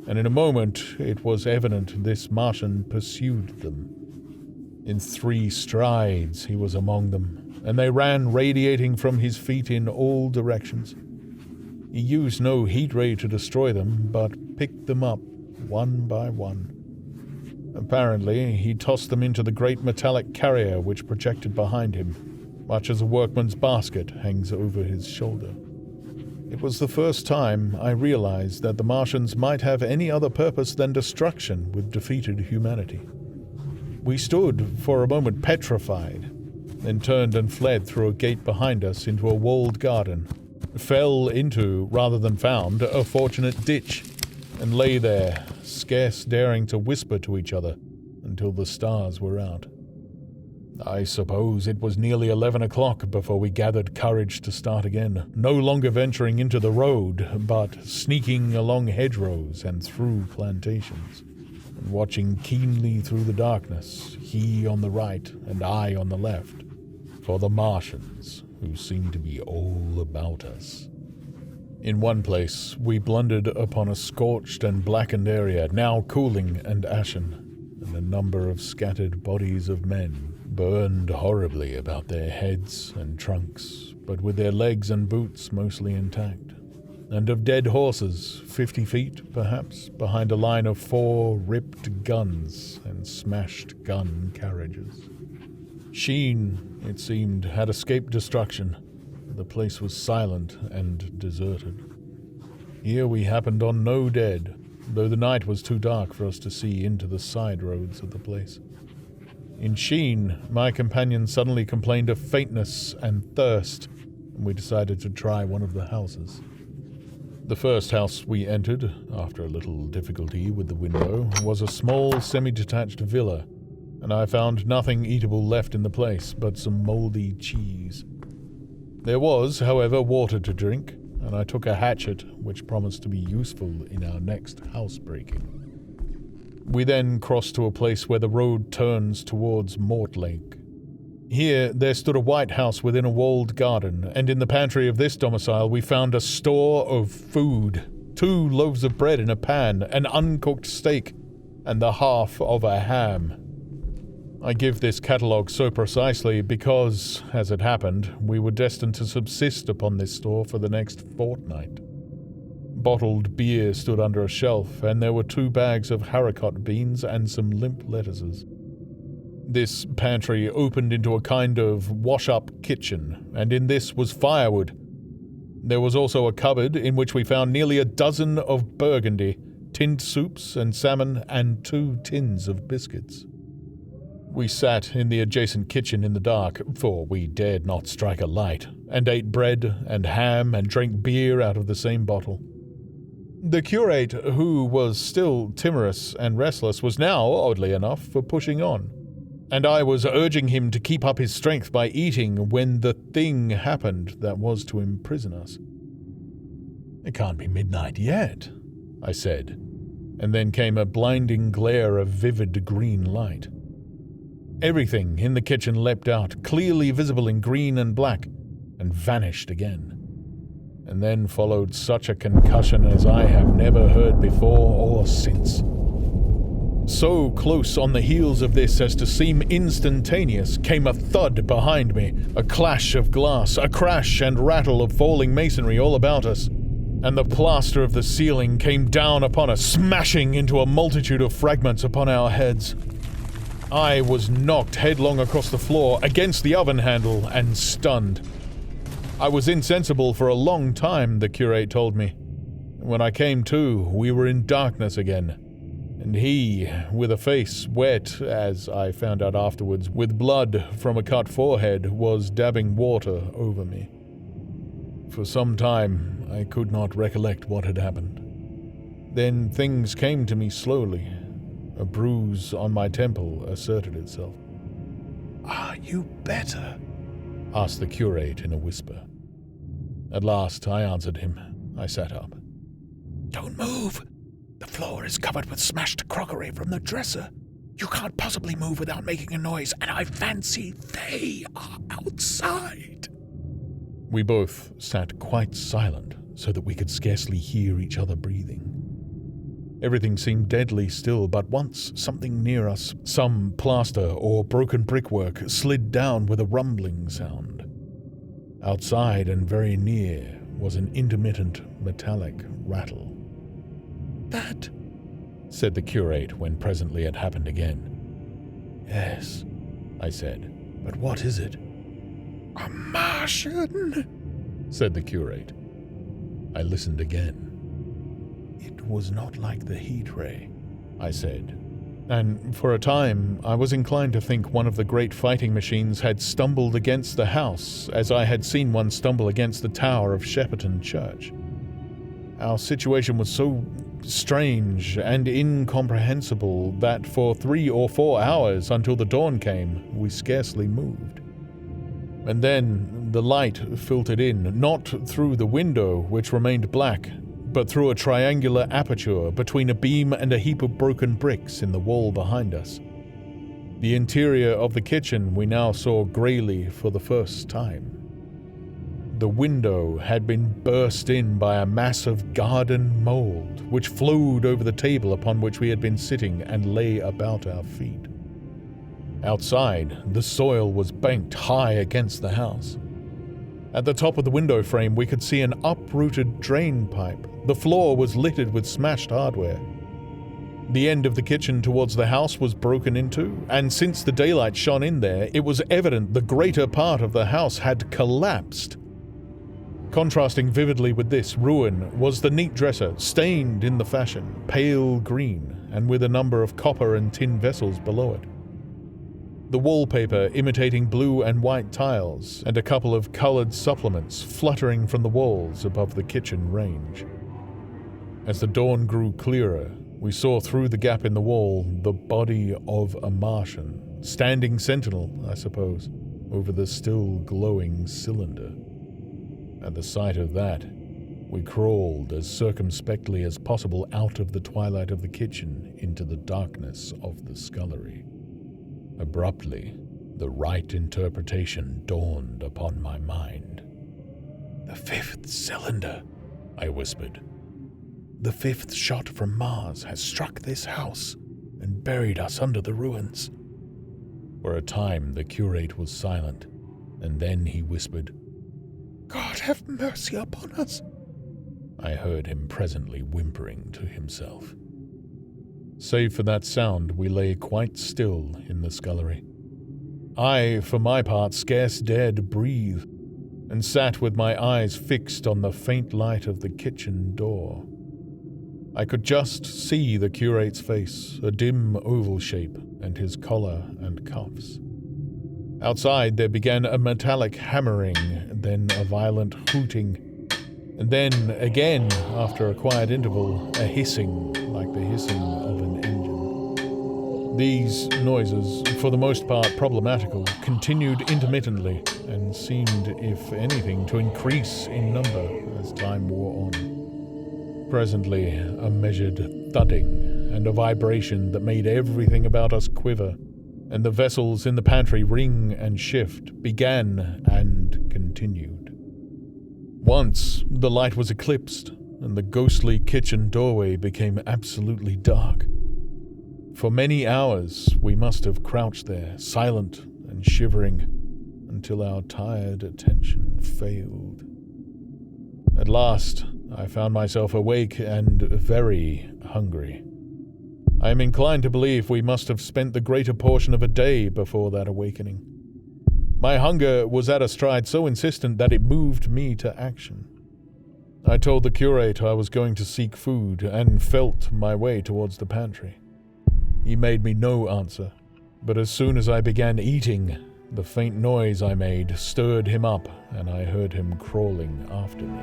and in a moment it was evident this Martian pursued them. In 3 strides he was among them, and they ran radiating from his feet in all directions. He used no heat ray to destroy them, but picked them up one by one. Apparently, he tossed them into the great metallic carrier which projected behind him, much as a workman's basket hangs over his shoulder. It was the first time I realized that the Martians might have any other purpose than destruction with defeated humanity. We stood for a moment petrified, then turned and fled through a gate behind us into a walled garden, fell into, rather than found, a fortunate ditch, and lay there, scarce daring to whisper to each other until the stars were out. I suppose it was nearly 11 o'clock before we gathered courage to start again, no longer venturing into the road, but sneaking along hedgerows and through plantations, and watching keenly through the darkness, he on the right and I on the left, for the Martians, who seemed to be all about us. In one place, we blundered upon a scorched and blackened area, now cooling and ashen, and a number of scattered bodies of men, burned horribly about their heads and trunks, but with their legs and boots mostly intact, and of dead horses, 50 feet, perhaps, behind a line of 4 ripped guns and smashed gun carriages. Sheen, it seemed, had escaped destruction. The place was silent and deserted. Here we happened on no dead, though the night was too dark for us to see into the side roads of the place. In Sheen, my companion suddenly complained of faintness and thirst, and we decided to try one of the houses. The first house we entered, after a little difficulty with the window, was a small semi-detached villa, and I found nothing eatable left in the place but some mouldy cheese. There was, however, water to drink, and I took a hatchet, which promised to be useful in our next housebreaking. We then crossed to a place where the road turns towards Mortlake. Here there stood a white house within a walled garden, and in the pantry of this domicile we found a store of food, 2 loaves of bread in a pan, an uncooked steak, and the half of a ham. I give this catalogue so precisely because, as it happened, we were destined to subsist upon this store for the next fortnight. Bottled beer stood under a shelf, and there were 2 bags of haricot beans and some limp lettuces. This pantry opened into a kind of wash-up kitchen, and in this was firewood. There was also a cupboard in which we found nearly a dozen of burgundy, tinned soups and salmon, and 2 tins of biscuits. We sat in the adjacent kitchen in the dark, for we dared not strike a light, and ate bread and ham and drank beer out of the same bottle. The curate, who was still timorous and restless, was now, oddly enough, for pushing on, and I was urging him to keep up his strength by eating when the thing happened that was to imprison us. "It can't be midnight yet," I said, and then came a blinding glare of vivid green light. Everything in the kitchen leapt out, clearly visible in green and black, and vanished again. And then followed such a concussion as I have never heard before or since. So close on the heels of this as to seem instantaneous came a thud behind me, a clash of glass, a crash and rattle of falling masonry all about us, and the plaster of the ceiling came down upon us, smashing into a multitude of fragments upon our heads. I was knocked headlong across the floor, against the oven handle, and stunned. I was insensible for a long time, the curate told me. When I came to, we were in darkness again, and he, with a face wet, as I found out afterwards, with blood from a cut forehead, was dabbing water over me. For some time, I could not recollect what had happened. Then things came to me slowly. A bruise on my temple asserted itself. "Are you better?" asked the curate in a whisper. At last I answered him. I sat up. "Don't move. The floor is covered with smashed crockery from the dresser. You can't possibly move without making a noise, and I fancy they are outside." We both sat quite silent, so that we could scarcely hear each other breathing. Everything seemed deadly still, but once something near us, some plaster or broken brickwork, slid down with a rumbling sound. Outside and very near was an intermittent metallic rattle. "That," said the curate when presently it happened again. "Yes," I said, "but what is it?" "A Martian," said the curate. I listened again. "It was not like the heat ray," I said. and for a time I was inclined to think one of the great fighting machines had stumbled against the house, as I had seen one stumble against the tower of Shepperton Church. Our situation was so strange and incomprehensible that for 3 or 4 hours until the dawn came, we scarcely moved. And then the light filtered in, not through the window, which remained black, but through a triangular aperture between a beam and a heap of broken bricks in the wall behind us. The interior of the kitchen we now saw greyly for the first time. The window had been burst in by a mass of garden mould, which flowed over the table upon which we had been sitting and lay about our feet. Outside, the soil was banked high against the house. At the top of the window frame, we could see an uprooted drain pipe. The floor was littered with smashed hardware. The end of the kitchen towards the house was broken into, and since the daylight shone in there, it was evident the greater part of the house had collapsed. Contrasting vividly with this ruin was the neat dresser, stained in the fashion, pale green, and with a number of copper and tin vessels below it. The wallpaper imitating blue and white tiles, and a couple of coloured supplements fluttering from the walls above the kitchen range. As the dawn grew clearer, we saw through the gap in the wall the body of a Martian, standing sentinel, I suppose, over the still glowing cylinder. At the sight of that, we crawled as circumspectly as possible out of the twilight of the kitchen into the darkness of the scullery. Abruptly, the right interpretation dawned upon my mind. "The 5th cylinder," I whispered. "The 5th shot from Mars has struck this house and buried us under the ruins." For a time the curate was silent, and then he whispered, "God have mercy upon us." I heard him presently whimpering to himself. Save for that sound, we lay quite still in the scullery. I, for my part, scarce dared breathe, and sat with my eyes fixed on the faint light of the kitchen door. I could just see the curate's face, a dim oval shape, and his collar and cuffs. Outside there began a metallic hammering, then a violent hooting, and then, again, after a quiet interval, a hissing like the hissing of an engine. These noises, for the most part problematical, continued intermittently and seemed, if anything, to increase in number as time wore on. Presently, a measured thudding and a vibration that made everything about us quiver, and the vessels in the pantry ring and shift, began and continued. Once, the light was eclipsed, and the ghostly kitchen doorway became absolutely dark. For many hours, we must have crouched there, silent and shivering, until our tired attention failed. At last, I found myself awake and very hungry. I am inclined to believe we must have spent the greater portion of a day before that awakening. My hunger was at a stride so insistent that it moved me to action. I told the curate I was going to seek food and felt my way towards the pantry. He made me no answer, but as soon as I began eating, the faint noise I made stirred him up, and I heard him crawling after me.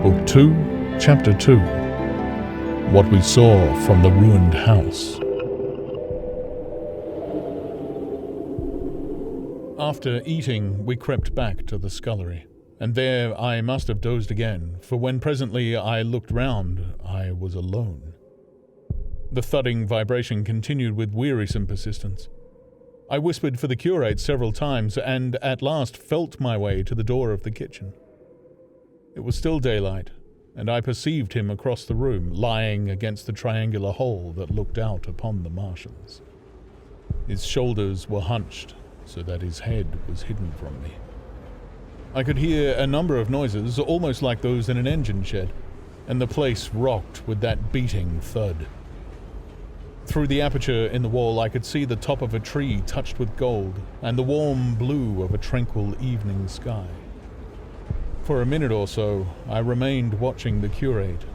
Book 2, Chapter 2. What we saw from the ruined house. After eating, we crept back to the scullery, and there I must have dozed again, for when presently I looked round, I was alone. The thudding vibration continued with wearisome persistence. I whispered for the curate several times, and at last felt my way to the door of the kitchen. It was still daylight, and I perceived him across the room, lying against the triangular hole that looked out upon the Martians. His shoulders were hunched, so that his head was hidden from me. I could hear a number of noises, almost like those in an engine shed, and the place rocked with that beating thud. Through the aperture in the wall, I could see the top of a tree touched with gold and the warm blue of a tranquil evening sky. For a minute or so, I remained watching the curate,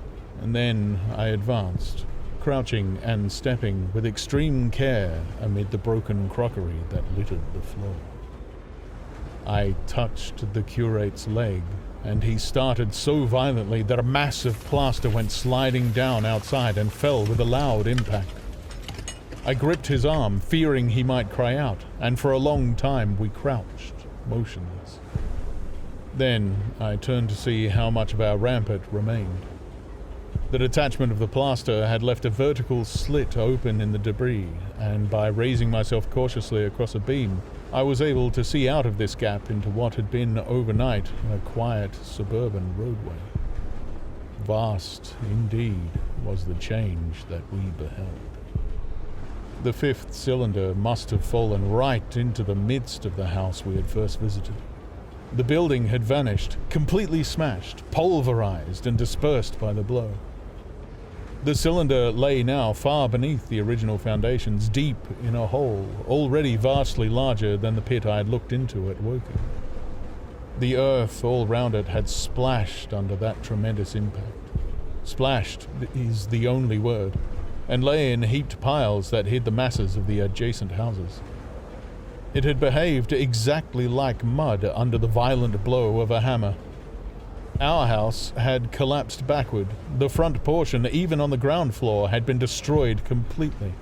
and then I advanced, crouching and stepping with extreme care amid the broken crockery that littered the floor. I touched the curate's leg, and he started so violently that a mass of plaster went sliding down outside and fell with a loud impact. I gripped his arm, fearing he might cry out, and for a long time we crouched, motionless. Then I turned to see how much of our rampart remained. The detachment of the plaster had left a vertical slit open in the debris, and by raising myself cautiously across a beam, I was able to see out of this gap into what had been overnight a quiet suburban roadway. Vast, indeed, was the change that we beheld. The fifth cylinder must have fallen right into the midst of the house we had first visited. The building had vanished, completely smashed, pulverized, and dispersed by the blow. The cylinder lay now far beneath the original foundations, deep in a hole, already vastly larger than the pit I had looked into at Woking. The earth all round it had splashed under that tremendous impact. Splashed is the only word, and lay in heaped piles that hid the masses of the adjacent houses. It had behaved exactly like mud under the violent blow of a hammer. Our house had collapsed backward. The front portion, even on the ground floor, had been destroyed completely.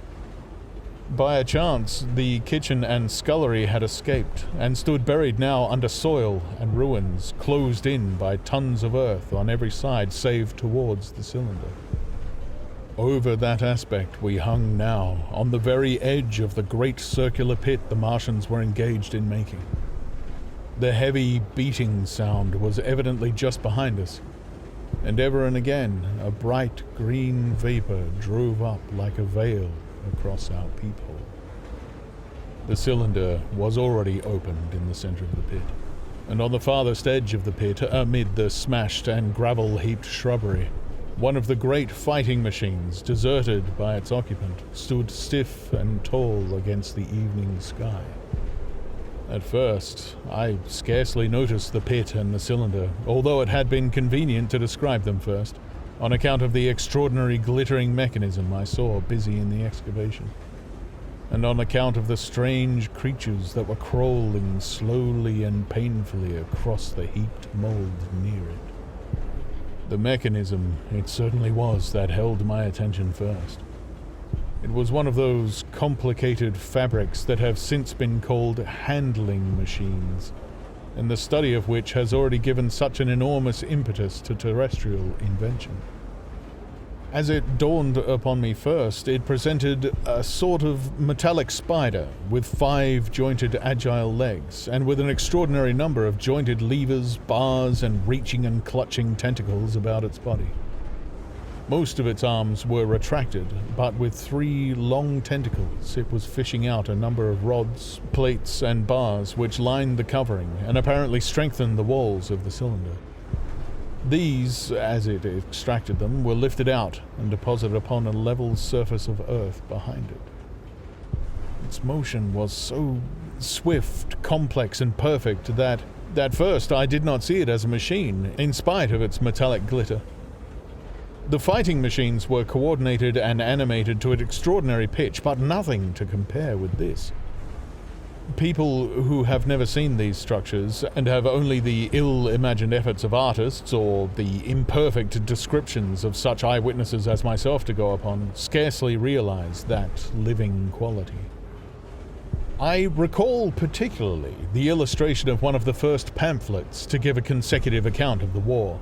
By a chance, the kitchen and scullery had escaped, and stood buried now under soil and ruins, closed in by tons of earth on every side save towards the cylinder. Over that aspect we hung now, on the very edge of the great circular pit the Martians were engaged in making. The heavy beating sound was evidently just behind us, and ever and again a bright green vapor drove up like a veil across our peephole. The cylinder was already opened in the center of the pit, and on the farthest edge of the pit, amid the smashed and gravel-heaped shrubbery, one of the great fighting machines, deserted by its occupant, stood stiff and tall against the evening sky. At first, I scarcely noticed the pit and the cylinder, although it had been convenient to describe them first, on account of the extraordinary glittering mechanism I saw busy in the excavation, and on account of the strange creatures that were crawling slowly and painfully across the heaped mold near it. The mechanism, it certainly was, that held my attention first. It was one of those complicated fabrics that have since been called handling machines, and the study of which has already given such an enormous impetus to terrestrial invention. As it dawned upon me first, it presented a sort of metallic spider with 5 jointed agile legs, and with an extraordinary number of jointed levers, bars, and reaching and clutching tentacles about its body. Most of its arms were retracted, but with 3 long tentacles it was fishing out a number of rods, plates, and bars which lined the covering and apparently strengthened the walls of the cylinder. These, as it extracted them, were lifted out and deposited upon a level surface of earth behind it. Its motion was so swift, complex, and perfect that, at first, I did not see it as a machine, in spite of its metallic glitter. The fighting machines were coordinated and animated to an extraordinary pitch, but nothing to compare with this. People who have never seen these structures, and have only the ill-imagined efforts of artists or the imperfect descriptions of such eyewitnesses as myself to go upon, scarcely realize that living quality. I recall particularly the illustration of one of the first pamphlets to give a consecutive account of the war.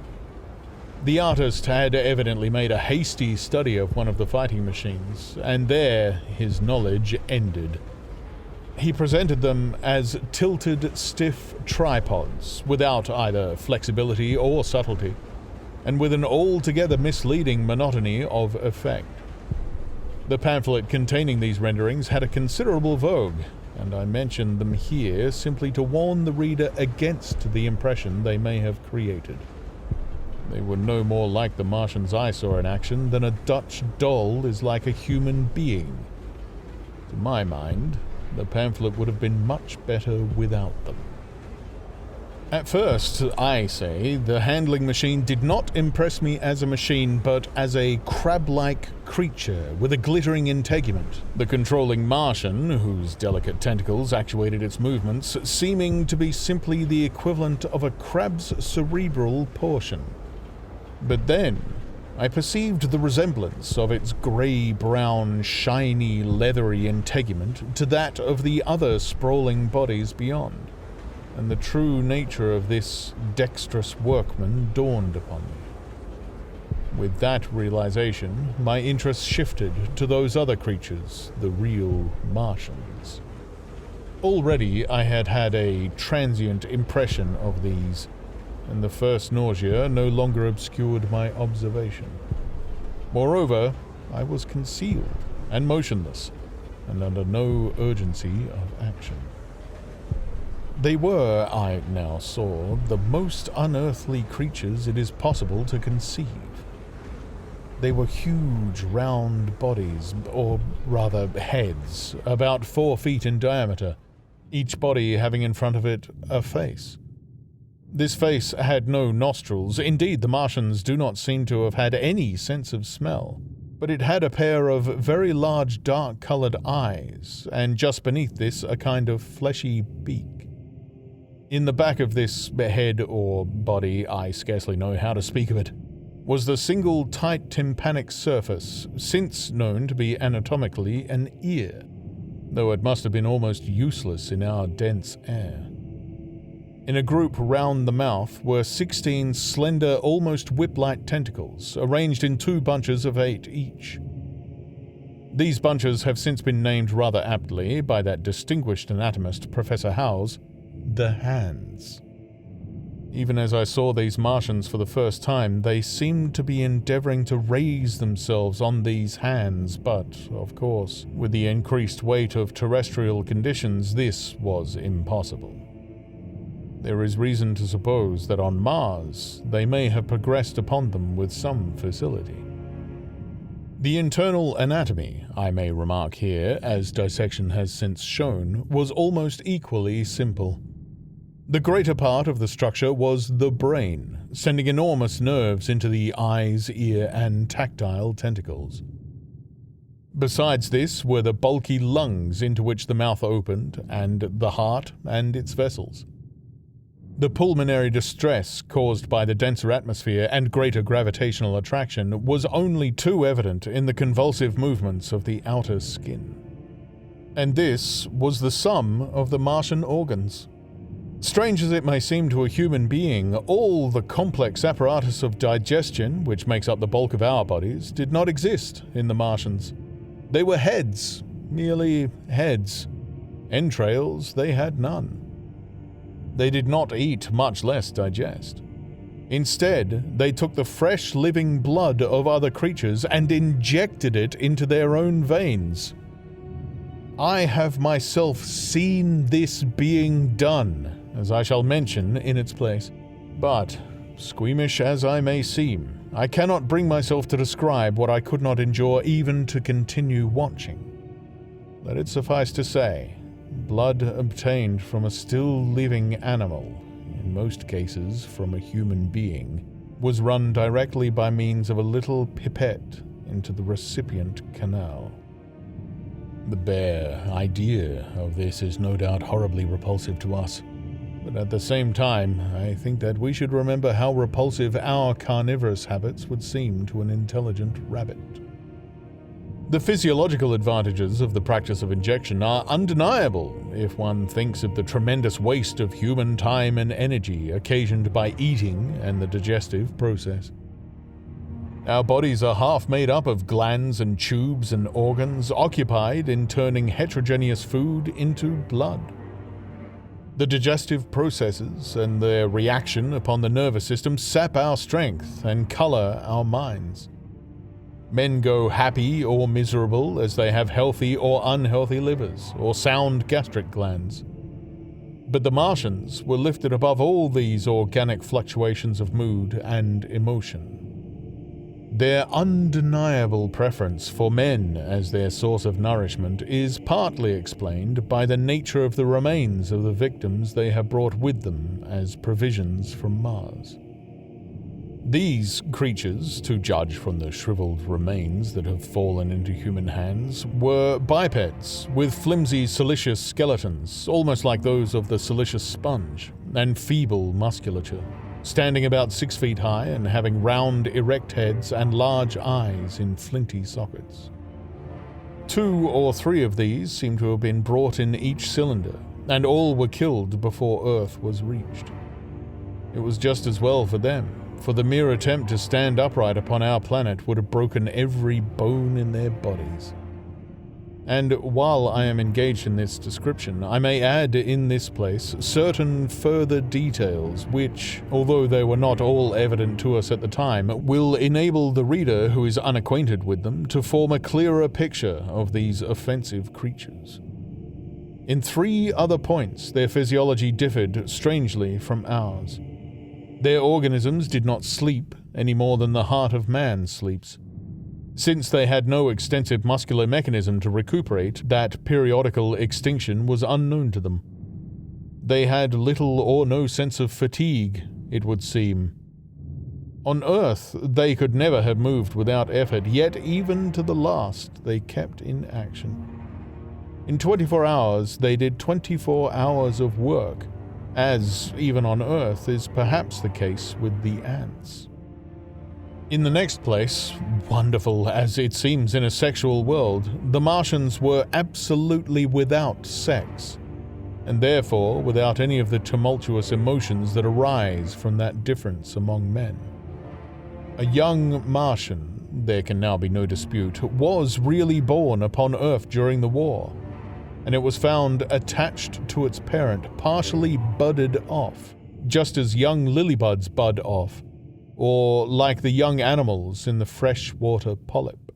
The artist had evidently made a hasty study of one of the fighting machines, and there his knowledge ended. He presented them as tilted, stiff tripods, without either flexibility or subtlety, and with an altogether misleading monotony of effect. The pamphlet containing these renderings had a considerable vogue, and I mention them here simply to warn the reader against the impression they may have created. They were no more like the Martians I saw in action than a Dutch doll is like a human being. To my mind, the pamphlet would have been much better without them. At first, I say, the handling machine did not impress me as a machine, but as a crab-like creature with a glittering integument. The controlling Martian, whose delicate tentacles actuated its movements, seeming to be simply the equivalent of a crab's cerebral portion. But then, I perceived the resemblance of its grey-brown, shiny, leathery integument to that of the other sprawling bodies beyond, and the true nature of this dexterous workman dawned upon me. With that realization, my interest shifted to those other creatures, the real Martians. Already I had had a transient impression of these, and the first nausea no longer obscured my observation. Moreover, I was concealed and motionless, and under no urgency of action. They were, I now saw, the most unearthly creatures it is possible to conceive. They were huge, round bodies, or rather heads, about 4 feet in diameter, each body having in front of it a face. This face had no nostrils. Indeed, the Martians do not seem to have had any sense of smell, but it had a pair of very large dark-colored eyes, and just beneath this a kind of fleshy beak. In the back of this head or body, I scarcely know how to speak of it, was the single tight tympanic surface, since known to be anatomically an ear, though it must have been almost useless in our dense air. In a group round the mouth were 16 slender, almost whip-like tentacles, arranged in 2 bunches of 8 each. These bunches have since been named rather aptly by that distinguished anatomist, Professor Howes, the hands. Even as I saw these Martians for the first time, they seemed to be endeavoring to raise themselves on these hands, but, of course, with the increased weight of terrestrial conditions, this was impossible. There is reason to suppose that on Mars they may have progressed upon them with some facility. The internal anatomy, I may remark here, as dissection has since shown, was almost equally simple. The greater part of the structure was the brain, sending enormous nerves into the eyes, ear, and tactile tentacles. Besides this were the bulky lungs into which the mouth opened, and the heart and its vessels. The pulmonary distress caused by the denser atmosphere and greater gravitational attraction was only too evident in the convulsive movements of the outer skin. And this was the sum of the Martian organs. Strange as it may seem to a human being, all the complex apparatus of digestion, which makes up the bulk of our bodies, did not exist in the Martians. They were heads, merely heads. Entrails they had none. They did not eat, much less digest. Instead, they took the fresh living blood of other creatures and injected it into their own veins. I have myself seen this being done, as I shall mention in its place. But, squeamish as I may seem, I cannot bring myself to describe what I could not endure even to continue watching. Let it suffice to say, blood obtained from a still living animal, in most cases from a human being, was run directly by means of a little pipette into the recipient canal. The bare idea of this is no doubt horribly repulsive to us, but at the same time, I think that we should remember how repulsive our carnivorous habits would seem to an intelligent rabbit. The physiological advantages of the practice of injection are undeniable if one thinks of the tremendous waste of human time and energy occasioned by eating and the digestive process. Our bodies are half made up of glands and tubes and organs occupied in turning heterogeneous food into blood. The digestive processes and their reaction upon the nervous system sap our strength and color our minds. Men go happy or miserable as they have healthy or unhealthy livers or sound gastric glands. But the Martians were lifted above all these organic fluctuations of mood and emotion. Their undeniable preference for men as their source of nourishment is partly explained by the nature of the remains of the victims they have brought with them as provisions from Mars. These creatures, to judge from the shriveled remains that have fallen into human hands, were bipeds with flimsy siliceous skeletons, almost like those of the siliceous sponge, and feeble musculature, standing about 6 feet high and having round, erect heads and large eyes in flinty sockets. 2 or 3 of these seem to have been brought in each cylinder, and all were killed before Earth was reached. It was just as well for them, for the mere attempt to stand upright upon our planet would have broken every bone in their bodies. And while I am engaged in this description, I may add in this place certain further details which, although they were not all evident to us at the time, will enable the reader who is unacquainted with them to form a clearer picture of these offensive creatures. In 3 other points, their physiology differed strangely from ours. Their organisms did not sleep any more than the heart of man sleeps. Since they had no extensive muscular mechanism to recuperate, that periodical extinction was unknown to them. They had little or no sense of fatigue, it would seem. On Earth, they could never have moved without effort, yet even to the last they kept in action. In 24 hours, they did 24 hours of work, as, even on Earth, is perhaps the case with the ants. In the next place, wonderful as it seems in a sexual world, the Martians were absolutely without sex, and therefore without any of the tumultuous emotions that arise from that difference among men. A young Martian, there can now be no dispute, was really born upon Earth during the war, and it was found attached to its parent, partially budded off, just as young lilybuds bud off, or like the young animals in the freshwater polyp.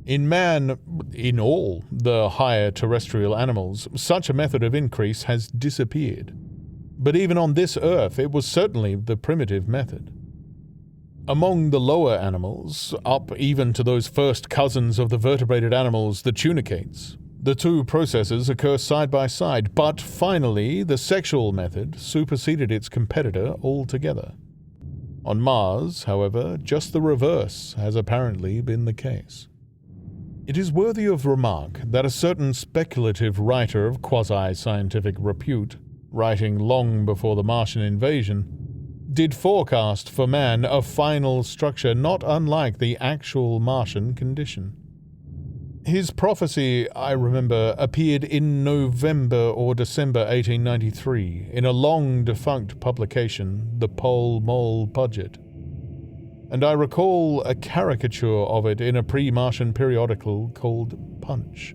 In man, in all the higher terrestrial animals, such a method of increase has disappeared. But even on this Earth, it was certainly the primitive method. Among the lower animals, up even to those first cousins of the vertebrated animals, the tunicates, the 2 processes occur side by side, but finally the sexual method superseded its competitor altogether. On Mars, however, just the reverse has apparently been the case. It is worthy of remark that a certain speculative writer of quasi-scientific repute, writing long before the Martian invasion, did forecast for man a final structure not unlike the actual Martian condition. His prophecy, I remember, appeared in November or December 1893 in a long-defunct publication, the Pole Mole Budget, and I recall a caricature of it in a pre-Martian periodical called Punch.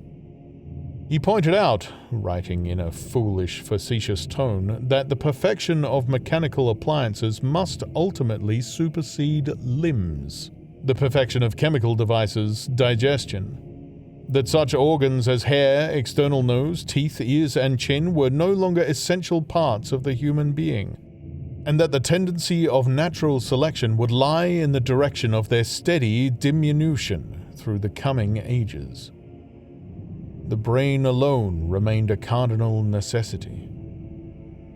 He pointed out, writing in a foolish, facetious tone, that the perfection of mechanical appliances must ultimately supersede limbs, the perfection of chemical devices, digestion, that such organs as hair, external nose, teeth, ears, and chin were no longer essential parts of the human being, and that the tendency of natural selection would lie in the direction of their steady diminution through the coming ages. The brain alone remained a cardinal necessity.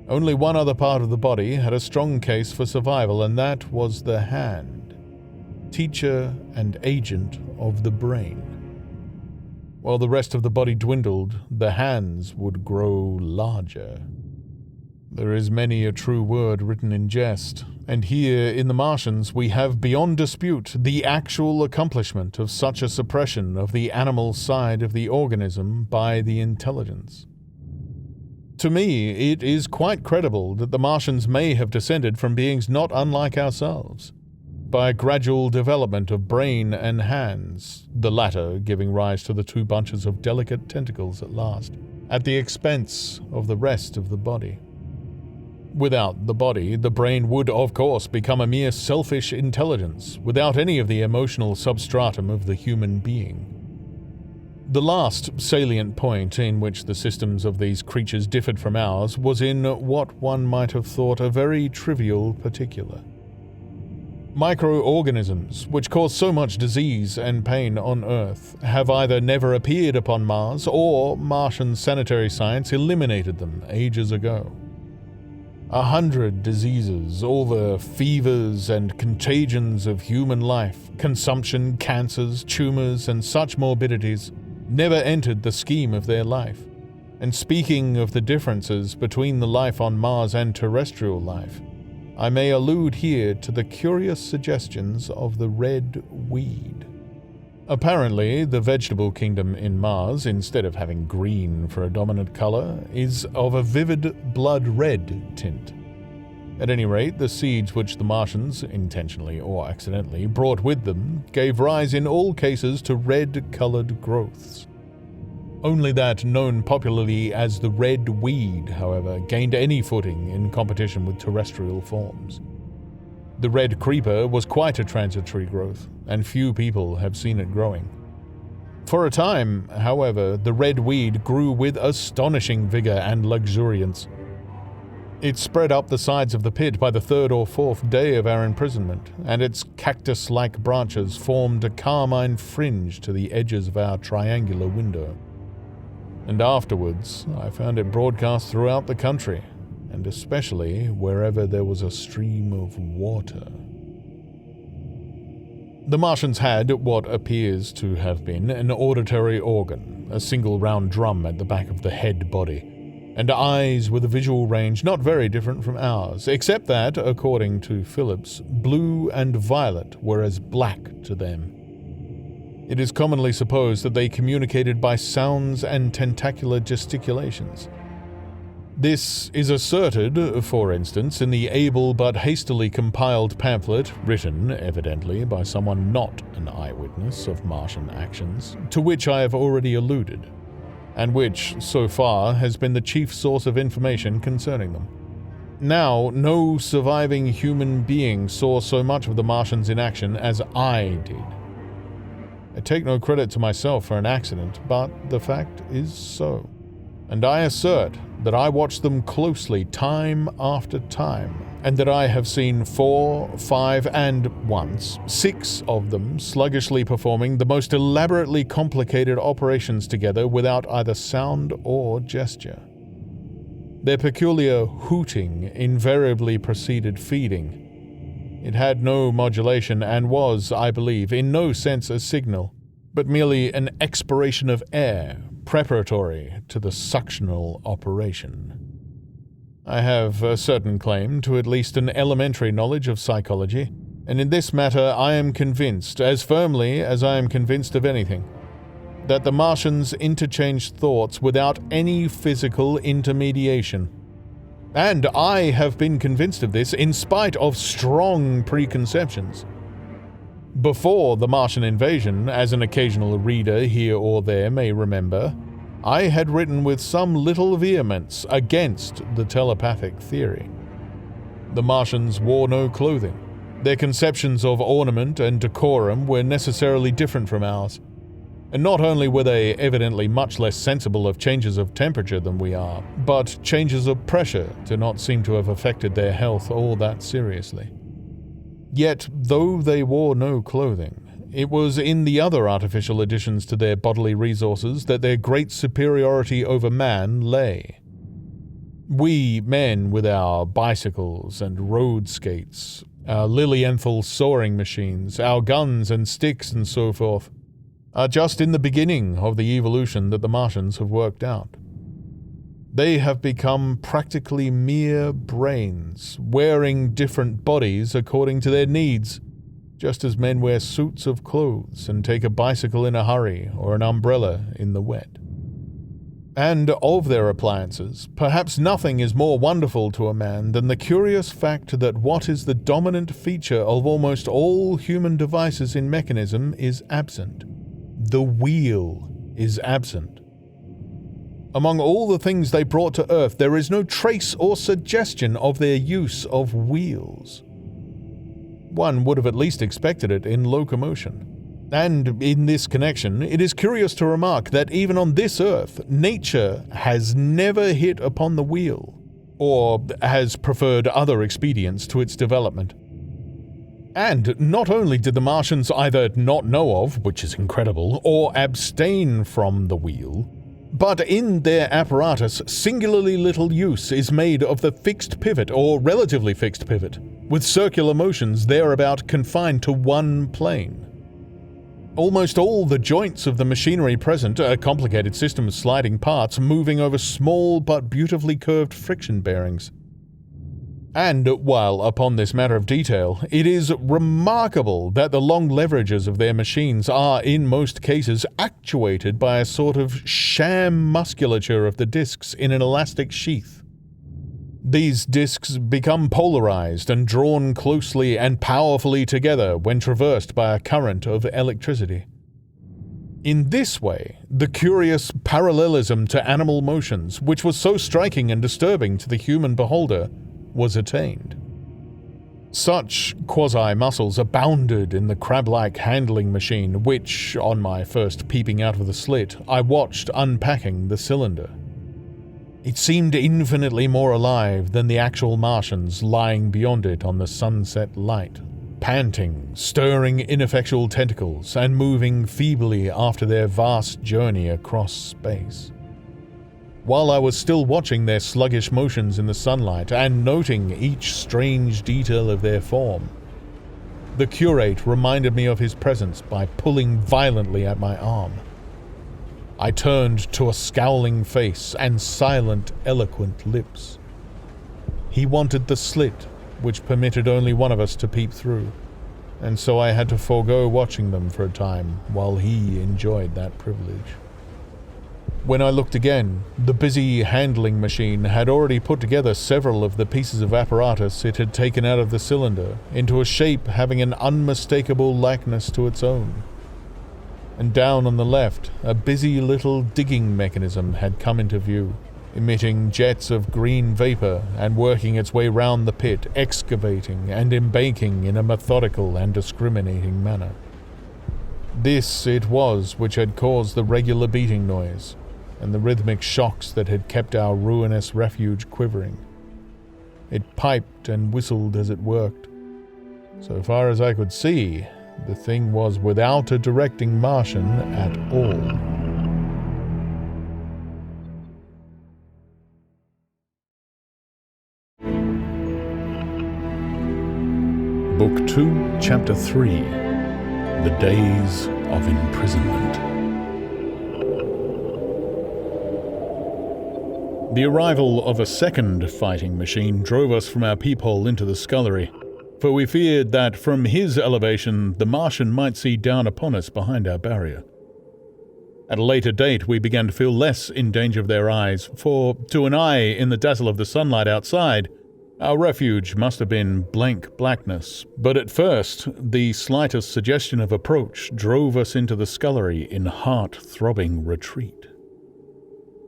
Only one other part of the body had a strong case for survival, and that was the hand, teacher and agent of the brain. While the rest of the body dwindled, the hands would grow larger. There is many a true word written in jest, and here in the Martians we have beyond dispute the actual accomplishment of such a suppression of the animal side of the organism by the intelligence. To me, it is quite credible that the Martians may have descended from beings not unlike ourselves, by a gradual development of brain and hands, the latter giving rise to the 2 bunches of delicate tentacles at last, at the expense of the rest of the body. Without the body, the brain would, of course, become a mere selfish intelligence, without any of the emotional substratum of the human being. The last salient point in which the systems of these creatures differed from ours was in what one might have thought a very trivial particular. Microorganisms, which cause so much disease and pain on Earth, have either never appeared upon Mars or Martian sanitary science eliminated them ages ago. 100 diseases, all the fevers and contagions of human life, consumption, cancers, tumors, and such morbidities, never entered the scheme of their life. And speaking of the differences between the life on Mars and terrestrial life, I may allude here to the curious suggestions of the red weed. Apparently, the vegetable kingdom in Mars, instead of having green for a dominant color, is of a vivid blood red tint. At any rate, the seeds which the Martians, intentionally or accidentally, brought with them gave rise in all cases to red-colored growths. Only that known popularly as the red weed, however, gained any footing in competition with terrestrial forms. The red creeper was quite a transitory growth, and few people have seen it growing. For a time, however, the red weed grew with astonishing vigor and luxuriance. It spread up the sides of the pit by the 3rd or 4th day of our imprisonment, and its cactus-like branches formed a carmine fringe to the edges of our triangular window. And afterwards, I found it broadcast throughout the country, and especially wherever there was a stream of water. The Martians had what appears to have been an auditory organ, a single round drum at the back of the head body, and eyes with a visual range not very different from ours, except that, according to Phillips, blue and violet were as black to them. It is commonly supposed that they communicated by sounds and tentacular gesticulations. This is asserted, for instance, in the able but hastily compiled pamphlet, written, evidently, by someone not an eyewitness of Martian actions, to which I have already alluded, and which, so far, has been the chief source of information concerning them. Now, no surviving human being saw so much of the Martians in action as I did. I take no credit to myself for an accident, but the fact is so. And I assert that I watched them closely time after time, and that I have seen 4, 5, and once 6 of them sluggishly performing the most elaborately complicated operations together without either sound or gesture. Their peculiar hooting invariably preceded feeding. It had no modulation and was, I believe, in no sense a signal, but merely an expiration of air preparatory to the suctional operation. I have a certain claim to at least an elementary knowledge of psychology, and in this matter I am convinced, as firmly as I am convinced of anything, that the Martians interchanged thoughts without any physical intermediation. And I have been convinced of this in spite of strong preconceptions. Before the Martian invasion, as an occasional reader here or there may remember, I had written with some little vehemence against the telepathic theory. The Martians wore no clothing. Their conceptions of ornament and decorum were necessarily different from ours. And not only were they evidently much less sensible of changes of temperature than we are, but changes of pressure do not seem to have affected their health all that seriously. Yet, though they wore no clothing, it was in the other artificial additions to their bodily resources that their great superiority over man lay. We men, with our bicycles and road skates, our lilienthal soaring machines, our guns and sticks and so forth, are just in the beginning of the evolution that the Martians have worked out. They have become practically mere brains, wearing different bodies according to their needs, just as men wear suits of clothes and take a bicycle in a hurry or an umbrella in the wet. And of their appliances, perhaps nothing is more wonderful to a man than the curious fact that what is the dominant feature of almost all human devices in mechanism is absent. The wheel is absent. Among all the things they brought to Earth, there is no trace or suggestion of their use of wheels. One would have at least expected it in locomotion. And in this connection, it is curious to remark that even on this earth, nature has never hit upon the wheel, or has preferred other expedients to its development. And not only did the Martians either not know of, which is incredible, or abstain from the wheel, but in their apparatus, singularly little use is made of the fixed pivot, or relatively fixed pivot, with circular motions thereabout confined to one plane. Almost all the joints of the machinery present, a complicated system of sliding parts moving over small but beautifully curved friction bearings. And while upon this matter of detail, it is remarkable that the long leverages of their machines are in most cases actuated by a sort of sham musculature of the discs in an elastic sheath. These discs become polarized and drawn closely and powerfully together when traversed by a current of electricity. In this way, the curious parallelism to animal motions, which was so striking and disturbing to the human beholder, was attained. Such quasi-muscles abounded in the crab-like handling machine which, on my first peeping out of the slit, I watched unpacking the cylinder. It seemed infinitely more alive than the actual Martians lying beyond it on the sunset light, panting, stirring ineffectual tentacles, and moving feebly after their vast journey across space. While I was still watching their sluggish motions in the sunlight and noting each strange detail of their form, the curate reminded me of his presence by pulling violently at my arm. I turned to a scowling face and silent, eloquent lips. He wanted the slit, which permitted only one of us to peep through, and so I had to forego watching them for a time while he enjoyed that privilege. When I looked again, the busy handling machine had already put together several of the pieces of apparatus it had taken out of the cylinder into a shape having an unmistakable likeness to its own. And down on the left, a busy little digging mechanism had come into view, emitting jets of green vapor and working its way round the pit, excavating and embanking in a methodical and discriminating manner. This it was which had caused the regular beating noise, and the rhythmic shocks that had kept our ruinous refuge quivering. It piped and whistled as it worked. So far as I could see, the thing was without a directing Martian at all. Book 2, Chapter 3, The Days of Imprisonment. The arrival of a second fighting machine drove us from our peephole into the scullery, for we feared that from his elevation the Martian might see down upon us behind our barrier. At a later date we began to feel less in danger of their eyes, for to an eye in the dazzle of the sunlight outside, our refuge must have been blank blackness, but at first the slightest suggestion of approach drove us into the scullery in heart-throbbing retreat.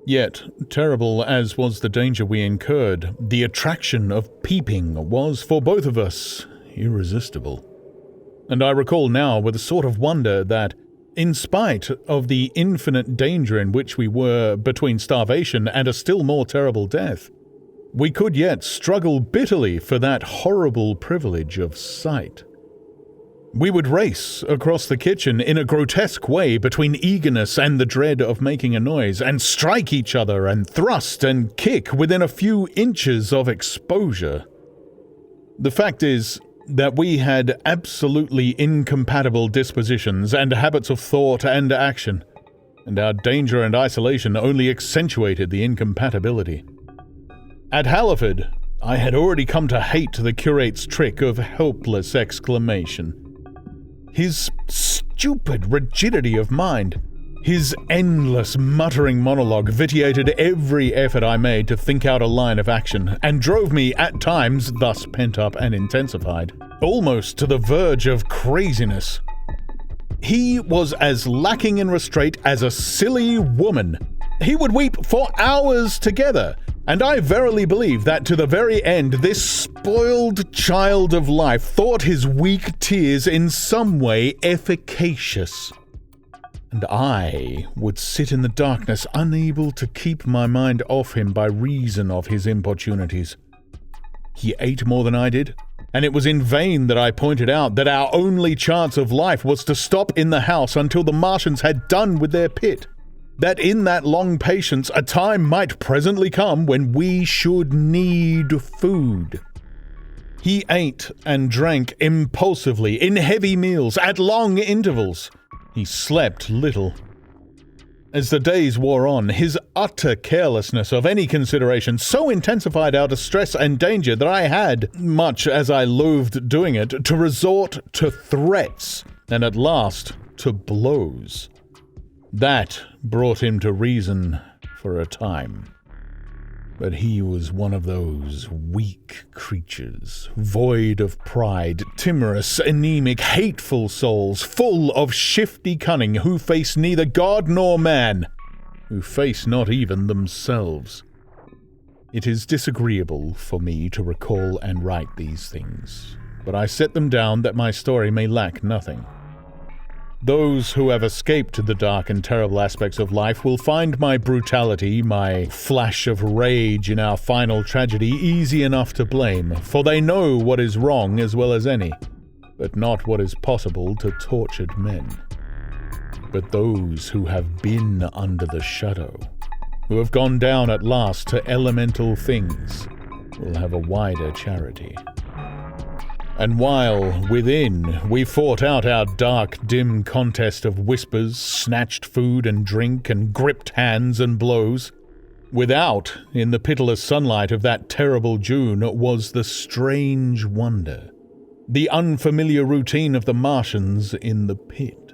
Yet, terrible as was the danger we incurred, the attraction of peeping was, for both of us, irresistible. And I recall now with a sort of wonder that, in spite of the infinite danger in which we were between starvation and a still more terrible death, we could yet struggle bitterly for that horrible privilege of sight. We would race across the kitchen in a grotesque way between eagerness and the dread of making a noise, and strike each other and thrust and kick within a few inches of exposure. The fact is that we had absolutely incompatible dispositions and habits of thought and action, and our danger and isolation only accentuated the incompatibility. At Halliford, I had already come to hate the curate's trick of helpless exclamation. His stupid rigidity of mind, his endless muttering monologue vitiated every effort I made to think out a line of action, and drove me at times, thus pent up and intensified, almost to the verge of craziness. He was as lacking in restraint as a silly woman. He would weep for hours together, And I verily believe that to the very end this spoiled child of life thought his weak tears in some way efficacious. And I would sit in the darkness, unable to keep my mind off him by reason of his importunities. He ate more than I did, and it was in vain that I pointed out that our only chance of life was to stop in the house until the Martians had done with their pit. That in that long patience a time might presently come when we should need food. He ate and drank impulsively, in heavy meals, at long intervals. He slept little. As the days wore on, his utter carelessness of any consideration so intensified our distress and danger that I had, much as I loathed doing it, to resort to threats, and at last to blows. That brought him to reason for a time. But he was one of those weak creatures, void of pride, timorous, anemic, hateful souls, full of shifty cunning, who face neither God nor man, who face not even themselves. It is disagreeable for me to recall and write these things, but I set them down that my story may lack nothing. Those who have escaped the dark and terrible aspects of life will find my brutality, my flash of rage in our final tragedy easy enough to blame, for they know what is wrong as well as any, but not what is possible to tortured men. But those who have been under the shadow, who have gone down at last to elemental things, will have a wider charity. And while, within, we fought out our dark, dim contest of whispers, snatched food and drink, and gripped hands and blows, without, in the pitiless sunlight of that terrible June, was the strange wonder, the unfamiliar routine of the Martians in the pit.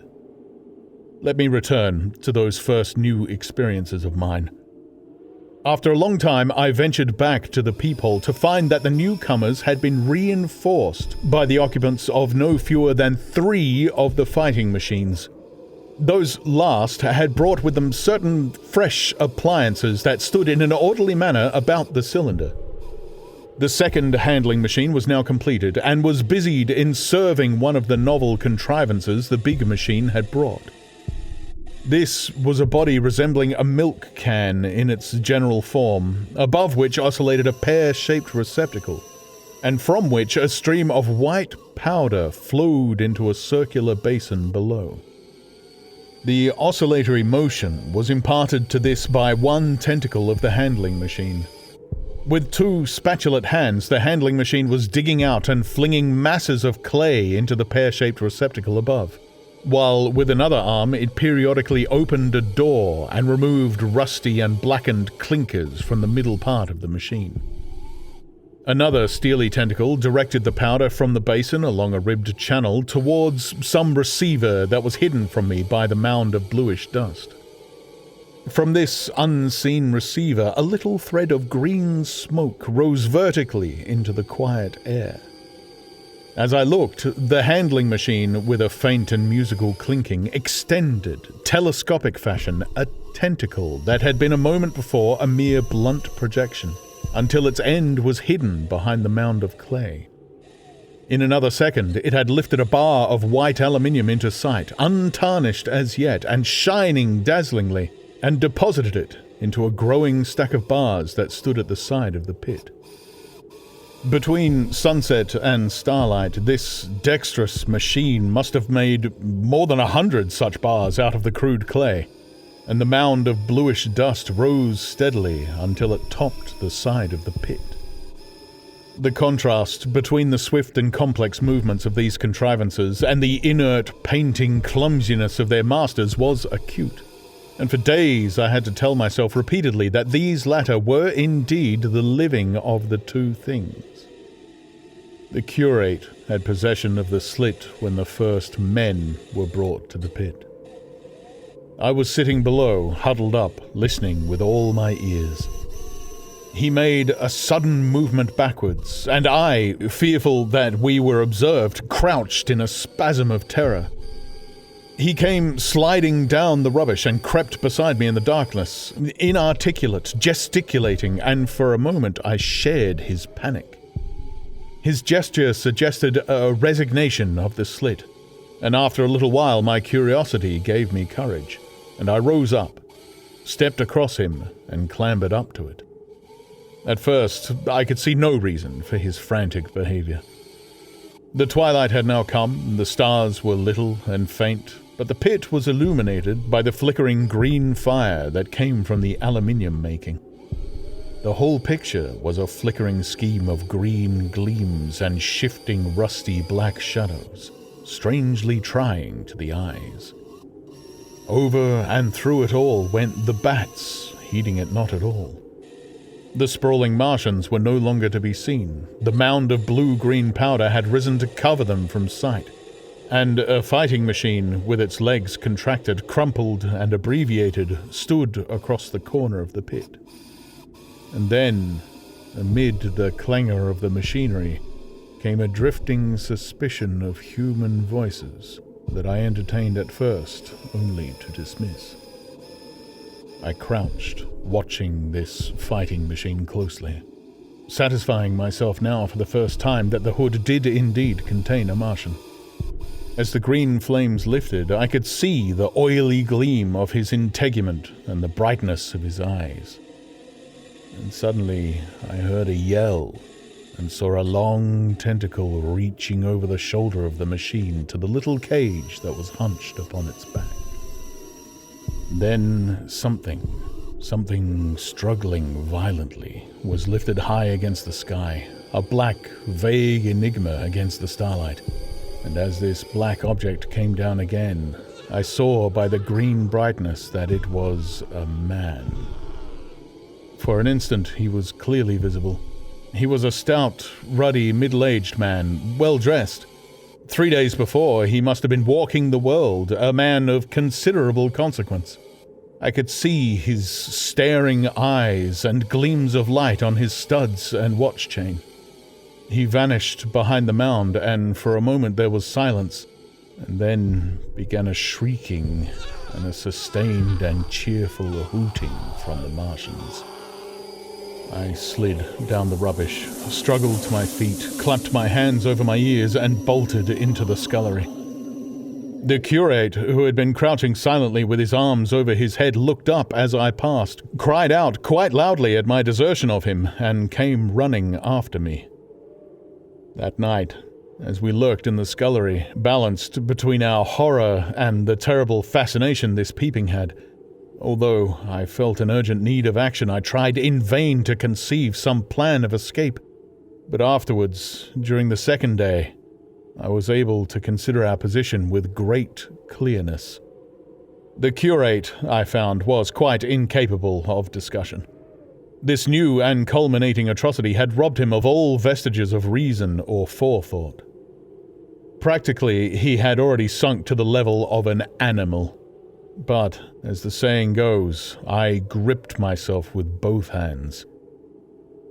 Let me return to those first new experiences of mine. After a long time, I ventured back to the peephole to find that the newcomers had been reinforced by the occupants of no fewer than 3 of the fighting machines. Those last had brought with them certain fresh appliances that stood in an orderly manner about the cylinder. The second handling machine was now completed, and was busied in serving one of the novel contrivances the big machine had brought. This was a body resembling a milk can in its general form, above which oscillated a pear-shaped receptacle, and from which a stream of white powder flowed into a circular basin below. The oscillatory motion was imparted to this by one tentacle of the handling machine. With 2 spatulate hands, the handling machine was digging out and flinging masses of clay into the pear-shaped receptacle above, while with another arm it periodically opened a door and removed rusty and blackened clinkers from the middle part of the machine. Another steely tentacle directed the powder from the basin along a ribbed channel towards some receiver that was hidden from me by the mound of bluish dust. From this unseen receiver, a little thread of green smoke rose vertically into the quiet air. As I looked, the handling machine, with a faint and musical clinking, extended, telescopic fashion, a tentacle that had been a moment before a mere blunt projection, until its end was hidden behind the mound of clay. In another second, it had lifted a bar of white aluminium into sight, untarnished as yet, and shining dazzlingly, and deposited it into a growing stack of bars that stood at the side of the pit. Between sunset and starlight, this dexterous machine must have made more than 100 such bars out of the crude clay, and the mound of bluish dust rose steadily until it topped the side of the pit. The contrast between the swift and complex movements of these contrivances and the inert, painting clumsiness of their masters was acute, and for days I had to tell myself repeatedly that these latter were indeed the living of the 2 things. The curate had possession of the slit when the first men were brought to the pit. I was sitting below, huddled up, listening with all my ears. He made a sudden movement backwards, and I, fearful that we were observed, crouched in a spasm of terror. He came sliding down the rubbish and crept beside me in the darkness, inarticulate, gesticulating, and for a moment I shared his panic. His gesture suggested a resignation of the slit, and after a little while my curiosity gave me courage, and I rose up, stepped across him, and clambered up to it. At first, I could see no reason for his frantic behavior. The twilight had now come, the stars were little and faint, but the pit was illuminated by the flickering green fire that came from the aluminium making. The whole picture was a flickering scheme of green gleams and shifting rusty black shadows, strangely trying to the eyes. Over and through it all went the bats, heeding it not at all. The sprawling Martians were no longer to be seen. The mound of blue-green powder had risen to cover them from sight, and a fighting machine, with its legs contracted, crumpled, and abbreviated, stood across the corner of the pit. And then, amid the clangor of the machinery, came a drifting suspicion of human voices that I entertained at first only to dismiss. I crouched, watching this fighting machine closely, satisfying myself now for the first time that the hood did indeed contain a Martian. As the green flames lifted, I could see the oily gleam of his integument and the brightness of his eyes. And suddenly I heard a yell and saw a long tentacle reaching over the shoulder of the machine to the little cage that was hunched upon its back. Then something struggling violently, was lifted high against the sky, a black, vague enigma against the starlight. And as this black object came down again, I saw by the green brightness that it was a man. For an instant he was clearly visible. He was a stout, ruddy, middle-aged man, well-dressed. 3 days before, he must have been walking the world, a man of considerable consequence. I could see his staring eyes and gleams of light on his studs and watch chain. He vanished behind the mound, and for a moment there was silence, and then began a shrieking and a sustained and cheerful hooting from the Martians. I slid down the rubbish, struggled to my feet, clapped my hands over my ears, and bolted into the scullery. The curate, who had been crouching silently with his arms over his head, looked up as I passed, cried out quite loudly at my desertion of him, and came running after me. That night, as we lurked in the scullery, balanced between our horror and the terrible fascination this peeping had, although I felt an urgent need of action, I tried in vain to conceive some plan of escape. But afterwards, during the second day, I was able to consider our position with great clearness. The curate, I found, was quite incapable of discussion. This new and culminating atrocity had robbed him of all vestiges of reason or forethought. Practically, he had already sunk to the level of an animal. But, as the saying goes, I gripped myself with both hands.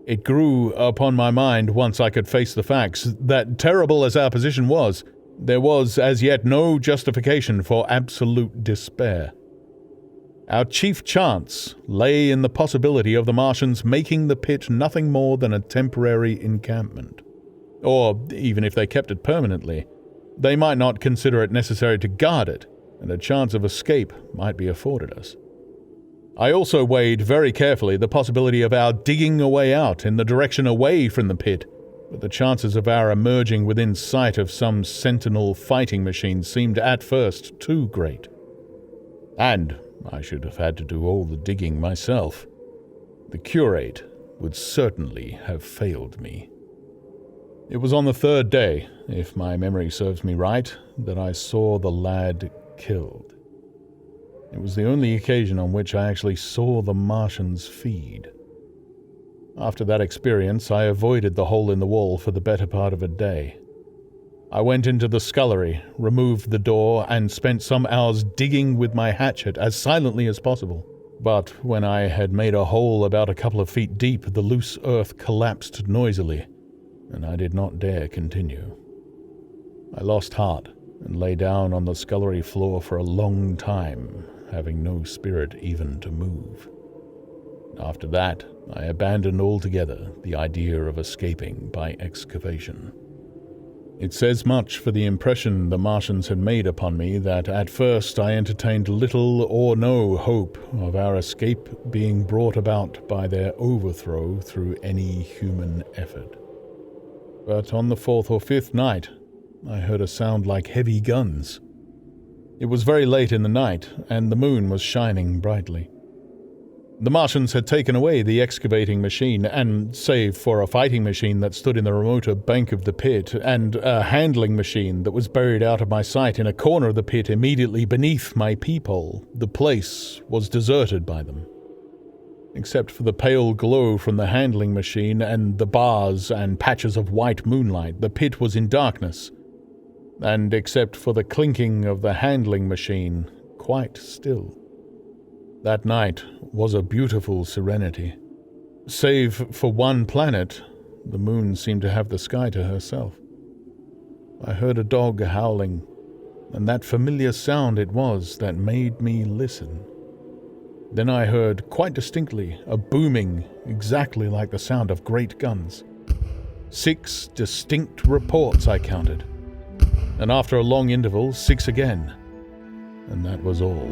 It grew upon my mind, once I could face the facts, that terrible as our position was, there was as yet no justification for absolute despair. Our chief chance lay in the possibility of the Martians making the pit nothing more than a temporary encampment. Or, even if they kept it permanently, they might not consider it necessary to guard it, and a chance of escape might be afforded us. I also weighed very carefully the possibility of our digging a way out in the direction away from the pit, but the chances of our emerging within sight of some sentinel fighting machine seemed at first too great. And I should have had to do all the digging myself. The curate would certainly have failed me. It was on the third day, if my memory serves me right, that I saw the lad killed. It was the only occasion on which I actually saw the Martians feed. After that experience, I avoided the hole in the wall for the better part of a day. I went into the scullery, removed the door, and spent some hours digging with my hatchet as silently as possible. But when I had made a hole about a couple of feet deep, the loose earth collapsed noisily, and I did not dare continue. I lost heart and lay down on the scullery floor for a long time, having no spirit even to move. After that, I abandoned altogether the idea of escaping by excavation. It says much for the impression the Martians had made upon me that at first I entertained little or no hope of our escape being brought about by their overthrow through any human effort. But on the 4th or 5th night, I heard a sound like heavy guns. It was very late in the night, and the moon was shining brightly. The Martians had taken away the excavating machine, and save for a fighting machine that stood in the remoter bank of the pit, and a handling machine that was buried out of my sight in a corner of the pit immediately beneath my peephole, the place was deserted by them. Except for the pale glow from the handling machine and the bars and patches of white moonlight, the pit was in darkness, and except for the clinking of the handling machine, quite still. That night was a beautiful serenity. Save for one planet, the moon seemed to have the sky to herself. I heard a dog howling, and that familiar sound it was that made me listen. Then I heard, quite distinctly, a booming exactly like the sound of great guns. 6 distinct reports I counted, and after a long interval, 6 again, and that was all.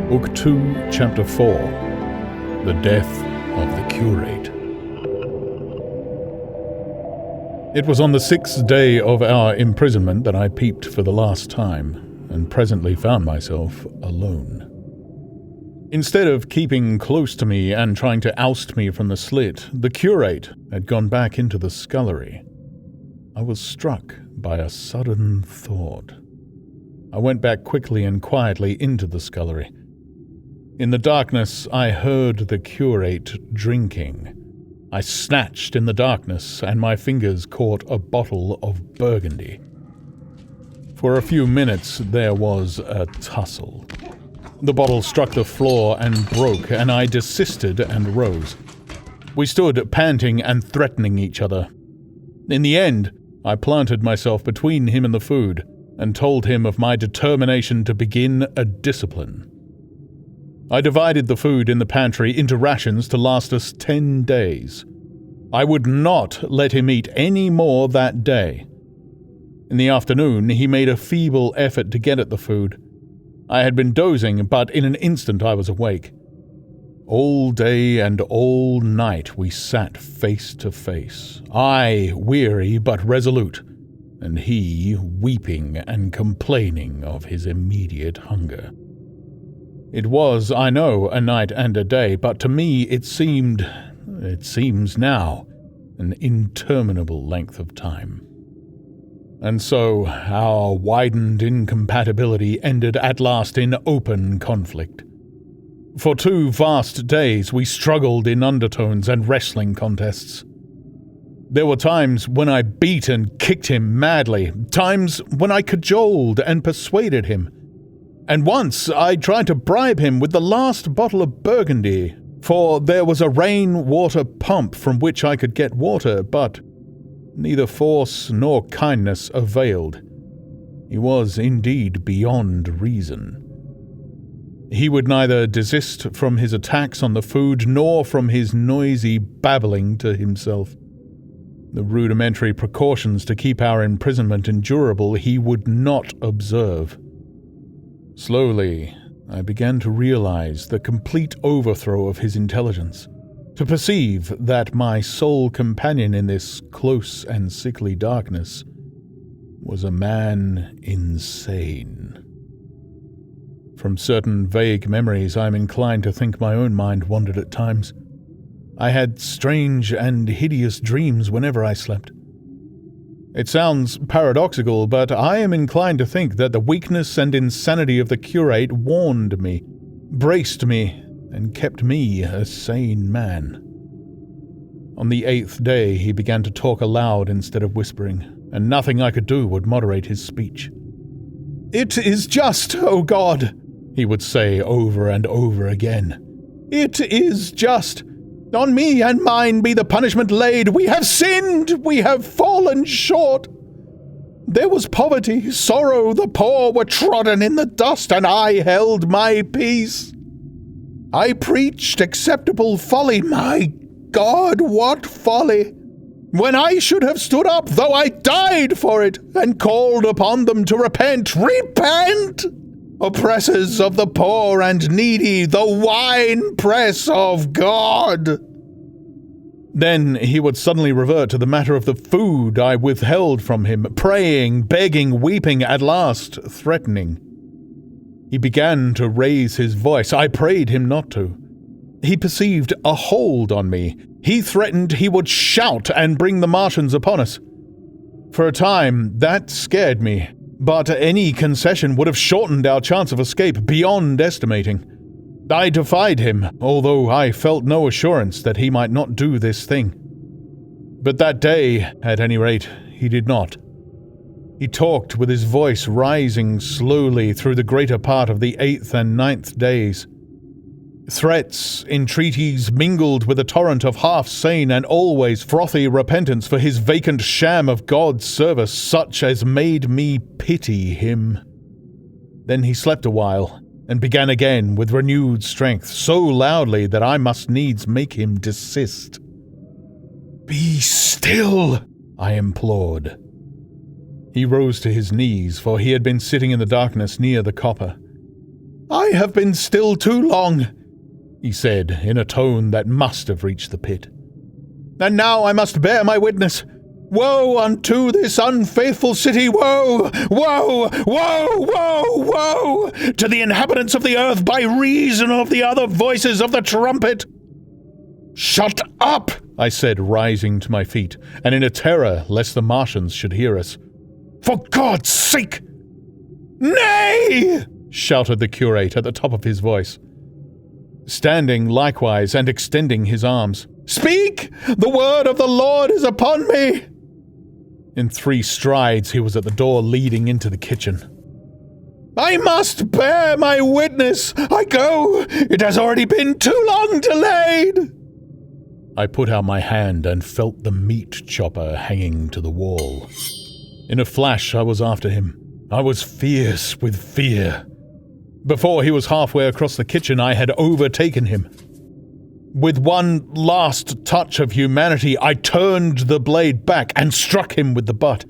Book 2, Chapter 4, The Death of the Curate. It was on the 6th day of our imprisonment that I peeped for the last time, and presently found myself alone. Instead of keeping close to me and trying to oust me from the slit, the curate had gone back into the scullery. I was struck by a sudden thought. I went back quickly and quietly into the scullery. In the darkness, I heard the curate drinking. I snatched in the darkness, and my fingers caught a bottle of Burgundy. For a few minutes, there was a tussle. The bottle struck the floor and broke, and I desisted and rose. We stood panting and threatening each other. In the end, I planted myself between him and the food, and told him of my determination to begin a discipline. I divided the food in the pantry into rations to last us 10 days. I would not let him eat any more that day. In the afternoon, he made a feeble effort to get at the food. I had been dozing, but in an instant I was awake. All day and all night we sat face to face, I weary but resolute, and he weeping and complaining of his immediate hunger. It was, I know, a night and a day, but to me it seems now, an interminable length of time. And so our widened incompatibility ended at last in open conflict. For 2 vast days we struggled in undertones and wrestling contests. There were times when I beat and kicked him madly, times when I cajoled and persuaded him. And once I tried to bribe him with the last bottle of Burgundy, for there was a rain-water pump from which I could get water, but neither force nor kindness availed. He was indeed beyond reason. He would neither desist from his attacks on the food nor from his noisy babbling to himself. The rudimentary precautions to keep our imprisonment endurable he would not observe. Slowly, I began to realize the complete overthrow of his intelligence, to perceive that my sole companion in this close and sickly darkness was a man insane. From certain vague memories, I am inclined to think my own mind wandered at times. I had strange and hideous dreams whenever I slept. It sounds paradoxical, but I am inclined to think that the weakness and insanity of the curate warned me, braced me, and kept me a sane man. On the 8th day he began to talk aloud instead of whispering, and nothing I could do would moderate his speech. "It is just, O God," he would say over and over again. "It is just. On me and mine be the punishment laid. We have sinned, we have fallen short. There was poverty, sorrow, the poor were trodden in the dust, and I held my peace. I preached acceptable folly, my God, what folly! When I should have stood up, though I died for it, and called upon them to repent. Repent! Oppressors of the poor and needy, the winepress of God!" Then he would suddenly revert to the matter of the food I withheld from him, praying, begging, weeping, at last threatening. He began to raise his voice. I prayed him not to. He perceived a hold on me. He threatened he would shout and bring the Martians upon us. For a time, that scared me, but any concession would have shortened our chance of escape beyond estimating. I defied him, although I felt no assurance that he might not do this thing. But that day, at any rate, he did not. He talked with his voice rising slowly through the greater part of the 8th and 9th days. Threats, entreaties mingled with a torrent of half-sane and always frothy repentance for his vacant sham of God's service, such as made me pity him. Then he slept a while, and began again with renewed strength, so loudly that I must needs make him desist. "Be still," I implored. He rose to his knees, for he had been sitting in the darkness near the copper. "I have been still too long," he said, in a tone that must have reached the pit. "And now I must bear my witness. Woe unto this unfaithful city, woe, woe, woe, woe, woe, to the inhabitants of the earth by reason of the other voices of the trumpet." "Shut up," I said, rising to my feet, and in a terror lest the Martians should hear us. "For God's sake!" "Nay!" shouted the curate at the top of his voice, standing likewise and extending his arms. "Speak! The word of the Lord is upon me!" In 3 strides he was at the door leading into the kitchen. "I must bear my witness! I go! It has already been too long delayed!" I put out my hand and felt the meat chopper hanging to the wall. In a flash I was after him. I was fierce with fear. Before he was halfway across the kitchen, I had overtaken him. With one last touch of humanity, I turned the blade back and struck him with the butt.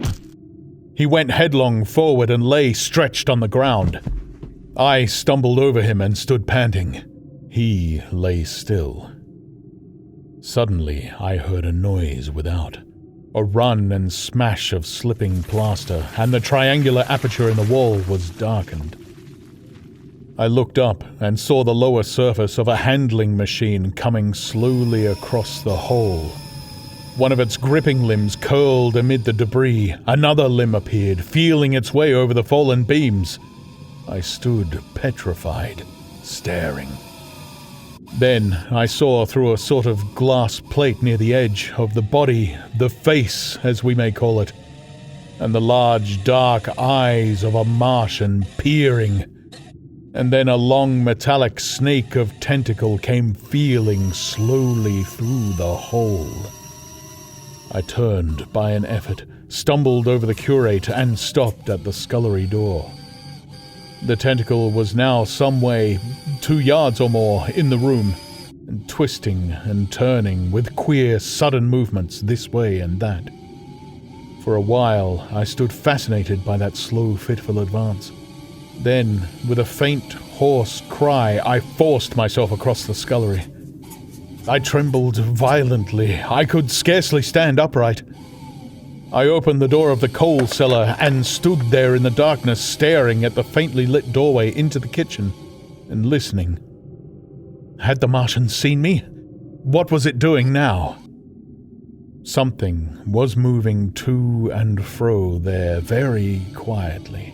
He went headlong forward and lay stretched on the ground. I stumbled over him and stood panting. He lay still. Suddenly, I heard a noise without. A run and smash of slipping plaster, and the triangular aperture in the wall was darkened. I looked up and saw the lower surface of a handling machine coming slowly across the hole. One of its gripping limbs curled amid the debris. Another limb appeared, feeling its way over the fallen beams. I stood petrified, staring. Then I saw through a sort of glass plate near the edge of the body, the face, as we may call it, and the large dark eyes of a Martian peering. And then a long metallic snake of tentacle came feeling slowly through the hole. I turned by an effort, stumbled over the curate, and stopped at the scullery door. The tentacle was now some way, 2 yards or more, in the room, and twisting and turning with queer, sudden movements this way and that. For a while I stood fascinated by that slow, fitful advance. Then, with a faint, hoarse cry, I forced myself across the scullery. I trembled violently. I could scarcely stand upright. I opened the door of the coal cellar and stood there in the darkness, staring at the faintly lit doorway into the kitchen and listening. Had the Martian seen me? What was it doing now? Something was moving to and fro there very quietly.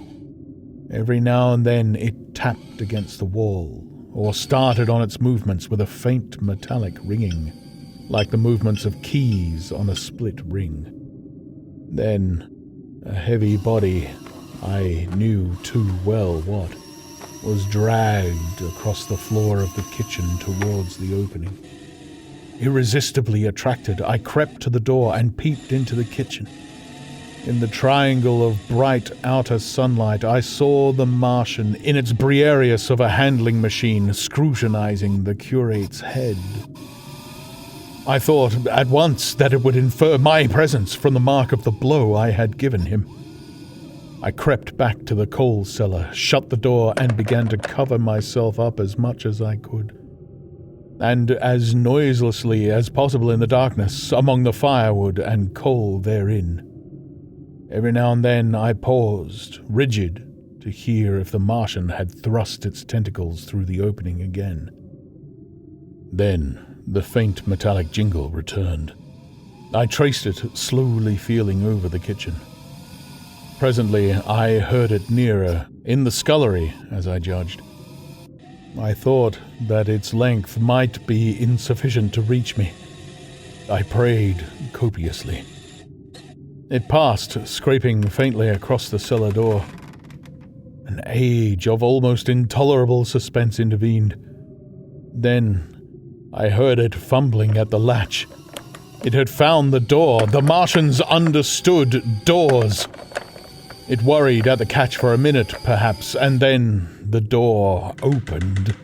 Every now and then it tapped against the wall, or started on its movements with a faint metallic ringing, like the movements of keys on a split ring. Then, a heavy body, I knew too well what, was dragged across the floor of the kitchen towards the opening. Irresistibly attracted, I crept to the door and peeped into the kitchen. In the triangle of bright outer sunlight, I saw the Martian in its Briareus of a handling machine scrutinizing the curate's head. I thought at once that it would infer my presence from the mark of the blow I had given him. I crept back to the coal cellar, shut the door, and began to cover myself up as much as I could. And as noiselessly as possible in the darkness, among the firewood and coal therein. Every now and then I paused, rigid, to hear if the Martian had thrust its tentacles through the opening again. Then the faint metallic jingle returned. I traced it, slowly feeling over the kitchen. Presently I heard it nearer, in the scullery, as I judged. I thought that its length might be insufficient to reach me. I prayed copiously. It passed, scraping faintly across the cellar door. An age of almost intolerable suspense intervened. Then I heard it fumbling at the latch. It had found the door. The Martians understood doors. It worried at the catch for a minute, perhaps, and then the door opened.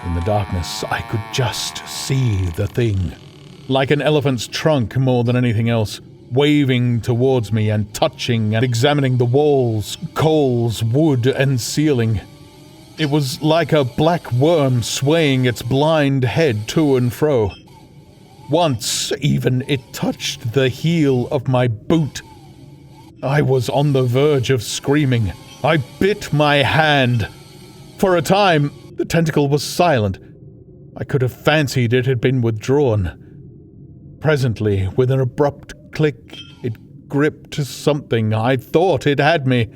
In the darkness, I could just see the thing, like an elephant's trunk more than anything else, waving towards me and touching and examining the walls, coals, wood, and ceiling. It was like a black worm swaying its blind head to and fro. Once, even, it touched the heel of my boot. I was on the verge of screaming. I bit my hand. For a time, the tentacle was silent. I could have fancied it had been withdrawn. Presently, with an abrupt click, it gripped something. I thought it had me,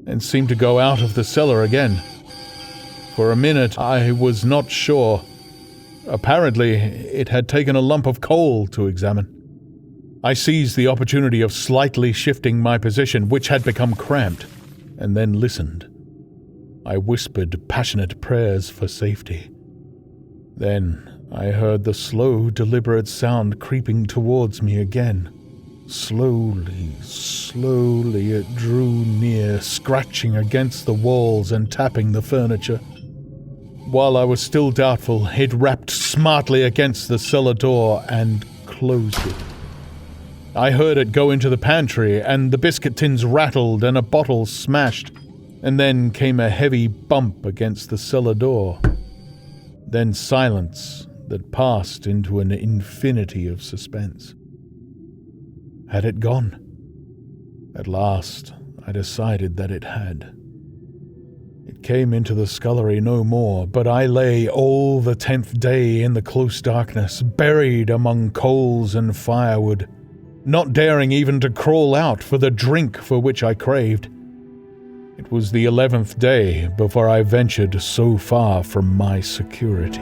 and seemed to go out of the cellar again. For a minute, I was not sure. Apparently, it had taken a lump of coal to examine. I seized the opportunity of slightly shifting my position, which had become cramped, and then listened. I whispered passionate prayers for safety. Then I heard the slow, deliberate sound creeping towards me again. Slowly, slowly it drew near, scratching against the walls and tapping the furniture. While I was still doubtful, it rapped smartly against the cellar door and closed it. I heard it go into the pantry, and the biscuit tins rattled and a bottle smashed, and then came a heavy bump against the cellar door. Then silence that passed into an infinity of suspense. Had it gone? At last, I decided that it had. It came into the scullery no more, but I lay all the 10th day in the close darkness, buried among coals and firewood, not daring even to crawl out for the drink for which I craved. It was the 11th day before I ventured so far from my security.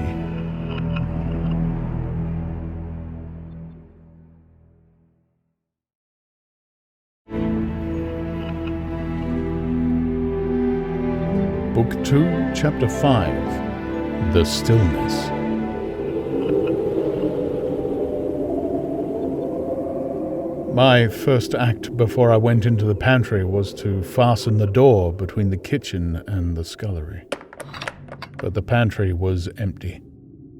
Book 2, Chapter 5, The Stillness. My first act before I went into the pantry was to fasten the door between the kitchen and the scullery. But the pantry was empty.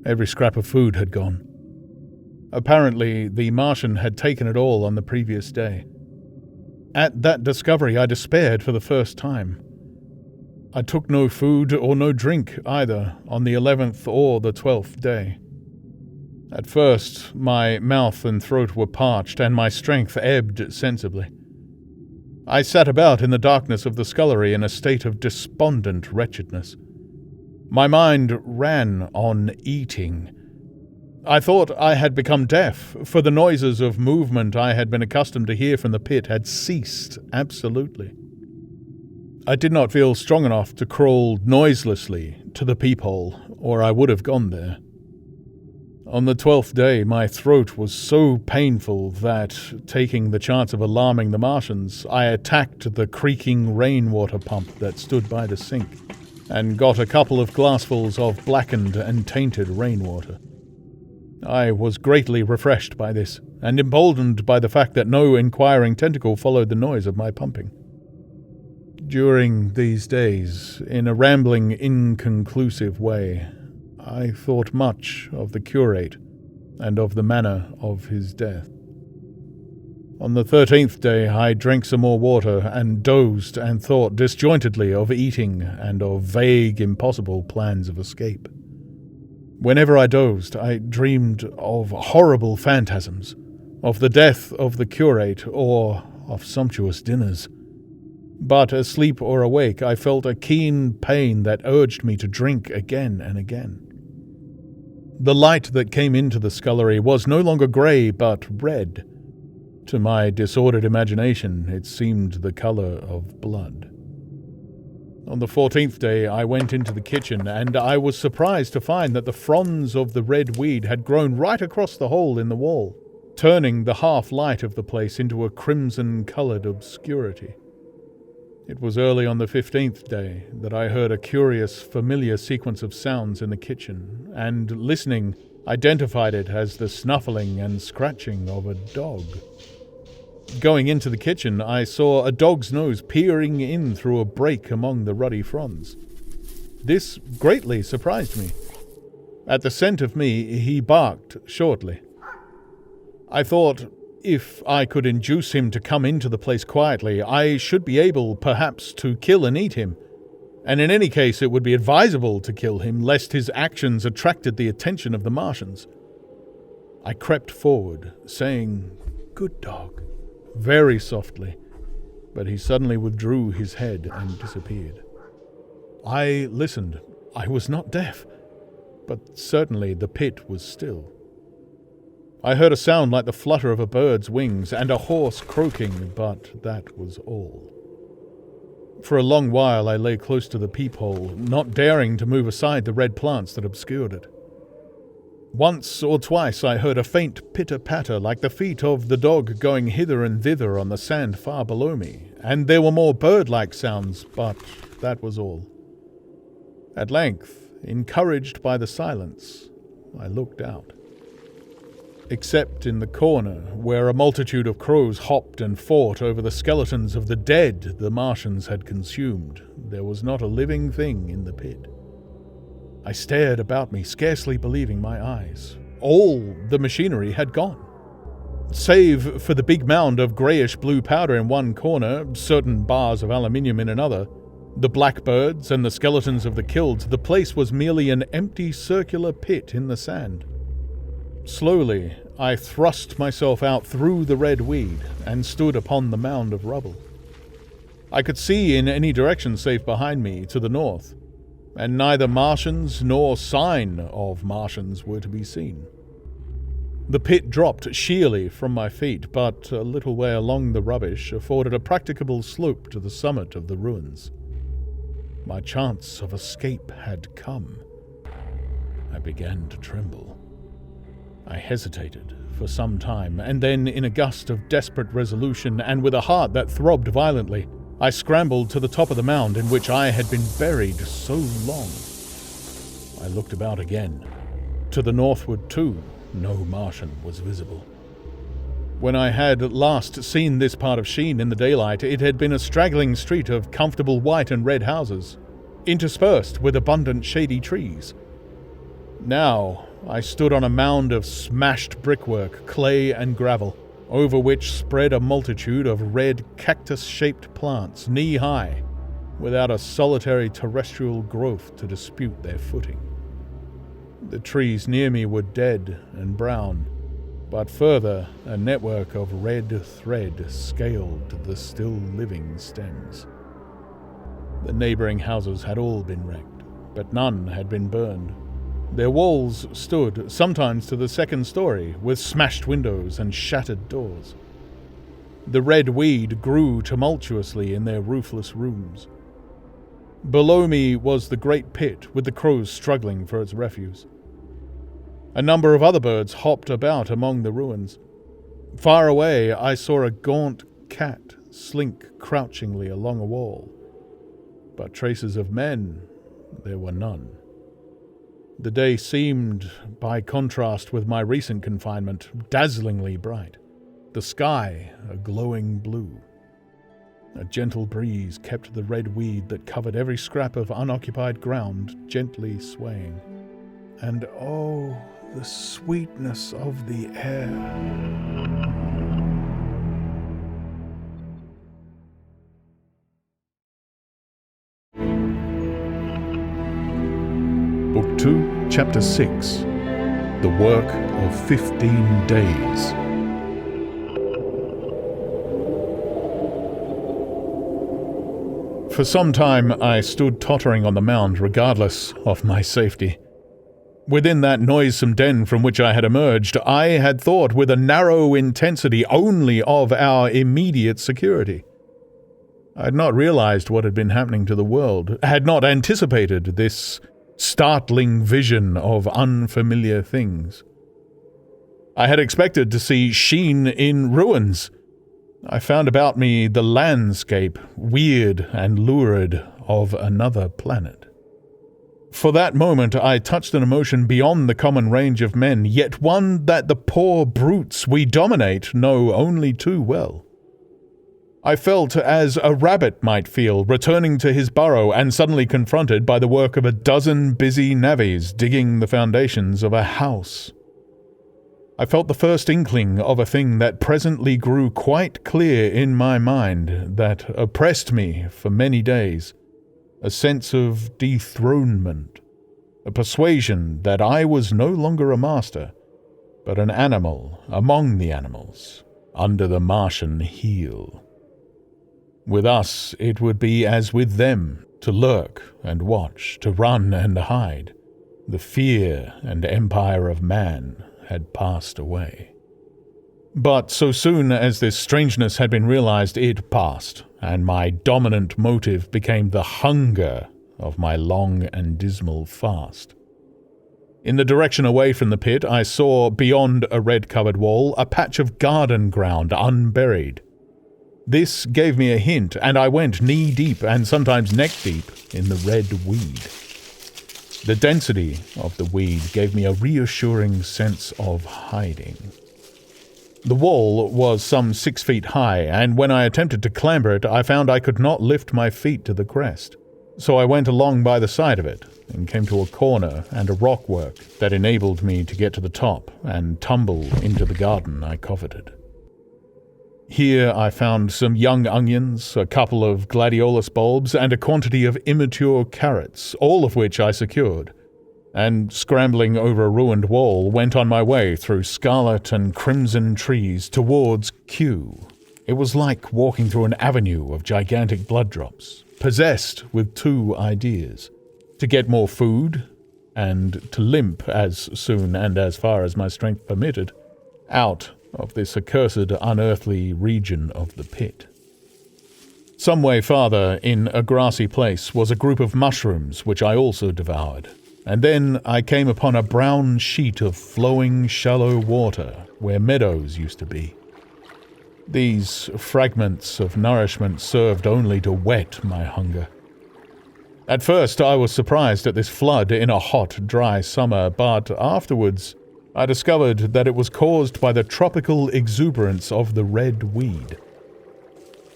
Every scrap of food had gone. Apparently, the Martian had taken it all on the previous day. At that discovery, I despaired for the first time. I took no food or no drink either on the 11th or the 12th day. At first, my mouth and throat were parched, and my strength ebbed sensibly. I sat about in the darkness of the scullery in a state of despondent wretchedness. My mind ran on eating. I thought I had become deaf, for the noises of movement I had been accustomed to hear from the pit had ceased absolutely. I did not feel strong enough to crawl noiselessly to the peephole, or I would have gone there. On the 12th day, my throat was so painful that, taking the chance of alarming the Martians, I attacked the creaking rainwater pump that stood by the sink. and got a couple of glassfuls of blackened and tainted rainwater. I was greatly refreshed by this, and emboldened by the fact that no inquiring tentacle followed the noise of my pumping. During these days, in a rambling, inconclusive way, I thought much of the curate and of the manner of his death. On the 13th day I drank some more water and dozed and thought disjointedly of eating and of vague, impossible plans of escape. Whenever I dozed, I dreamed of horrible phantasms, of the death of the curate or of sumptuous dinners. But asleep or awake, I felt a keen pain that urged me to drink again and again. The light that came into the scullery was no longer grey but red. To my disordered imagination, it seemed the colour of blood. On the 14th day, I went into the kitchen, and I was surprised to find that the fronds of the red weed had grown right across the hole in the wall, turning the half-light of the place into a crimson-coloured obscurity. It was early on the 15th day that I heard a curious, familiar sequence of sounds in the kitchen, and, listening, identified it as the snuffling and scratching of a dog. Going into the kitchen, I saw a dog's nose peering in through a break among the ruddy fronds. This greatly surprised me. At the scent of me, he barked shortly. I thought, if I could induce him to come into the place quietly, I should be able, perhaps, to kill and eat him. And in any case, it would be advisable to kill him, lest his actions attracted the attention of the Martians. I crept forward, saying, "Good dog," very softly, but he suddenly withdrew his head and disappeared. I listened. I was not deaf, but certainly the pit was still. I heard a sound like the flutter of a bird's wings and a horse croaking, but that was all. For a long while I lay close to the peephole, not daring to move aside the red plants that obscured it. Once or twice I heard a faint pitter-patter like the feet of the dog going hither and thither on the sand far below me, and there were more bird-like sounds, but that was all. At length, encouraged by the silence, I looked out. Except in the corner, where a multitude of crows hopped and fought over the skeletons of the dead the Martians had consumed, there was not a living thing in the pit. I stared about me, scarcely believing my eyes. All the machinery had gone. Save for the big mound of greyish-blue powder in one corner, certain bars of aluminium in another, the blackbirds and the skeletons of the killed, the place was merely an empty circular pit in the sand. Slowly, I thrust myself out through the red weed and stood upon the mound of rubble. I could see in any direction save behind me to the north, and neither Martians nor sign of Martians were to be seen. The pit dropped sheerly from my feet, but a little way along the rubbish afforded a practicable slope to the summit of the ruins. My chance of escape had come. I began to tremble. I hesitated for some time, and then, in a gust of desperate resolution, and with a heart that throbbed violently, I scrambled to the top of the mound in which I had been buried so long. I looked about again. To the northward, too, no Martian was visible. When I had last seen this part of Sheen in the daylight, it had been a straggling street of comfortable white and red houses, interspersed with abundant shady trees. Now I stood on a mound of smashed brickwork, clay and gravel, over which spread a multitude of red cactus-shaped plants, knee-high, without a solitary terrestrial growth to dispute their footing. The trees near me were dead and brown, but further a network of red thread scaled the still-living stems. The neighbouring houses had all been wrecked, but none had been burned. Their walls stood, sometimes to the second story, with smashed windows and shattered doors. The red weed grew tumultuously in their roofless rooms. Below me was the great pit, with the crows struggling for its refuse. A number of other birds hopped about among the ruins. Far away, I saw a gaunt cat slink crouchingly along a wall, but traces of men there were none. The day seemed, by contrast with my recent confinement, dazzlingly bright. The sky a glowing blue. A gentle breeze kept the red weed that covered every scrap of unoccupied ground gently swaying. And oh, the sweetness of the air. Book 2, Chapter 6. The Work of 15 Days. For some time I stood tottering on the mound regardless of my safety. Within that noisome den from which I had emerged, I had thought with a narrow intensity only of our immediate security. I had not realized what had been happening to the world, had not anticipated this startling vision of unfamiliar things. I had expected to see Sheen in ruins. I found about me the landscape, weird and lurid, of another planet. For that moment I touched an emotion beyond the common range of men, yet one that the poor brutes we dominate know only too well. I felt as a rabbit might feel returning to his burrow and suddenly confronted by the work of a dozen busy navvies digging the foundations of a house. I felt the first inkling of a thing that presently grew quite clear in my mind, that oppressed me for many days, a sense of dethronement, a persuasion that I was no longer a master, but an animal among the animals, under the Martian heel. With us it would be as with them, to lurk and watch, to run and hide. The fear and empire of man had passed away. But so soon as this strangeness had been realized, it passed, and my dominant motive became the hunger of my long and dismal fast. In the direction away from the pit, I saw, beyond a red-covered wall, a patch of garden ground unburied. This gave me a hint, and I went knee-deep and sometimes neck-deep in the red weed. The density of the weed gave me a reassuring sense of hiding. The wall was some 6 feet high, and when I attempted to clamber it, I found I could not lift my feet to the crest. So I went along by the side of it, and came to a corner and a rockwork that enabled me to get to the top and tumble into the garden I coveted. Here I found some young onions, a couple of gladiolus bulbs, and a quantity of immature carrots, all of which I secured, and, scrambling over a ruined wall, went on my way through scarlet and crimson trees towards Q. It was like walking through an avenue of gigantic blood drops, possessed with two ideas: to get more food, and to limp as soon and as far as my strength permitted, out of this accursed unearthly region of the pit. Some way farther, in a grassy place, was a group of mushrooms which I also devoured, and then I came upon a brown sheet of flowing shallow water where meadows used to be. These fragments of nourishment served only to whet my hunger. At first I was surprised at this flood in a hot, dry summer, but afterwards I discovered that it was caused by the tropical exuberance of the red weed.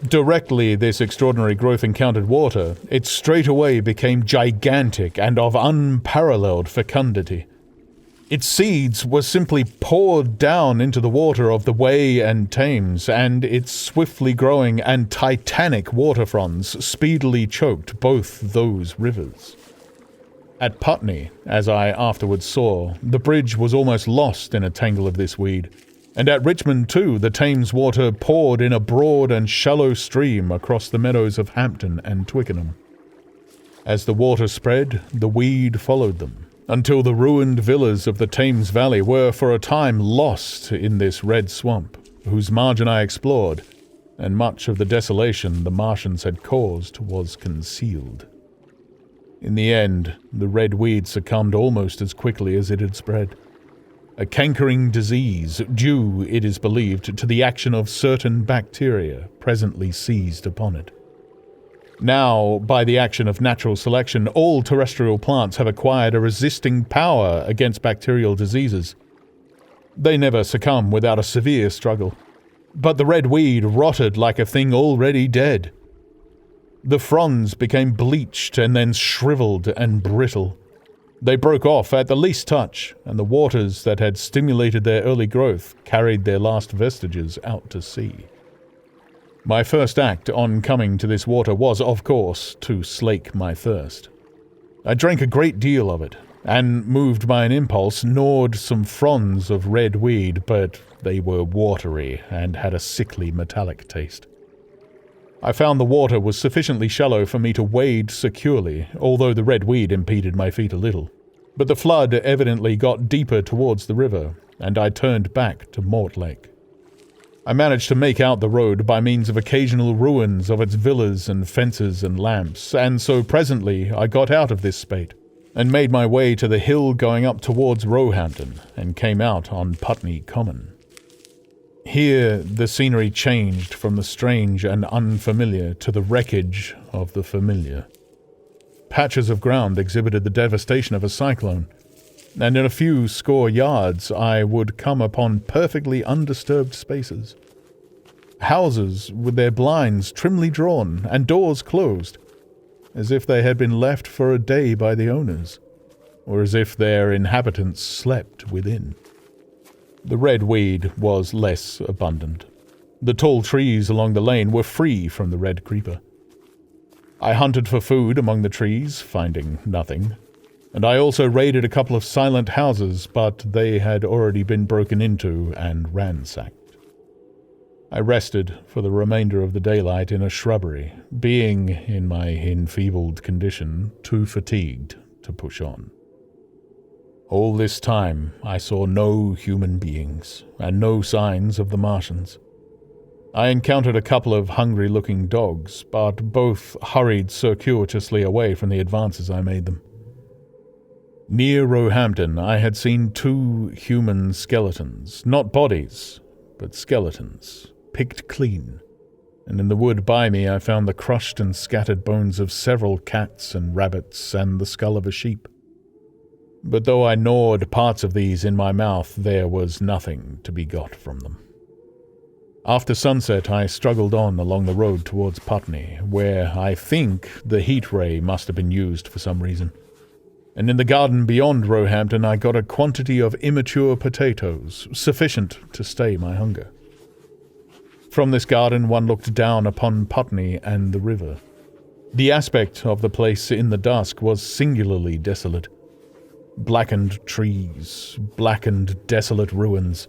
Directly this extraordinary growth encountered water, it straightway became gigantic and of unparalleled fecundity. Its seeds were simply poured down into the water of the Wey and Thames, and its swiftly growing and titanic waterfronts speedily choked both those rivers. At Putney, as I afterwards saw, the bridge was almost lost in a tangle of this weed, and at Richmond too the Thames water poured in a broad and shallow stream across the meadows of Hampton and Twickenham. As the water spread, the weed followed them, until the ruined villas of the Thames Valley were for a time lost in this red swamp, whose margin I explored, and much of the desolation the Martians had caused was concealed. In the end, the red weed succumbed almost as quickly as it had spread. A cankering disease, due, it is believed, to the action of certain bacteria presently seized upon it. Now, by the action of natural selection, all terrestrial plants have acquired a resisting power against bacterial diseases. They never succumb without a severe struggle. But the red weed rotted like a thing already dead. The fronds became bleached and then shriveled and brittle. They broke off at the least touch, and the waters that had stimulated their early growth carried their last vestiges out to sea. My first act on coming to this water was, of course, to slake my thirst. I drank a great deal of it, and, moved by an impulse, gnawed some fronds of red weed, but they were watery and had a sickly metallic taste. I found the water was sufficiently shallow for me to wade securely, although the red weed impeded my feet a little. But the flood evidently got deeper towards the river, and I turned back to Mortlake. I managed to make out the road by means of occasional ruins of its villas and fences and lamps, and so presently I got out of this spate, and made my way to the hill going up towards Roehampton, and came out on Putney Common. Here the scenery changed from the strange and unfamiliar to the wreckage of the familiar. Patches of ground exhibited the devastation of a cyclone, and in a few score yards I would come upon perfectly undisturbed spaces. Houses with their blinds trimly drawn and doors closed, as if they had been left for a day by the owners, or as if their inhabitants slept within. The red weed was less abundant. The tall trees along the lane were free from the red creeper. I hunted for food among the trees, finding nothing, and I also raided a couple of silent houses, but they had already been broken into and ransacked. I rested for the remainder of the daylight in a shrubbery, being, in my enfeebled condition, too fatigued to push on. All this time I saw no human beings, and no signs of the Martians. I encountered a couple of hungry-looking dogs, but both hurried circuitously away from the advances I made them. Near Roehampton I had seen 2 human skeletons, not bodies, but skeletons, picked clean, and in the wood by me I found the crushed and scattered bones of several cats and rabbits and the skull of a sheep. But though I gnawed parts of these in my mouth, there was nothing to be got from them. After sunset I struggled on along the road towards Putney, where I think the heat ray must have been used for some reason. And in the garden beyond Roehampton I got a quantity of immature potatoes, sufficient to stay my hunger. From this garden one looked down upon Putney and the river. The aspect of the place in the dusk was singularly desolate. Blackened trees, blackened desolate ruins,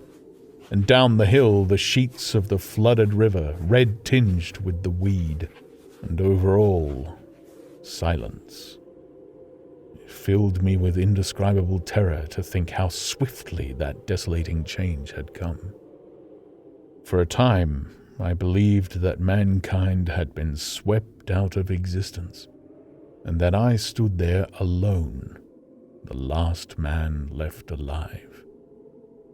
and down the hill the sheets of the flooded river, red-tinged with the weed, and over all, silence. It filled me with indescribable terror to think how swiftly that desolating change had come. For a time, I believed that mankind had been swept out of existence, and that I stood there alone, the last man left alive.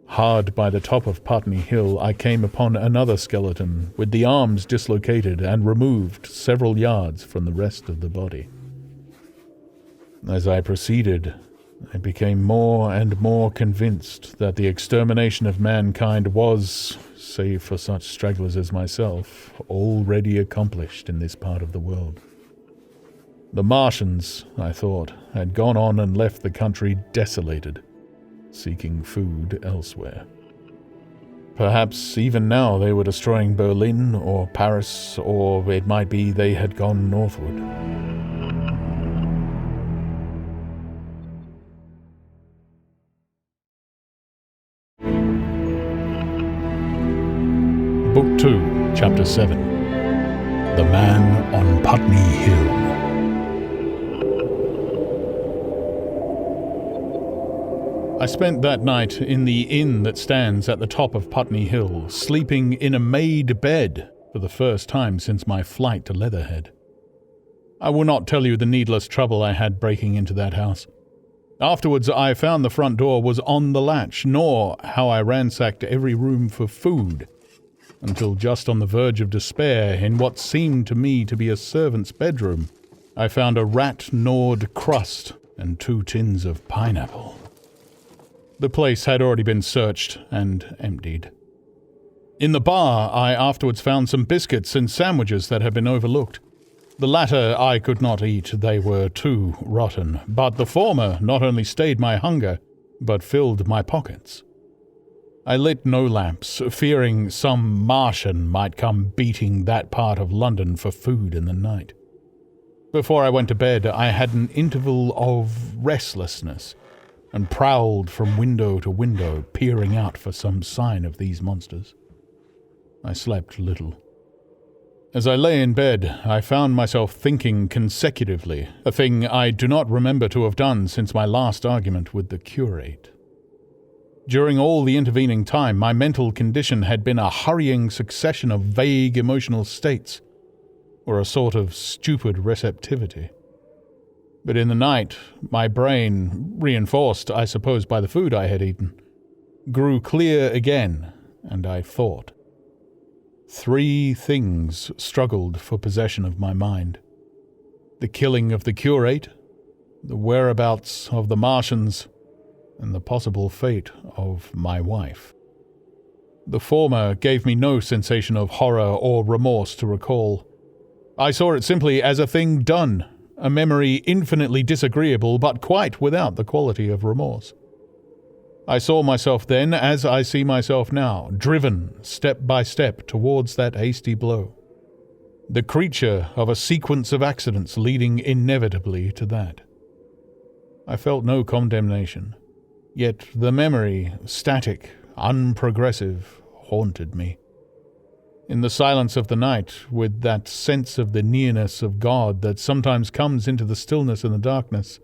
Hard by the top of Putney Hill, I came upon another skeleton, with the arms dislocated and removed several yards from the rest of the body. As I proceeded, I became more and more convinced that the extermination of mankind was, save for such stragglers as myself, already accomplished in this part of the world. The Martians, I thought, had gone on and left the country desolated, seeking food elsewhere. Perhaps even now they were destroying Berlin or Paris, or it might be they had gone northward. Book 2, Chapter 7. The Man on Putney Hill. I spent that night in the inn that stands at the top of Putney Hill, sleeping in a made bed for the first time since my flight to Leatherhead. I will not tell you the needless trouble I had breaking into that house. Afterwards I found the front door was on the latch, nor how I ransacked every room for food. until just on the verge of despair, in what seemed to me to be a servant's bedroom, I found a rat-gnawed crust and 2 tins of pineapple. The place had already been searched and emptied. In the bar, I afterwards found some biscuits and sandwiches that had been overlooked. The latter I could not eat, they were too rotten, but the former not only stayed my hunger, but filled my pockets. I lit no lamps, fearing some Martian might come beating that part of London for food in the night. Before I went to bed, I had an interval of restlessness, and prowled from window to window, peering out for some sign of these monsters. I slept little. As I lay in bed, I found myself thinking consecutively, a thing I do not remember to have done since my last argument with the curate. During all the intervening time, my mental condition had been a hurrying succession of vague emotional states, or a sort of stupid receptivity. But in the night, my brain, reinforced, I suppose, by the food I had eaten, grew clear again, and I thought. 3 things struggled for possession of my mind: the killing of the curate, the whereabouts of the Martians, and the possible fate of my wife. The former gave me no sensation of horror or remorse to recall. I saw it simply as a thing done, a memory infinitely disagreeable but quite without the quality of remorse. I saw myself then, as I see myself now, driven step by step towards that hasty blow, the creature of a sequence of accidents leading inevitably to that. I felt no condemnation, yet the memory, static, unprogressive, haunted me. In the silence of the night, with that sense of the nearness of God that sometimes comes into the stillness and the darkness,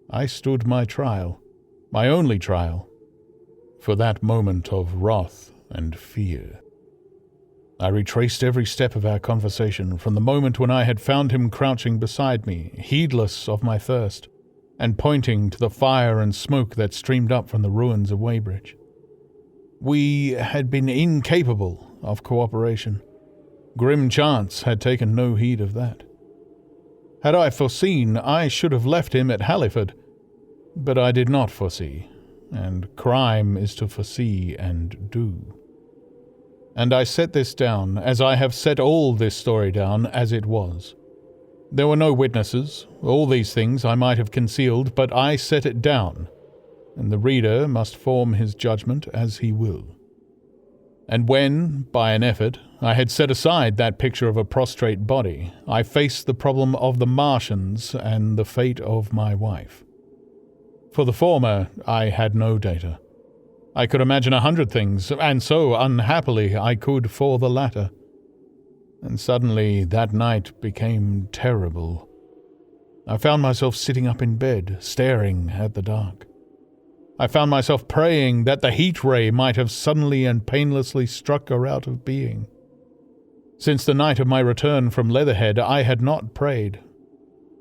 I stood my trial, my only trial, for that moment of wrath and fear. I retraced every step of our conversation from the moment when I had found him crouching beside me, heedless of my thirst, and pointing to the fire and smoke that streamed up from the ruins of Weybridge. We had been incapable of cooperation. Grim chance had taken no heed of that. Had I foreseen, I should have left him at Halliford, but I did not foresee, and crime is to foresee and do. And I set this down, as I have set all this story down, as it was. There were no witnesses. All these things I might have concealed, but I set it down, and the reader must form his judgment as he will. And when, by an effort, I had set aside that picture of a prostrate body, I faced the problem of the Martians and the fate of my wife. For the former, I had no data. I could imagine 100 things, and so, unhappily, I could for the latter. And suddenly that night became terrible. I found myself sitting up in bed, staring at the dark. I found myself praying that the heat ray might have suddenly and painlessly struck her out of being. Since the night of my return from Leatherhead, I had not prayed.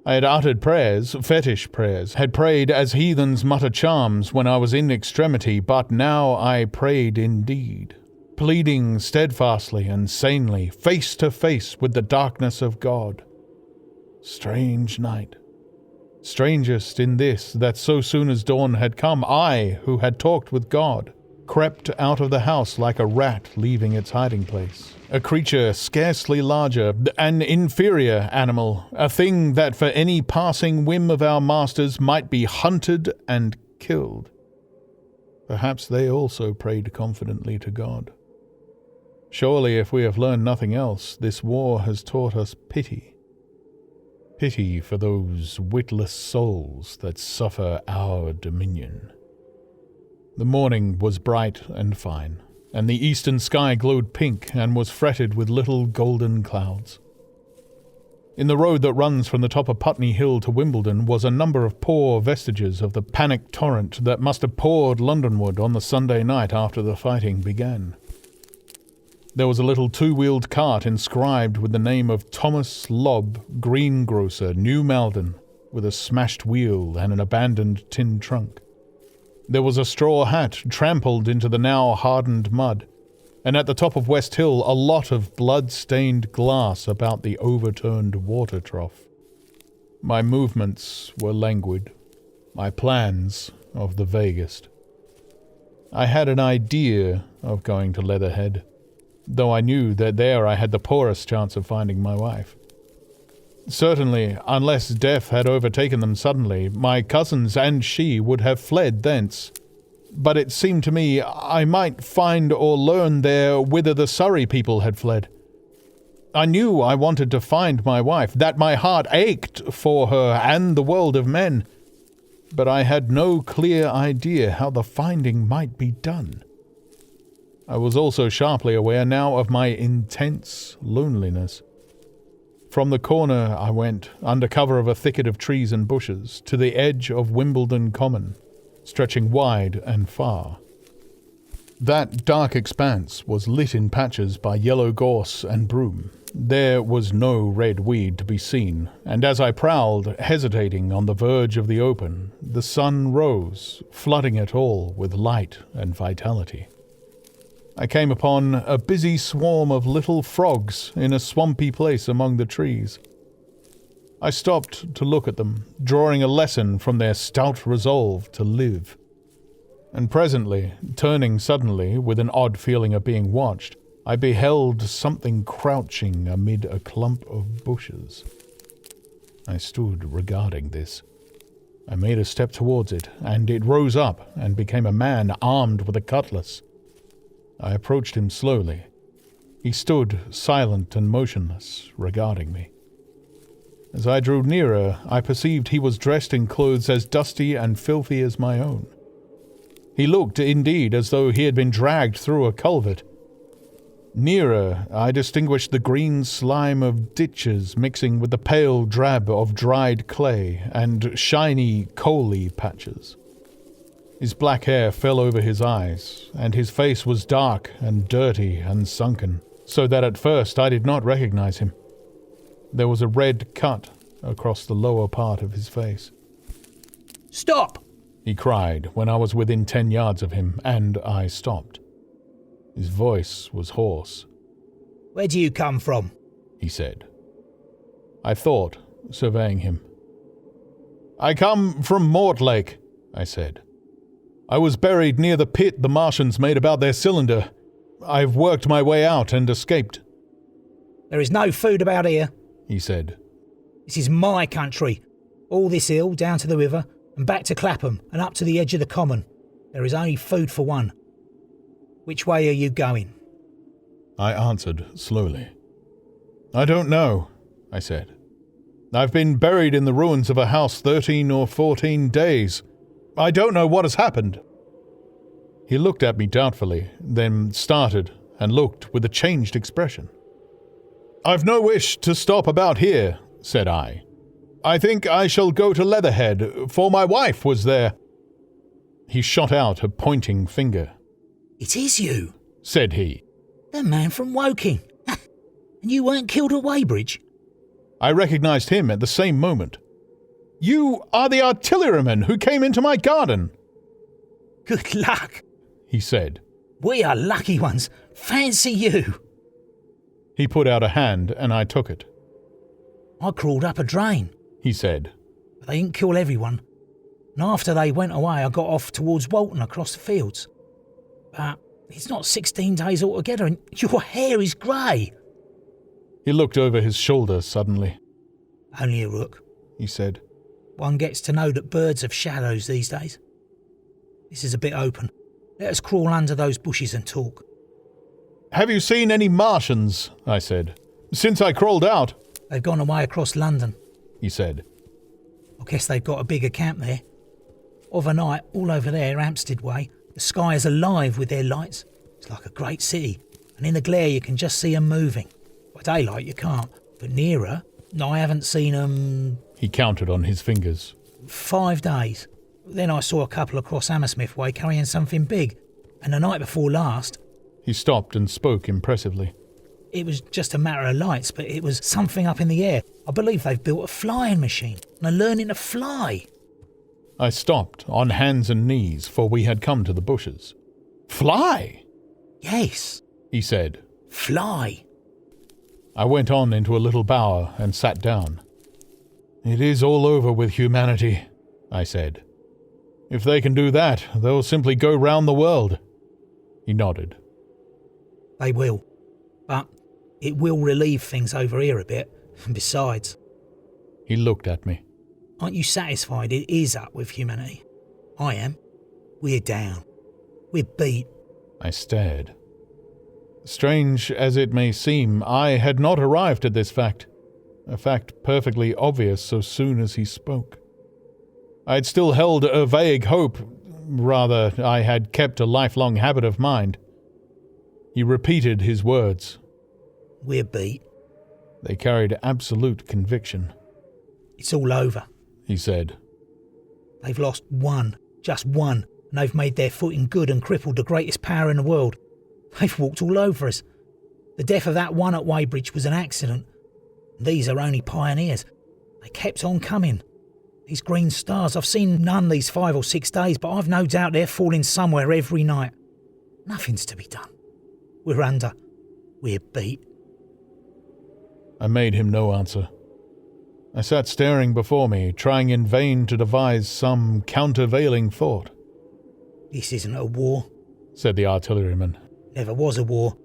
I had uttered prayers, fetish prayers, had prayed as heathens mutter charms when I was in extremity, but now I prayed indeed, pleading steadfastly and sanely, face to face with the darkness of God. Strange night. Strangest in this, that so soon as dawn had come, I, who had talked with God, crept out of the house like a rat leaving its hiding place. A creature scarcely larger, an inferior animal, a thing that for any passing whim of our masters might be hunted and killed. Perhaps they also prayed confidently to God. Surely, if we have learned nothing else, this war has taught us pity. Pity for those witless souls that suffer our dominion. The morning was bright and fine, and the eastern sky glowed pink and was fretted with little golden clouds. In the road that runs from the top of Putney Hill to Wimbledon was a number of poor vestiges of the panicked torrent that must have poured Londonward on the Sunday night after the fighting began. There was a little 2-wheeled cart inscribed with the name of Thomas Lobb, greengrocer, New Malden, with a smashed wheel and an abandoned tin trunk. There was a straw hat trampled into the now hardened mud, and at the top of West Hill a lot of blood-stained glass about the overturned water trough. My movements were languid, my plans of the vaguest. I had an idea of going to Leatherhead, though I knew that there I had the poorest chance of finding my wife. Certainly, unless death had overtaken them suddenly, my cousins and she would have fled thence. But it seemed to me I might find or learn there whither the Surrey people had fled. I knew I wanted to find my wife, that my heart ached for her and the world of men, but I had no clear idea how the finding might be done. I was also sharply aware now of my intense loneliness. From the corner I went, under cover of a thicket of trees and bushes, to the edge of Wimbledon Common, stretching wide and far. That dark expanse was lit in patches by yellow gorse and broom. There was no red weed to be seen, and as I prowled, hesitating on the verge of the open, the sun rose, flooding it all with light and vitality. I came upon a busy swarm of little frogs in a swampy place among the trees. I stopped to look at them, drawing a lesson from their stout resolve to live. And presently, turning suddenly with an odd feeling of being watched, I beheld something crouching amid a clump of bushes. I stood regarding this. I made a step towards it, and it rose up and became a man armed with a cutlass. I approached him slowly. He stood silent and motionless, regarding me. As I drew nearer, I perceived he was dressed in clothes as dusty and filthy as my own. He looked, indeed, as though he had been dragged through a culvert. Nearer, I distinguished the green slime of ditches mixing with the pale drab of dried clay and shiny coaly patches. His black hair fell over his eyes, and his face was dark and dirty and sunken, so that at first I did not recognize him. There was a red cut across the lower part of his face. "Stop!" he cried when I was within 10 yards of him, and I stopped. His voice was hoarse. "Where do you come from?" he said. I thought, surveying him. "I come from Mortlake," I said. "I was buried near the pit the Martians made about their cylinder. I've worked my way out and escaped." "There is no food about here," he said. "This is my country. All this hill down to the river and back to Clapham and up to the edge of the common. There is only food for one. Which way are you going?" I answered slowly. "I don't know," I said. "I've been buried in the ruins of a house 13 or 14 days. I don't know what has happened." He looked at me doubtfully, then started and looked with a changed expression. "I've no wish to stop about here," said I. "I think I shall go to Leatherhead, for my wife was there." He shot out a pointing finger. "It is you," said he. "The man from Woking. And you weren't killed at Weybridge?" I recognized him at the same moment. "You are the artilleryman who came into my garden." "Good luck," he said. "We are lucky ones. Fancy you." He put out a hand and I took it. "I crawled up a drain," he said. "but they didn't kill everyone. And after they went away, I got off towards Walton across the fields. But it's not 16 days altogether, and your hair is grey." He looked over his shoulder suddenly. "Only a rook," he said. "One gets to know that birds have shadows these days. This is a bit open. Let us crawl under those bushes and talk." "Have you seen any Martians?" I said. "Since I crawled out." "They've gone away across London," he said. "I guess they've got a bigger camp there. Of a night, all over there, Hampstead way, the sky is alive with their lights. It's like a great city, and in the glare you can just see them moving. By daylight you can't, but nearer, I haven't seen them..." He counted on his fingers. 5 days. Then I saw a couple across Hammersmith way carrying something big, and the night before last..." He stopped and spoke impressively. "It was just a matter of lights, but it was something up in the air. I believe they've built a flying machine, and are learning to fly." I stopped, on hands and knees, for we had come to the bushes. "Fly?" "Yes. he said. Fly! I went on into a little bower and sat down. It is all over with humanity, I said. If they can do that, they'll simply go round the world. He nodded. They will. But it will relieve things over here a bit. And besides... He looked at me. Aren't you satisfied it is up with humanity? I am. We're down. We're beat. I stared. Strange as it may seem, I had not arrived at this fact. A fact perfectly obvious so soon as he spoke. I had still held a vague hope. Rather, I had kept a lifelong habit of mind. He repeated his words. We're beat. They carried absolute conviction. It's all over, he said. They've lost one, just one, and they've made their footing good and crippled the greatest power in the world. They've walked all over us. The death of that one at Weybridge was an accident. These are only pioneers. They kept on coming. These green stars, I've seen none these 5 or 6 days, but I've no doubt they're falling somewhere every night. Nothing's to be done. We're under. We're beat. I made him no answer. I sat staring before me, trying in vain to devise some countervailing thought. This isn't a war, said the artilleryman. Never was a war,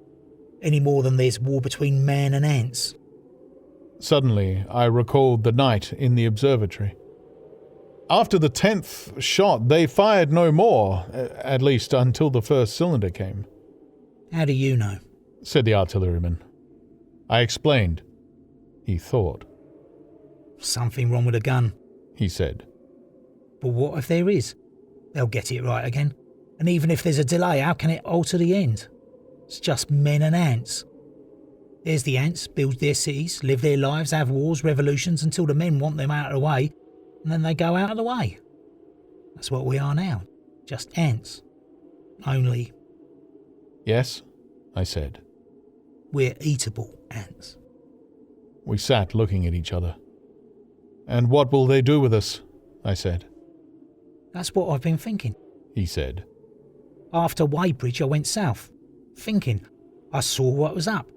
any more than there's war between man and ants. Suddenly, I recalled the night in the observatory. After the 10th shot, they fired no more, at least until the first cylinder came. How do you know? Said the artilleryman. I explained. He thought. Something wrong with the gun, he said. But what if there is? They'll get it right again. And even if there's a delay, how can it alter the end? It's just men and ants. There's the ants, build their cities, live their lives, have wars, revolutions, until the men want them out of the way, and then they go out of the way. That's what we are now, just ants. Only... Yes, I said. We're eatable ants. We sat looking at each other. And what will they do with us? I said. That's what I've been thinking, he said. After Weybridge, I went south, thinking. I saw what was up.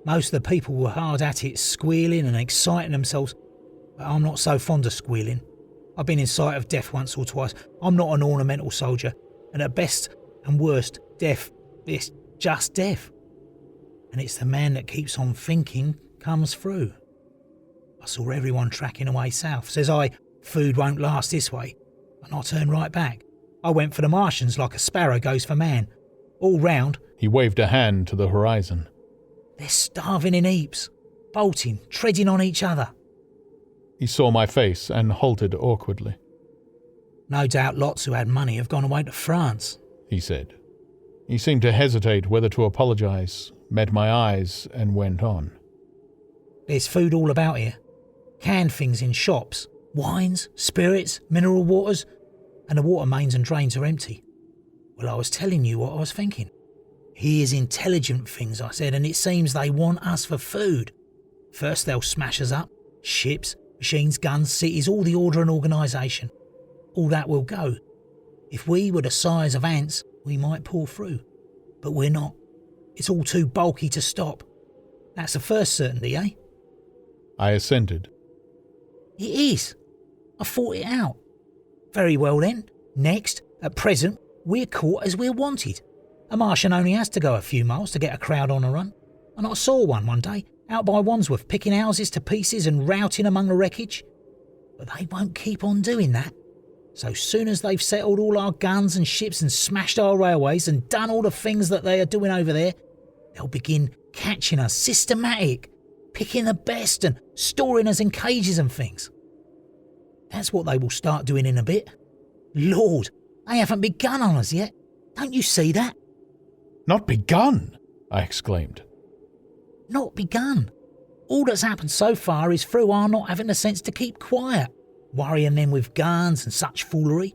Most of the people were hard at it, squealing and exciting themselves. But I'm not so fond of squealing. I've been in sight of death once or twice. I'm not an ornamental soldier. And at best and worst, death is just death. And it's the man that keeps on thinking comes through. I saw everyone tracking away south. Says I, food won't last this way. And I turned right back. I went for the Martians like a sparrow goes for man. All round. He waved a hand to the horizon. They're starving in heaps, bolting, treading on each other. He saw my face and halted awkwardly. No doubt lots who had money have gone away to France, he said. He seemed to hesitate whether to apologize, met my eyes, and went on. There's food all about here. Canned things in shops, wines, spirits, mineral waters, and the water mains and drains are empty. Well, I was telling you what I was thinking. Here's intelligent things, I said, and it seems they want us for food. First they'll smash us up. Ships, machines, guns, cities, all the order and organisation. All that will go. If we were the size of ants, we might pull through. But we're not. It's all too bulky to stop. That's the first certainty, eh? I assented. It is. I thought it out. Very well then. Next, at present, we're caught as we're wanted. A Martian only has to go a few miles to get a crowd on a run. And I saw one day, out by Wandsworth, picking houses to pieces and routing among the wreckage. But they won't keep on doing that. So soon as they've settled all our guns and ships and smashed our railways and done all the things that they are doing over there, they'll begin catching us systematic, picking the best and storing us in cages and things. That's what they will start doing in a bit. Lord, they haven't begun on us yet. Don't you see that? Not begun, I exclaimed. Not begun. All that's happened so far is through our not having the sense to keep quiet, worrying them with guns and such foolery,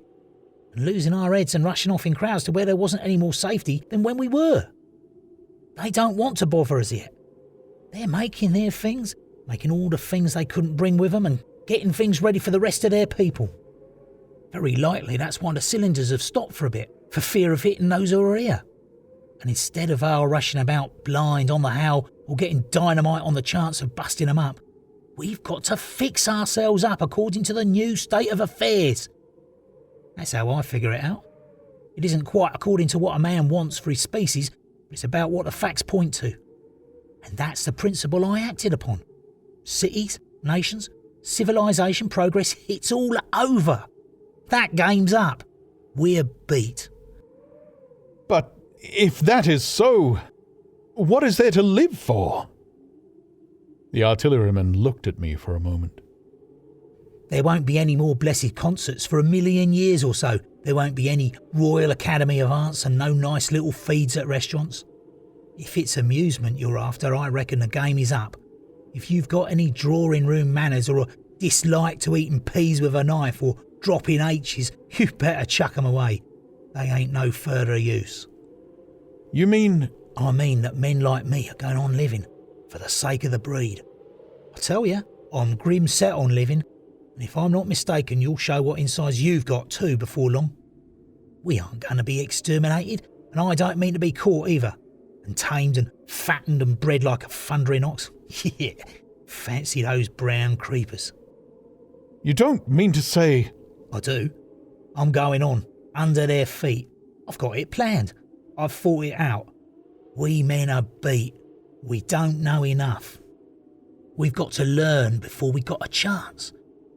and losing our heads and rushing off in crowds to where there wasn't any more safety than when we were. They don't want to bother us yet. They're making their things, making all the things they couldn't bring with them and getting things ready for the rest of their people. Very likely that's why the cylinders have stopped for a bit, for fear of hitting those who are here. And instead of our rushing about blind on the how or getting dynamite on the chance of busting them up, we've got to fix ourselves up according to the new state of affairs. That's how I figure it out. It isn't quite according to what a man wants for his species, but it's about what the facts point to. And that's the principle I acted upon. Cities, nations, civilization, progress, it's all over. That game's up. We're beat. But if that is so, what is there to live for? The artilleryman looked at me for a moment. There won't be any more blessed concerts for 1,000,000 years or so. There won't be any Royal Academy of Arts and no nice little feeds at restaurants. If it's amusement you're after, I reckon the game is up. If you've got any drawing room manners or a dislike to eating peas with a knife or dropping H's, you better chuck 'em away. They ain't no further use. You mean? I mean that men like me are going on living for the sake of the breed. I tell you, I'm grim set on living, and if I'm not mistaken, you'll show what insides you've got too before long. We aren't going to be exterminated, and I don't mean to be caught either, and tamed and fattened and bred like a thundering ox. Yeah, fancy those brown creepers. You don't mean to say... I do. I'm going on, under their feet. I've got it planned. I've thought it out. We men are beat. We don't know enough. We've got to learn before we got a chance.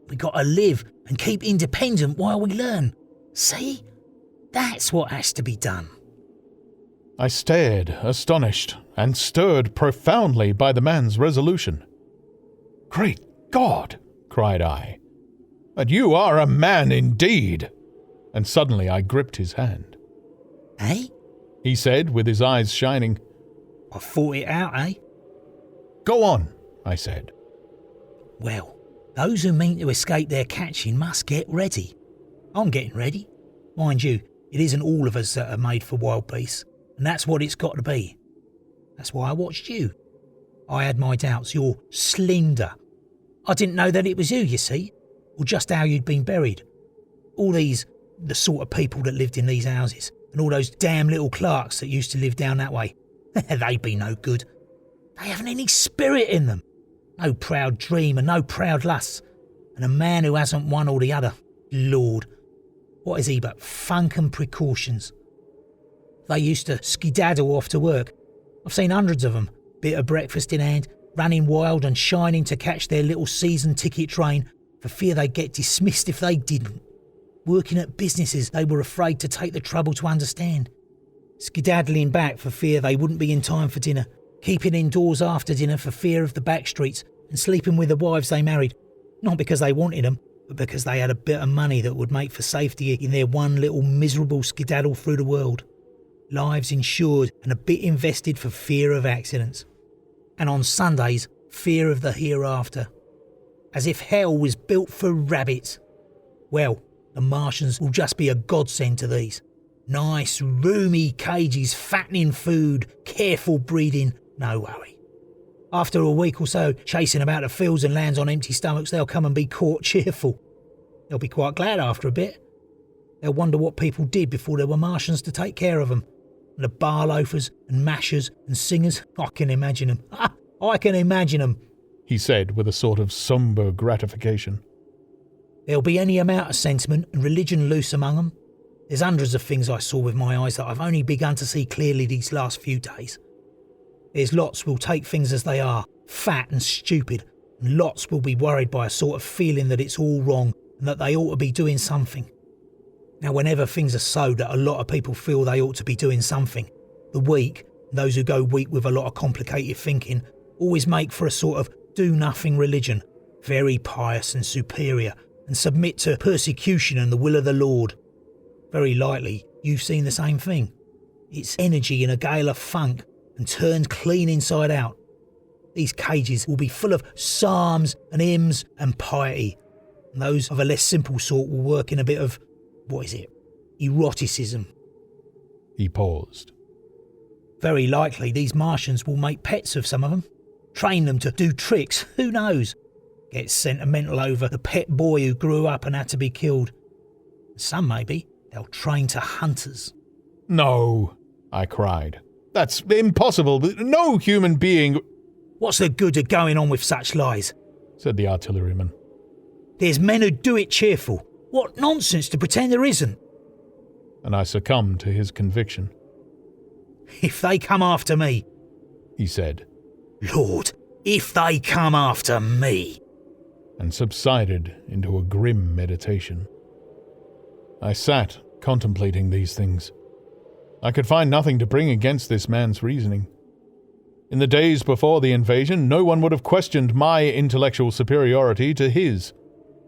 We got to live and keep independent while we learn. See? That's what has to be done. I stared, astonished, and stirred profoundly by the man's resolution. Great God, cried I, and you are a man indeed. And suddenly I gripped his hand. Eh? He said, with his eyes shining. I thought it out, eh? Go on, I said. Well, those who mean to escape their catching must get ready. I'm getting ready. Mind you, it isn't all of us that are made for wild beasts, and that's what it's got to be. That's why I watched you. I had my doubts. You're slender. I didn't know that it was you see, or just how you'd been buried. All these, the sort of people that lived in these houses, and all those damn little clerks that used to live down that way. They'd be no good. They haven't any spirit in them. No proud dream and no proud lusts. And a man who hasn't one or the other, Lord, what is he but funk and precautions? They used to skedaddle off to work. I've seen hundreds of them, bit of breakfast in hand, running wild and shining to catch their little season ticket train for fear they'd get dismissed if they didn't. Working at businesses they were afraid to take the trouble to understand. Skedaddling back for fear they wouldn't be in time for dinner. Keeping indoors after dinner for fear of the back streets and sleeping with the wives they married. Not because they wanted them, but because they had a bit of money that would make for safety in their one little miserable skedaddle through the world. Lives insured and a bit invested for fear of accidents. And on Sundays, fear of the hereafter. As if hell was built for rabbits. Well, the Martians will just be a godsend to these. Nice, roomy cages, fattening food, careful breeding, no worry. After a week or so chasing about the fields and lands on empty stomachs, they'll come and be caught cheerful. They'll be quite glad after a bit. They'll wonder what people did before there were Martians to take care of them. And the bar loafers and mashers and singers, I can imagine them. I can imagine them, he said with a sort of sombre gratification. There'll be any amount of sentiment and religion loose among them. There's hundreds of things I saw with my eyes that I've only begun to see clearly these last few days. There's lots will take things as they are, fat and stupid, and lots will be worried by a sort of feeling that it's all wrong and that they ought to be doing something. Now, whenever things are so that a lot of people feel they ought to be doing something, the weak, those who go weak with a lot of complicated thinking, always make for a sort of do-nothing religion, very pious and superior, and submit to persecution and the will of the Lord. Very likely, you've seen the same thing. It's energy in a gale of funk and turned clean inside out. These cages will be full of psalms and hymns and piety, and those of a less simple sort will work in a bit of, eroticism. He paused. Very likely these Martians will make pets of some of them, train them to do tricks, who knows, get sentimental over the pet boy who grew up and had to be killed. Some maybe they'll train to hunters. No, I cried. That's impossible. No human being... What's the good of going on with such lies? Said the artilleryman. There's men who do it cheerful. What nonsense to pretend there isn't. And I succumbed to his conviction. If they come after me, he said. Lord, if they come after me. And subsided into a grim meditation. I sat, contemplating these things. I could find nothing to bring against this man's reasoning. In the days before the invasion, no one would have questioned my intellectual superiority to his.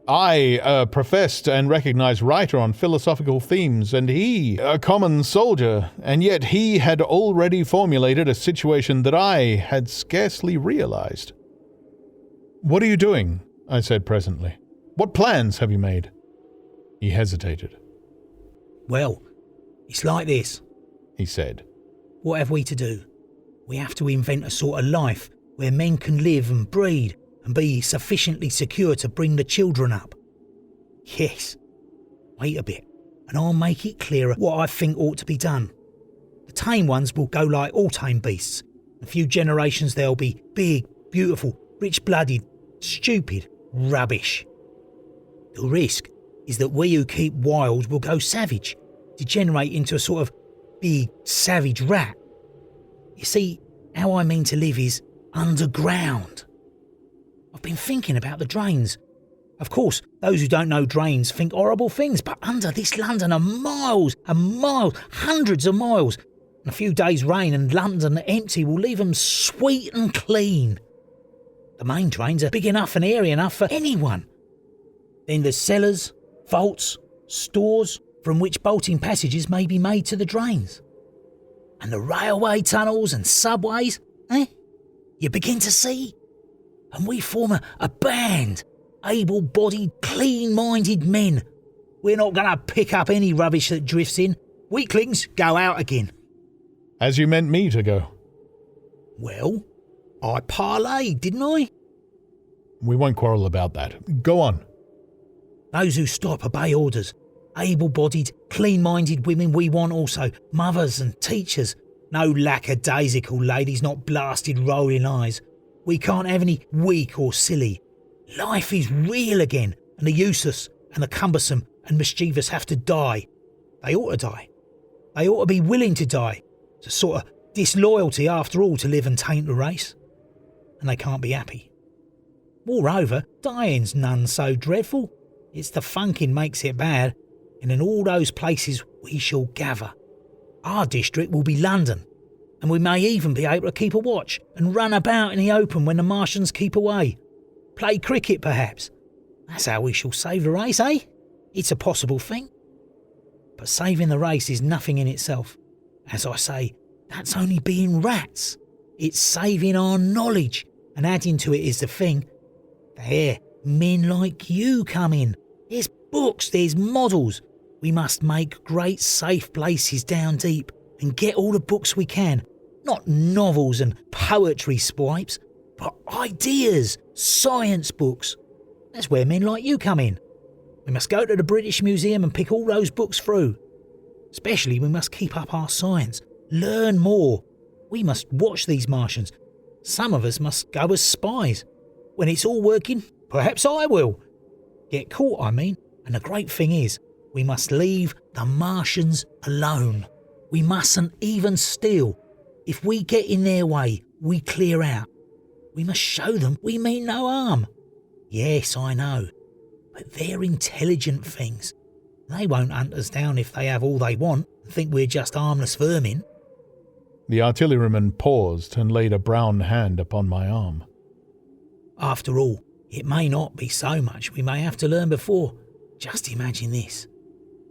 I, a professed and recognized writer on philosophical themes, and he, a common soldier, and yet he had already formulated a situation that I had scarcely realized. "What are you doing?" I said presently. "What plans have you made?" He hesitated. Well, it's like this, he said. What have we to do? We have to invent a sort of life where men can live and breed and be sufficiently secure to bring the children up. Yes. Wait a bit, and I'll make it clearer what I think ought to be done. The tame ones will go like all tame beasts. In a few generations they'll be big, beautiful, rich-blooded, stupid, rubbish. The risk is that we who keep wild will go savage, degenerate into a sort of big, savage rat. You see, how I mean to live is underground. I've been thinking about the drains. Of course, those who don't know drains think horrible things, but under this London are miles and miles, hundreds of miles. And a few days' rain and London empty will leave them sweet and clean. The main drains are big enough and airy enough for anyone. Then there's cellars, vaults, stores, from which bolting passages may be made to the drains. And the railway tunnels and subways, You begin to see? And we form a band, able-bodied, clean-minded men. We're not going to pick up any rubbish that drifts in. Weaklings go out again. As you meant me to go. Well, I parlayed, didn't I? We won't quarrel about that. Go on. Those who stop obey orders. Able-bodied, clean-minded women we want also. Mothers and teachers. No lackadaisical ladies, not blasted rolling eyes. We can't have any weak or silly. Life is real again, and the useless and the cumbersome and mischievous have to die. They ought to die. They ought to be willing to die. It's a sort of disloyalty after all to live and taint the race. And they can't be happy. Moreover, dying's none so dreadful. It's the funking makes it bad, and in all those places we shall gather. Our district will be London, and we may even be able to keep a watch and run about in the open when the Martians keep away. Play cricket, perhaps. That's how we shall save the race, eh? It's a possible thing. But saving the race is nothing in itself. As I say, that's only being rats. It's saving our knowledge, and adding to it is the thing. There, men like you come in. There's books, there's models. We must make great safe places down deep and get all the books we can. Not novels and poetry swipes, but ideas, science books. That's where men like you come in. We must go to the British Museum and pick all those books through. Especially we must keep up our science, learn more. We must watch these Martians. Some of us must go as spies. When it's all working, perhaps I will. Get caught, I mean. And the great thing is, we must leave the Martians alone. We mustn't even steal. If we get in their way, we clear out. We must show them we mean no harm. Yes, I know. But they're intelligent things. They won't hunt us down if they have all they want and think we're just harmless vermin. The artilleryman paused and laid a brown hand upon my arm. After all, it may not be so much we may have to learn before. Just imagine this.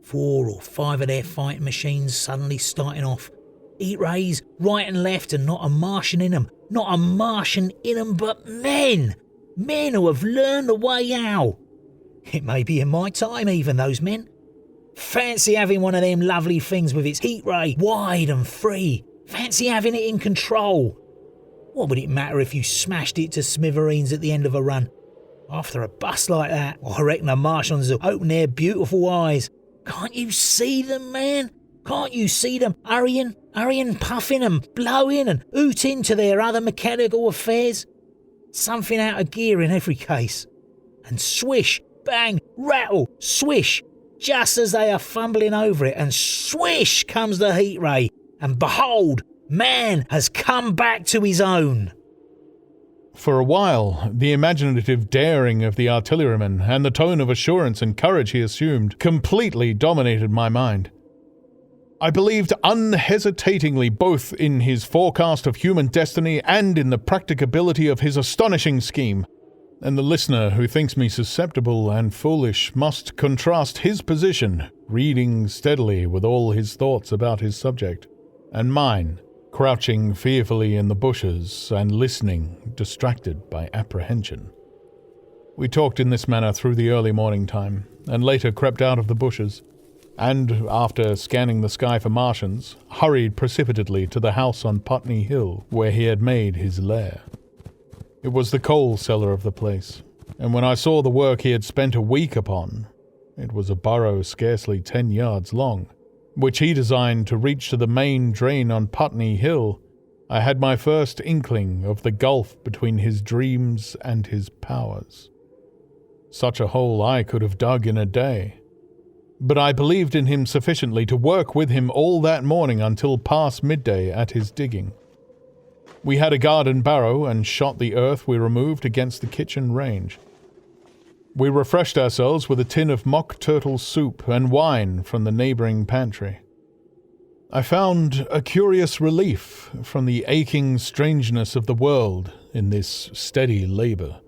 4 or 5 of their fighting machines suddenly starting off. Heat rays right and left and not a Martian in them. Not a Martian in them, but men. Men who have learned the way how. It may be in my time even, those men. Fancy having one of them lovely things with its heat ray wide and free. Fancy having it in control. What would it matter if you smashed it to smithereens at the end of a run? After a bust like that, I reckon the Martians will open their beautiful eyes. Can't you see them, man? Can't you see them hurrying, puffing and blowing and hooting to their other mechanical affairs? Something out of gear in every case. And swish, bang, rattle, swish, just as they are fumbling over it, and swish comes the heat ray, and behold, man has come back to his own. For a while, the imaginative daring of the artilleryman and the tone of assurance and courage he assumed completely dominated my mind. I believed unhesitatingly both in his forecast of human destiny and in the practicability of his astonishing scheme, and the listener who thinks me susceptible and foolish must contrast his position, reading steadily with all his thoughts about his subject, and mine, crouching fearfully in the bushes and listening, distracted by apprehension. We talked in this manner through the early morning time, and later crept out of the bushes, and, after scanning the sky for Martians, hurried precipitately to the house on Putney Hill, where he had made his lair. It was the coal cellar of the place, and when I saw the work he had spent a week upon, it was a burrow scarcely 10 yards long, which he designed to reach to the main drain on Putney Hill, I had my first inkling of the gulf between his dreams and his powers. Such a hole I could have dug in a day. But I believed in him sufficiently to work with him all that morning until past midday at his digging. We had a garden barrow and shot the earth we removed against the kitchen range. We refreshed ourselves with a tin of mock turtle soup and wine from the neighbouring pantry. I found a curious relief from the aching strangeness of the world in this steady labour.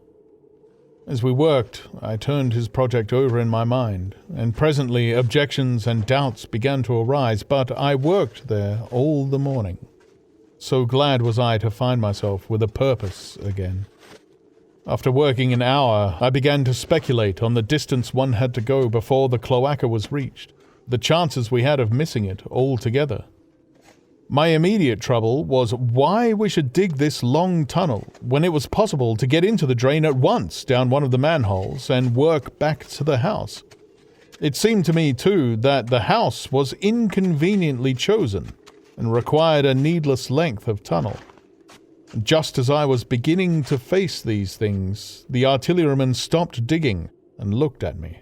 As we worked, I turned his project over in my mind, and presently objections and doubts began to arise, but I worked there all the morning. So glad was I to find myself with a purpose again. After working an hour, I began to speculate on the distance one had to go before the cloaca was reached, the chances we had of missing it altogether. My immediate trouble was why we should dig this long tunnel when it was possible to get into the drain at once down one of the manholes and work back to the house. It seemed to me, too, that the house was inconveniently chosen and required a needless length of tunnel. Just as I was beginning to face these things, the artilleryman stopped digging and looked at me.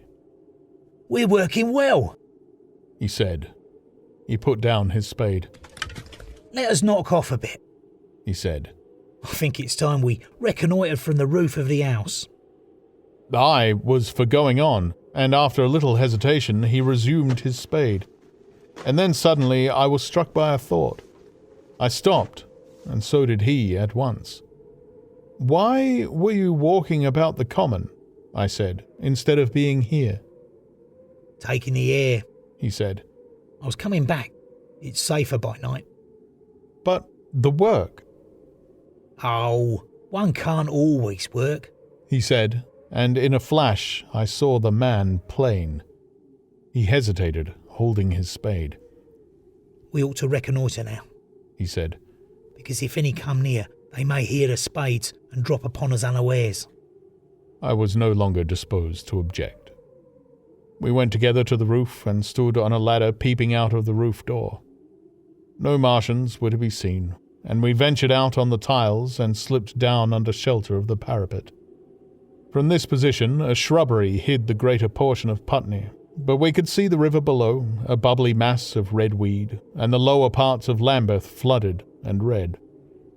"We're working well," he said. He put down his spade. "Let us knock off a bit," he said. "I think it's time we reconnoitred from the roof of the house." I was for going on, and after a little hesitation he resumed his spade. And then suddenly I was struck by a thought. I stopped, and so did he at once. "Why were you walking about the common," I said, "instead of being here?" "Taking the air," he said. "I was coming back. It's safer by night." "But the work?" "Oh, one can't always work," he said, and in a flash I saw the man plain. He hesitated, holding his spade. "We ought to reconnoitre now," he said, "because if any come near, they may hear the spades and drop upon us unawares." I was no longer disposed to object. We went together to the roof and stood on a ladder peeping out of the roof door. No Martians were to be seen, and we ventured out on the tiles and slipped down under shelter of the parapet. From this position, a shrubbery hid the greater portion of Putney, but we could see the river below, a bubbly mass of red weed, and the lower parts of Lambeth flooded and red.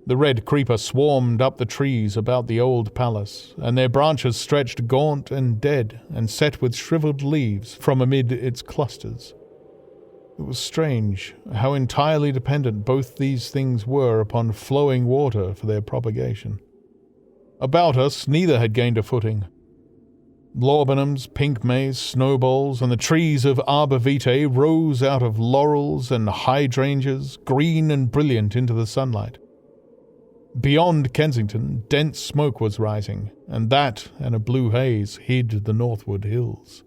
The red creeper swarmed up the trees about the old palace, and their branches stretched gaunt and dead and set with shriveled leaves from amid its clusters. It was strange how entirely dependent both these things were upon flowing water for their propagation. About us neither had gained a footing. Laudanums, pink maize, snowballs, and the trees of arbor vitae rose out of laurels and hydrangeas, green and brilliant into the sunlight. Beyond Kensington, dense smoke was rising, and that and a blue haze hid the northward hills.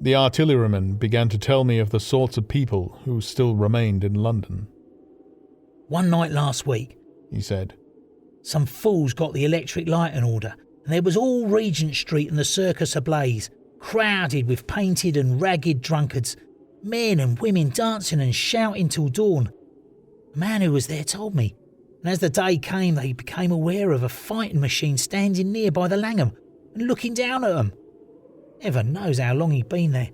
The artilleryman began to tell me of the sorts of people who still remained in London. "One night last week," he said, "some fools got the electric light in order, and there was all Regent Street and the circus ablaze, crowded with painted and ragged drunkards. Men and women dancing and shouting till dawn. A man who was there told me, and as the day came they became aware of a fighting machine standing near by the Langham and looking down at them. Heaven knows how long he'd been there.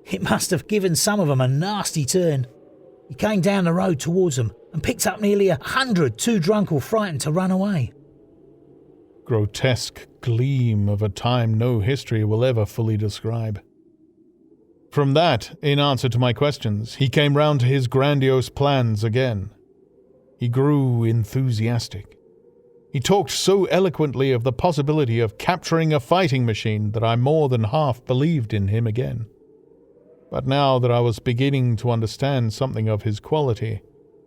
It must have given some of them a nasty turn. He came down the road towards them and picked up nearly 100 too drunk or frightened to run away. Grotesque gleam of a time no history will ever fully describe. From that, in answer to my questions, he came round to his grandiose plans again. He grew enthusiastic. He talked so eloquently of the possibility of capturing a fighting machine that I more than half believed in him again. But now that I was beginning to understand something of his quality,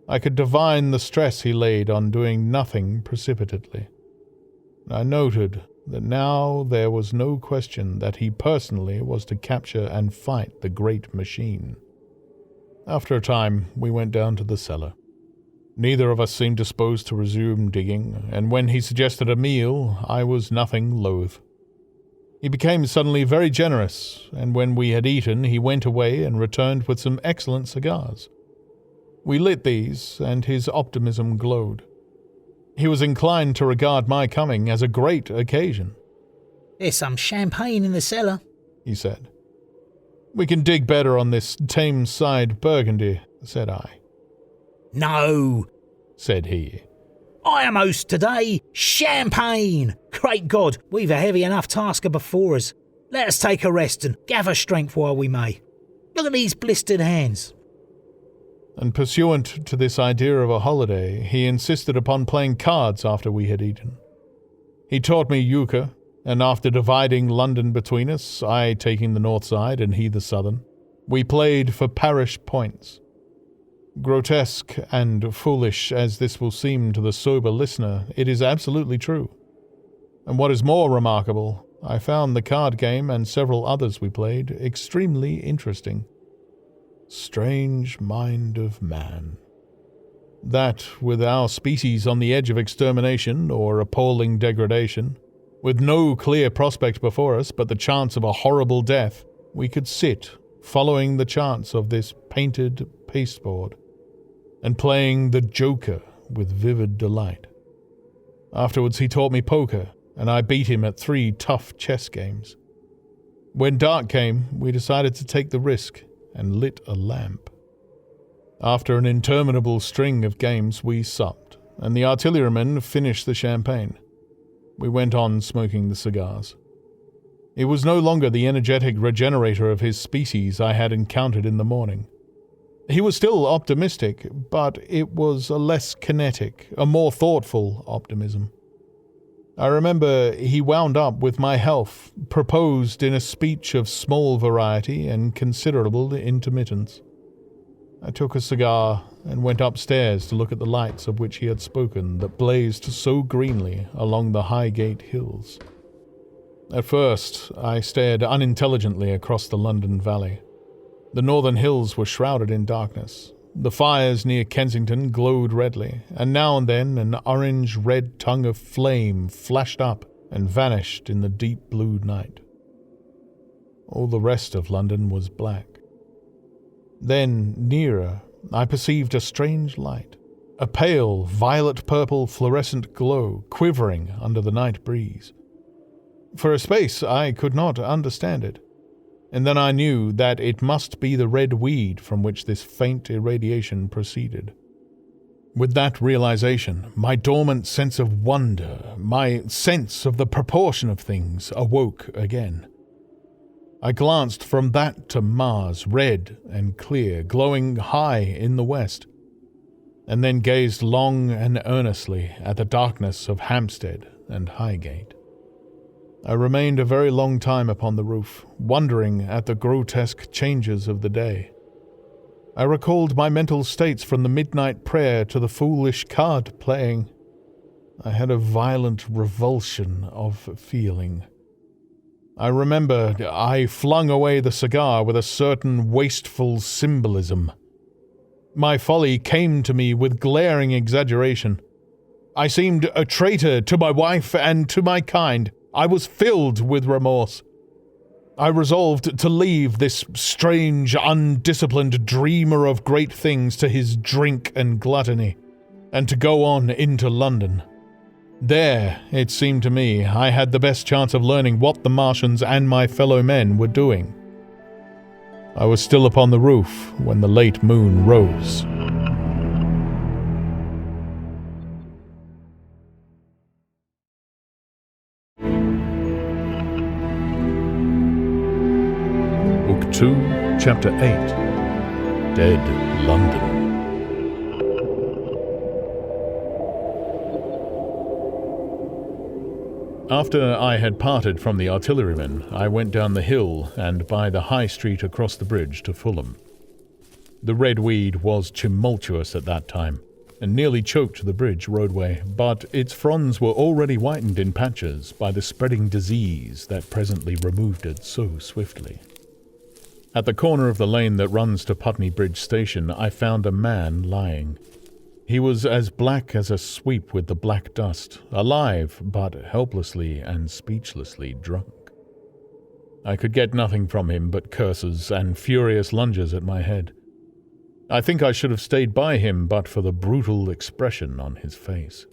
I could divine the stress he laid on doing nothing precipitately. I noted that now there was no question that he personally was to capture and fight the great machine. After a time, we went down to the cellar. Neither of us seemed disposed to resume digging, and when he suggested a meal, I was nothing loath. He became suddenly very generous, and when we had eaten, he went away and returned with some excellent cigars. We lit these, and his optimism glowed. He was inclined to regard my coming as a great occasion. "There's some champagne in the cellar," he said. "We can dig better on this Thames-side Burgundy," said I. "No," said he. "I am host today. Champagne! Great God, we've a heavy enough tasker before us. Let us take a rest and gather strength while we may. Look at these blistered hands." And pursuant to this idea of a holiday, he insisted upon playing cards after we had eaten. He taught me euchre, and after dividing London between us, I taking the north side and he the southern, we played for parish points. Grotesque and foolish as this will seem to the sober listener, it is absolutely true. And what is more remarkable, I found the card game and several others we played extremely interesting. Strange mind of man. That, with our species on the edge of extermination or appalling degradation, with no clear prospect before us but the chance of a horrible death, we could sit, following the chance of this painted pasteboard, and playing the Joker with vivid delight. Afterwards he taught me poker, and I beat him at 3 tough chess games. When dark came, we decided to take the risk and lit a lamp. After an interminable string of games, we supped, and the artilleryman finished the champagne. We went on smoking the cigars. It was no longer the energetic regenerator of his species I had encountered in the morning. He was still optimistic, but it was a less kinetic, a more thoughtful optimism. I remember he wound up with my health, proposed in a speech of small variety and considerable intermittence. I took a cigar and went upstairs to look at the lights of which he had spoken that blazed so greenly along the Highgate hills. At first, I stared unintelligently across the London Valley. The northern hills were shrouded in darkness. The fires near Kensington glowed redly, and now and then an orange-red tongue of flame flashed up and vanished in the deep blue night. All the rest of London was black. Then, nearer, I perceived a strange light, a pale, violet-purple fluorescent glow quivering under the night breeze. For a space I could not understand it, and then I knew that it must be the red weed from which this faint irradiation proceeded. With that realization, my dormant sense of wonder, my sense of the proportion of things, awoke again. I glanced from that to Mars, red and clear, glowing high in the west, and then gazed long and earnestly at the darkness of Hampstead and Highgate. I remained a very long time upon the roof, wondering at the grotesque changes of the day. I recalled my mental states from the midnight prayer to the foolish card playing. I had a violent revulsion of feeling. I remember I flung away the cigar with a certain wasteful symbolism. My folly came to me with glaring exaggeration. I seemed a traitor to my wife and to my kind. I was filled with remorse. I resolved to leave this strange, undisciplined dreamer of great things to his drink and gluttony, and to go on into London. There, it seemed to me, I had the best chance of learning what the Martians and my fellow men were doing. I was still upon the roof when the late moon rose. Book 2, Chapter 8, Dead London. After I had parted from the artillerymen, I went down the hill and by the high street across the bridge to Fulham. The red weed was tumultuous at that time, and nearly choked the bridge roadway, but its fronds were already whitened in patches by the spreading disease that presently removed it so swiftly. At the corner of the lane that runs to Putney Bridge Station, I found a man lying. He was as black as a sweep with the black dust, alive but helplessly and speechlessly drunk. I could get nothing from him but curses and furious lunges at my head. I think I should have stayed by him but for the brutal expression on his face.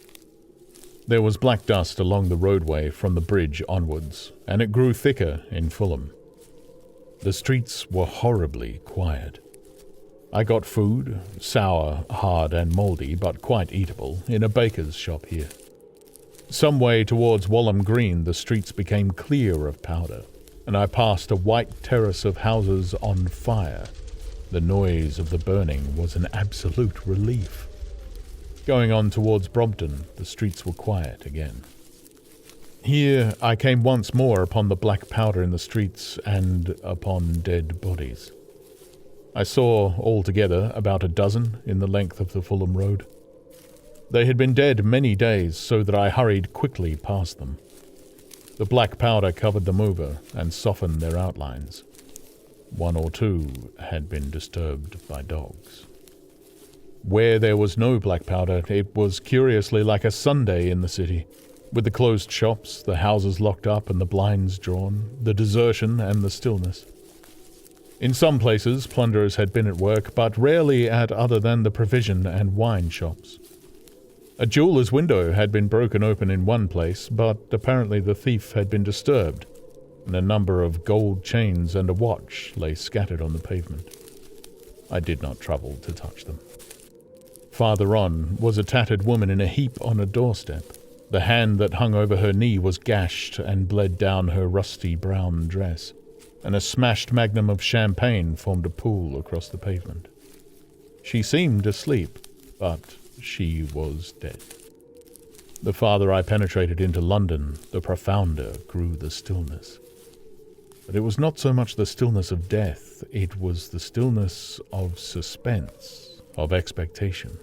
There was black dust along the roadway from the bridge onwards, and it grew thicker in Fulham. The streets were horribly quiet. I got food, sour, hard and mouldy, but quite eatable, in a baker's shop here. Some way towards Walham Green the streets became clear of powder, and I passed a white terrace of houses on fire. The noise of the burning was an absolute relief. Going on towards Brompton, the streets were quiet again. Here I came once more upon the black powder in the streets and upon dead bodies. I saw altogether about a dozen in the length of the Fulham Road. They had been dead many days, so that I hurried quickly past them. The black powder covered them over and softened their outlines. One or two had been disturbed by dogs. Where there was no black powder, it was curiously like a Sunday in the city, with the closed shops, the houses locked up and the blinds drawn, the desertion and the stillness. In some places, plunderers had been at work, but rarely at other than the provision and wine shops. A jeweller's window had been broken open in one place, but apparently the thief had been disturbed, and a number of gold chains and a watch lay scattered on the pavement. I did not trouble to touch them. Farther on was a tattered woman in a heap on a doorstep. The hand that hung over her knee was gashed and bled down her rusty brown dress, and a smashed magnum of champagne formed a pool across the pavement. She seemed asleep, but she was dead. The farther I penetrated into London, the profounder grew the stillness. But it was not so much the stillness of death, it was the stillness of suspense, of expectation.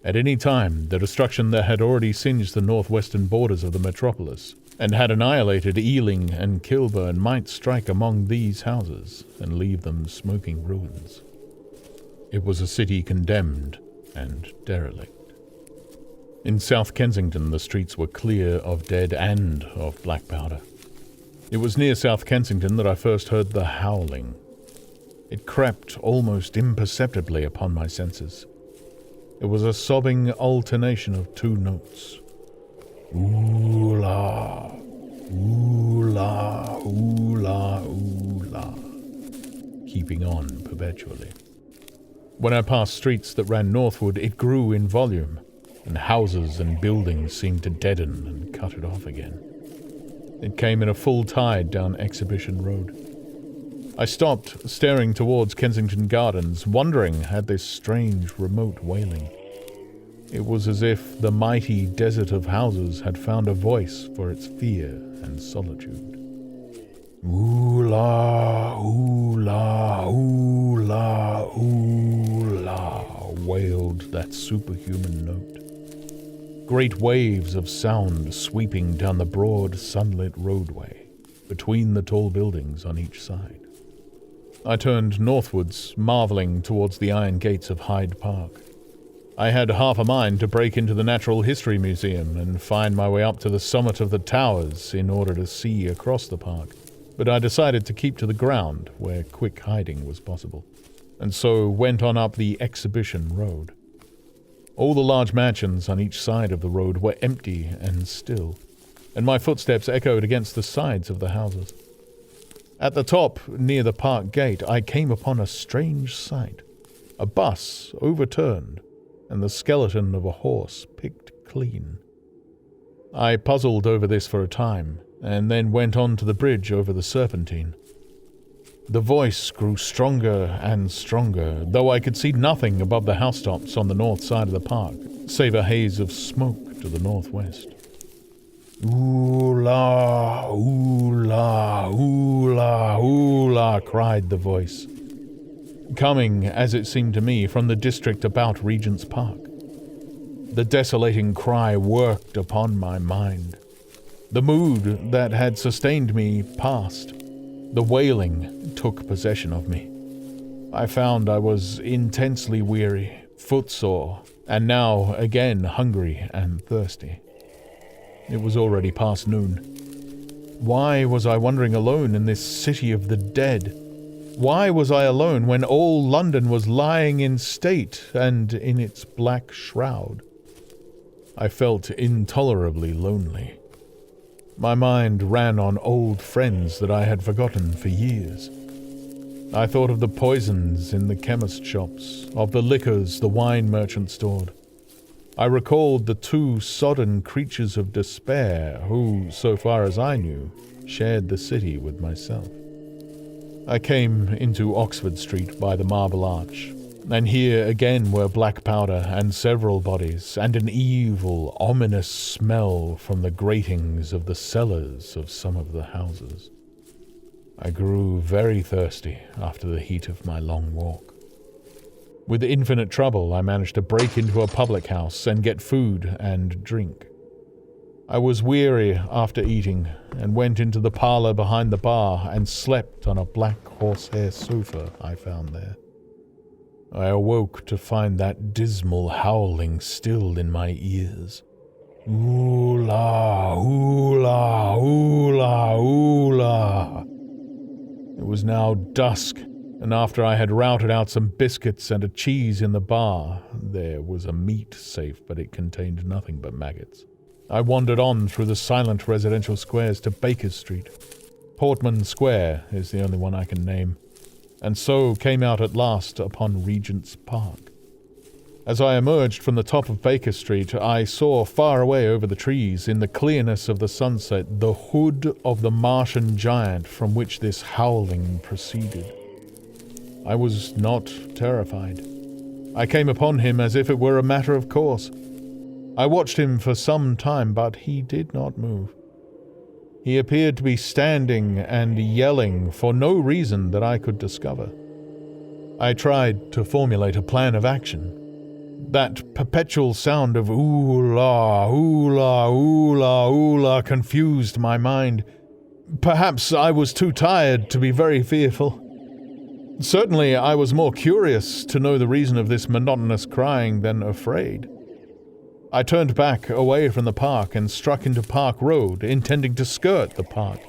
At any time, the destruction that had already singed the northwestern borders of the metropolis and had annihilated Ealing and Kilburn might strike among these houses and leave them smoking ruins. It was a city condemned and derelict. In South Kensington the streets were clear of dead and of black powder. It was near South Kensington that I first heard the howling. It crept almost imperceptibly upon my senses. It was a sobbing alternation of two notes. Ooh-la, ooh-la, ooh-la, ooh-la, keeping on perpetually. When I passed streets that ran northward, it grew in volume, and houses and buildings seemed to deaden and cut it off again. It came in a full tide down Exhibition Road. I stopped, staring towards Kensington Gardens, wondering at this strange, remote wailing. It was as if the mighty desert of houses had found a voice for its fear and solitude. Ooh-la, ooh-la, ooh-la, ooh-la, wailed that superhuman note. Great waves of sound sweeping down the broad, sunlit roadway, between the tall buildings on each side. I turned northwards, marvelling towards the iron gates of Hyde Park. I had half a mind to break into the Natural History Museum and find my way up to the summit of the towers in order to see across the park, but I decided to keep to the ground where quick hiding was possible, and so went on up the Exhibition Road. All the large mansions on each side of the road were empty and still, and my footsteps echoed against the sides of the houses. At the top, near the park gate, I came upon a strange sight. A bus overturned, and the skeleton of a horse picked clean. I puzzled over this for a time, and then went on to the bridge over the Serpentine. The voice grew stronger and stronger, though I could see nothing above the housetops on the north side of the park, save a haze of smoke to the northwest. "Ooh-la, ooh-la, ooh-la, ooh-la," cried the voice, coming, as it seemed to me, from the district about Regent's Park. The desolating cry worked upon my mind. The mood that had sustained me passed. The wailing took possession of me. I found I was intensely weary, footsore, and now again hungry and thirsty. It was already past noon. Why was I wandering alone in this city of the dead? Why was I alone when all London was lying in state and in its black shroud? I felt intolerably lonely. My mind ran on old friends that I had forgotten for years. I thought of the poisons in the chemist shops, of the liquors the wine merchant stored. I recalled the two sodden creatures of despair who, so far as I knew, shared the city with myself. I came into Oxford Street by the Marble Arch, and here again were black powder and several bodies, and an evil, ominous smell from the gratings of the cellars of some of the houses. I grew very thirsty after the heat of my long walk. With infinite trouble, I managed to break into a public house and get food and drink. I was weary after eating, and went into the parlor behind the bar and slept on a black horsehair sofa I found there. I awoke to find that dismal howling still in my ears. Ooh-la, ooh-la, ooh-la, ooh-la. It was now dusk, and after I had routed out some biscuits and a cheese in the bar, there was a meat safe, but it contained nothing but maggots. I wandered on through the silent residential squares to Baker Street. Portman Square is the only one I can name, and so came out at last upon Regent's Park. As I emerged from the top of Baker Street, I saw far away over the trees, in the clearness of the sunset, the hood of the Martian giant from which this howling proceeded. I was not terrified. I came upon him as if it were a matter of course. I watched him for some time, but he did not move. He appeared to be standing and yelling for no reason that I could discover. I tried to formulate a plan of action. That perpetual sound of ooh-la, ooh-la, ooh-la, ooh-la confused my mind. Perhaps I was too tired to be very fearful. Certainly I was more curious to know the reason of this monotonous crying than afraid. I turned back away from the park and struck into Park Road, intending to skirt the park.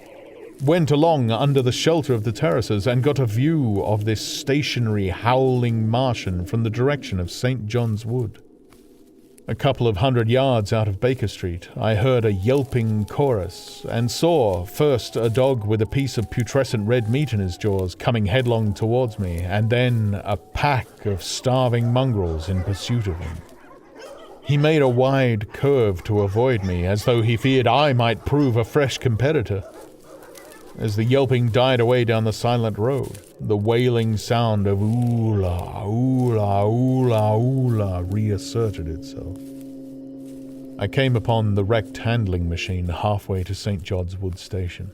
Went along under the shelter of the terraces and got a view of this stationary, howling Martian from the direction of St. John's Wood. A couple of 100 yards out of Baker Street, I heard a yelping chorus and saw first a dog with a piece of putrescent red meat in his jaws coming headlong towards me, and then a pack of starving mongrels in pursuit of him. He made a wide curve to avoid me, as though he feared I might prove a fresh competitor. As the yelping died away down the silent road, the wailing sound of ooh-la, ooh-la, ooh-la, ooh-la reasserted itself. I came upon the wrecked handling machine halfway to St. John's Wood Station.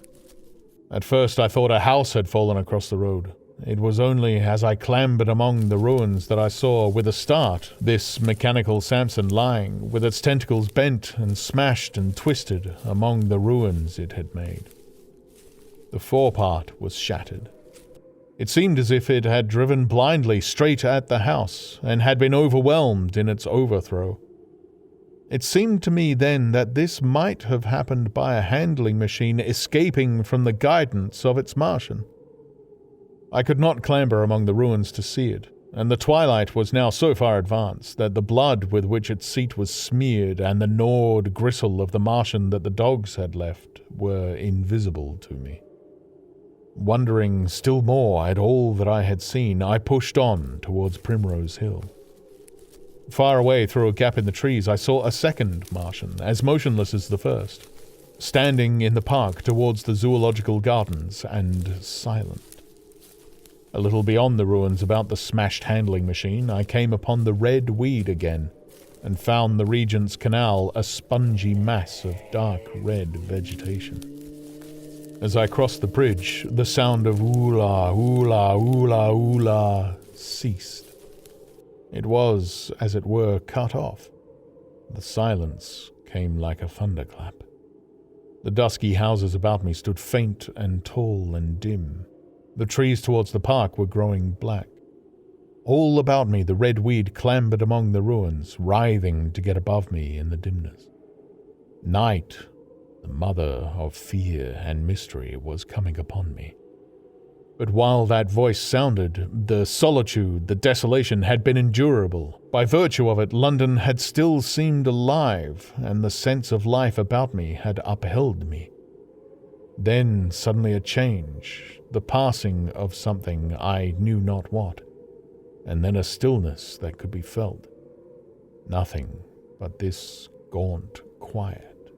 At first I thought a house had fallen across the road. It was only as I clambered among the ruins that I saw, with a start, this mechanical Samson lying, with its tentacles bent and smashed and twisted among the ruins it had made. The forepart was shattered. It seemed as if it had driven blindly straight at the house and had been overwhelmed in its overthrow. It seemed to me then that this might have happened by a handling machine escaping from the guidance of its Martian. I could not clamber among the ruins to see it, and the twilight was now so far advanced that the blood with which its seat was smeared and the gnawed gristle of the Martian that the dogs had left were invisible to me. Wondering still more at all that I had seen, I pushed on towards Primrose Hill. Far away through a gap in the trees I saw a second Martian, as motionless as the first, standing in the park towards the zoological gardens and silent. A little beyond the ruins about the smashed handling machine, I came upon the red weed again, and found the Regent's Canal a spongy mass of dark red vegetation. As I crossed the bridge, the sound of oola, oola, oola, oola ceased. It was, as it were, cut off. The silence came like a thunderclap. The dusky houses about me stood faint and tall and dim. The trees towards the park were growing black. All about me the red weed clambered among the ruins, writhing to get above me in the dimness. Night, the mother of fear and mystery, was coming upon me. But while that voice sounded, the solitude, the desolation had been endurable. By virtue of it, London had still seemed alive, and the sense of life about me had upheld me. Then suddenly a change, the passing of something I knew not what, and then a stillness that could be felt. Nothing but this gaunt quiet.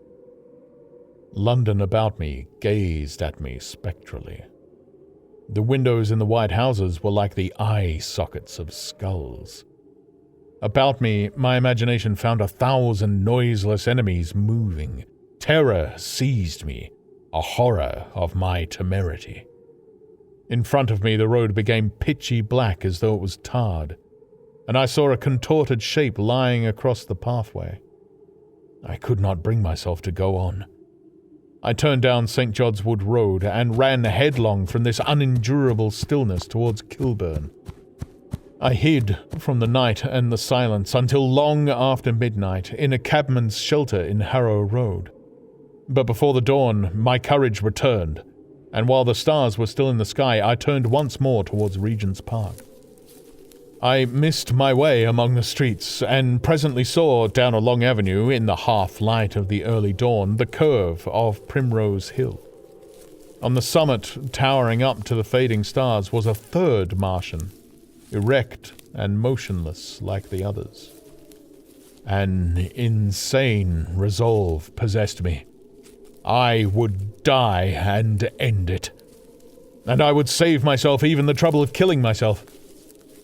London about me gazed at me spectrally. The windows in the white houses were like the eye sockets of skulls. About me, my imagination found 1,000 noiseless enemies moving. Terror seized me, a horror of my temerity. In front of me the road became pitchy black as though it was tarred, and I saw a contorted shape lying across the pathway. I could not bring myself to go on. I turned down St. John's Wood Road and ran headlong from this unendurable stillness towards Kilburn. I hid from the night and the silence until long after midnight in a cabman's shelter in Harrow Road. But before the dawn, my courage returned, and while the stars were still in the sky, I turned once more towards Regent's Park. I missed my way among the streets, and presently saw, down a long avenue, in the half-light of the early dawn, the curve of Primrose Hill. On the summit, towering up to the fading stars, was a third Martian, erect and motionless like the others. An insane resolve possessed me. I would die and end it. And I would save myself even the trouble of killing myself.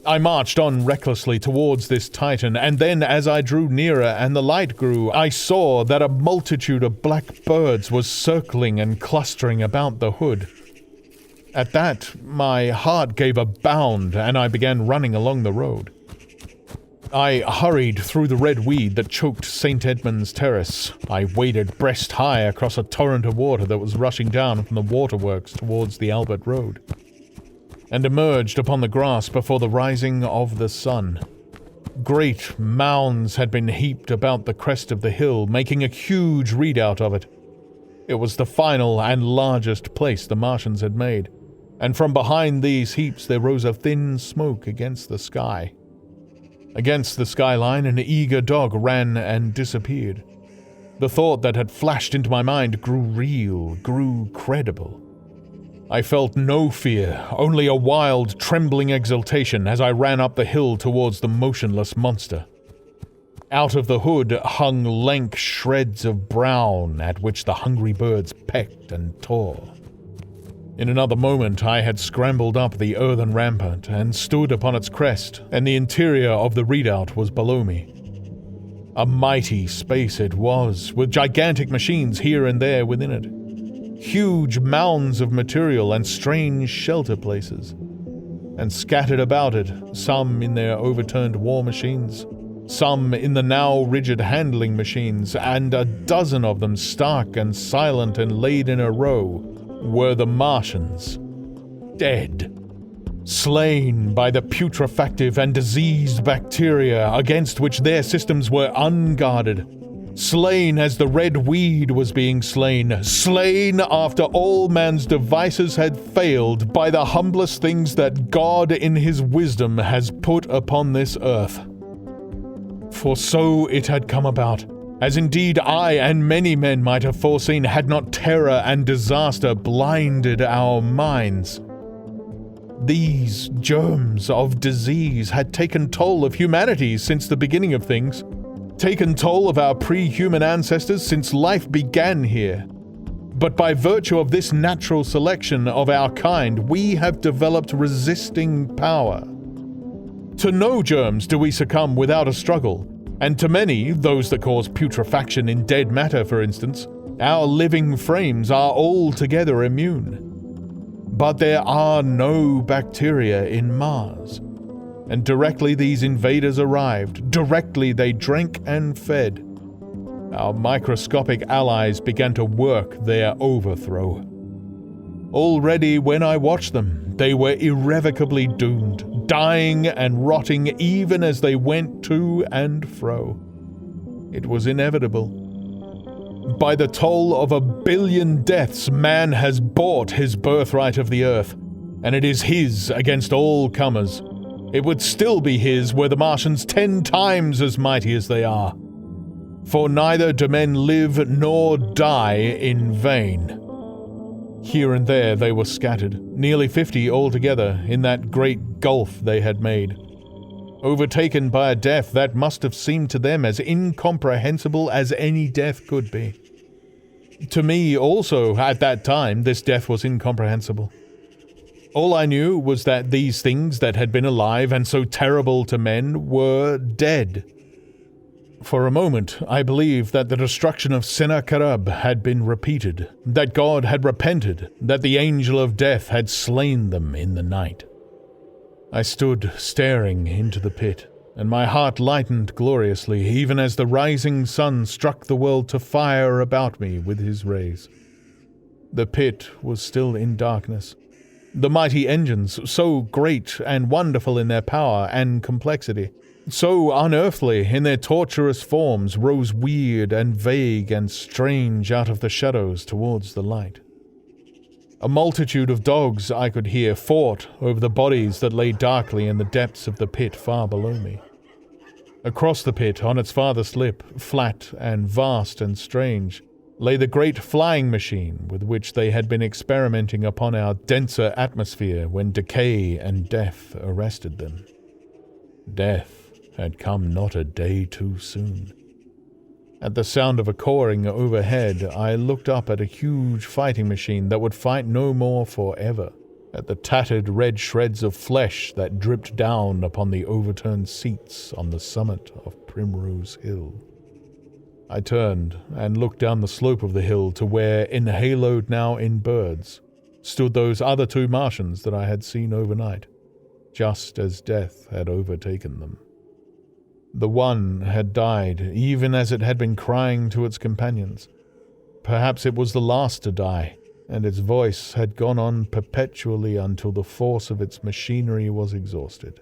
I marched on recklessly towards this Titan, and then as I drew nearer and the light grew, I saw that a multitude of black birds was circling and clustering about the hood. At that, my heart gave a bound, and I began running along the road. I hurried through the red weed that choked St. Edmund's Terrace. I waded breast high across a torrent of water that was rushing down from the waterworks towards the Albert Road, and emerged upon the grass before the rising of the sun. Great mounds had been heaped about the crest of the hill, making a huge redoubt of it. It was the final and largest place the Martians had made, and from behind these heaps there rose a thin smoke against the sky. Against the skyline, an eager dog ran and disappeared. The thought that had flashed into my mind grew real, grew credible. I felt no fear, only a wild, trembling exultation as I ran up the hill towards the motionless monster. Out of the hood hung lank shreds of brown at which the hungry birds pecked and tore. In another moment I had scrambled up the earthen rampart and stood upon its crest, and the interior of the redoubt was below me. A mighty space it was, with gigantic machines here and there within it. Huge mounds of material and strange shelter places. And scattered about it, some in their overturned war machines, some in the now rigid handling machines, and a dozen of them stark and silent and laid in a row, were the Martians, dead, slain by the putrefactive and diseased bacteria against which their systems were unguarded, Slain as the red weed was being slain. Slain after all man's devices had failed by the humblest things that God in his wisdom has put upon this earth. For so it had come about, as indeed I and many men might have foreseen had not terror and disaster blinded our minds. These germs of disease had taken toll of humanity since the beginning of things, taken toll of our pre-human ancestors since life began here. But by virtue of this natural selection of our kind, we have developed resisting power. To no germs do we succumb without a struggle, and to many, those that cause putrefaction in dead matter for instance, our living frames are altogether immune. But there are no bacteria in Mars, and directly these invaders arrived, directly they drank and fed, our microscopic allies began to work their overthrow. Already when I watched them, they were irrevocably doomed, dying and rotting even as they went to and fro. It was inevitable. By the toll of 1 billion deaths, man has bought his birthright of the earth, and it is his against all comers. It would still be his were the Martians 10 times as mighty as they are. For neither do men live nor die in vain. Here and there they were scattered, nearly 50 altogether, in that great gulf they had made, overtaken by a death that must have seemed to them as incomprehensible as any death could be. To me also, at that time, this death was incomprehensible. All I knew was that these things that had been alive and so terrible to men were dead. For a moment, I believed that the destruction of Sennacherib had been repeated, that God had repented, that the angel of death had slain them in the night. I stood staring into the pit, and my heart lightened gloriously, even as the rising sun struck the world to fire about me with his rays. The pit was still in darkness. The mighty engines, so great and wonderful in their power and complexity, so unearthly in their torturous forms, rose weird and vague and strange out of the shadows towards the light. A multitude of dogs I could hear fought over the bodies that lay darkly in the depths of the pit far below me. Across the pit, on its farthest lip, flat and vast and strange, lay the great flying machine with which they had been experimenting upon our denser atmosphere when decay and death arrested them. Death had come not a day too soon. At the sound of a cawing overhead, I looked up at a huge fighting machine that would fight no more forever, at the tattered red shreds of flesh that dripped down upon the overturned seats on the summit of Primrose Hill. I turned and looked down the slope of the hill to where, enhaloed now in birds, stood those other 2 Martians that I had seen overnight, just as death had overtaken them. The one had died, even as it had been crying to its companions. Perhaps it was the last to die, and its voice had gone on perpetually until the force of its machinery was exhausted.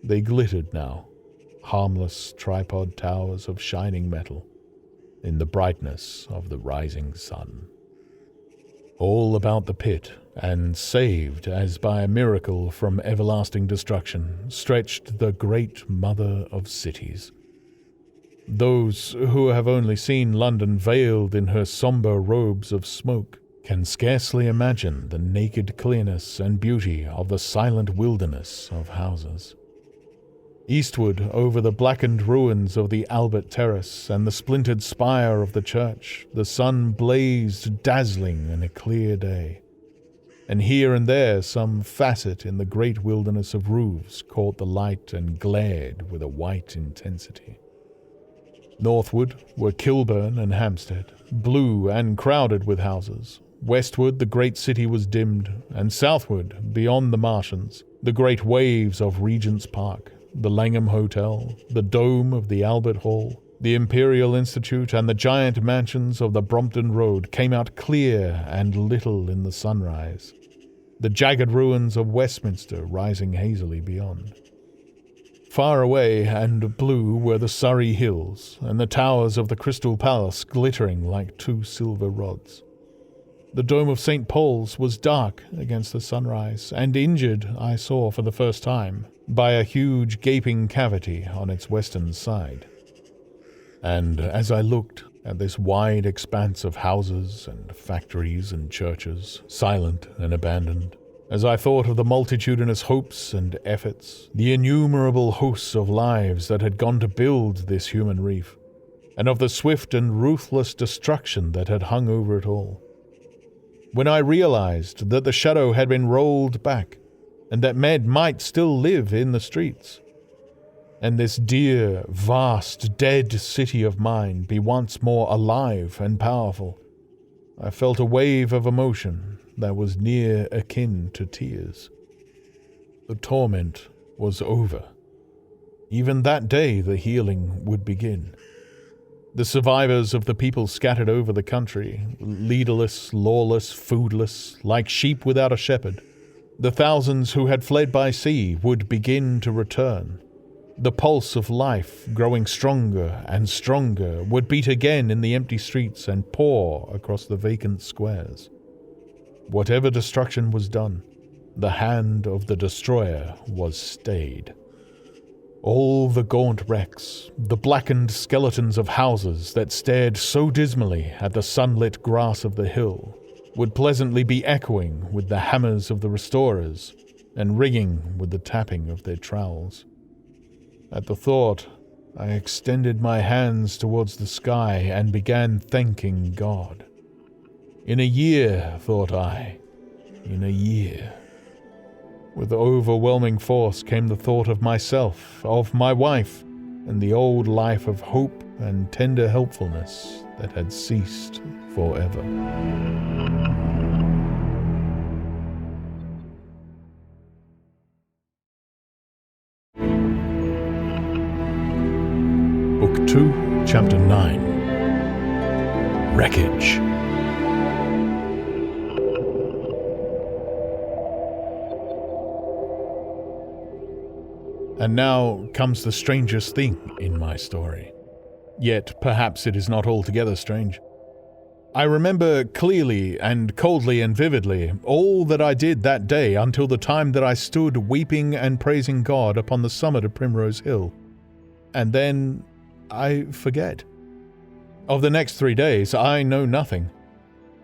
They glittered now, harmless tripod towers of shining metal, in the brightness of the rising sun. All about the pit, and saved as by a miracle from everlasting destruction, stretched the great mother of cities. Those who have only seen London veiled in her sombre robes of smoke can scarcely imagine the naked clearness and beauty of the silent wilderness of houses. Eastward, over the blackened ruins of the Albert Terrace and the splintered spire of the church, the sun blazed dazzling in a clear day, and here and there some facet in the great wilderness of roofs caught the light and glared with a white intensity. Northward were Kilburn and Hampstead, blue and crowded with houses. Westward the great city was dimmed, and southward, beyond the Martians, the great waves of Regent's Park, the Langham Hotel, the dome of the Albert Hall, the Imperial Institute, and the giant mansions of the Brompton Road came out clear and little in the sunrise, the jagged ruins of Westminster rising hazily beyond. Far away and blue were the Surrey hills, and the towers of the Crystal Palace glittering like two silver rods. The dome of St. Paul's was dark against the sunrise, and injured, I saw for the first time, by a huge gaping cavity on its western side. And as I looked at this wide expanse of houses and factories and churches, silent and abandoned, as I thought of the multitudinous hopes and efforts, the innumerable hosts of lives that had gone to build this human reef, and of the swift and ruthless destruction that had hung over it all, when I realized that the shadow had been rolled back, and that men might still live in the streets, and this dear, vast, dead city of mine be once more alive and powerful, I felt a wave of emotion that was near akin to tears. The torment was over. Even that day the healing would begin. The survivors of the people scattered over the country, leaderless, lawless, foodless, like sheep without a shepherd, the thousands who had fled by sea would begin to return. The pulse of life, growing stronger and stronger, would beat again in the empty streets and pour across the vacant squares. Whatever destruction was done, the hand of the destroyer was stayed. All the gaunt wrecks, the blackened skeletons of houses that stared so dismally at the sunlit grass of the hill, would pleasantly be echoing with the hammers of the restorers and ringing with the tapping of their trowels. At the thought, I extended my hands towards the sky and began thanking God. In a year, thought I, in a year. With overwhelming force came the thought of myself, of my wife, and the old life of hope and tender helpfulness that had ceased forever. Book 2, Chapter 9. Wreckage. And now comes the strangest thing in my story. Yet perhaps it is not altogether strange. I remember clearly and coldly and vividly all that I did that day until the time that I stood weeping and praising God upon the summit of Primrose Hill. And then I forget. Of the next 3 days, I know nothing.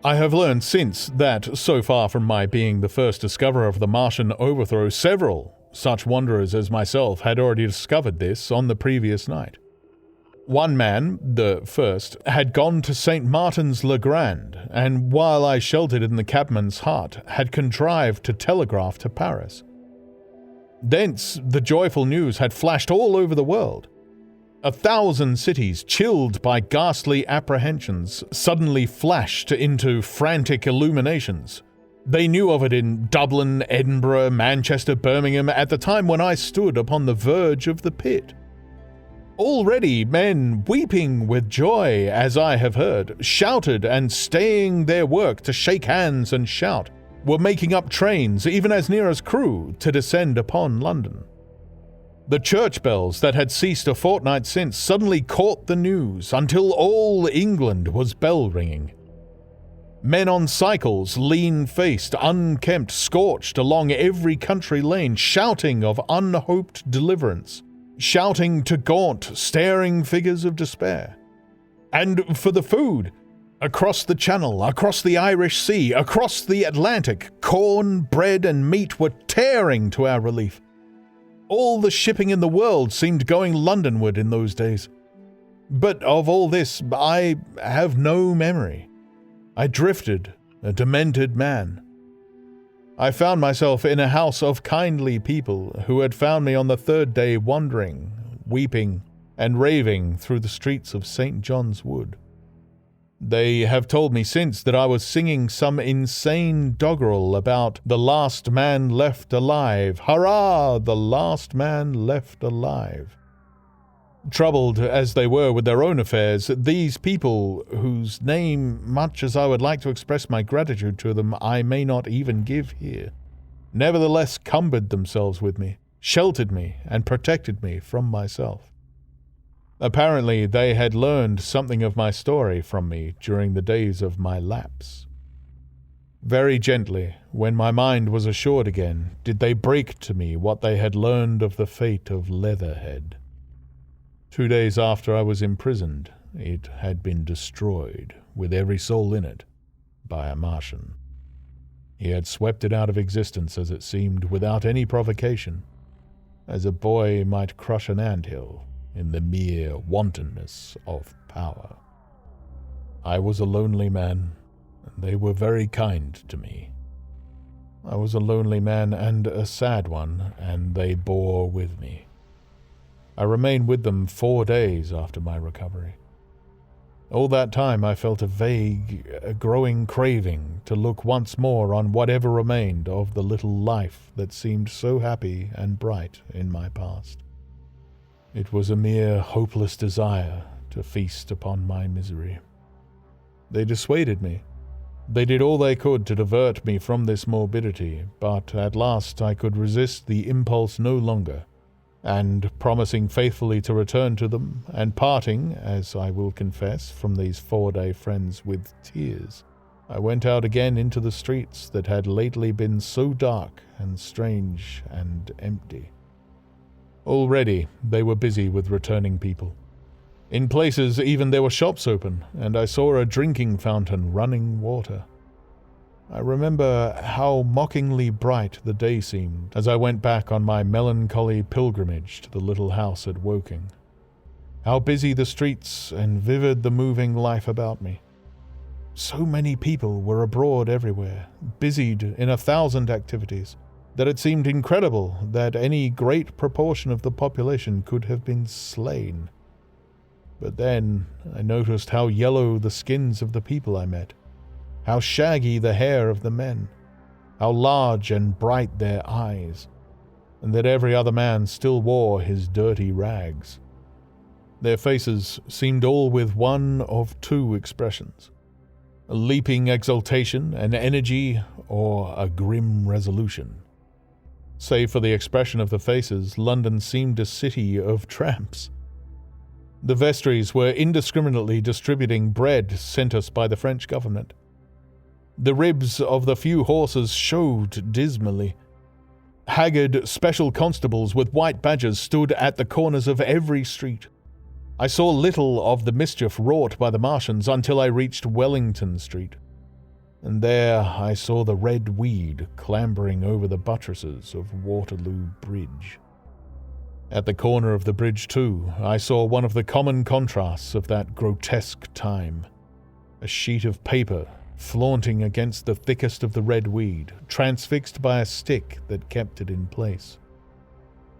I have learned since that, so far from my being the first discoverer of the Martian overthrow, several such wanderers as myself had already discovered this on the previous night. One man, the first, had gone to St. Martin's le Grand, and while I sheltered in the cabman's hut, had contrived to telegraph to Paris. Thence the joyful news had flashed all over the world. 1,000 cities, chilled by ghastly apprehensions, suddenly flashed into frantic illuminations. They knew of it in Dublin, Edinburgh, Manchester, Birmingham, at the time when I stood upon the verge of the pit. Already men, weeping with joy, as I have heard, shouted and staying their work to shake hands and shout, were making up trains, even as near as Crewe, to descend upon London. The church bells that had ceased a fortnight since suddenly caught the news, until all England was bell-ringing. Men on cycles, lean-faced, unkempt, scorched along every country lane, shouting of unhoped deliverance, shouting to gaunt, staring figures of despair. And for the food, across the Channel, across the Irish Sea, across the Atlantic, corn, bread, and meat were tearing to our relief. All the shipping in the world seemed going Londonward in those days. But of all this, I have no memory. I drifted, a demented man. I found myself in a house of kindly people who had found me on the 3rd day wandering, weeping, and raving through the streets of St. John's Wood. They have told me since that I was singing some insane doggerel about the last man left alive. Hurrah, the last man left alive. Troubled as they were with their own affairs, these people, whose name, much as I would like to express my gratitude to them, I may not even give here, nevertheless cumbered themselves with me, sheltered me and protected me from myself. Apparently, they had learned something of my story from me during the days of my lapse. Very gently, when my mind was assured again, did they break to me what they had learned of the fate of Leatherhead. 2 days after I was imprisoned, it had been destroyed, with every soul in it, by a Martian. He had swept it out of existence, as it seemed, without any provocation, as a boy might crush an anthill in the mere wantonness of power. I was a lonely man, and they were very kind to me. I was a lonely man and a sad one, and they bore with me. I remained with them 4 days after my recovery. All that time I felt a vague, growing craving to look once more on whatever remained of the little life that seemed so happy and bright in my past. It was a mere hopeless desire to feast upon my misery. They dissuaded me. They did all they could to divert me from this morbidity, but at last I could resist the impulse no longer, and, promising faithfully to return to them, and parting, as I will confess, from these 4-day friends with tears, I went out again into the streets that had lately been so dark and strange and empty. Already they were busy with returning people. In places even there were shops open, and I saw a drinking fountain running water. I remember how mockingly bright the day seemed as I went back on my melancholy pilgrimage to the little house at Woking. How busy the streets and vivid the moving life about me. So many people were abroad everywhere, busied in 1,000 activities, that it seemed incredible that any great proportion of the population could have been slain. But then I noticed how yellow the skins of the people I met, how shaggy the hair of the men, how large and bright their eyes, and that every other man still wore his dirty rags. Their faces seemed all with one of 2 expressions: a leaping exultation and energy, or a grim resolution. Save for the expression of the faces, London seemed a city of tramps. The vestries were indiscriminately distributing bread sent us by the French government. The ribs of the few horses showed dismally. Haggard special constables with white badges stood at the corners of every street. I saw little of the mischief wrought by the Martians until I reached Wellington Street, and there I saw the red weed clambering over the buttresses of Waterloo Bridge. At the corner of the bridge, too, I saw one of the common contrasts of that grotesque time: a sheet of paper flaunting against the thickest of the red weed, transfixed by a stick that kept it in place.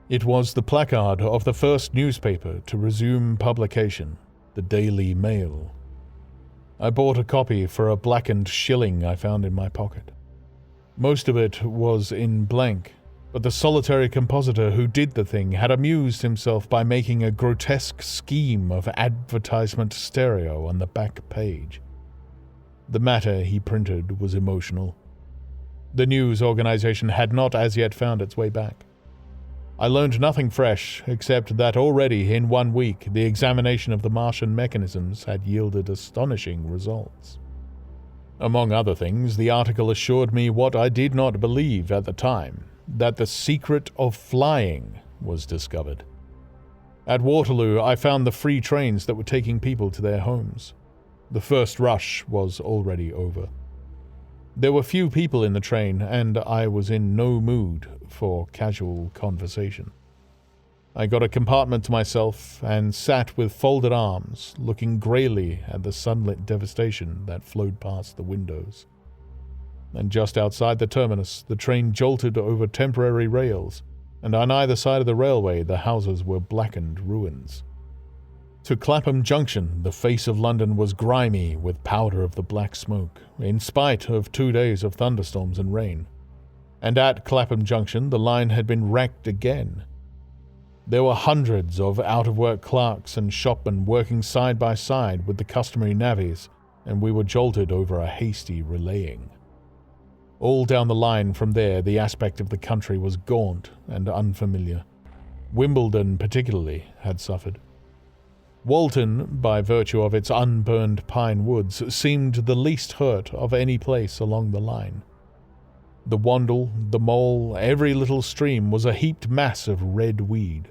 It was the placard of the first newspaper to resume publication, the Daily Mail. I bought a copy for a blackened shilling I found in my pocket. Most of it was in blank, but the solitary compositor who did the thing had amused himself by making a grotesque scheme of advertisement stereo on the back page. The matter he printed was emotional. The news organization had not as yet found its way back. I learned nothing fresh, except that already in 1 week the examination of the Martian mechanisms had yielded astonishing results. Among other things, the article assured me what I did not believe at the time, that the secret of flying was discovered. At Waterloo, I found the free trains that were taking people to their homes. The first rush was already over. There were few people in the train, and I was in no mood for casual conversation. I got a compartment to myself and sat with folded arms, looking greyly at the sunlit devastation that flowed past the windows. And just outside the terminus, the train jolted over temporary rails, and on either side of the railway the houses were blackened ruins. To Clapham Junction, the face of London was grimy with powder of the black smoke, in spite of 2 days of thunderstorms and rain. And at Clapham Junction, the line had been wrecked again. There were hundreds of out-of-work clerks and shopmen working side by side with the customary navvies, and we were jolted over a hasty relaying. All down the line from there, the aspect of the country was gaunt and unfamiliar. Wimbledon particularly had suffered. Walton, by virtue of its unburned pine woods, seemed the least hurt of any place along the line. The Wandle, the Mole, every little stream was a heaped mass of red weed,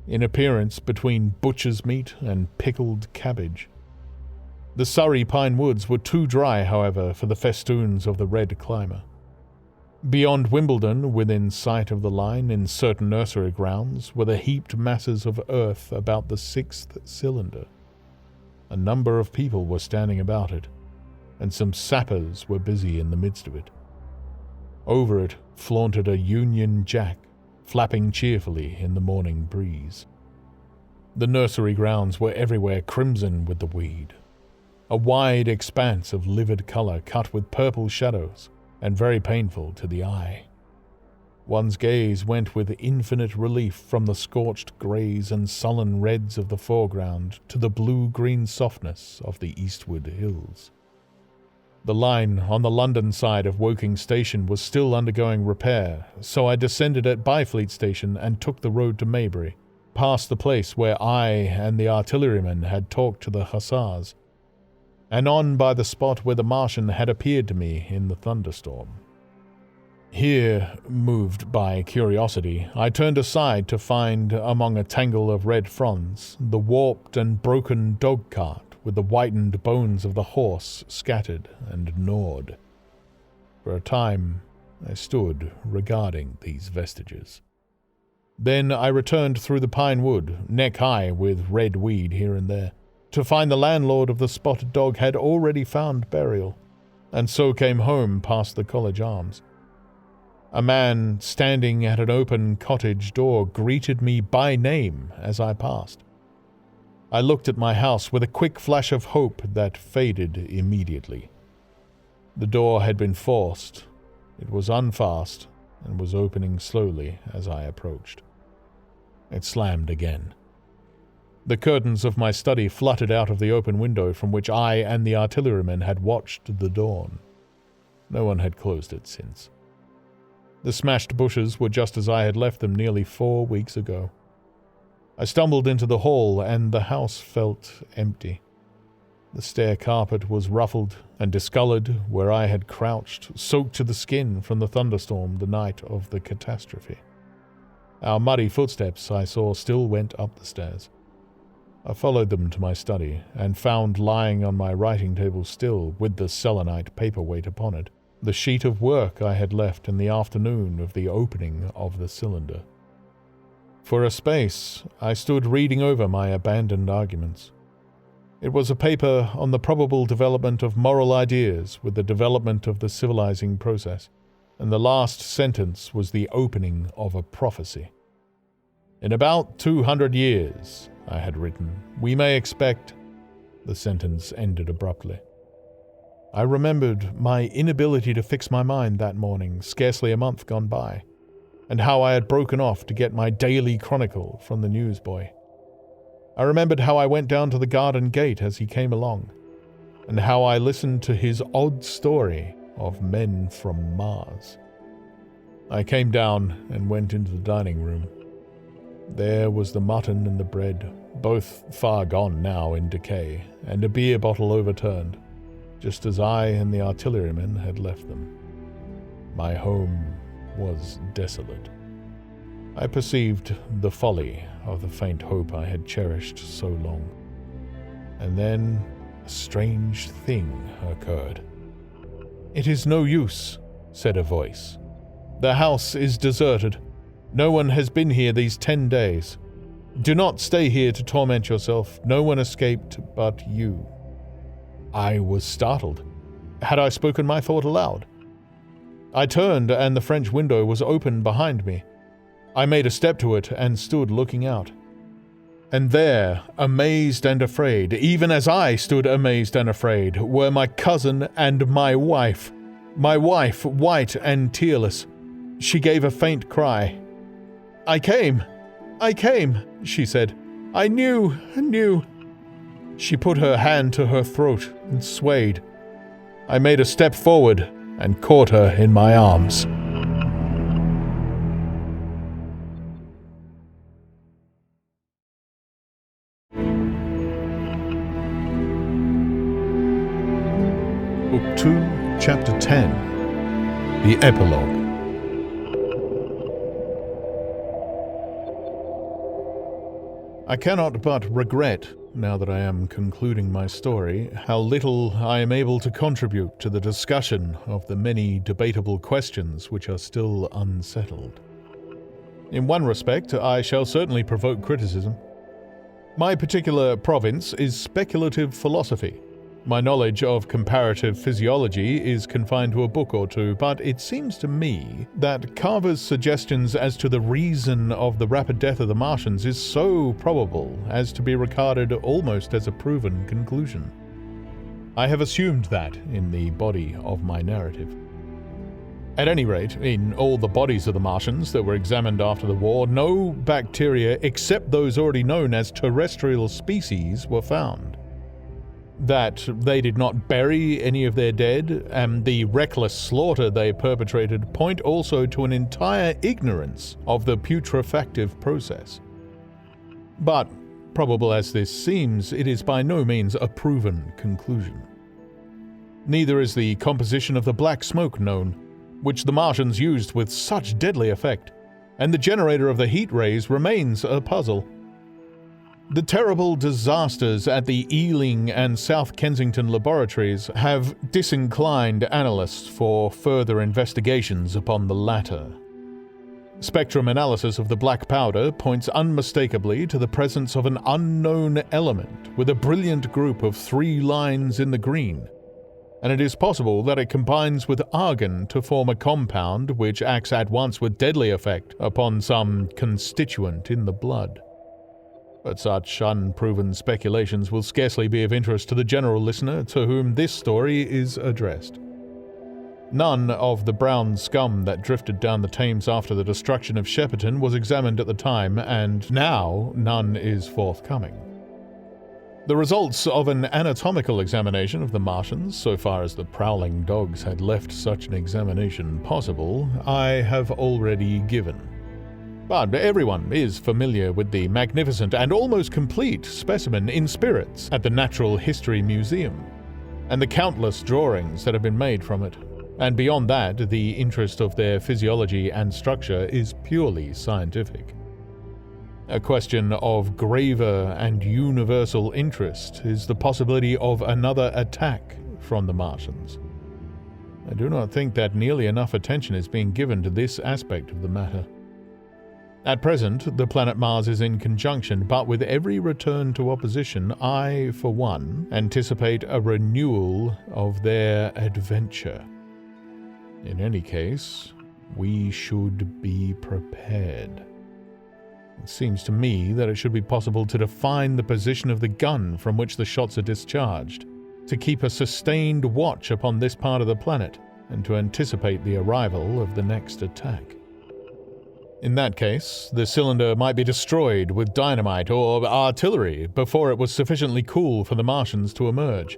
in appearance between butcher's meat and pickled cabbage. The Surrey pine woods were too dry, however, for the festoons of the red climber. Beyond Wimbledon, within sight of the line, in certain nursery grounds, were the heaped masses of earth about the 6th cylinder. A number of people were standing about it, and some sappers were busy in the midst of it. Over it flaunted a Union Jack, flapping cheerfully in the morning breeze. The nursery grounds were everywhere crimson with the weed, a wide expanse of livid colour cut with purple shadows, and very painful to the eye. One's gaze went with infinite relief from the scorched greys and sullen reds of the foreground to the blue-green softness of the eastward hills. The line on the London side of Woking Station was still undergoing repair, so I descended at Byfleet Station and took the road to Maybury, past the place where I and the artillerymen had talked to the hussars, and on by the spot where the Martian had appeared to me in the thunderstorm. Here, moved by curiosity, I turned aside to find, among a tangle of red fronds, the warped and broken dog-cart with the whitened bones of the horse scattered and gnawed. For a time, I stood regarding these vestiges. Then I returned through the pine wood, neck-high with red weed here and there, to find the landlord of the Spotted Dog had already found burial, and so came home past the College Arms. A man standing at an open cottage door greeted me by name as I passed. I looked at my house with a quick flash of hope that faded immediately. The door had been forced. It was unfast and was opening slowly as I approached. It slammed again. The curtains of my study fluttered out of the open window from which I and the artillerymen had watched the dawn. No one had closed it since. The smashed bushes were just as I had left them nearly 4 weeks ago. I stumbled into the hall, and the house felt empty. The stair carpet was ruffled and discoloured where I had crouched, soaked to the skin from the thunderstorm the night of the catastrophe. Our muddy footsteps, I saw, still went up the stairs. I followed them to my study, and found lying on my writing table still, with the selenite paperweight upon it, the sheet of work I had left in the afternoon of the opening of the cylinder. For a space, I stood reading over my abandoned arguments. It was a paper on the probable development of moral ideas with the development of the civilizing process, and the last sentence was the opening of a prophecy. In about 200 years, I had written, we may expect... The sentence ended abruptly. I remembered my inability to fix my mind that morning, scarcely a month gone by, and how I had broken off to get my daily chronicle from the newsboy. I remembered how I went down to the garden gate as he came along, and how I listened to his odd story of men from Mars. I came down and went into the dining room. There was the mutton and the bread, both far gone now in decay, and a beer bottle overturned, just as I and the artillerymen had left them. My home was desolate. I perceived the folly of the faint hope I had cherished so long. And then a strange thing occurred. "It is no use," said a voice. "The house is deserted. No one has been here these 10 days. Do not stay here to torment yourself. No one escaped but you." I was startled. Had I spoken my thought aloud? I turned, and the French window was open behind me. I made a step to it and stood looking out. And there, amazed and afraid, even as I stood amazed and afraid, were my cousin and my wife. My wife, white and tearless. She gave a faint cry. I came, she said. I knew. She put her hand to her throat and swayed. I made a step forward, and caught her in my arms. Book 2, Chapter 10, The Epilogue. I cannot but regret, now that I am concluding my story, how little I am able to contribute to the discussion of the many debatable questions which are still unsettled. In one respect, I shall certainly provoke criticism. My particular province is speculative philosophy. My knowledge of comparative physiology is confined to a book or two, but it seems to me that Carver's suggestions as to the reason of the rapid death of the Martians is so probable as to be regarded almost as a proven conclusion. I have assumed that in the body of my narrative. At any rate, in all the bodies of the Martians that were examined after the war, no bacteria except those already known as terrestrial species were found. That they did not bury any of their dead, and the reckless slaughter they perpetrated point also to an entire ignorance of the putrefactive process. But, probable as this seems, it is by no means a proven conclusion. Neither is the composition of the black smoke known, which the Martians used with such deadly effect, and the generator of the heat rays remains a puzzle. The terrible disasters at the Ealing and South Kensington laboratories have disinclined analysts for further investigations upon the latter. Spectrum analysis of the black powder points unmistakably to the presence of an unknown element with a brilliant group of 3 lines in the green, and it is possible that it combines with argon to form a compound which acts at once with deadly effect upon some constituent in the blood. But such unproven speculations will scarcely be of interest to the general listener to whom this story is addressed. None of the brown scum that drifted down the Thames after the destruction of Shepperton was examined at the time, and now none is forthcoming. The results of an anatomical examination of the Martians, so far as the prowling dogs had left such an examination possible, I have already given. But everyone is familiar with the magnificent and almost complete specimen in spirits at the Natural History Museum, and the countless drawings that have been made from it. And beyond that, the interest of their physiology and structure is purely scientific. A question of graver and universal interest is the possibility of another attack from the Martians. I do not think that nearly enough attention is being given to this aspect of the matter. At present, the planet Mars is in conjunction, but with every return to opposition, I, for one, anticipate a renewal of their adventure. In any case, we should be prepared. It seems to me that it should be possible to define the position of the gun from which the shots are discharged, to keep a sustained watch upon this part of the planet, and to anticipate the arrival of the next attack. In that case, the cylinder might be destroyed with dynamite or artillery before it was sufficiently cool for the Martians to emerge,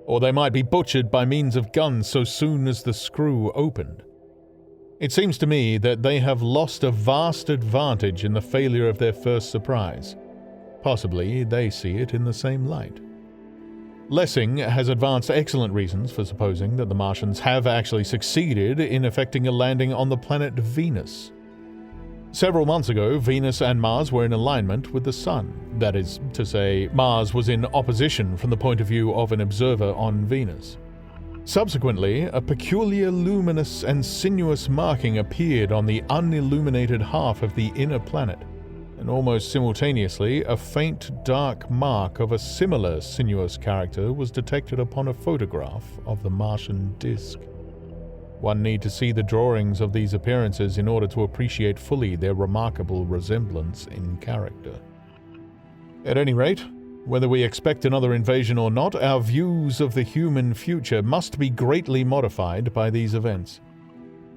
or they might be butchered by means of guns so soon as the screw opened. It seems to me that they have lost a vast advantage in the failure of their first surprise. Possibly they see it in the same light. Lessing has advanced excellent reasons for supposing that the Martians have actually succeeded in effecting a landing on the planet Venus. Several months ago, Venus and Mars were in alignment with the Sun. That is to say, Mars was in opposition from the point of view of an observer on Venus. Subsequently, a peculiar luminous and sinuous marking appeared on the unilluminated half of the inner planet, and almost simultaneously, a faint dark mark of a similar sinuous character was detected upon a photograph of the Martian disk. One need to see the drawings of these appearances in order to appreciate fully their remarkable resemblance in character. At any rate, whether we expect another invasion or not, our views of the human future must be greatly modified by these events.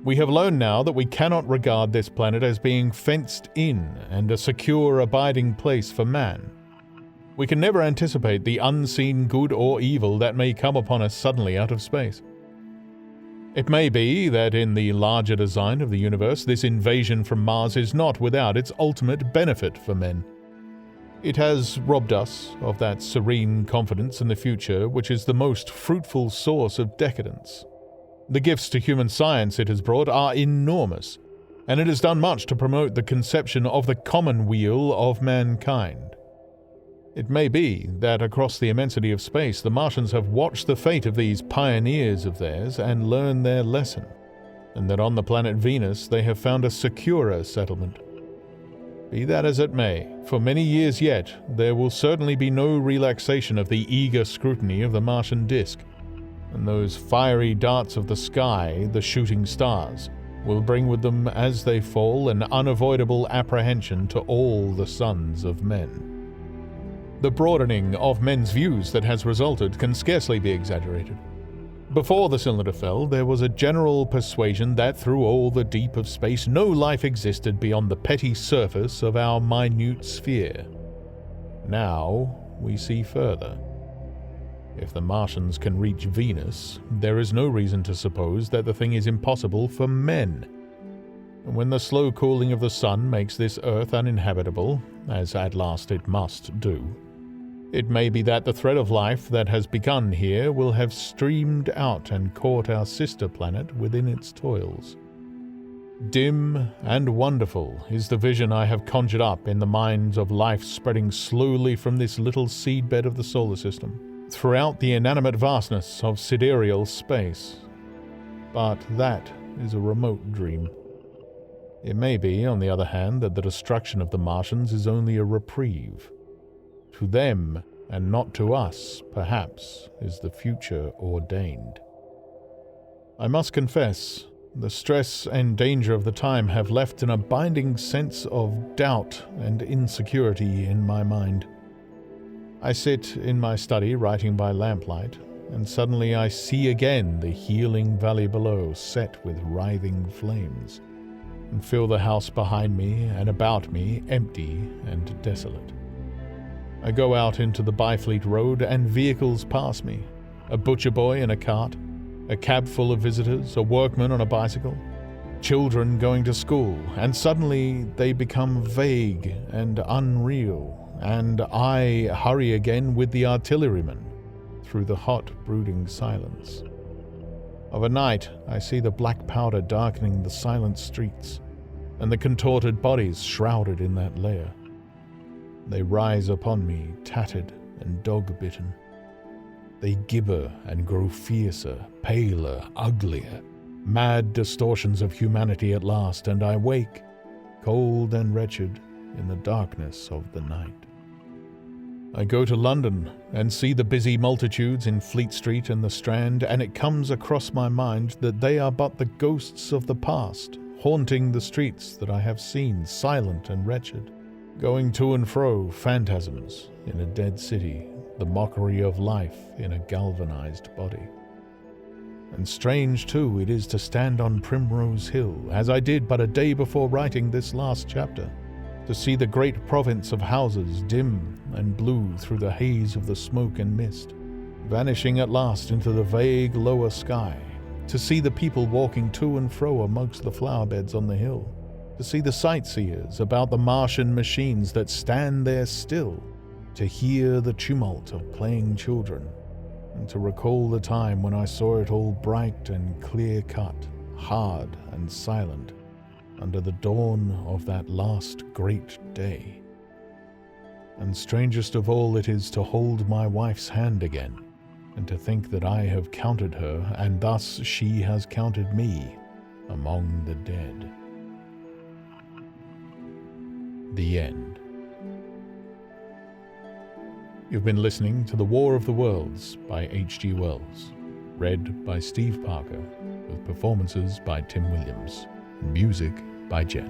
We have learned now that we cannot regard this planet as being fenced in and a secure abiding place for man. We can never anticipate the unseen good or evil that may come upon us suddenly out of space. It may be that in the larger design of the universe, this invasion from Mars is not without its ultimate benefit for men. It has robbed us of that serene confidence in the future which is the most fruitful source of decadence. The gifts to human science it has brought are enormous, and it has done much to promote the conception of the commonweal of mankind. It may be that across the immensity of space, the Martians have watched the fate of these pioneers of theirs and learned their lesson, and that on the planet Venus they have found a securer settlement. Be that as it may, for many years yet, there will certainly be no relaxation of the eager scrutiny of the Martian disk, and those fiery darts of the sky, the shooting stars, will bring with them as they fall an unavoidable apprehension to all the sons of men. The broadening of men's views that has resulted can scarcely be exaggerated. Before the cylinder fell, there was a general persuasion that through all the deep of space no life existed beyond the petty surface of our minute sphere. Now we see further. If the Martians can reach Venus, there is no reason to suppose that the thing is impossible for men. And when the slow cooling of the sun makes this earth uninhabitable, as at last it must do, it may be that the thread of life that has begun here will have streamed out and caught our sister planet within its toils. Dim and wonderful is the vision I have conjured up in the minds of life spreading slowly from this little seedbed of the solar system, throughout the inanimate vastness of sidereal space. But that is a remote dream. It may be, on the other hand, that the destruction of the Martians is only a reprieve. To them, and not to us, perhaps, is the future ordained. I must confess, the stress and danger of the time have left an abiding sense of doubt and insecurity in my mind. I sit in my study writing by lamplight, and suddenly I see again the healing valley below set with writhing flames, and feel the house behind me and about me empty and desolate. I go out into the Byfleet Road and vehicles pass me. A butcher boy in a cart, a cab full of visitors, a workman on a bicycle, children going to school, and suddenly they become vague and unreal, and I hurry again with the artilleryman through the hot, brooding silence. Of a night, I see the black powder darkening the silent streets, and the contorted bodies shrouded in that layer. They rise upon me, tattered and dog-bitten. They gibber and grow fiercer, paler, uglier, mad distortions of humanity at last, and I wake, cold and wretched, in the darkness of the night. I go to London and see the busy multitudes in Fleet Street and the Strand, and it comes across my mind that they are but the ghosts of the past, haunting the streets that I have seen, silent and wretched. Going to and fro, phantasms in a dead city, the mockery of life in a galvanized body. And strange, too, it is to stand on Primrose Hill, as I did but a day before writing this last chapter, to see the great province of houses dim and blue through the haze of the smoke and mist, vanishing at last into the vague lower sky, to see the people walking to and fro amongst the flower beds on the hill, to see the sightseers about the Martian machines that stand there still, to hear the tumult of playing children, and to recall the time when I saw it all bright and clear-cut, hard and silent, under the dawn of that last great day. And strangest of all it is to hold my wife's hand again, and to think that I have counted her, and thus she has counted me, among the dead. The end. You've been listening to The War of the Worlds by H.G. Wells, read by Steve Parker, with performances by Tim Williams, and music by Jet.